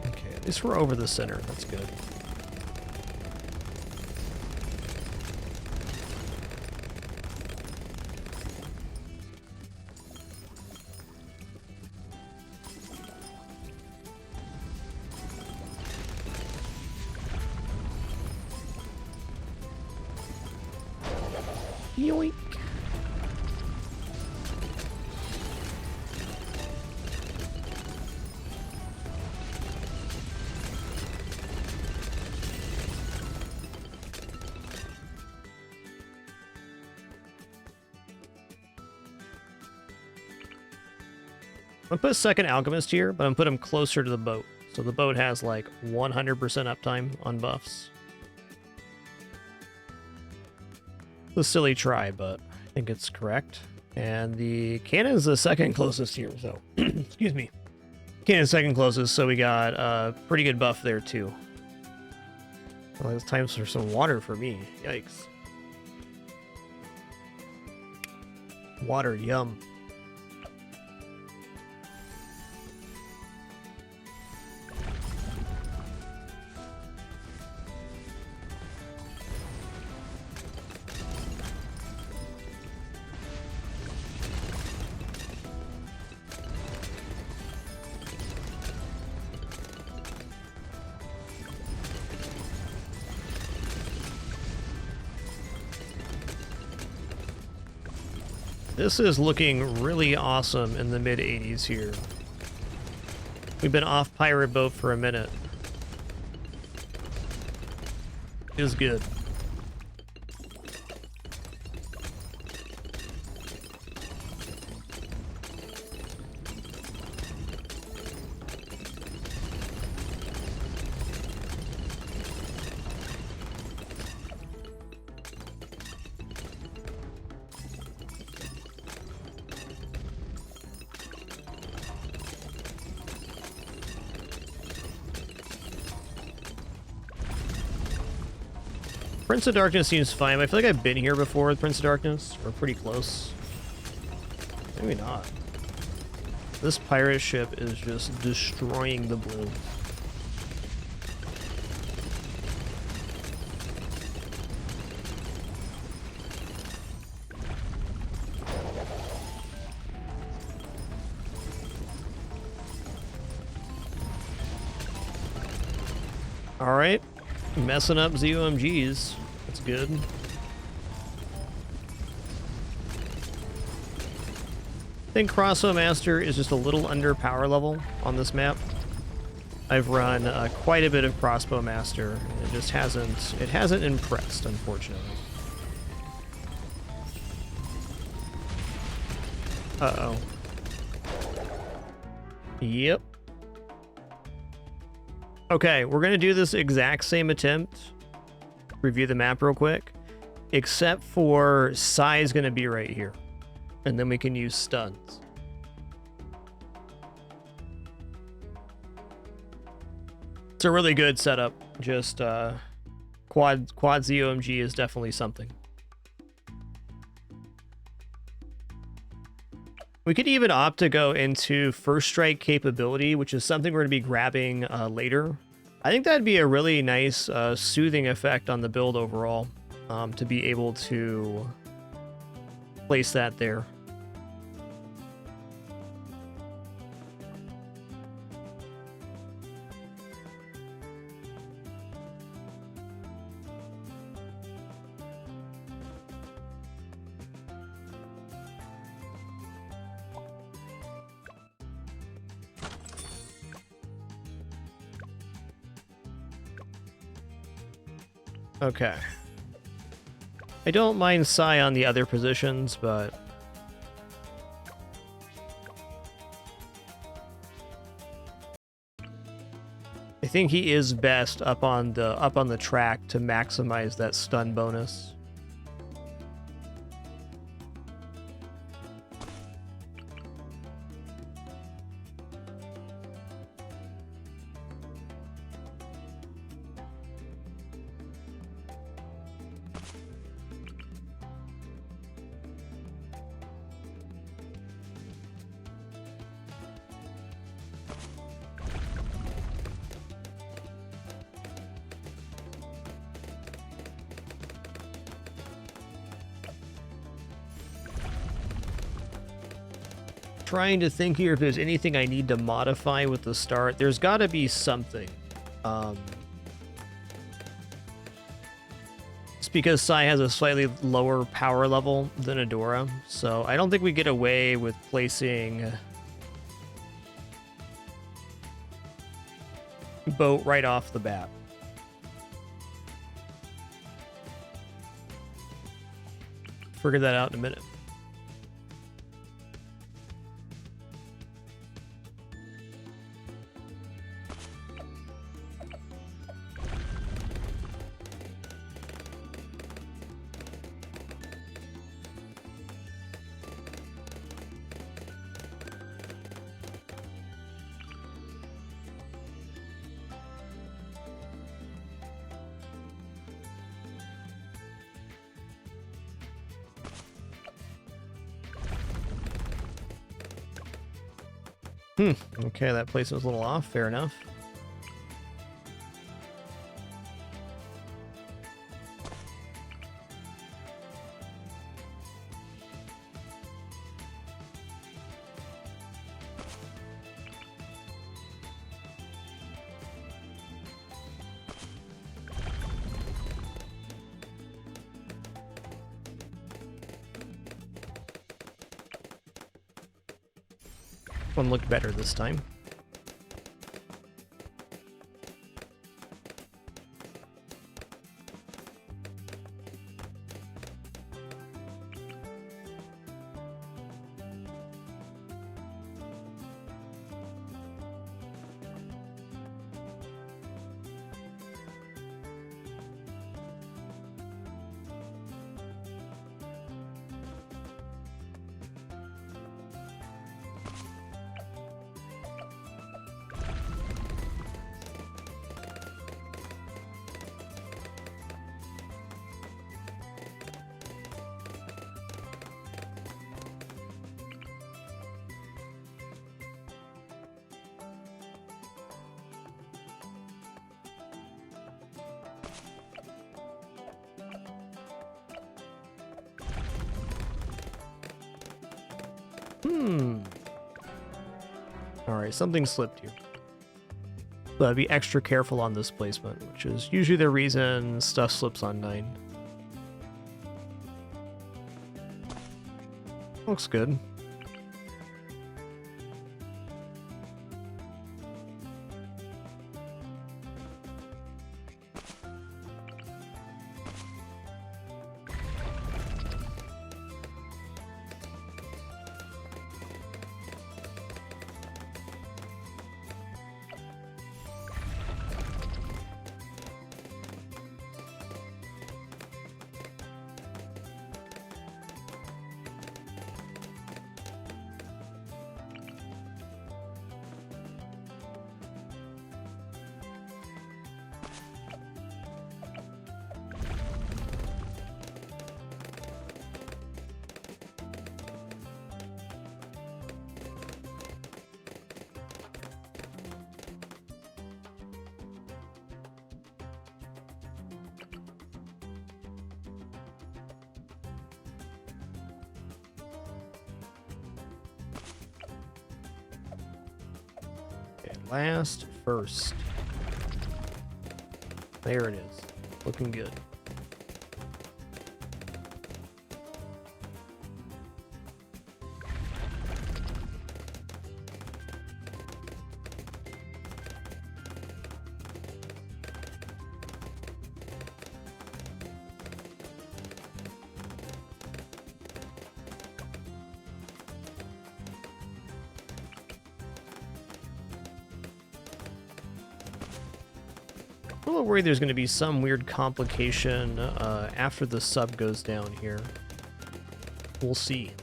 Okay, at least we're over the center. That's good. Yoink. I'm gonna put a second alchemist here, but I'm gonna put him closer to the boat. So the boat has like 100% uptime on buffs. It's a silly try, but I think it's correct. And the cannon is the second closest here, so excuse me. Cannon's second closest, so we got a pretty good buff there too. Well, it's time for some water for me. Yikes. Water, yum. This is looking really awesome in the mid-80s here. We've been off pirate boat for a minute. Feels good. Prince of Darkness seems fine. I feel like I've been here before with Prince of Darkness. We're pretty close. Maybe not. This pirate ship is just destroying the bloons. All right. Messing up ZOMGs. That's good. I think Crossbow Master is just a little under power level on this map. I've run quite a bit of Crossbow Master, and it hasn't impressed, unfortunately. Uh-oh. Yep. Okay, we're going to do this exact same attempt. Review the map real quick. Except for Psy is going to be right here. And then we can use stuns. It's a really good setup. Just quad ZOMG is definitely something. We could even opt to go into first strike capability, which is something we're going to be grabbing later. I think that'd be a really nice soothing effect on the build overall, to be able to place that there. Okay. I don't mind Psy on the other positions, but I think he is best up on the track to maximize that stun bonus. Trying to think here if there's anything I need to modify with the start. There's got to be something. It's because Psy has a slightly lower power level than Adora, so I don't think we get away with placing Boat right off the bat. Figure that out in a minute. Okay, that placement's a little off. Fair enough. One looked better this time. Alright, something slipped here. So I'd be extra careful on this placement, which is usually the reason stuff slips on 9. Looks good. Last first. There it is. Looking good. I'm a little worried there's going to be some weird complication after the sub goes down here. We'll see.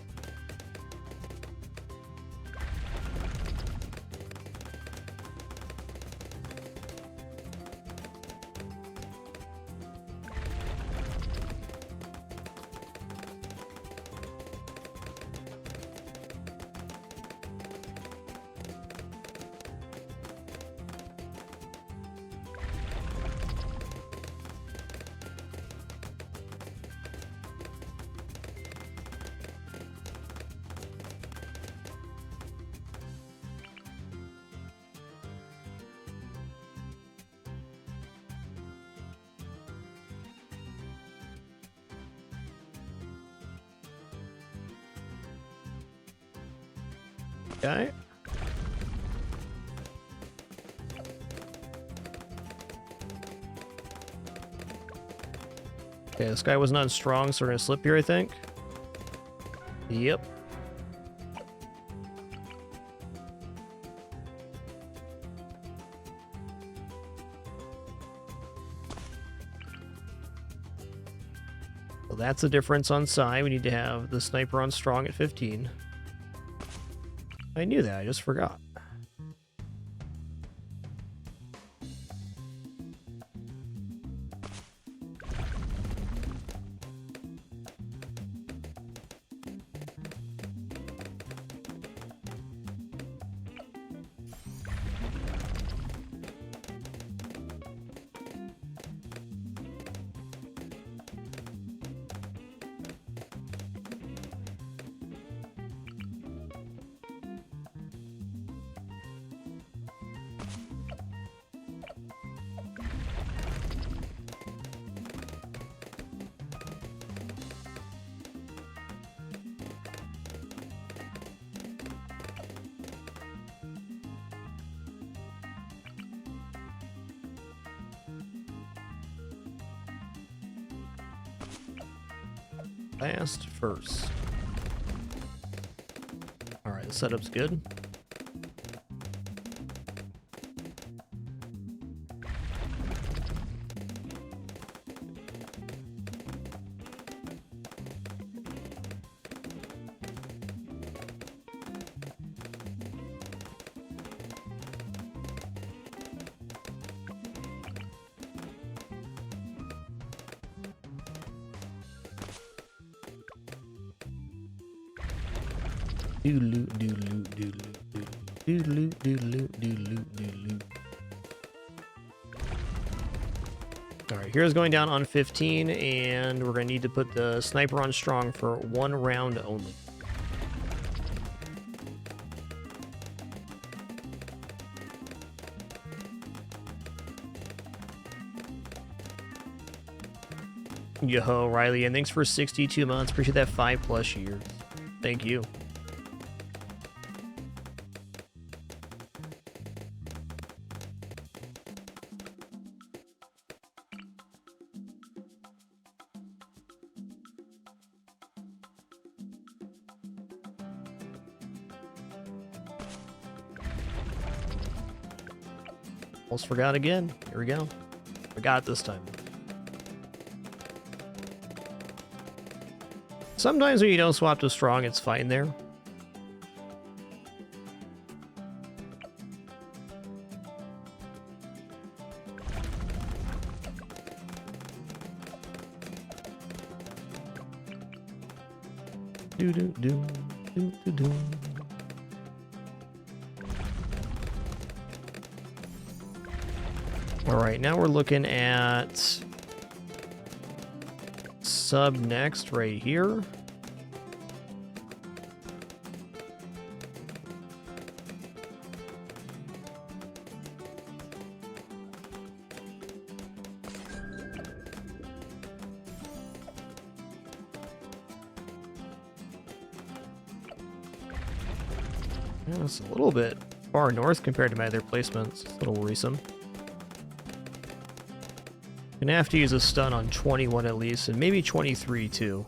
Okay. Okay, this guy was not strong, so we're gonna slip here, I think. Yep. Well, that's the difference on Psy. We need to have the sniper on strong at 15. I knew that, I just forgot. Last first. Alright, the setup's good. Doodaloo, doodaloo, doodaloo, doodaloo, doodaloo, doodaloo, doodaloo. Alright, here's going down on 15, and we're going to need to put the sniper on strong for 1 round only. Yo, Riley, and thanks for 62 months. Appreciate that 5+ years. Thank you. Almost forgot again. Here we go. Forgot it this time. Sometimes when you don't swap to strong, it's fine there. Do do do do do do. All right, now we're looking at sub next right here. Yeah, it's a little bit far north compared to my other placements. It's a little worrisome. Gonna have to use a stun on 21 at least, and maybe 23 too.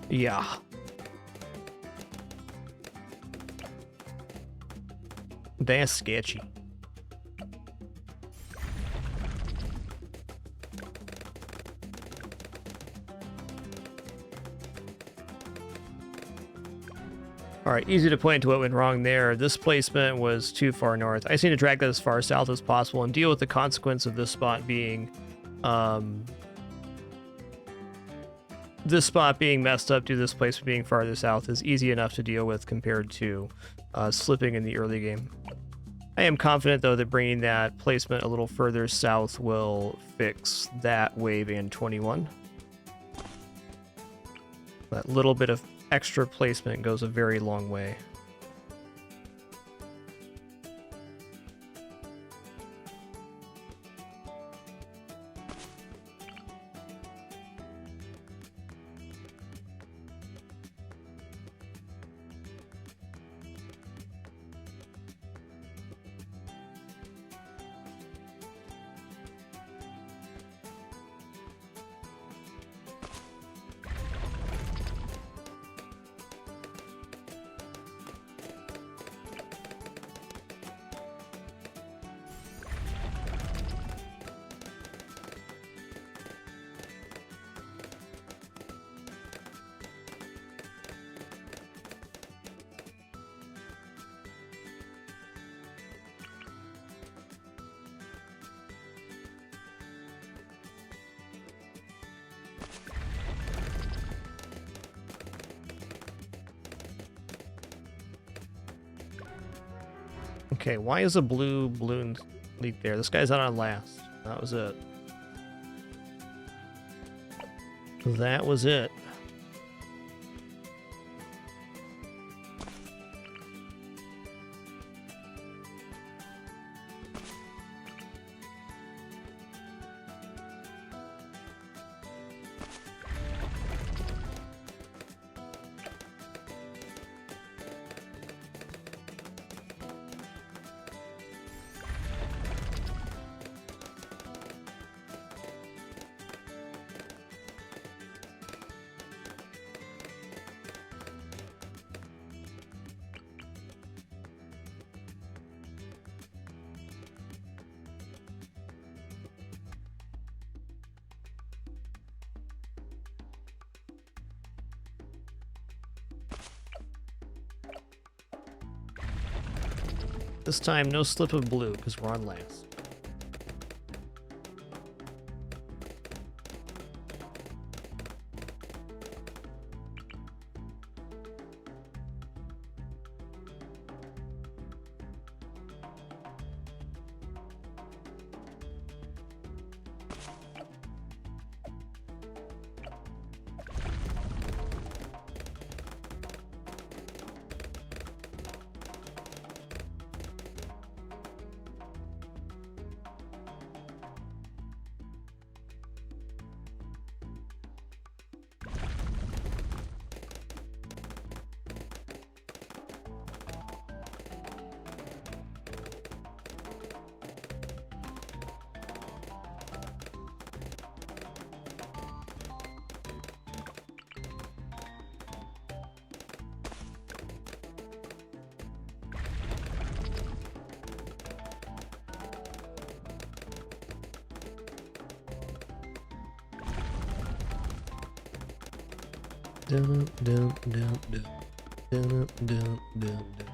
Yeah. That's sketchy. Alright, easy to point to what went wrong there. This placement was too far north. I just need to drag that as far south as possible and deal with the consequence of this spot being messed up due to this placement being farther south is easy enough to deal with compared to slipping in the early game. I am confident, though, that bringing that placement a little further south will fix that wave in 21. That little bit of extra placement goes a very long way. Okay, why is a blue balloon leak there? This guy's not on last. That was it. That was it. This time, no slip of blue, because we're on last. Dun, dun, dun, dun. Dun, dun, dun, dun.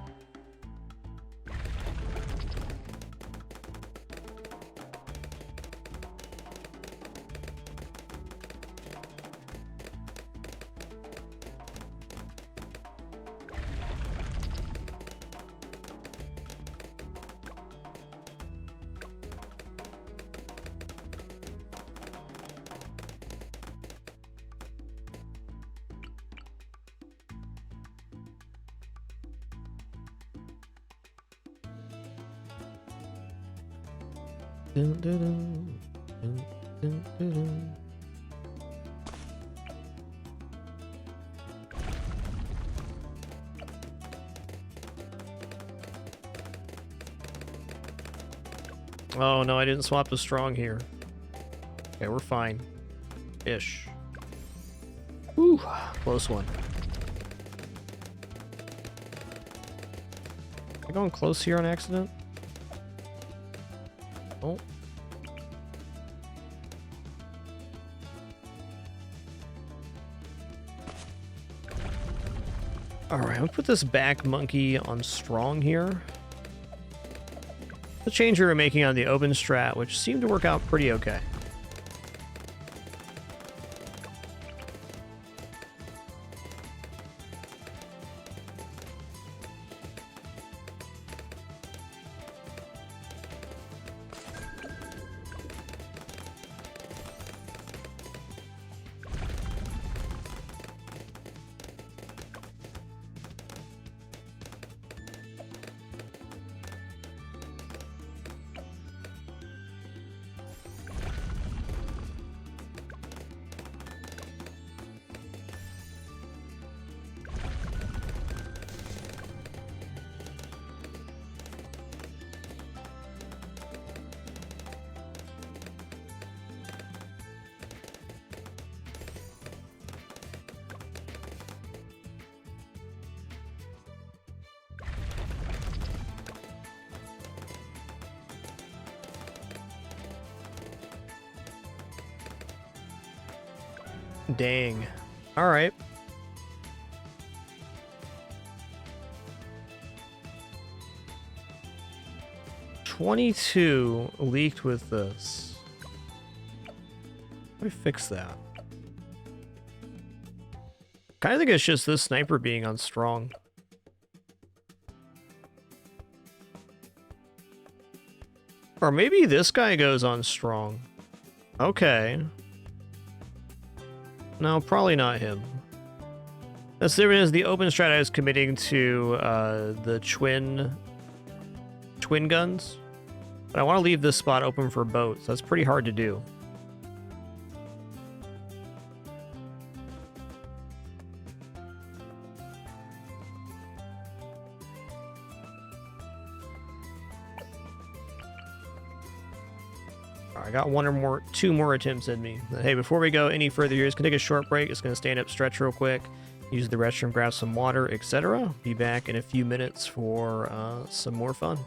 Dun, dun, dun, dun, dun, dun, dun. Oh no, I didn't swap to strong here. Okay, we're fine. Ish. Whew, close one. Am I going close here on accident? Oh. Alright, I'll put this back monkey on strong here. The change we were making on the Obin strat, which seemed to work out pretty okay. Dang. Alright. $22 leaked with this. How do we fix that? Kinda think it's just this sniper being on strong. Or maybe this guy goes on strong. Okay. No, probably not him. That's the difference. The open strat I was committing to the twin guns. But I want to leave this spot open for both, so that's pretty hard to do. I got two more attempts in me. Hey, before we go any further here, just gonna take a short break. It's gonna stand up, stretch real quick, use the restroom, grab some water, etc. Be back in a few minutes for some more fun.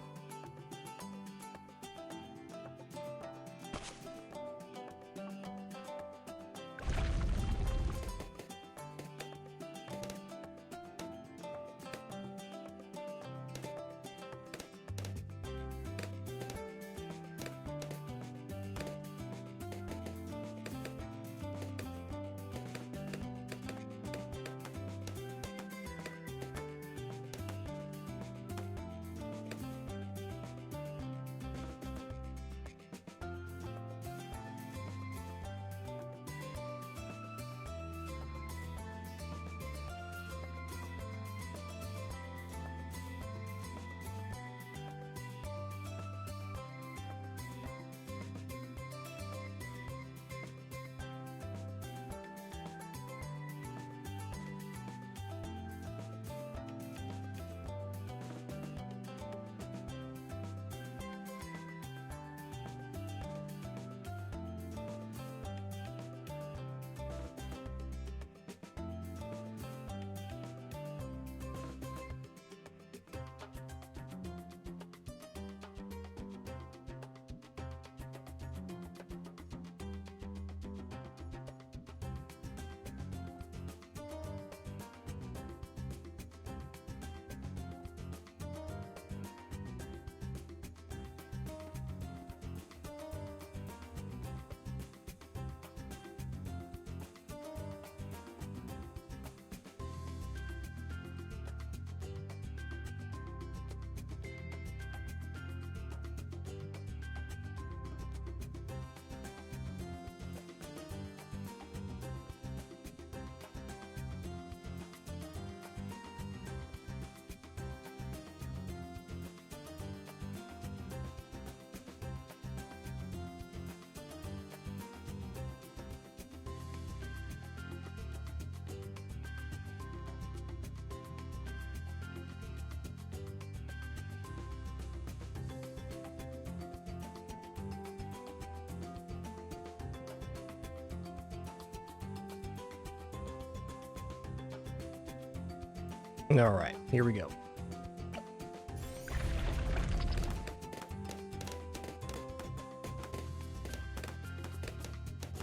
All right, here we go.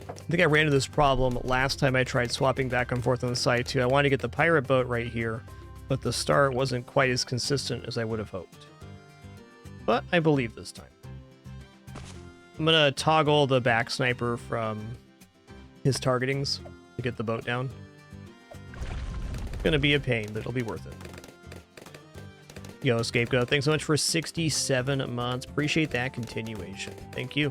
I think I ran into this problem last time I tried swapping back and forth on the side too. I wanted to get the pirate boat right here, but the start wasn't quite as consistent as I would have hoped. But I believe this time. I'm gonna toggle the back sniper from his targetings to get the boat down. It's gonna be a pain, but it'll be worth it. Yo, Scapegoat, thanks so much for 67 months. Appreciate that continuation. Thank you.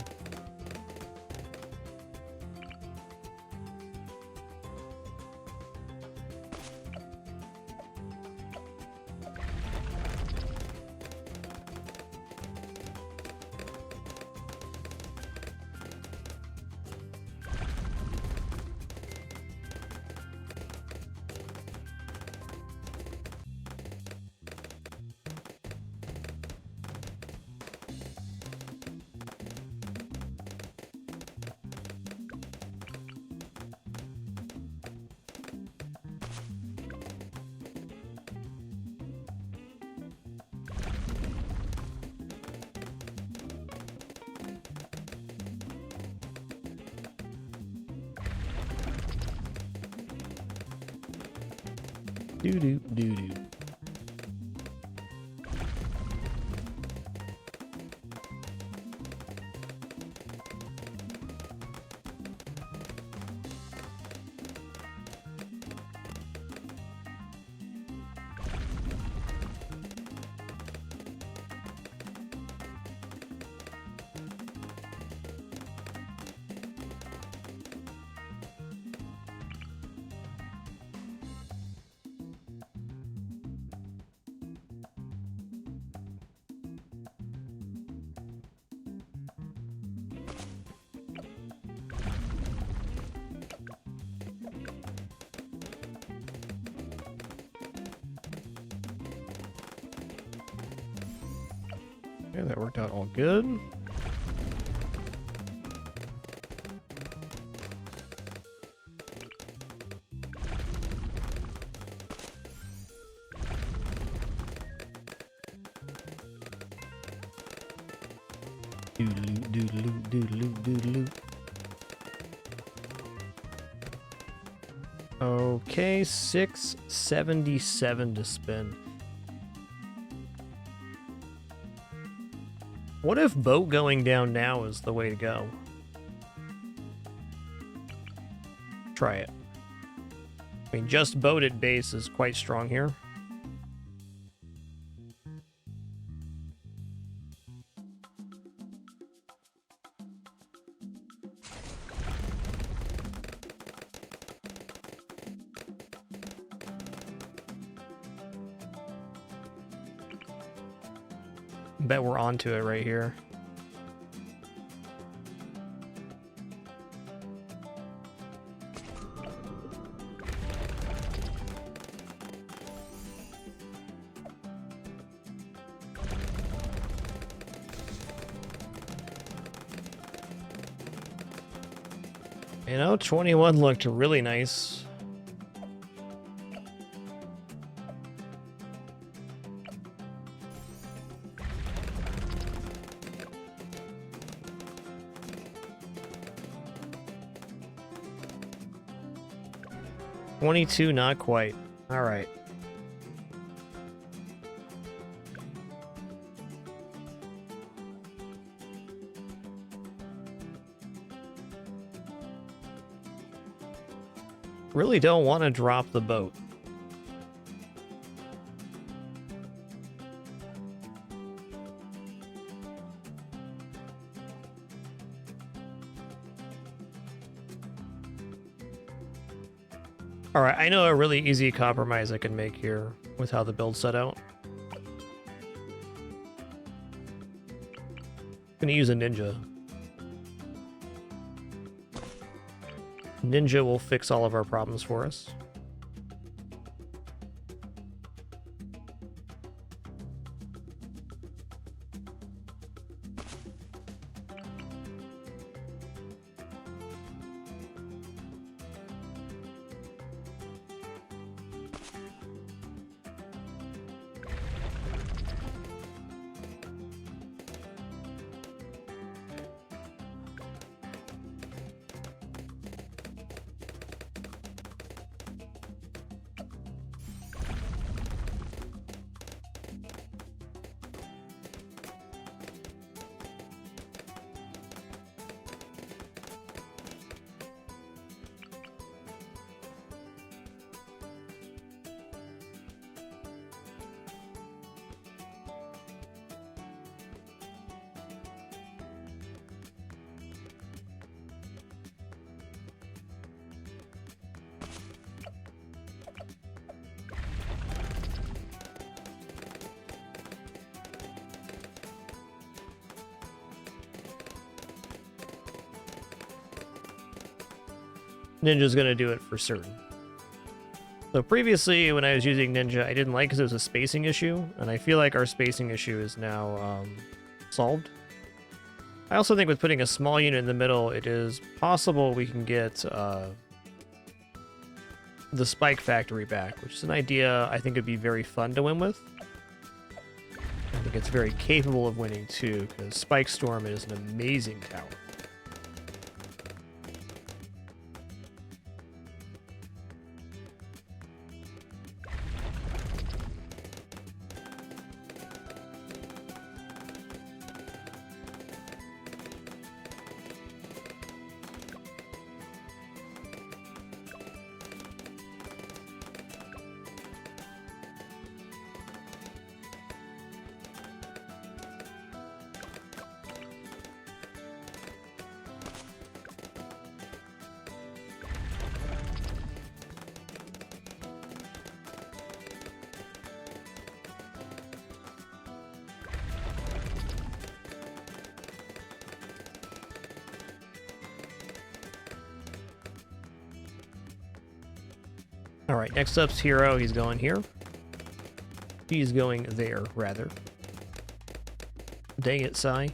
Doo-doo-doo-doo. Okay, that worked out all good. Doodaloo, doodaloo, doodaloo, doodaloo. Okay, 677 to spin. What if boat going down now is the way to go? Try it. I mean, just boat at base is quite strong here. Bet we're onto it right here. You know, 21 looked really nice. $22, not quite. All right. Really don't want to drop the boat. All right, I know a really easy compromise I can make here with how the build's set out. I'm gonna use a ninja. Ninja will fix all of our problems for us. Ninja's going to do it for certain. So previously, when I was using Ninja, I didn't like because it was a spacing issue, and I feel like our spacing issue is now solved. I also think with putting a small unit in the middle, it is possible we can get the Spike Factory back, which is an idea I think would be very fun to win with. I think it's very capable of winning too, because Spike Storm is an amazing tower. All right, next up's Hero. He's going here. He's going there, rather. Dang it, Sai.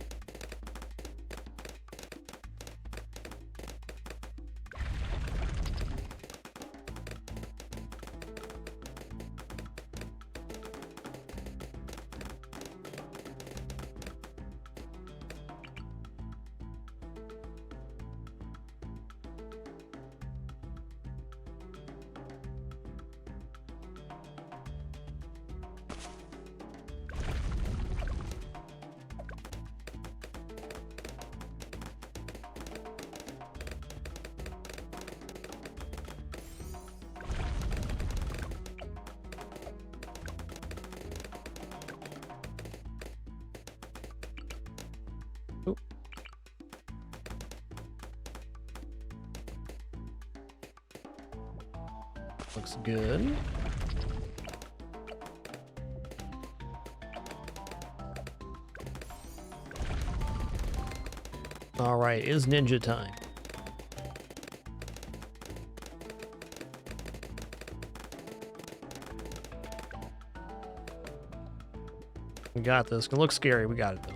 Looks good. All right, it's ninja time. We got this. It can look scary. We got it though.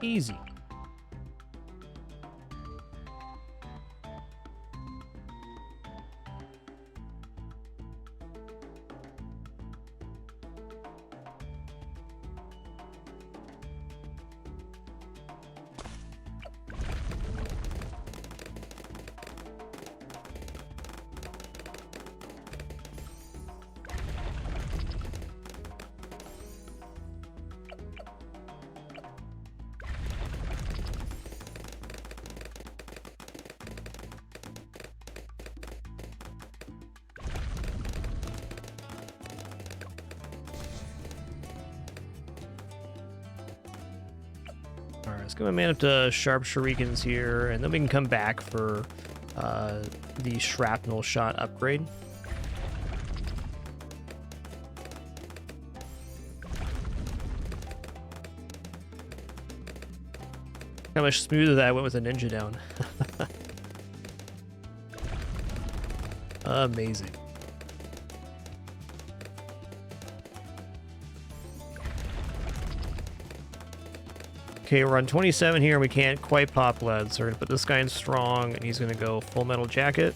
Easy. Alright, let's get my man up to sharp shurikens here, and then we can come back for the shrapnel shot upgrade. How much smoother that I went with a ninja down. Amazing. Okay, we're on 27 here, and we can't quite pop lead, so we're gonna put this guy in strong, and he's gonna go full metal jacket.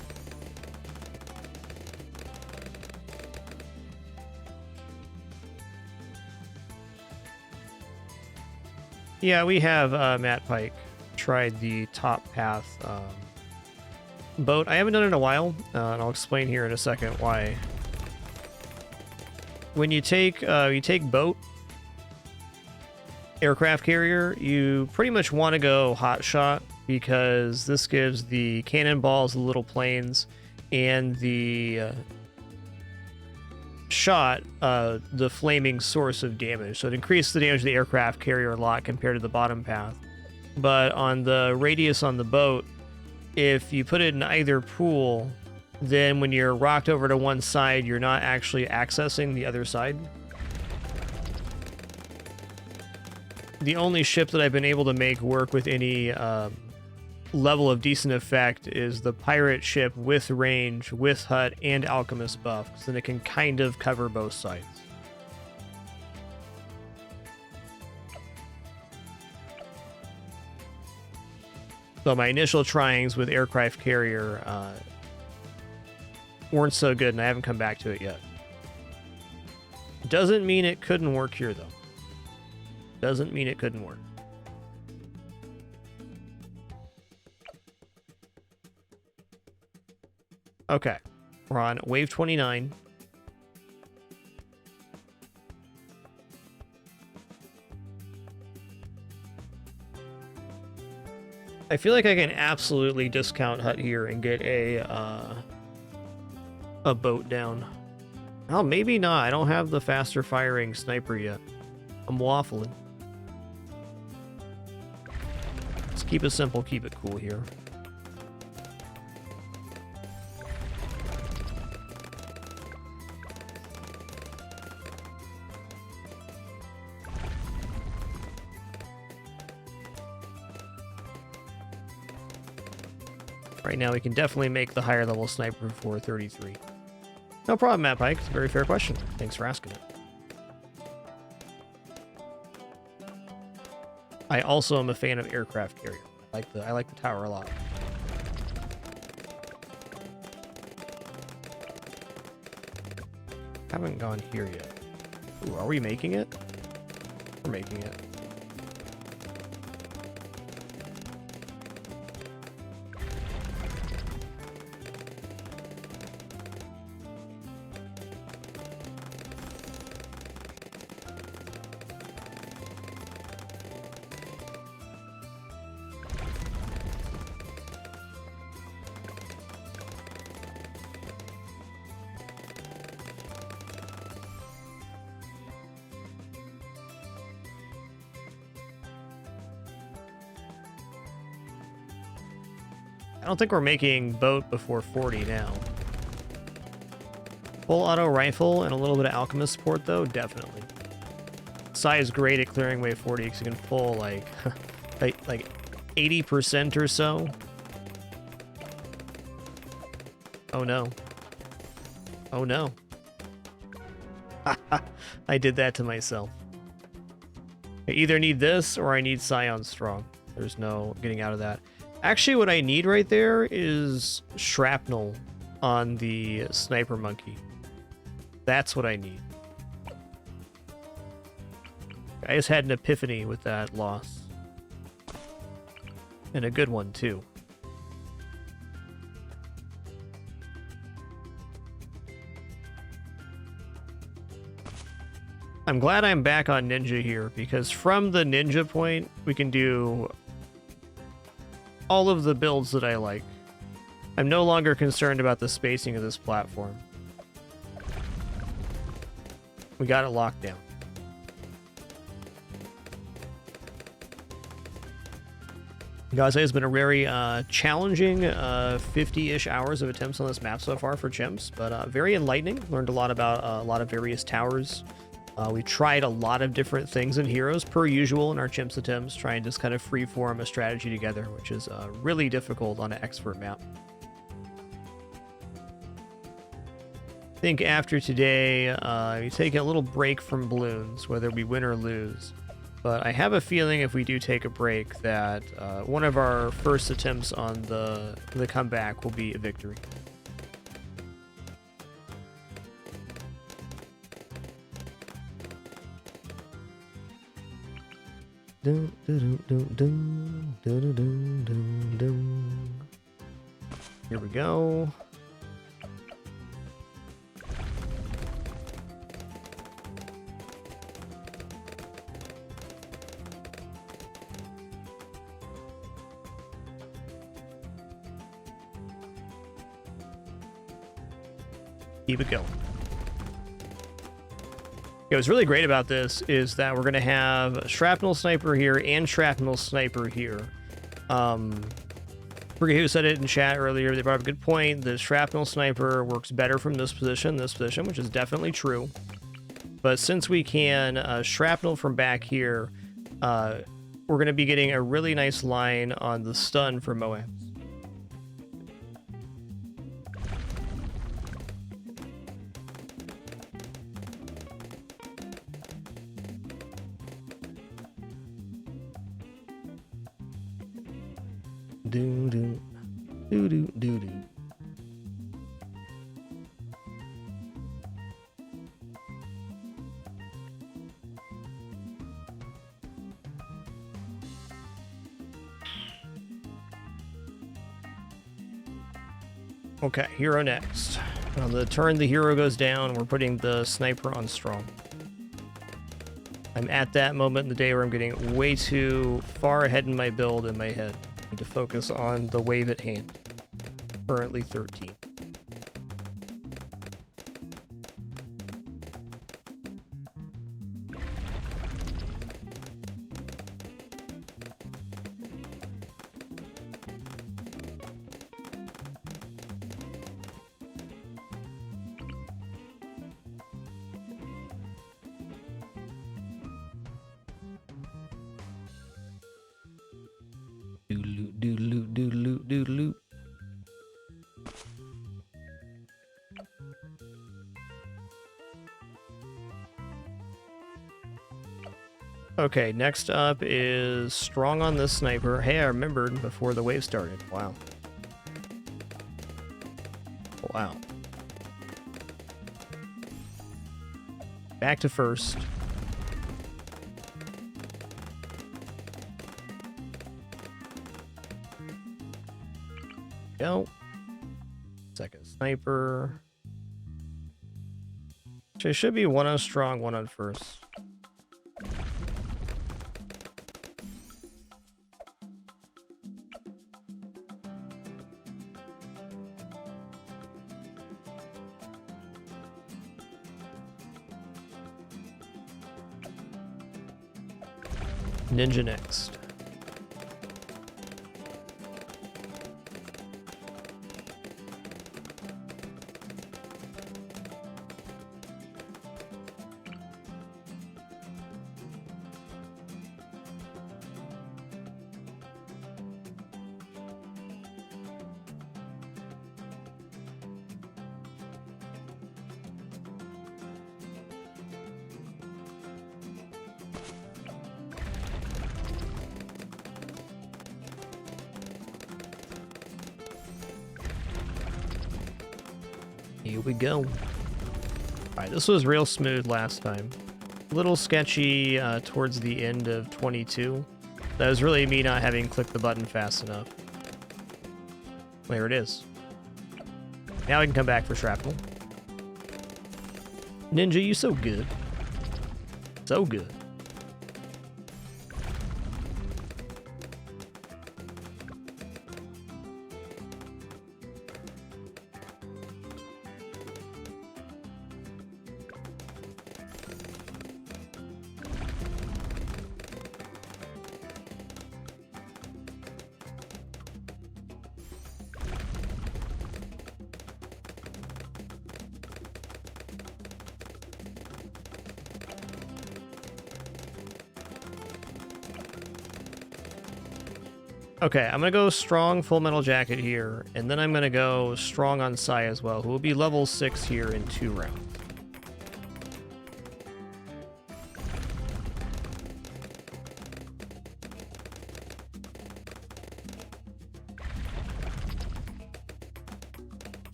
Yeah, we have Matt Pike tried the top path boat. I haven't done it in a while, and I'll explain here in a second why. When you take boat, aircraft carrier, you pretty much want to go hot shot because this gives the cannonballs, the little planes, and the shot the flaming source of damage. So it increases the damage of the aircraft carrier a lot compared to the bottom path. But on the radius on the boat, if you put it in either pool, then when you're rocked over to one side, you're not actually accessing the other side. The only ship that I've been able to make work with any level of decent effect is the pirate ship with range, with hut, and alchemist buff, because then it can kind of cover both sides. So my initial tryings with aircraft carrier weren't so good, and I haven't come back to it yet. Doesn't mean it couldn't work here, though. Doesn't mean it couldn't work. Okay, we're on wave 29. I feel like I can absolutely discount hut here and get a boat down. Oh, maybe not. I don't have the faster firing sniper yet. I'm waffling. Let's keep it simple, keep it cool here. Right now, we can definitely make the higher level sniper for 33. No problem, Matt Pike. It's a very fair question. Thanks for asking it. I also am a fan of aircraft carrier. I like the tower a lot. Haven't gone here yet. Ooh, are we making it? We're making it. I don't think we're making boat before 40 now. Full auto rifle and a little bit of alchemist support, though, definitely. Sai is great at clearing wave 40 because you can pull like like 80% or so. Oh no. Oh no. I did that to myself. I either need this or I need Scion Strong. There's no getting out of that. Actually, what I need right there is shrapnel on the sniper monkey. That's what I need. I just had an epiphany with that loss. And a good one, too. I'm glad I'm back on ninja here, because from the ninja point, we can do all of the builds that I like. I'm no longer concerned about the spacing of this platform. We got it locked down. Guys, it's been a very challenging 50-ish hours of attempts on this map so far for Chimps, but very enlightening. Learned a lot about a lot of various towers. We tried a lot of different things and heroes, per usual, in our Chimps attempts, trying to just kind of freeform a strategy together, which is really difficult on an expert map. I think after today, we take a little break from Bloons, whether we win or lose. But I have a feeling if we do take a break that one of our first attempts on the comeback will be a victory. Here we go. Keep it going. Okay, what's really great about this is that we're going to have a shrapnel sniper here and shrapnel sniper here. Forget who said it in chat earlier. They brought up a good point. The shrapnel sniper works better from this position, which is definitely true. But since we can shrapnel from back here, we're we're going to be getting a really nice line on the stun for Moabs. Do do do do do do. Okay, hero next. On the turn the hero goes down, we're putting the sniper on strong. I'm at that moment in the day where I'm getting way too far ahead in my build in my head. I need to focus on the wave at hand. Currently 13. Doodaloo. Okay, next up is strong on this sniper. Hey, I remembered before the wave started. Wow. Wow. Back to first. Go. Second sniper. So it should be one on strong, one on first. Ninja next. Here we go. Alright, this was real smooth last time. A little sketchy towards the end of 22. That was really me not having clicked the button fast enough. There it is. Now we can come back for shrapnel. Ninja, you so good. So good. Okay, I'm gonna go strong full metal jacket here, and then I'm gonna go strong on Sai as well, who will be level 6 here in 2 rounds.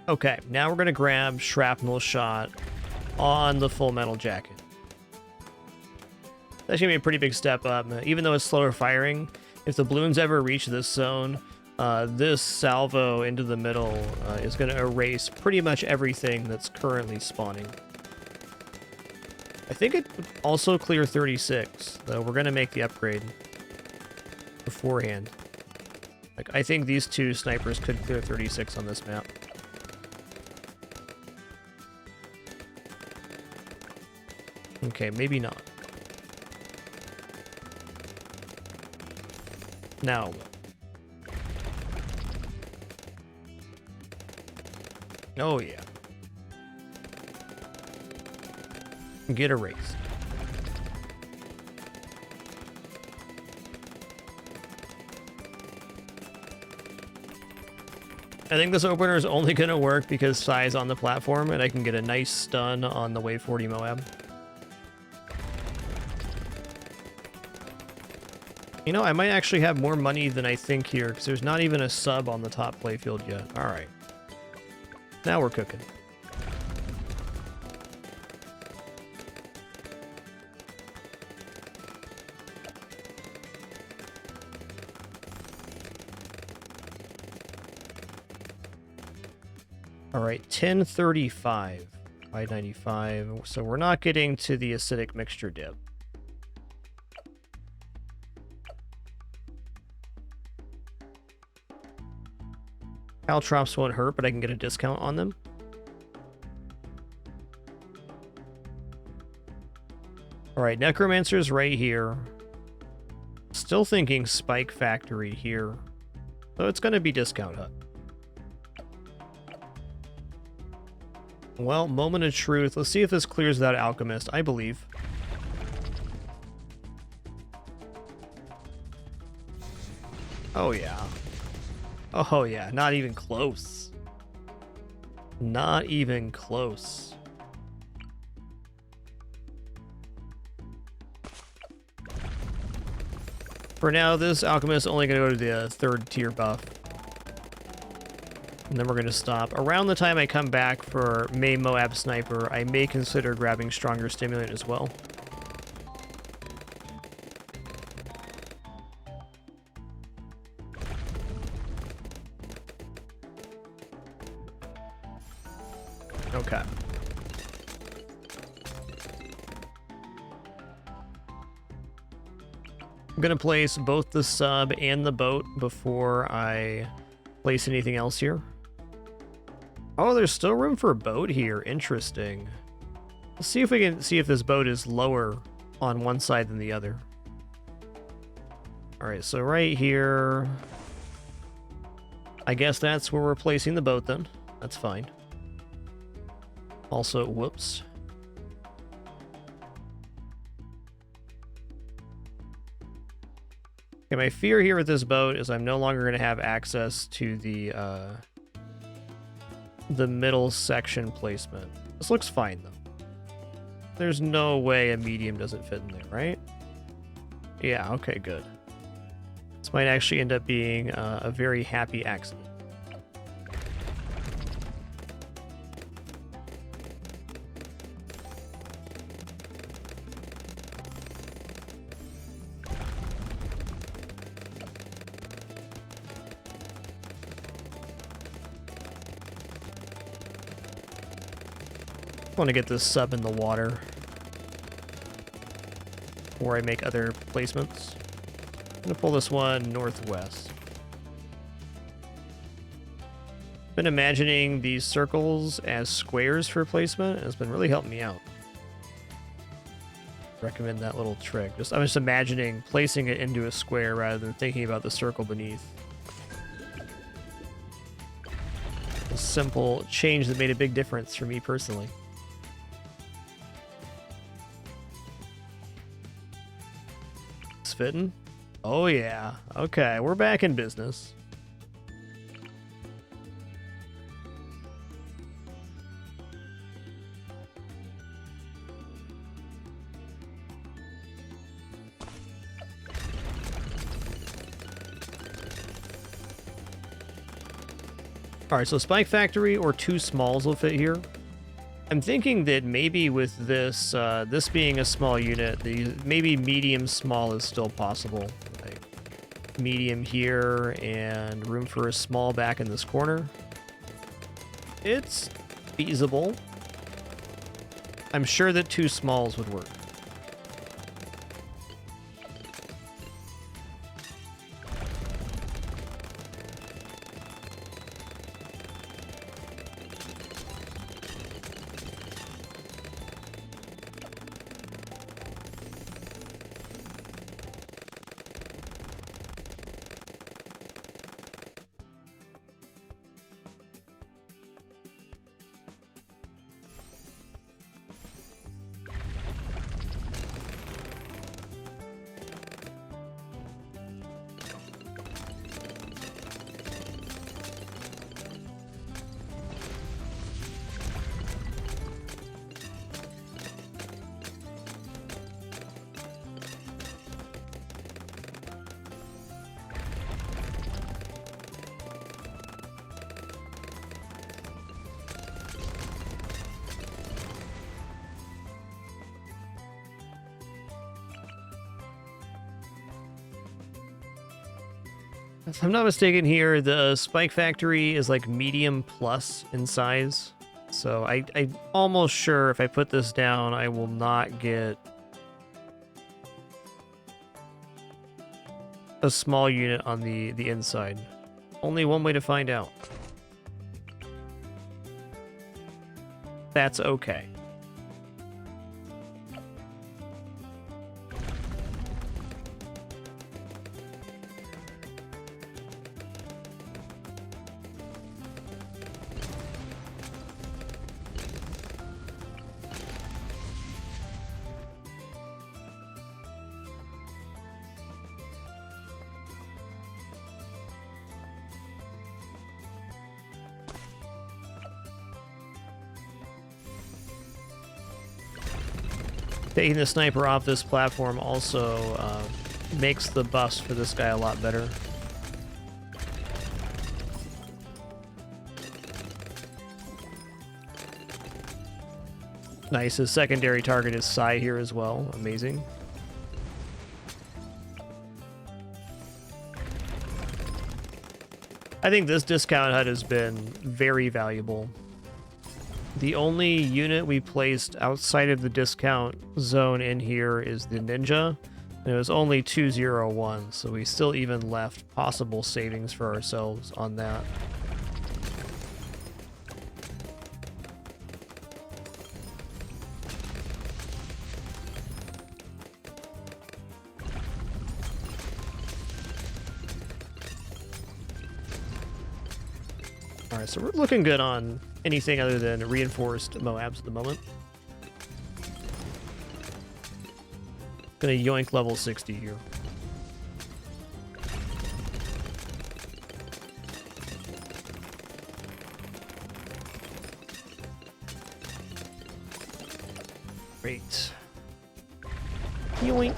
Okay, now we're gonna grab shrapnel shot on the full metal jacket. That's gonna be a pretty big step up. Even though it's slower firing, if the balloons ever reach this zone, this salvo into the middle is gonna erase pretty much everything that's currently spawning. I think it would also clear 36, though we're gonna make the upgrade beforehand. Like, I think these two snipers could clear 36 on this map. Okay, maybe not. Now. Oh, yeah. Get erased. I think this opener is only going to work because Psy's on the platform and I can get a nice stun on the wave 40 Moab. You know, I might actually have more money than I think here because there's not even a sub on the top playfield yet. All right. Now we're cooking. All right, 1035, 595. So we're not getting to the acidic mixture dip. Caltrops won't hurt, but I can get a discount on them. All right, Necromancer's right here. Still thinking Spike Factory here. So it's going to be Discount Hut. Well, Moment of Truth. Let's see if this clears without Alchemist. I believe. Oh, yeah. Oh, yeah. Not even close. Not even close. For now, this Alchemist is only going to go to the third tier buff. And then we're going to stop. Around the time I come back for May Moab Sniper, I may consider grabbing Stronger Stimulant as well. Okay. I'm going to place both the sub and the boat before I place anything else here. Oh, there's still room for a boat here. Interesting. Let's see if we can see if this boat is lower on one side than the other. All right, so right here, I guess that's where we're placing the boat then. That's fine. Also, whoops. Okay, my fear here with this boat is I'm no longer going to have access to the middle section placement. This looks fine, though. There's no way a medium doesn't fit in there, right? Yeah, okay, good. This might actually end up being a very happy accident. I want to get this sub in the water before I make other placements. I'm going to pull this one northwest. Been imagining these circles as squares for placement, and it's been really helping me out. Recommend that little trick. I'm just imagining placing it into a square rather than thinking about the circle beneath. A simple change that made a big difference for me personally. Fitting? Oh yeah. Okay, we're back in business. Alright, so Spike Factory or two smalls will fit here. I'm thinking that maybe with this this being a small unit, maybe medium small is still possible. Like medium here and room for a small back in this corner. It's feasible. I'm sure that two smalls would work. If I'm not mistaken here, the Spike Factory is like medium plus in size. So I'm almost sure if I put this down, I will not get a small unit on the inside. Only one way to find out. That's okay. Taking the sniper off this platform also makes the buffs for this guy a lot better. Nice, his secondary target is Sai here as well. Amazing. I think this discount hut has been very valuable. The only unit we placed outside of the discount zone in here is the Ninja. And it was only 201, so we still even left possible savings for ourselves on that. Alright, so we're looking good on anything other than reinforced Moabs at the moment. Gonna yoink level 60 here. Great. Yoink.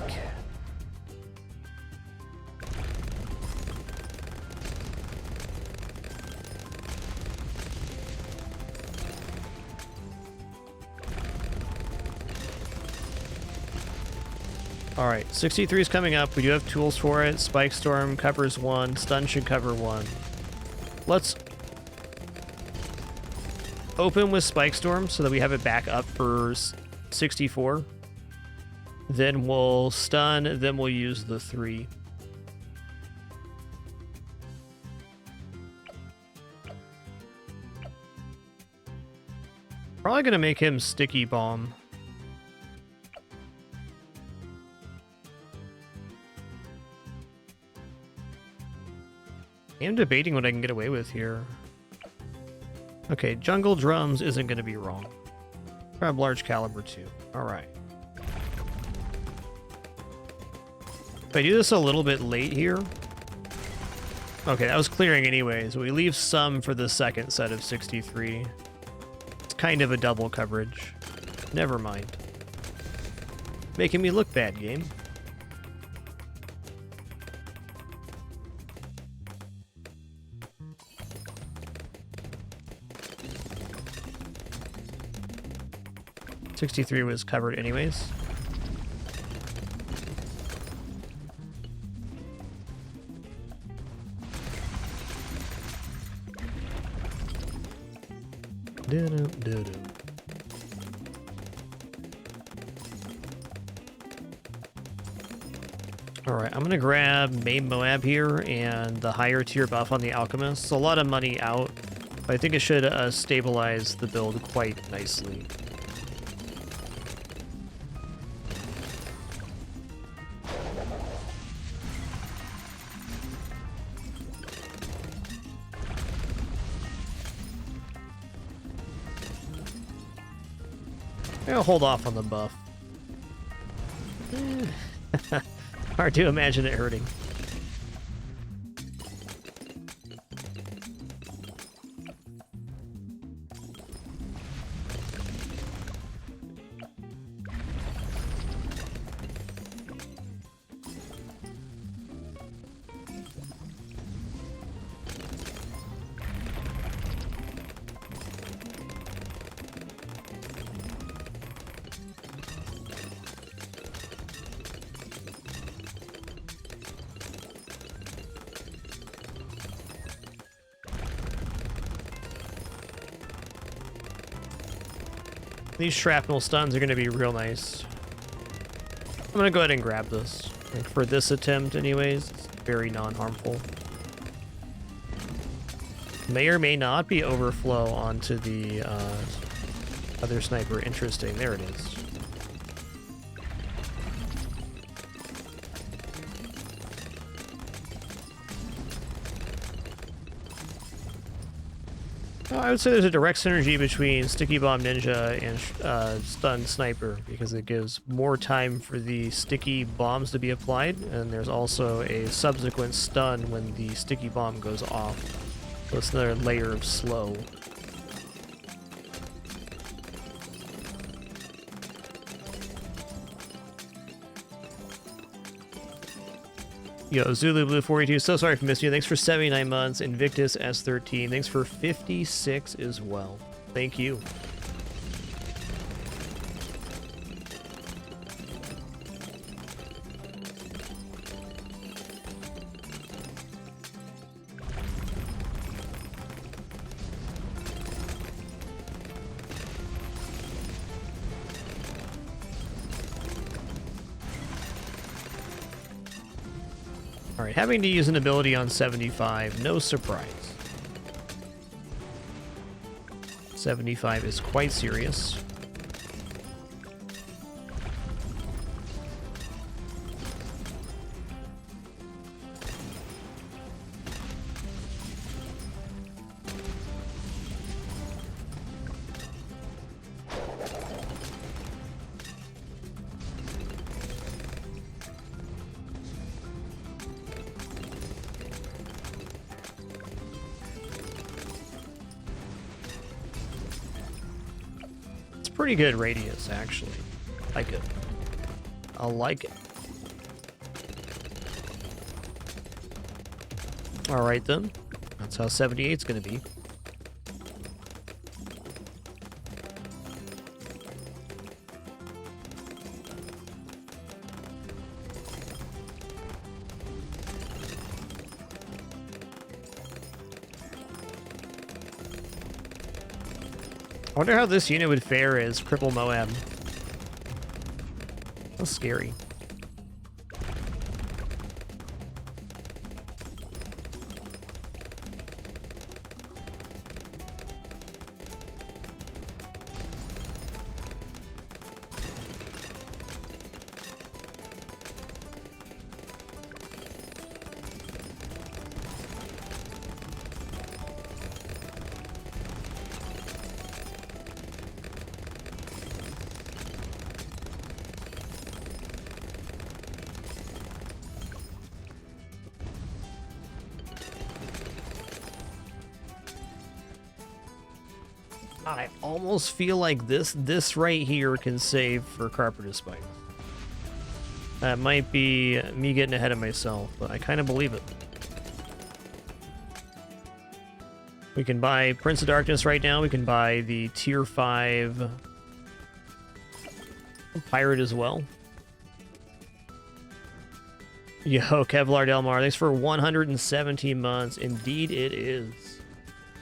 Alright, 63 is coming up. We do have tools for it. Spike Storm covers 1. Stun should cover 1. Let's open with Spike Storm so that we have it back up for 64. Then we'll stun, then we'll use the 3. Probably going to make him Sticky Bomb. I'm debating what I can get away with here. Okay, Jungle Drums isn't going to be wrong. Grab large caliber too. Alright. If I do this a little bit late here... Okay, that was clearing anyways. We leave some for the second set of 63. It's kind of a double coverage. Never mind. Making me look bad, game. .63 was covered anyways. Alright, I'm gonna grab Main Moab here and the higher tier buff on the alchemist. It's a lot of money out, but I think it should stabilize the build quite nicely. I'll hold off on the buff. Hard to imagine it hurting. These shrapnel stuns are going to be real nice. I'm going to go ahead and grab this. Like for this attempt anyways, it's very non-harmful. May or may not be overflow onto the other sniper. Interesting. There it is. I would say there's a direct synergy between Sticky Bomb Ninja and Stun Sniper because it gives more time for the sticky bombs to be applied, and there's also a subsequent stun when the sticky bomb goes off. So it's another layer of slow. Yo, Zulu Blue 42, so sorry for missing you. Thanks for 79 months. Invictus S13, thanks for 56 as well. Thank you. Alright, having to use an ability on 75, no surprise. 75 is quite serious. Pretty good radius, actually. Like it. I like it. Alright then. That's how 78's gonna be. I wonder how this unit would fare as Cripple Moab. That's scary. I almost feel like this right here can save for Carpenter's Spike. That might be me getting ahead of myself, but I kind of believe it. We can buy Prince of Darkness right now. We can buy the Tier 5 Pirate as well. Yo, Kevlar Delmar, thanks for 117 months. Indeed it is.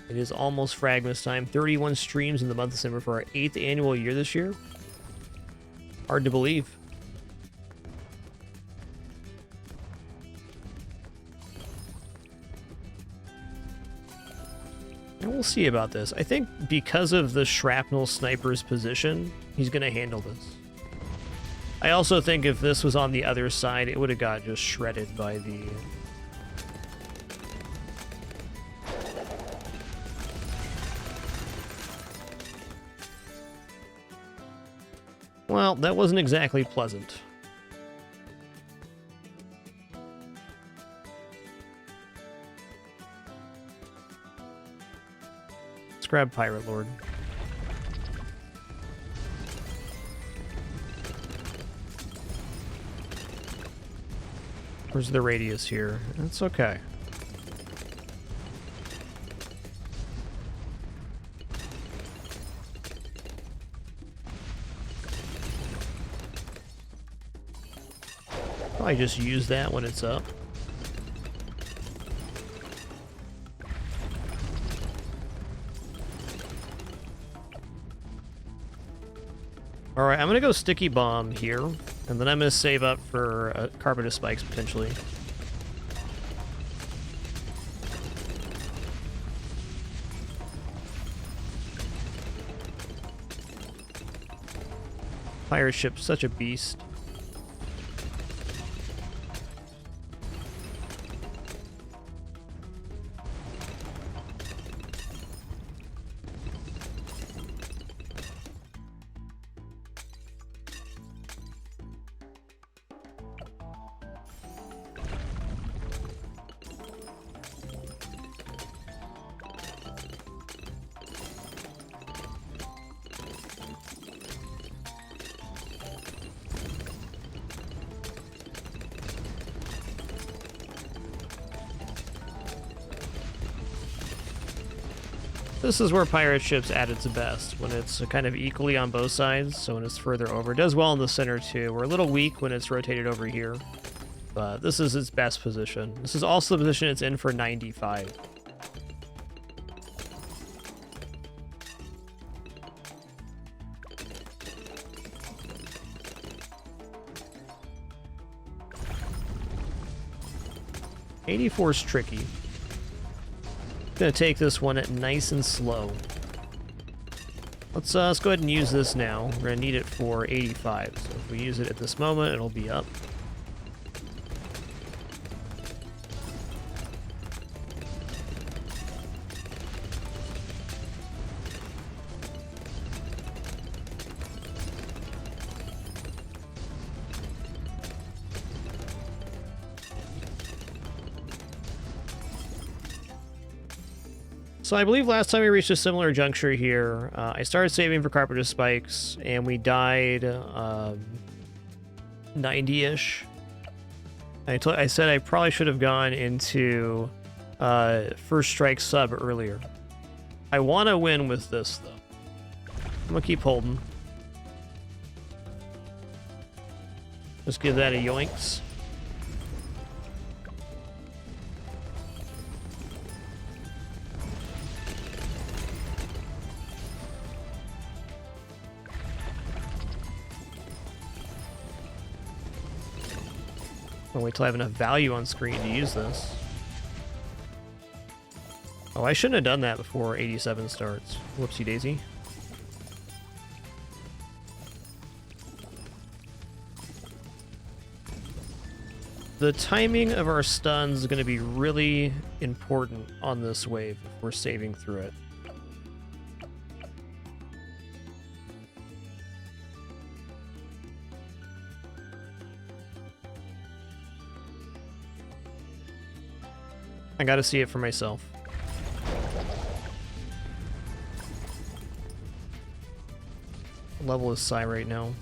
It is almost Fragmas time. 31 streams in the month of December for our 8th annual year this year. Hard to believe. And we'll see about this. I think because of the Shrapnel Sniper's position, he's going to handle this. I also think if this was on the other side, it would have got just shredded by the... Well, that wasn't exactly pleasant. Let's grab Pirate Lord. Where's the radius here? That's okay. Probably just use that when it's up. Alright, I'm gonna go Sticky Bomb here, and then I'm gonna save up for Carpeted Spikes, potentially. Pirate ship, such a beast. This is where pirate ships at its best, when it's kind of equally on both sides, so when it's further over. It does well in the center too. We're a little weak when it's rotated over here, but this is its best position. This is also the position it's in for 95. '84 is tricky. Gonna take this one nice and slow. Let's go ahead and use this now. We're gonna need it for 85, so if we use it at this moment, it'll be up. So I believe last time we reached a similar juncture here, I started saving for Carpenter's Spikes, and we died 90-ish. I said I probably should have gone into First Strike sub earlier. I want to win with this, though. I'm going to keep holding. Just give that a yoinks. I'll wait till I have enough value on screen to use this. Oh, I shouldn't have done that before 87 starts. Whoopsie daisy. The timing of our stuns is going to be really important on this wave if we're saving through it. I gotta see it for myself. Level is Psy right now.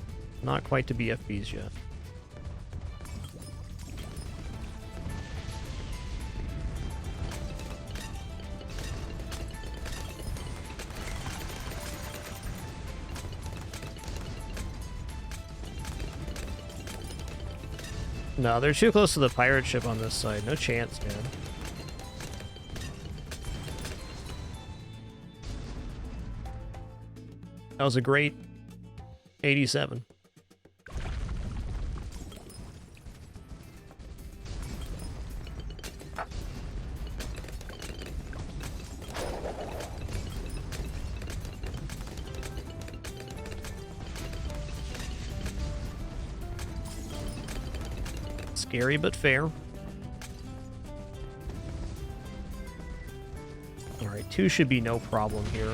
Not quite to BFBs yet. No, they're too close to the pirate ship on this side. No chance, man. That was a great 87. Scary but fair. Alright, 2 should be no problem here.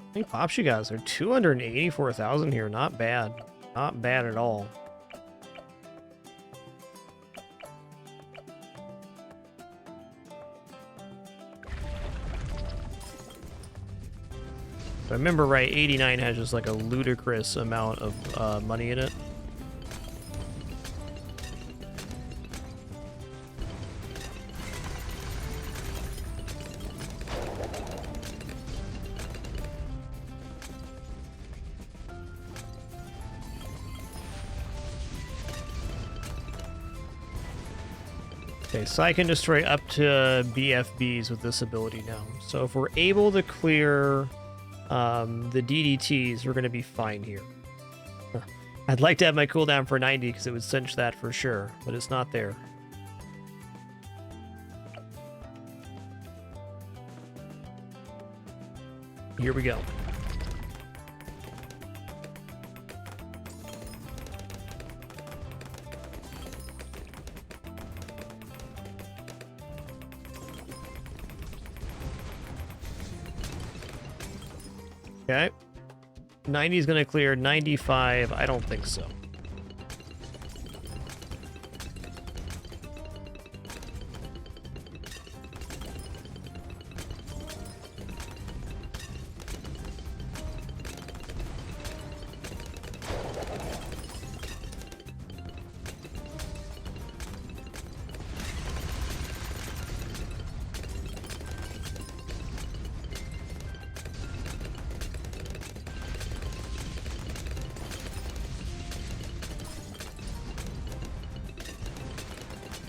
How many pops you guys? There are 284,000 here. Not bad. Not bad at all. If I remember right, 89 has just like a ludicrous amount of money in it. Okay, so I can destroy up to BFBs with this ability now. So if we're able to clear the DDTs, we're going to be fine here. I'd like to have my cooldown for 90 because it would cinch that for sure, but it's not there. Here we go. Okay. 90 is going to clear. 95, I don't think so.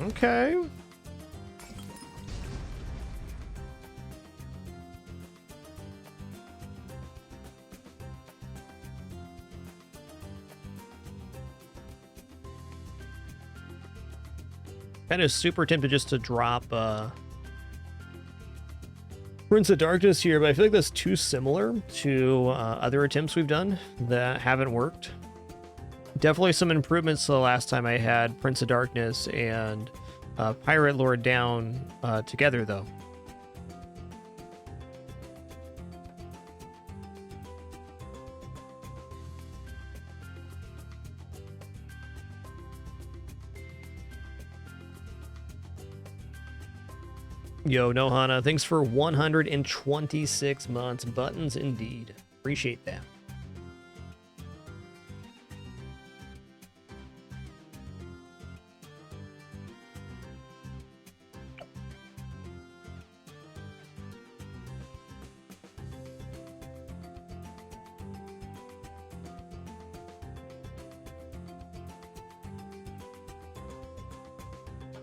Okay. Kind of super tempted just to drop Prince of Darkness here, but I feel like that's too similar to other attempts we've done that haven't worked. Definitely some improvements to the last time I had Prince of Darkness and Pirate Lord down together, though. Yo, Nohana, thanks for 126 months. Buttons indeed. Appreciate that.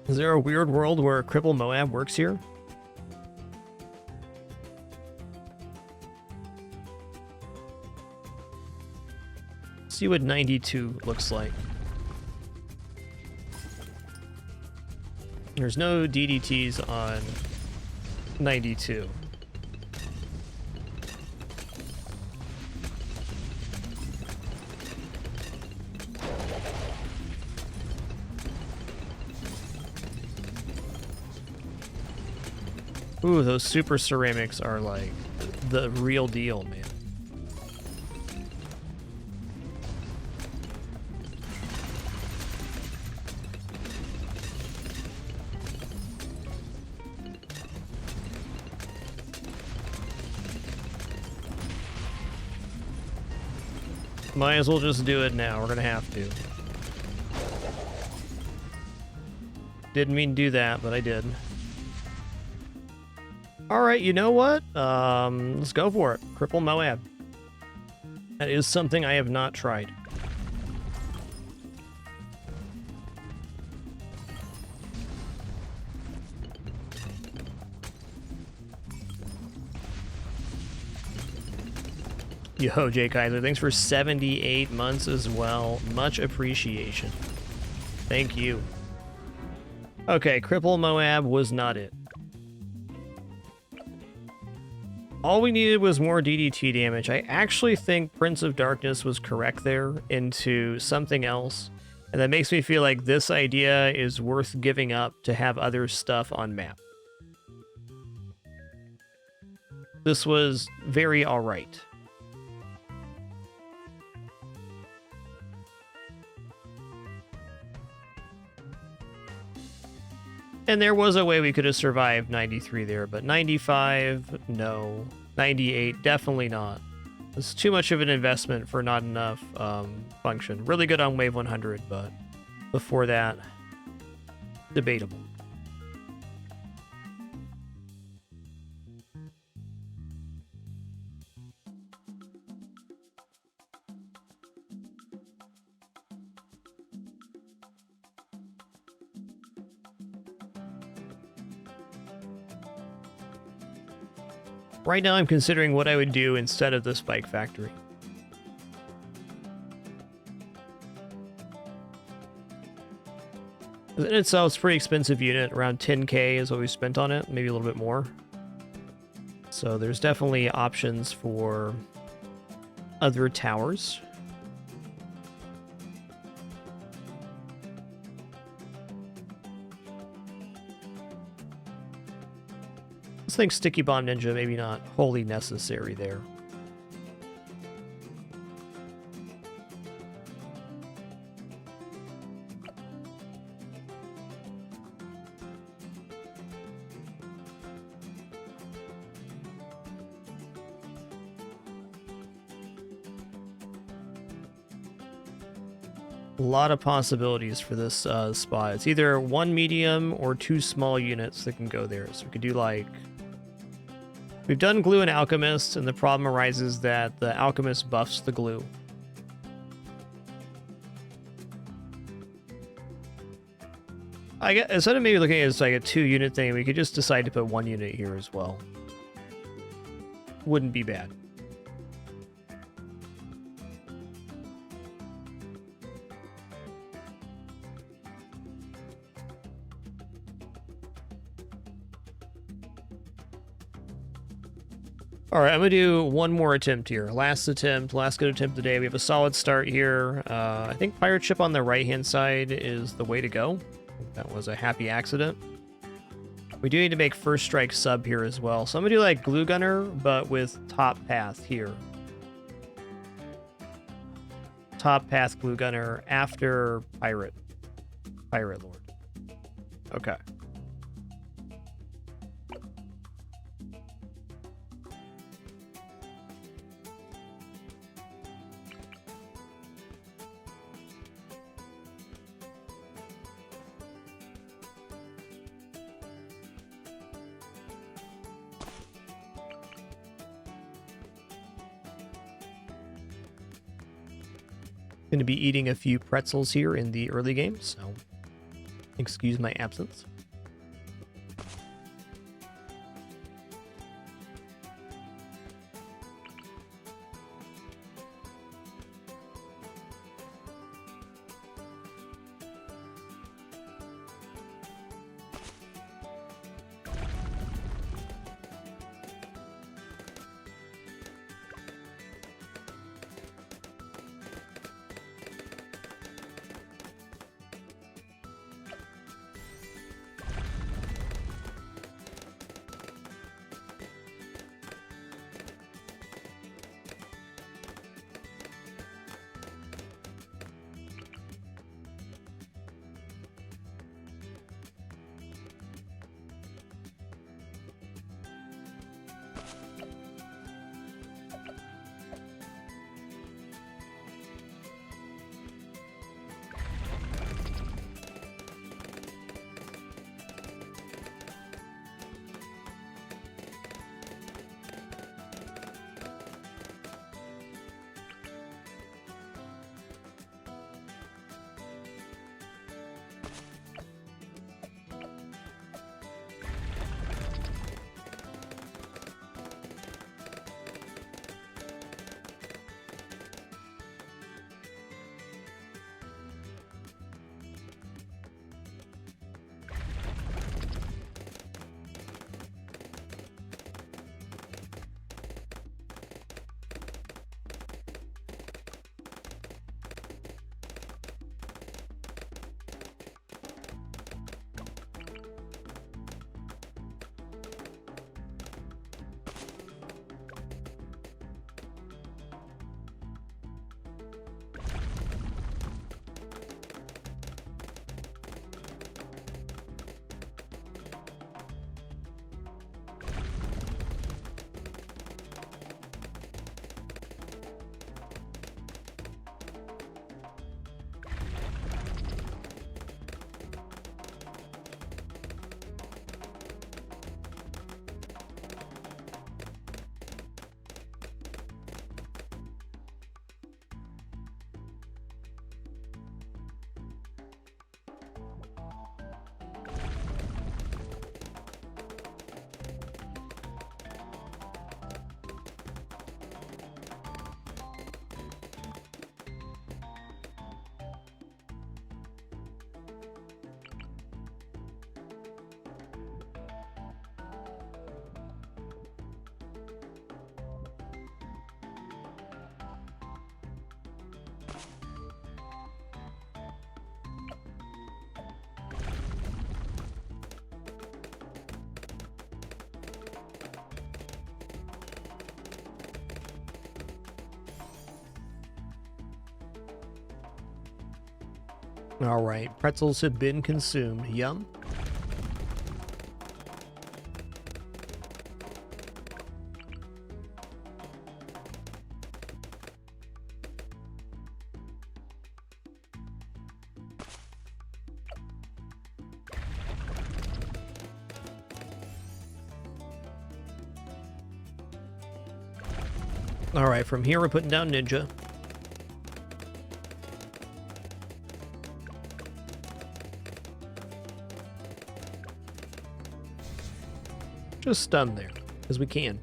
Is there a weird world where Cripple Moab works here? See what 92 looks like. There's no DDTs on 92. Ooh, those super ceramics are like the real deal, man. Might as well just do it now. We're gonna have to. Didn't mean to do that, but I did. All right, you know what? Let's go for it. Cripple Moab. That is something I have not tried. Yo, Jay Kaiser, thanks for 78 months as well. Much appreciation. Thank you. Okay, Cripple Moab was not it. All we needed was more DDT damage. I actually think Prince of Darkness was correct there into something else. And that makes me feel like this idea is worth giving up to have other stuff on map. This was very alright. And there was a way we could have survived 93 there, but 95, no. 98, definitely not. It's too much of an investment for not enough function. Really good on wave 100, but before that, debatable. Right now I'm considering what I would do instead of the spike factory. In itself, it's a pretty expensive unit. Around 10k is what we spent on it, maybe a little bit more. So there's definitely options for other towers. I think Sticky Bomb Ninja maybe not wholly necessary there. A lot of possibilities for this spot. It's either one medium or two small units that can go there. So we could do like... We've done glue and alchemist, and the problem arises that the alchemist buffs the glue. I guess instead of maybe looking at it as like a 2-unit thing, we could just decide to put 1 unit here as well. Wouldn't be bad. All right, I'm going to do one more attempt here. Last good attempt today. We have a solid start here. I think pirate ship on the right-hand side is the way to go. That was a happy accident. We do need to make first strike sub here as well. So I'm going to do like glue gunner, but with top path here. Top path glue gunner after pirate lord. Okay. Going to be eating a few pretzels here in the early game, so excuse my absence. All right, pretzels have been consumed. Yum. All right, from here we're putting down Ninja. Just stun there, because we can.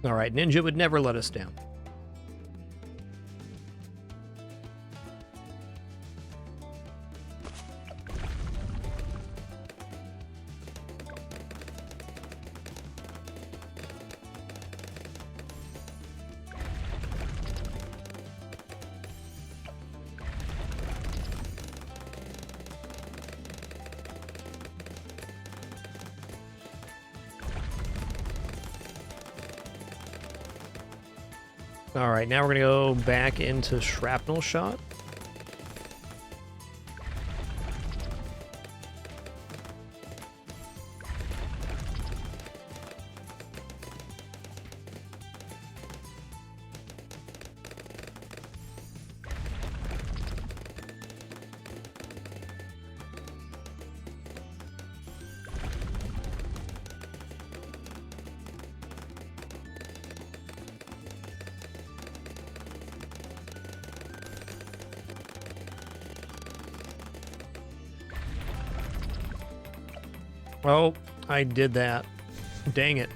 All right, Ninja would never let us down. All right, now we're going to go back into Shrapnel Shot. Oh, I did that. Dang it.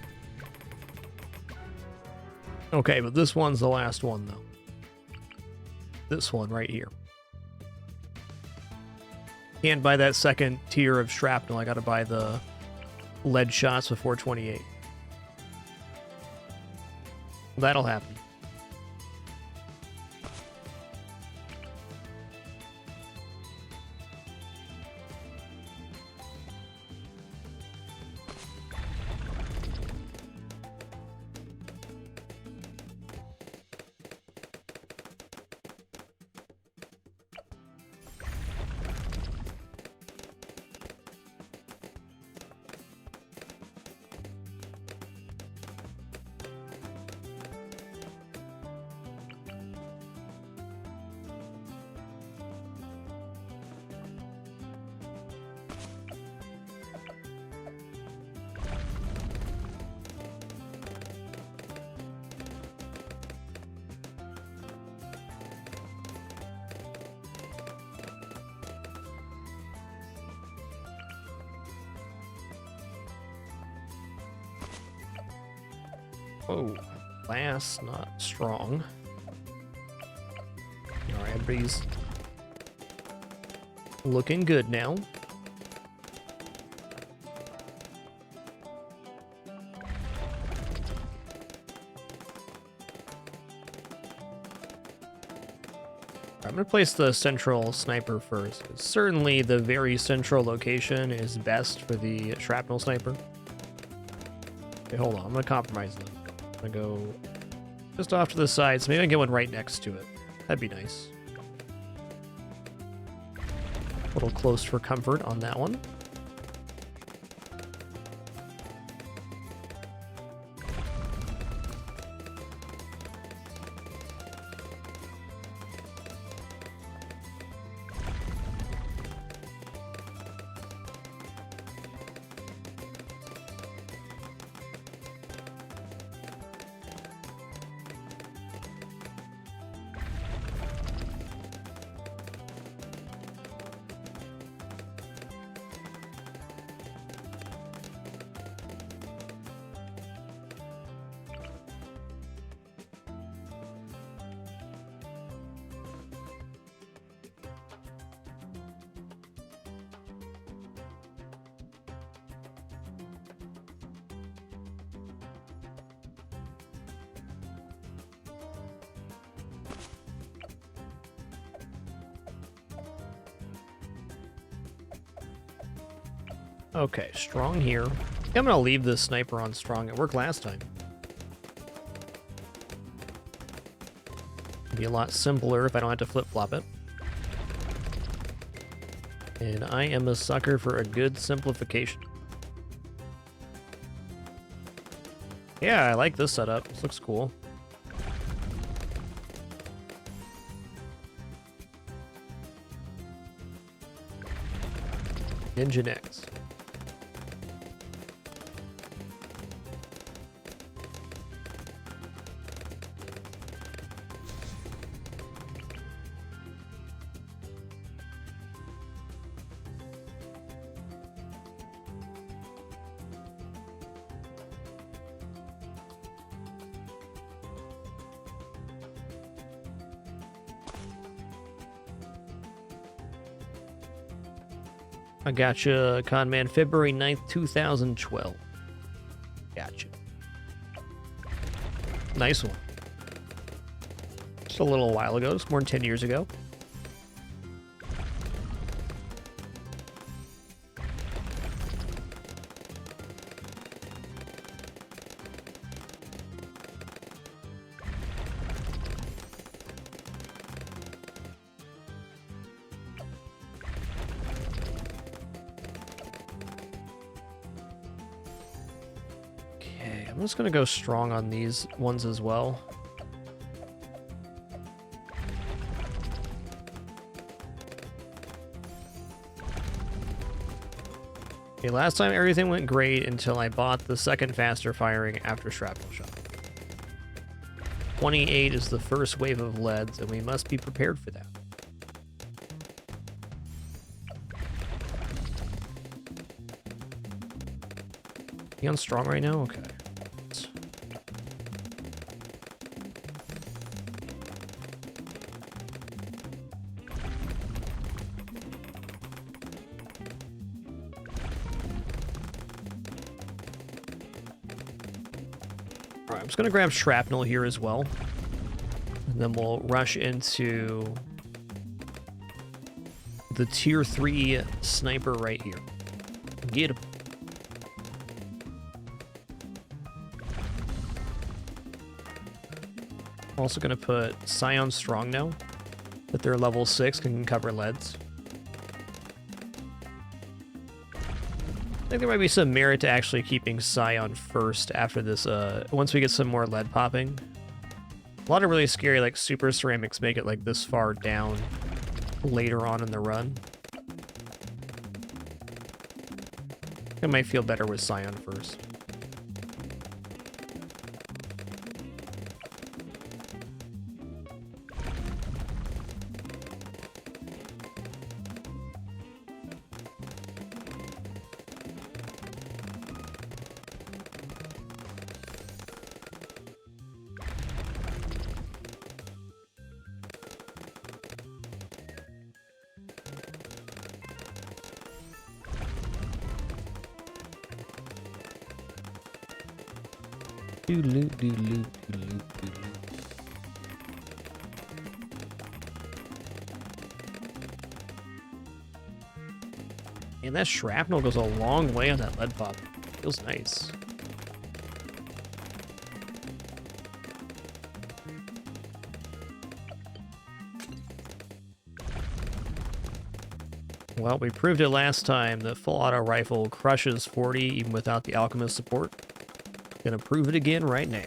Okay, but this one's the last one, though. This one right here. Can't buy that second tier of shrapnel. I gotta buy the lead shots before 28. That'll happen. Oh, last, not strong. All right, everybody's looking good now. I'm going to place the central sniper first. Certainly the very central location is best for the shrapnel sniper. Okay, hold on. I'm going to compromise them. I'm going to go just off to the side, so maybe I can get one right next to it. That'd be nice. A little close for comfort on that one. Okay, strong here. I'm gonna leave this sniper on strong. It worked last time. Be a lot simpler if I don't have to flip-flop it. And I am a sucker for a good simplification. Yeah, I like this setup. This looks cool. Engine X. I gotcha, Conman. February 9th, 2012. Gotcha. Nice one. Just a little while ago. It's more than 10 years ago. I'm just gonna go strong on these ones as well. Okay, last time everything went great until I bought the second faster firing after shrapnel shot. 28 is the first wave of leads, and we must be prepared for that. You on strong right now? Okay. Alright, I'm just gonna grab shrapnel here as well. And then we'll rush into the tier 3 sniper right here. Get him. I'm also going to put Scion Strong now, that they're level 6 can cover leads. I think there might be some merit to actually keeping Scion first after this, once we get some more lead popping. A lot of really scary, like, super ceramics make it, like, this far down later on in the run. It might feel better with Scion first. And that shrapnel goes a long way on that lead pop. Feels nice. Well, we proved it last time. The full auto rifle crushes 40 even without the alchemist support. Gonna prove it again right now.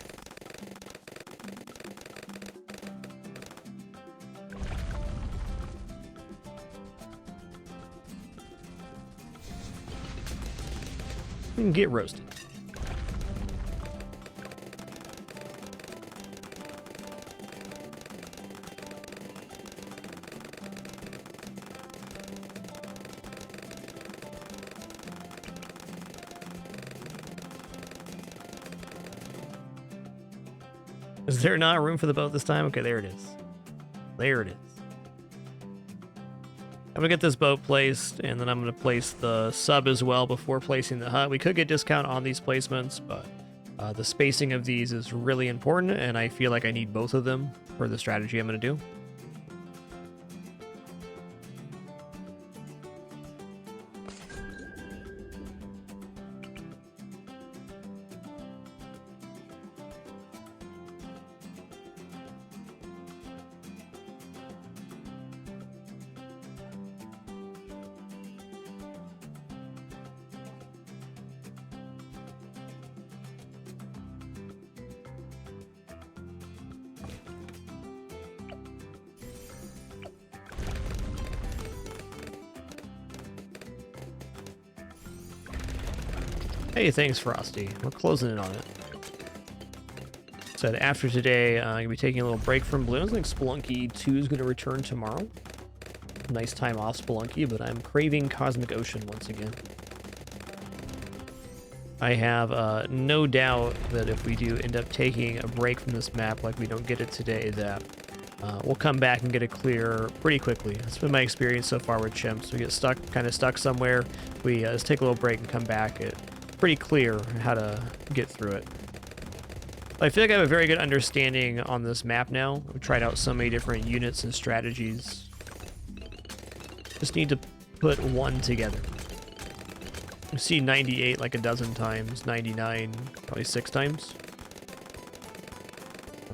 And get roasted. Is there not room for the boat this time? Okay, there it is. There it is. I'm gonna get this boat placed, and then I'm gonna place the sub as well before placing the hut. We could get discount on these placements, but the spacing of these is really important, and I feel like I need both of them for the strategy I'm gonna do. Hey, thanks, Frosty. We're closing in on it. Said after today, I'm going to be taking a little break from Bloons. I think Spelunky 2 is going to return tomorrow. Nice time off, Spelunky, but I'm craving Cosmic Ocean once again. I have no doubt that if we do end up taking a break from this map like we don't get it today, that we'll come back and get it clear pretty quickly. That's been my experience so far with chimps. We get stuck, kind of stuck somewhere. We just take a little break and come back. It's pretty clear how to get through it. I feel like I have a very good understanding on this map now. I've tried out so many different units and strategies. Just need to put one together. You see 98 like a dozen times, 99 probably 6 times.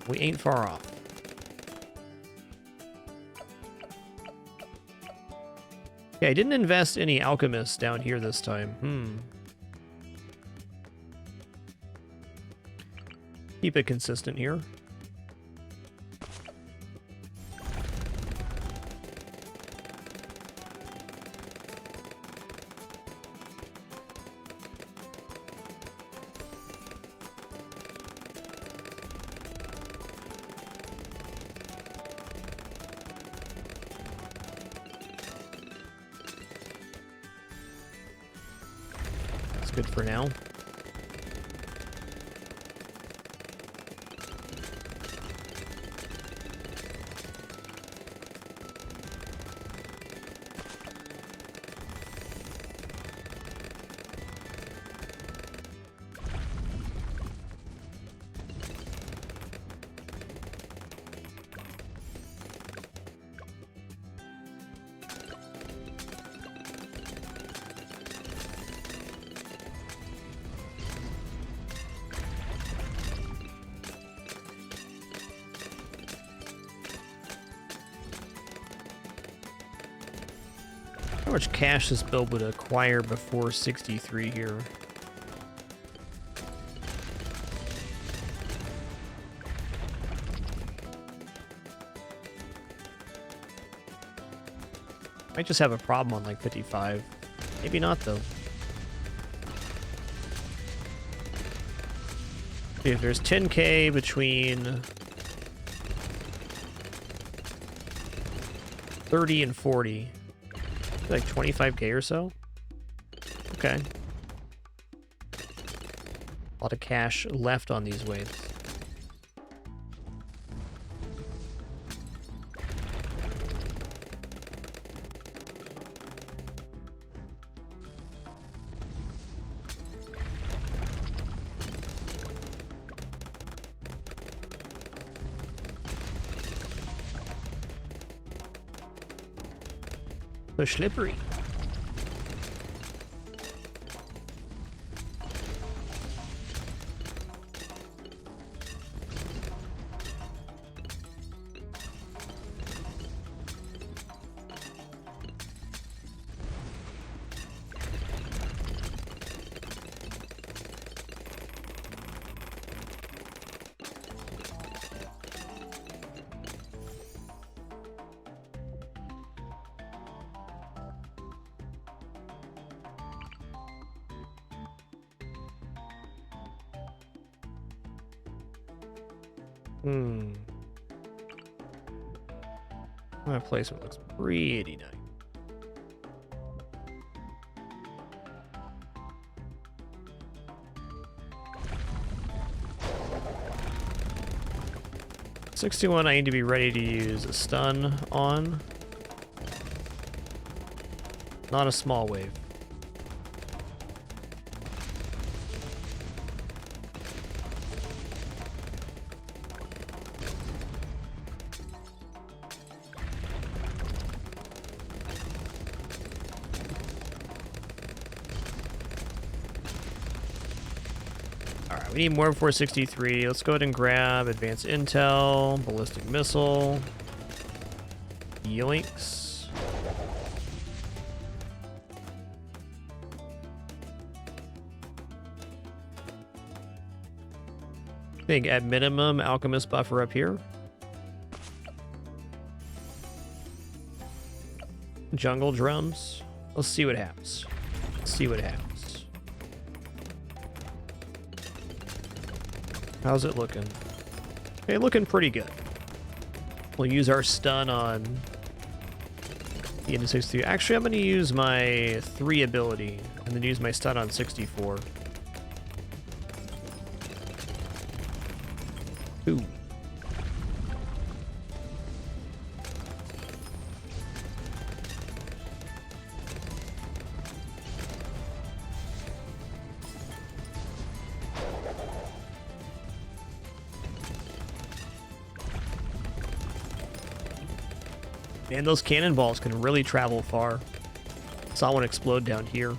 We ain't far off. Okay, I didn't invest any alchemists down here this time. Keep it consistent here. That's good for now. How much cash this build would acquire before 63 here? Might just have a problem on like 55. Maybe not though. See if there's 10k between 30 and 40. Like 25k or so? Okay. A lot of cash left on these waves. So slippery. My placement looks pretty nice. $61, I need to be ready to use a stun on. Not a small wave. We need more before 63. Let's go ahead and grab advanced intel, ballistic missile, yoinks. I think at minimum, alchemist buffer up here. Jungle drums. Let's see what happens. Let's see what happens. How's it looking? Okay, looking pretty good. We'll use our stun on the into 63. Actually, I'm going to use my 3 ability and then use my stun on 64. Ooh. Man, those cannonballs can really travel far. Saw one explode down here.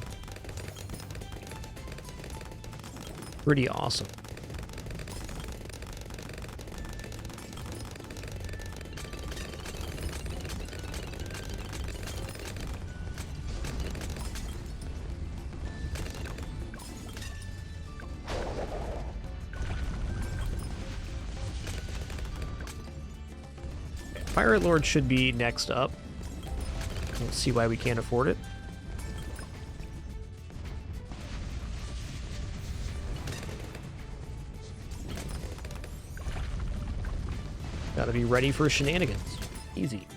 Pretty awesome. Pirate Lord should be next up. Let's see why we can't afford it. Gotta be ready for shenanigans. Easy.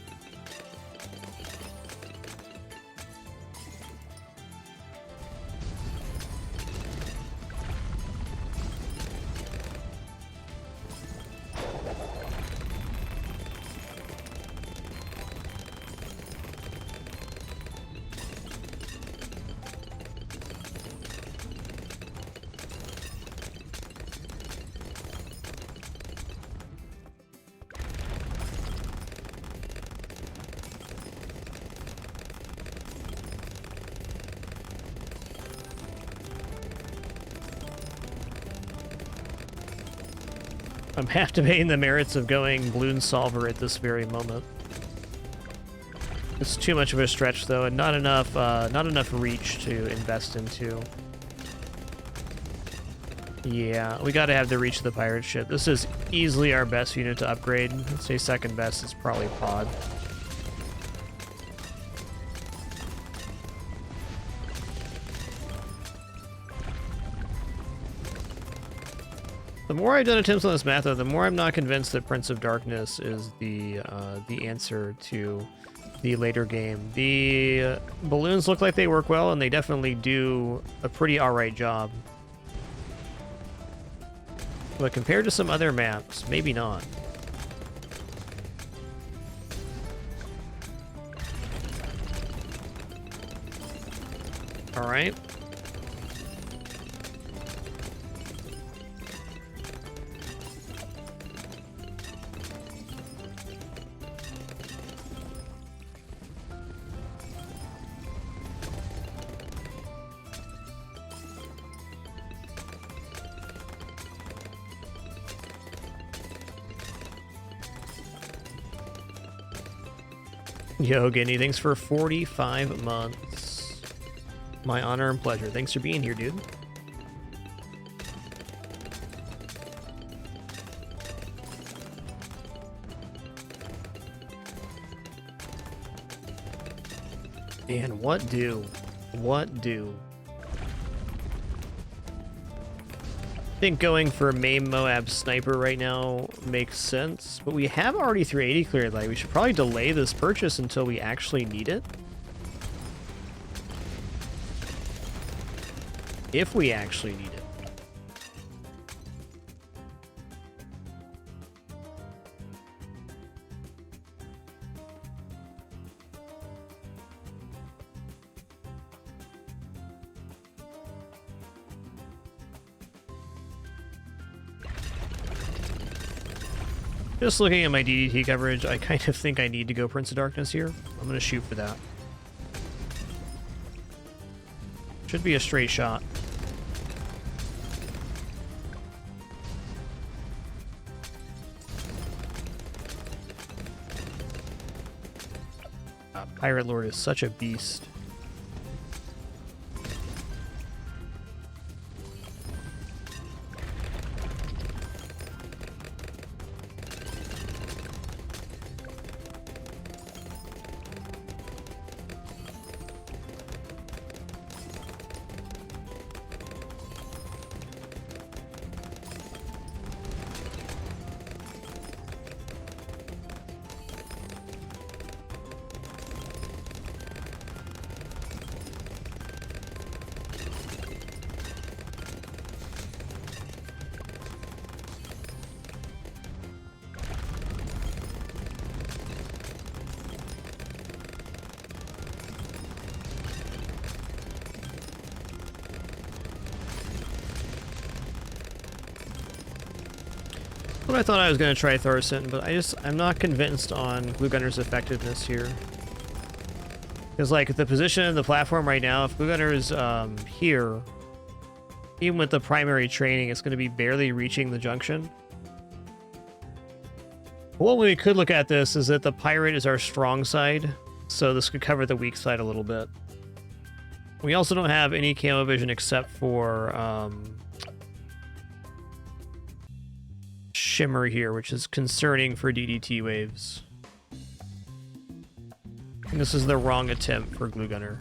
I'm half debating the merits of going Bloon Solver at this very moment. It's too much of a stretch, though, and not enough reach to invest into. Yeah, we gotta have the reach of the pirate ship. This is easily our best unit to upgrade. I'd say second best is probably Pod. The more I've done attempts on this map, though, the more I'm not convinced that Prince of Darkness is the answer to the later game. The balloons look like they work well, and they definitely do a pretty alright job. But compared to some other maps, maybe not. Alright. Yo, Guinea, thanks for 45 months. My honor and pleasure. Thanks for being here, dude. And what do? What do? I think going for main Moab sniper right now makes sense, but we have already 380 cleared. Like, we should probably delay this purchase until we actually need it. If we actually need it. Just looking at my DDT coverage, I kind of think I need to go Prince of Darkness here. I'm going to shoot for that. Should be a straight shot. Pirate Lord is such a beast. But I thought I was going to try Thorson, but I'm not convinced on Glue Gunner's effectiveness here. Because, like, the position of the platform right now, if Glue Gunner's here, even with the primary training, it's going to be barely reaching the junction. One way we could look at this is that the pirate is our strong side, so this could cover the weak side a little bit. We also don't have any camo vision except for Shimmer here, which is concerning for DDT waves. And this is the wrong attempt for Glue Gunner.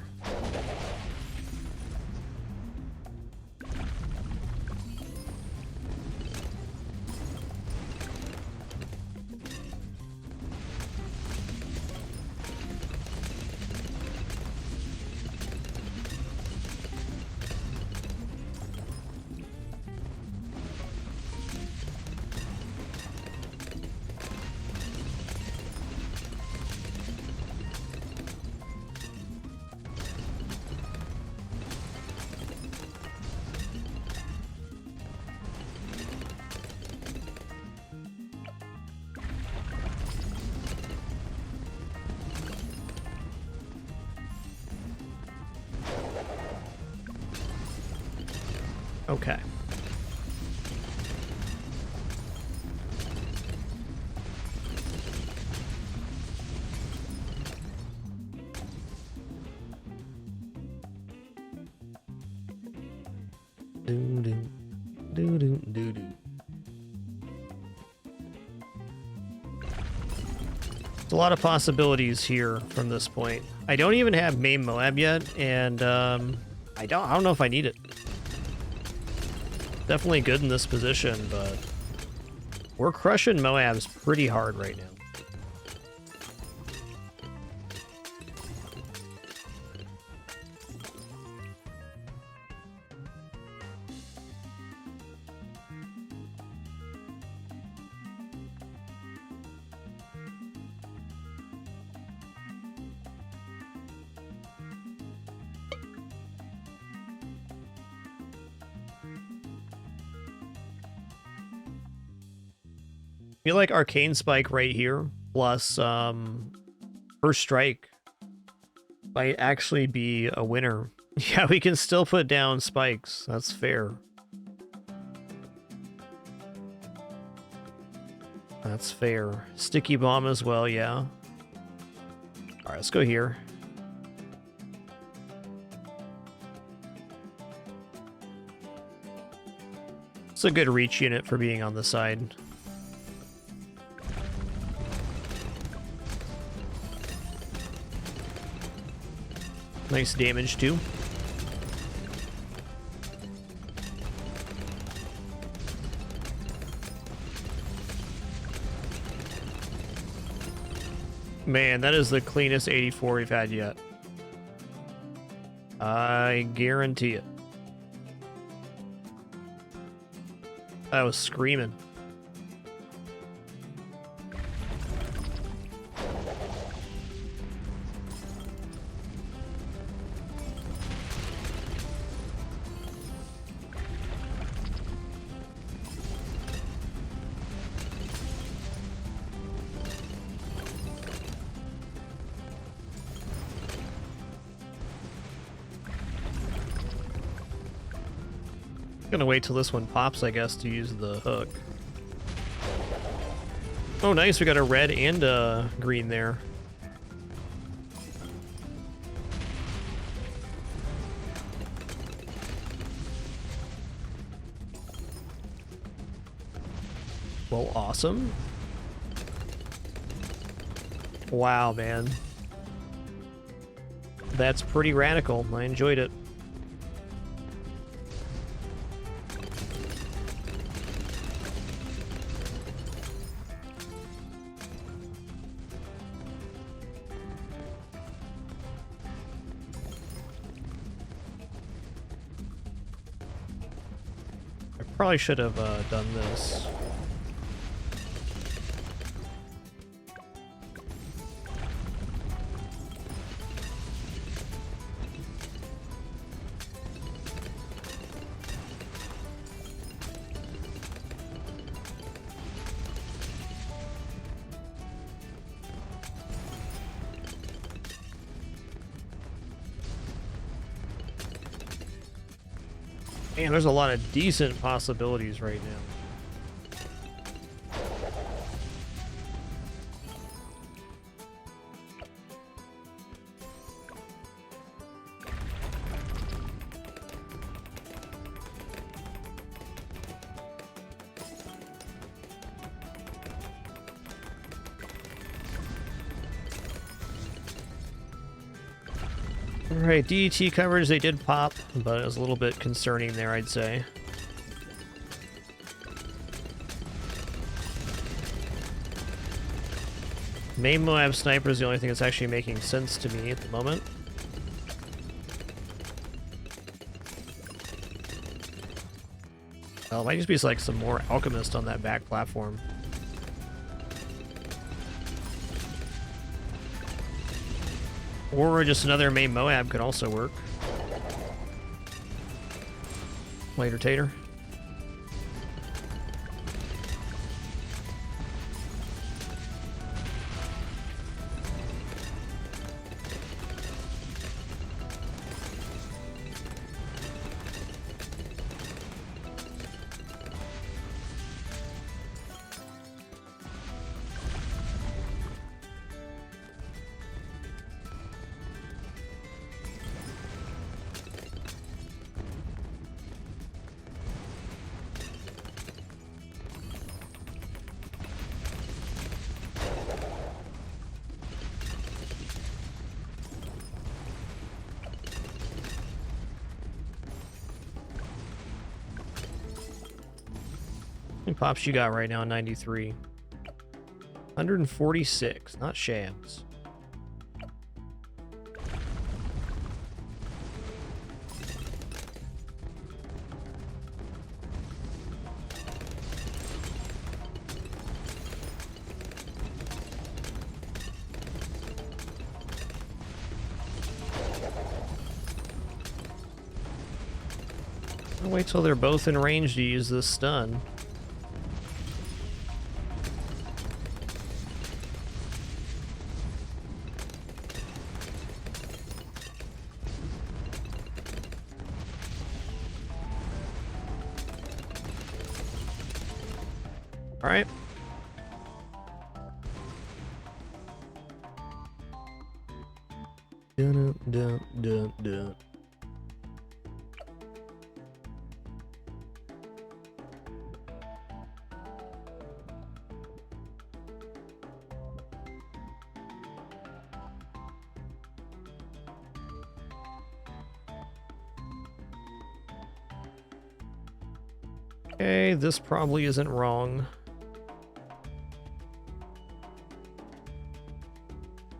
Okay. There's a lot of possibilities here from this point. I don't even have main Moab yet, and I don't know if I need it. Definitely good in this position, but we're crushing Moabs pretty hard right now. I feel like Arcane Spike right here, plus First Strike, might actually be a winner. Yeah, we can still put down spikes. That's fair. That's fair. Sticky Bomb as well, yeah. Alright, let's go here. It's a good reach unit for being on the side. Nice damage, too. Man, that is the cleanest 84 we've had yet. I guarantee it. I was screaming. Gonna wait till this one pops, I guess, to use the hook. Oh, nice. We got a red and a green there. Well, awesome. Wow, man. That's pretty radical. I enjoyed it. Probably should have done this. Man, there's a lot of decent possibilities right now. Alright, DET coverage, they did pop, but it was a little bit concerning there, I'd say. Main Moab Sniper is the only thing that's actually making sense to me at the moment. Well, it might just be like some more alchemist on that back platform. Or just another main Moab could also work. Later, Tater. How many pops you got right now? 93. 146, not shams. I'll wait till they're both in range to use this stun. All right. Dun, dun, dun, dun. Okay, this probably isn't wrong.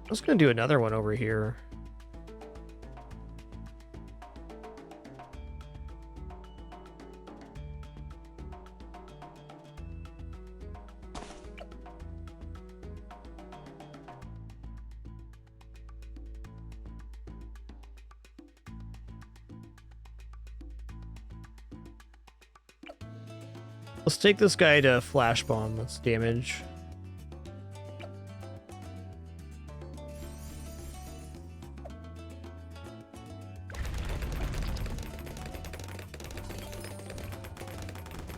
I was gonna do another one over here. Let's take this guy to flash bomb. That's damage.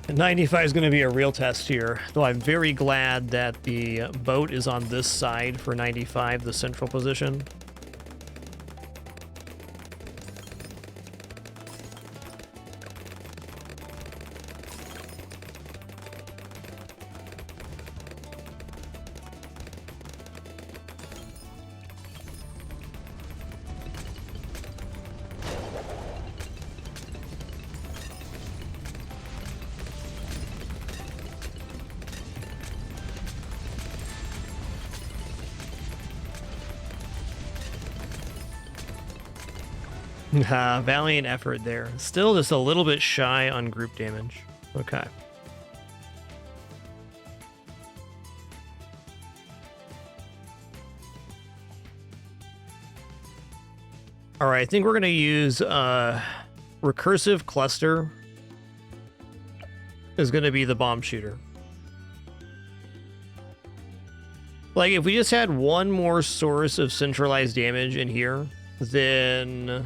And 95 is going to be a real test here, though I'm very glad that the boat is on this side for 95, the central position. Valiant effort there. Still just a little bit shy on group damage. Okay. All right, I think we're going to use recursive cluster is going to be the bomb shooter. Like, if we just had one more source of centralized damage in here, then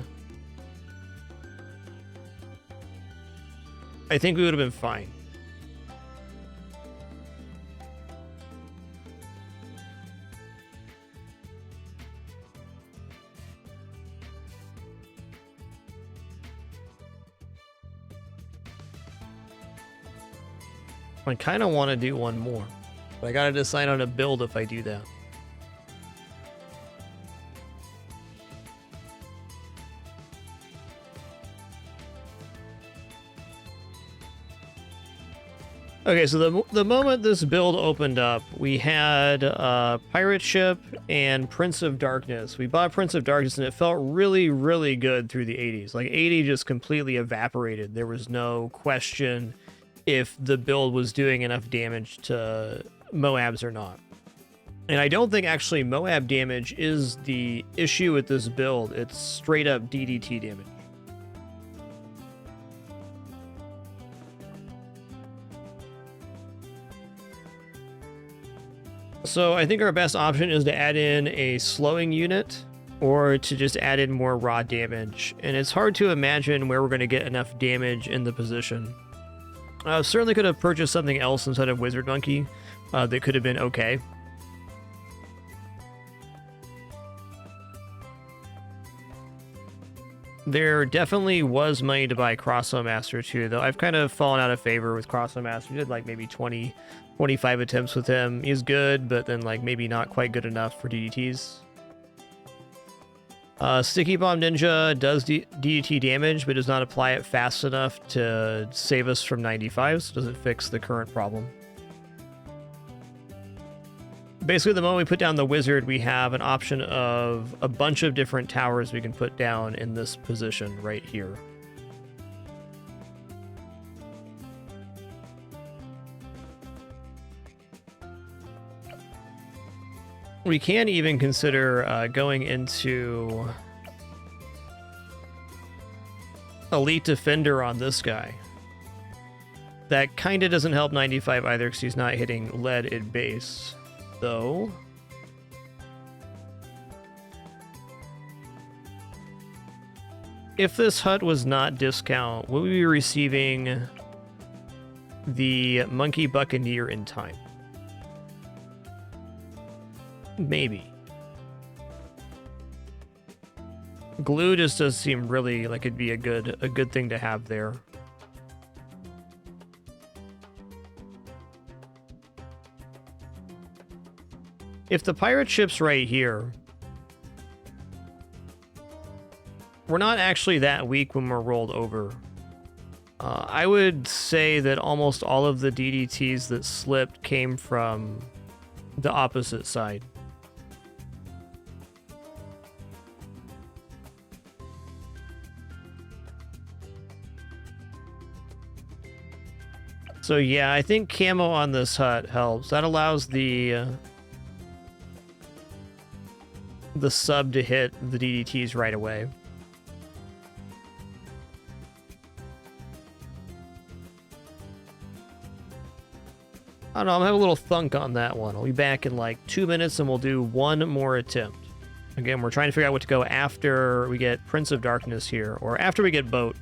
I think we would have been fine. I kind of want to do one more, but I gotta decide on a build if I do that. Okay, so the moment this build opened up, we had Pirate Ship and Prince of Darkness. We bought Prince of Darkness, and it felt really, really good through the 80s. Like, 80 just completely evaporated. There was no question if the build was doing enough damage to Moabs or not. And I don't think actually Moab damage is the issue with this build. It's straight up DDT damage. So I think our best option is to add in a slowing unit or to just add in more raw damage. And it's hard to imagine where we're going to get enough damage in the position. Certainly could have purchased something else instead of Wizard Monkey that could have been okay. There definitely was money to buy Crossbow Master too, though I've kind of fallen out of favor with Crossbow Master. I did like maybe 20, 25 attempts with him. He's good, but then like maybe not quite good enough for DDTs. Sticky Bomb Ninja does DDT damage, but does not apply it fast enough to save us from 95, so it doesn't fix the current problem. Basically, the moment we put down the wizard, we have an option of a bunch of different towers we can put down in this position right here. We can even consider going into Elite Defender on this guy. That kind of doesn't help 95 either because he's not hitting lead at base, though. If this hut was not discount, will we be receiving the Monkey Buccaneer in time? Maybe. Glue just does seem really like it'd be a good thing to have there. If the pirate ship's right here, we're not actually that weak when we're rolled over. I would say that almost all of the DDTs that slipped came from the opposite side. So yeah, I think camo on this hut helps. That allows the sub to hit the DDTs right away. I don't know, I'm having a little thunk on that one. I'll be back in like 2 minutes and we'll do one more attempt. Again, we're trying to figure out what to go after we get Prince of Darkness here, or after we get Boat.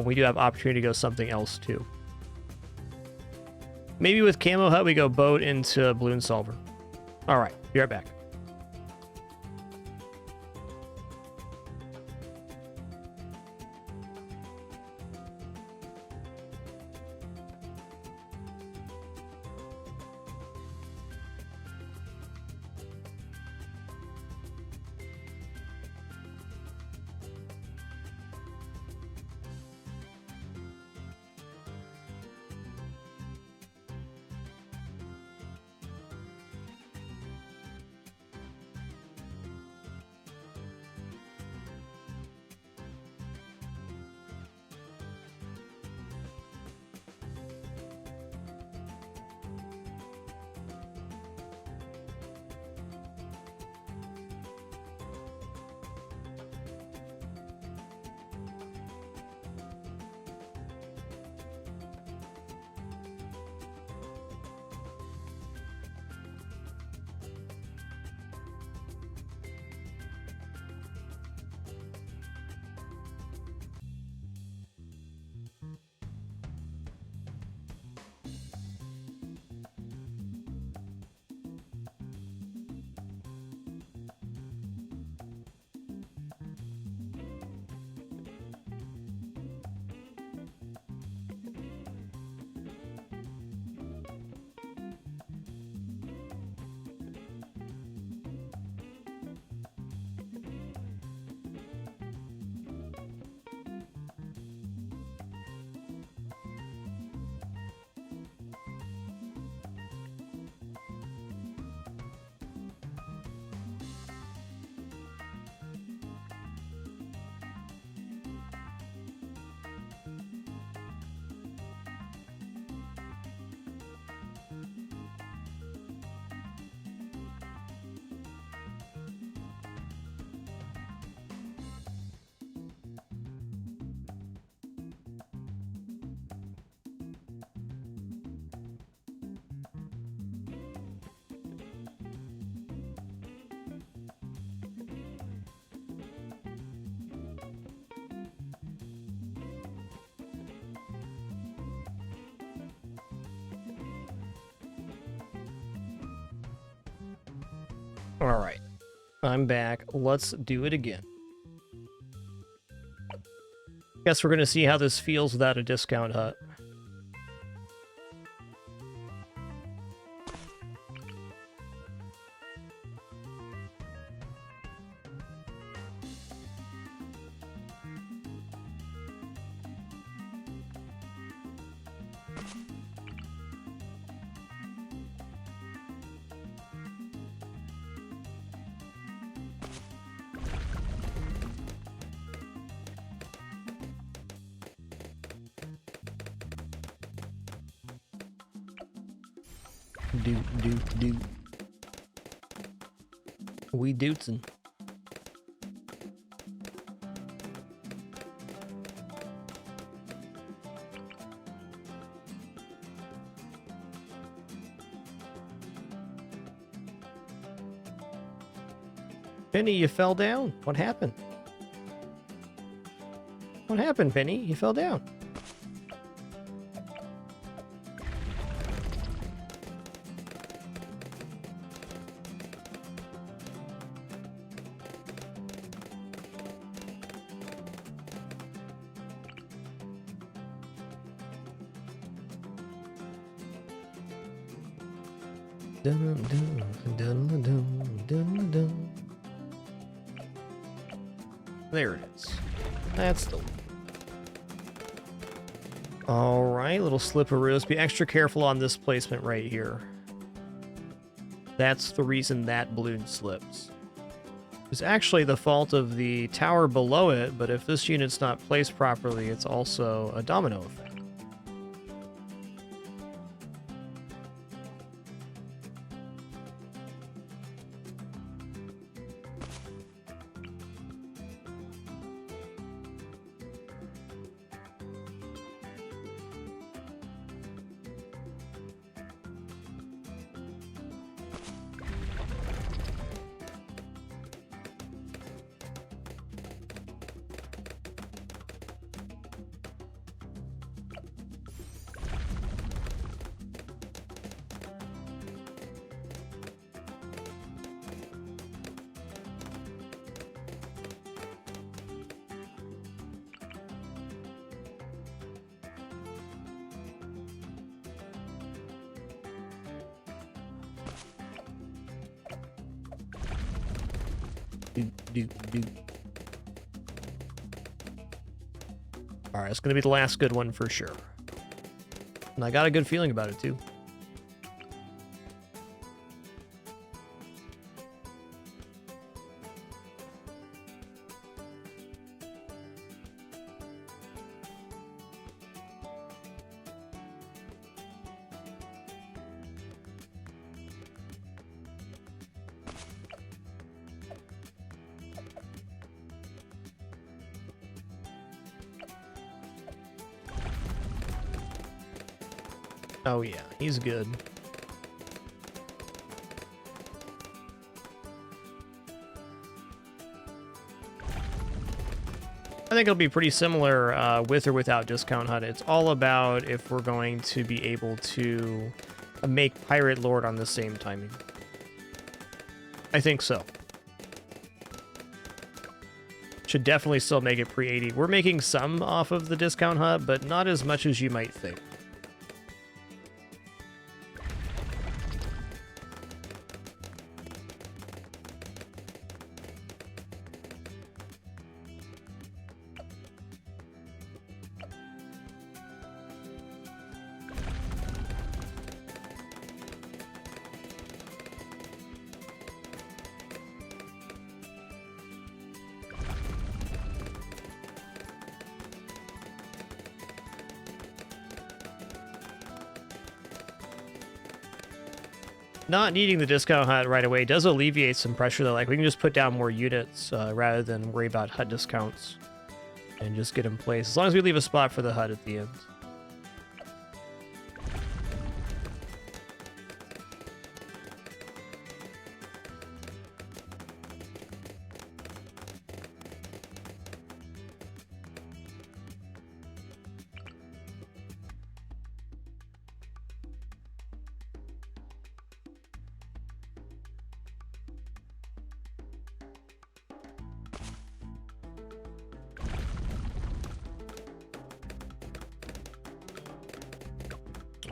We do have opportunity to go something else too. Maybe with Camo Hut we go Boat into Balloon Solver. Alright, be right back. Alright. I'm back. Let's do it again. Guess we're gonna see how this feels without a discount hut. Do. We dootsin'. Penny, you fell down. What happened? What happened, Penny? You fell down. There it is. That's the one. Alright, little slipperoos. Be extra careful on this placement right here. That's the reason that balloon slips. It's actually the fault of the tower below it, but if this unit's not placed properly, it's also a domino effect. Alright, it's gonna be the last good one for sure. And I got a good feeling about it too. Oh yeah, he's good. I think it'll be pretty similar with or without Discount Hut. It's all about if we're going to be able to make Pirate Lord on the same timing. I think so. Should definitely still make it pre-80. We're making some off of the Discount Hut, but not as much as you might think. Not needing the Discount Hut right away does alleviate some pressure, though. Like, we can just put down more units rather than worry about hut discounts and just get in place. As long as we leave a spot for the hut at the end.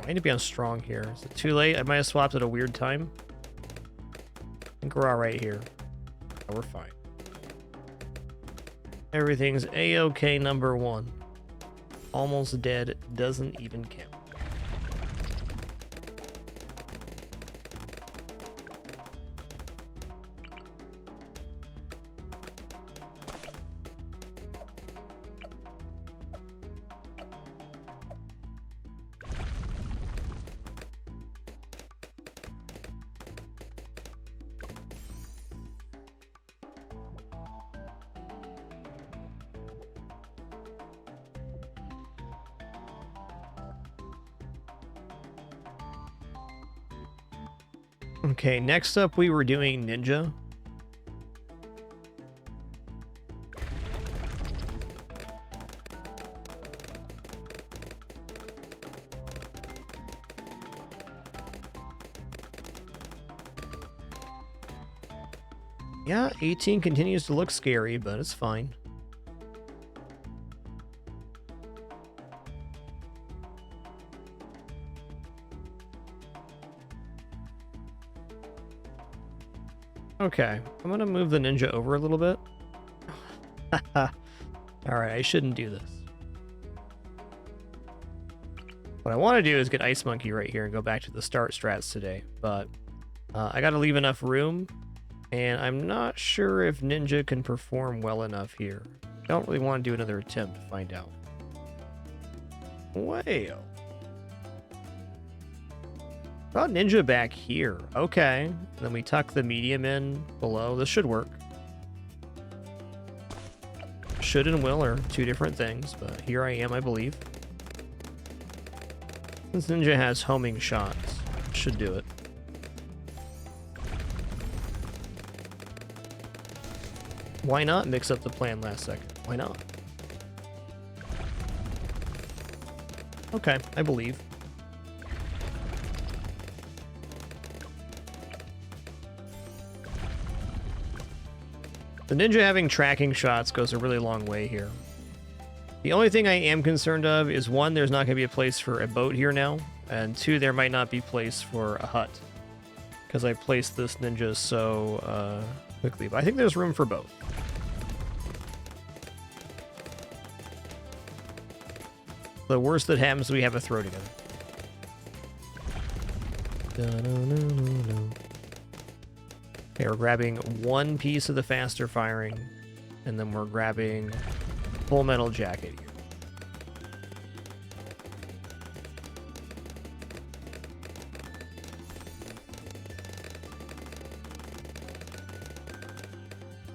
I need to be on strong here. Is it too late? I might have swapped at a weird time. I think we're all right here. Oh, we're fine. Everything's A-OK number 1. Almost dead. Doesn't even count. Okay, next up we were doing ninja. Yeah, 18 continues to look scary, but it's fine. Okay, I'm gonna move the ninja over a little bit. Alright, I shouldn't do this. What I want to do is get Ice Monkey right here and go back to the start strats today, but I gotta leave enough room, and I'm not sure if ninja can perform well enough here. I don't really want to do another attempt to find out. Well. Got ninja back here. Okay. And then we tuck the medium in below. This should work. Should and will are two different things, but here I am, I believe. Since ninja has homing shots, should do it. Why not mix up the plan last second? Why not? Okay, I believe. The ninja having tracking shots goes a really long way here. The only thing I am concerned of is, one, there's not going to be a place for a boat here now, and two, there might not be place for a hut, because I placed this ninja so quickly, but I think there's room for both. The worst that happens, we have a throw together. Okay, we're grabbing one piece of the faster firing, and then we're grabbing Full Metal Jacket here.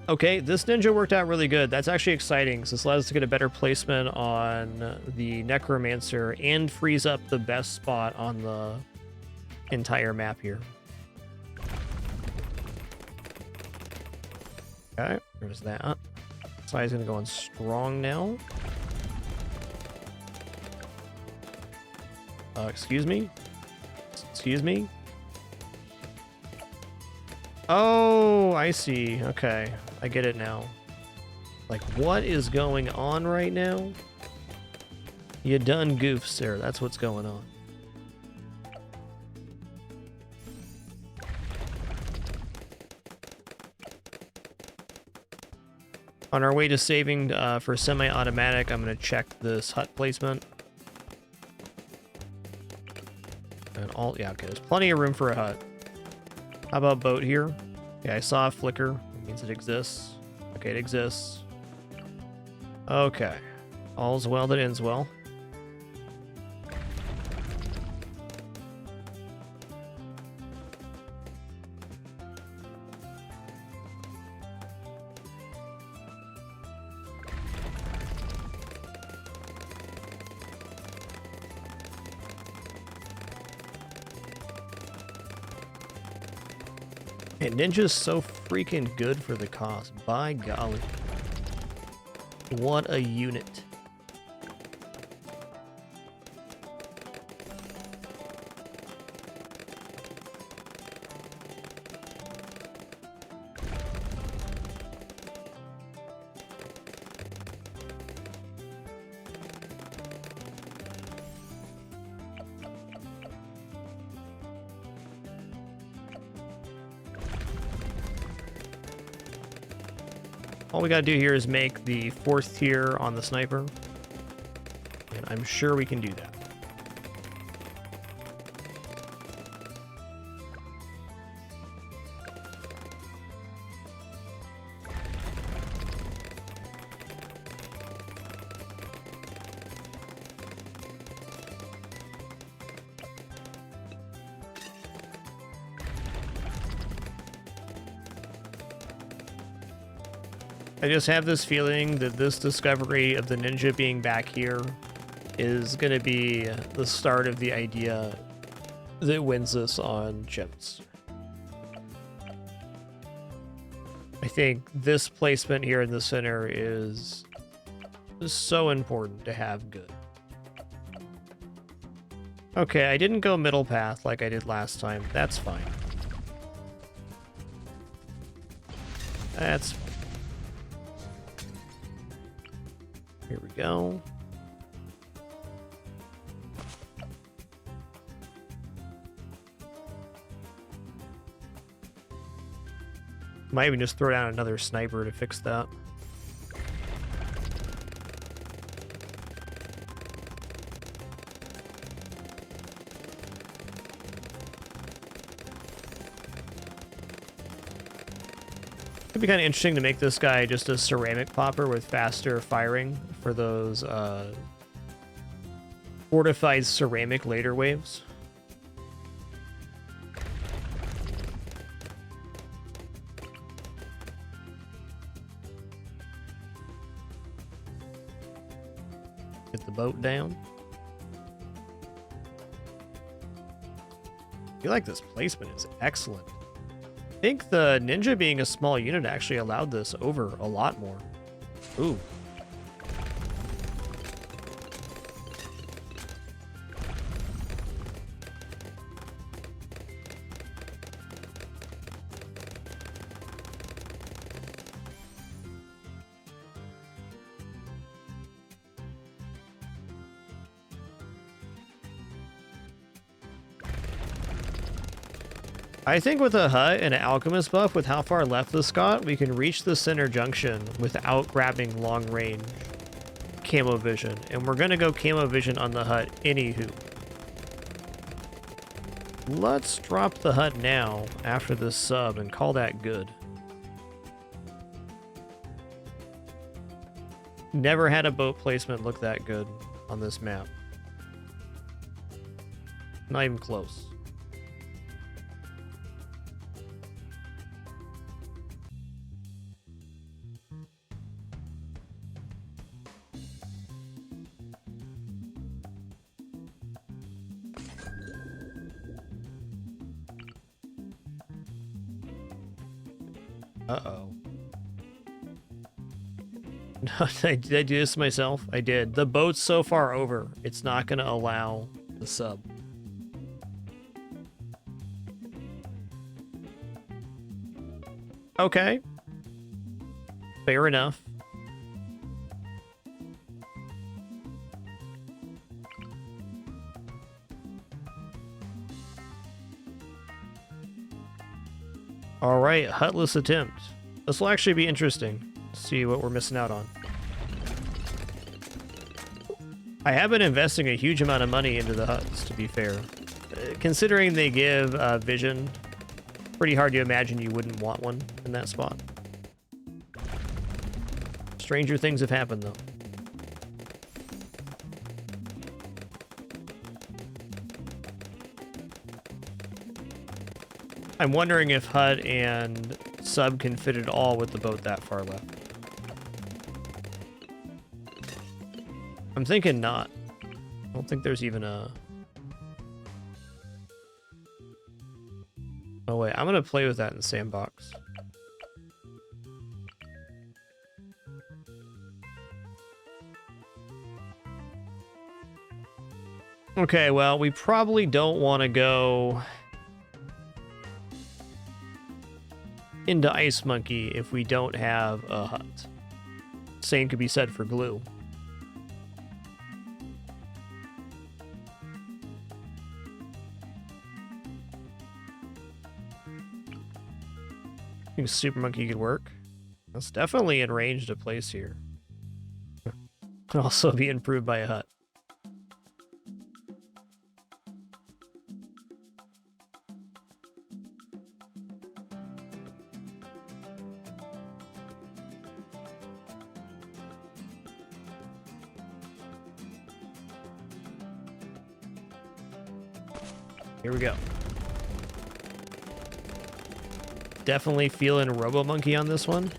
Okay, this ninja worked out really good. That's actually exciting, because this allows us to get a better placement on the Necromancer and frees up the best spot on the entire map here. Okay, there's that. So he's gonna go on strong now. Excuse me? Excuse me? Oh, I see. Okay, I get it now. Like, what is going on right now? You done goofs there. That's what's going on. On our way to saving for semi-automatic, I'm going to check this hut placement. And all, yeah, okay, there's plenty of room for a hut. How about boat here? Yeah, I saw a flicker. It means it exists. Okay, it exists. Okay. All's well that ends well. And ninja's so freaking good for the cost. By golly. What a unit. All we gotta do here is make the 4th tier on the sniper. And I'm sure we can do that. I just have this feeling that this discovery of the ninja being back here is going to be the start of the idea that wins this on chimps. I think this placement here in the center is so important to have good. Okay, I didn't go middle path like I did last time. That's fine. That's fine. Here we go. Might even just throw down another sniper to fix that. It'd be kind of interesting to make this guy just a ceramic popper with faster firing for those fortified ceramic later waves. Get the boat down. I feel like this placement is excellent. I think the ninja being a small unit actually allowed this over a lot more. Ooh. I think with a hut and an alchemist buff, with how far left this got, we can reach the center junction without grabbing long range camo vision. And we're going to go camo vision on the hut anywho. Let's drop the hut now after this sub and call that good. Never had a boat placement look that good on this map. Not even close. Uh-oh. Did I do this myself? I did. The boat's so far over, it's not going to allow the sub. Okay. Fair enough. All right, Hutless attempt. This will actually be interesting to see what we're missing out on. I have been investing a huge amount of money into the huts, to be fair. Considering they give vision, pretty hard to imagine you wouldn't want one in that spot. Stranger things have happened, though. I'm wondering if hut and sub can fit it all with the boat that far left. I'm thinking not. I don't think there's even a... Oh wait, I'm gonna play with that in the sandbox. Okay, well, we probably don't want to go into Ice Monkey if we don't have a hut. Same could be said for glue. I think Super Monkey could work. That's definitely in range to place here. Could also be improved by a hut. Here we go. Definitely feeling Robo Monkey on this one.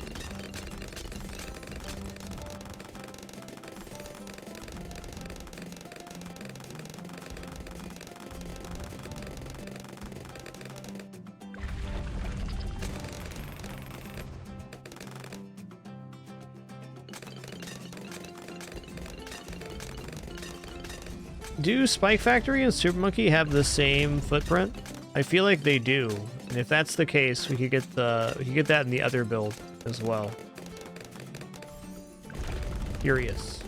Do Spike Factory and Super Monkey have the same footprint? I feel like they do. And if that's the case, we could get that in the other build as well. Curious.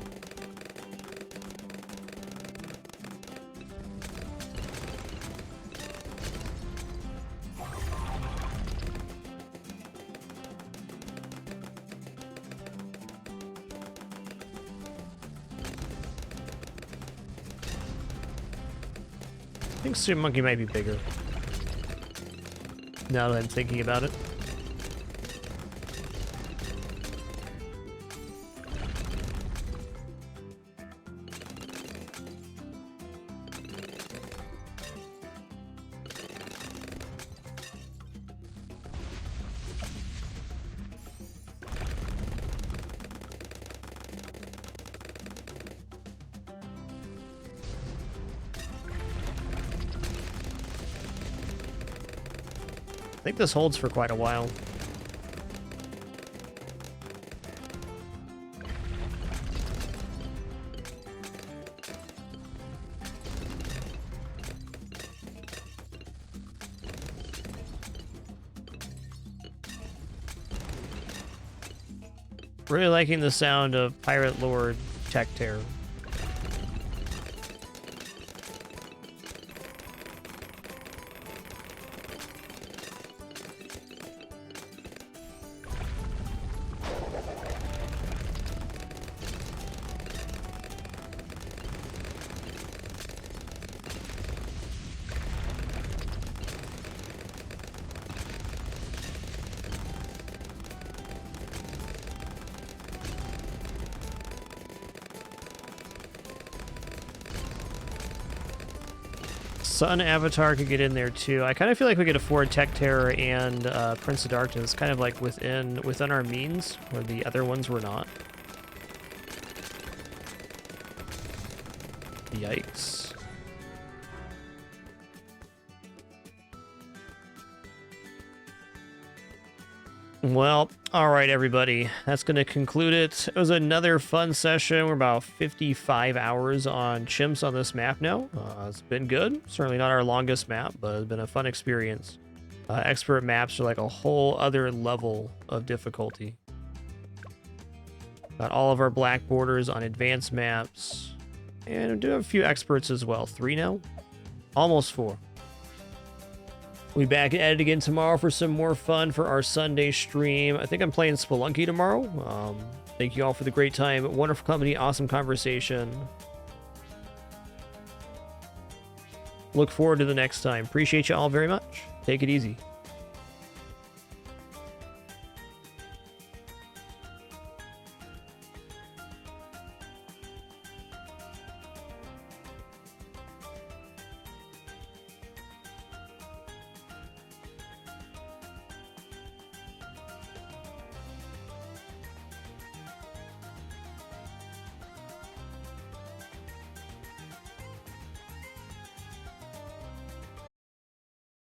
I think Super Monkey might be bigger. Now that I'm thinking about it. I think this holds for quite a while. Really liking the sound of Pirate Lord Tech Terror. Sun Avatar could get in there too. I kind of feel like we could afford Tech Terror and Prince of Darkness, kind of like within our means, where the other ones were not. Yikes. Well, all right, everybody. That's going to conclude it. It was another fun session. We're about 55 hours on chimps on this map now. It's been good. Certainly not our longest map, but it's been a fun experience. Expert maps are like a whole other level of difficulty. Got all of our black borders on advanced maps. And we do have a few experts as well. 3 now? Almost 4. We'll be back at it again tomorrow for some more fun for our Sunday stream. I think I'm playing Spelunky tomorrow. Thank you all for the great time. Wonderful company, awesome conversation. Look forward to the next time. Appreciate you all very much. Take it easy.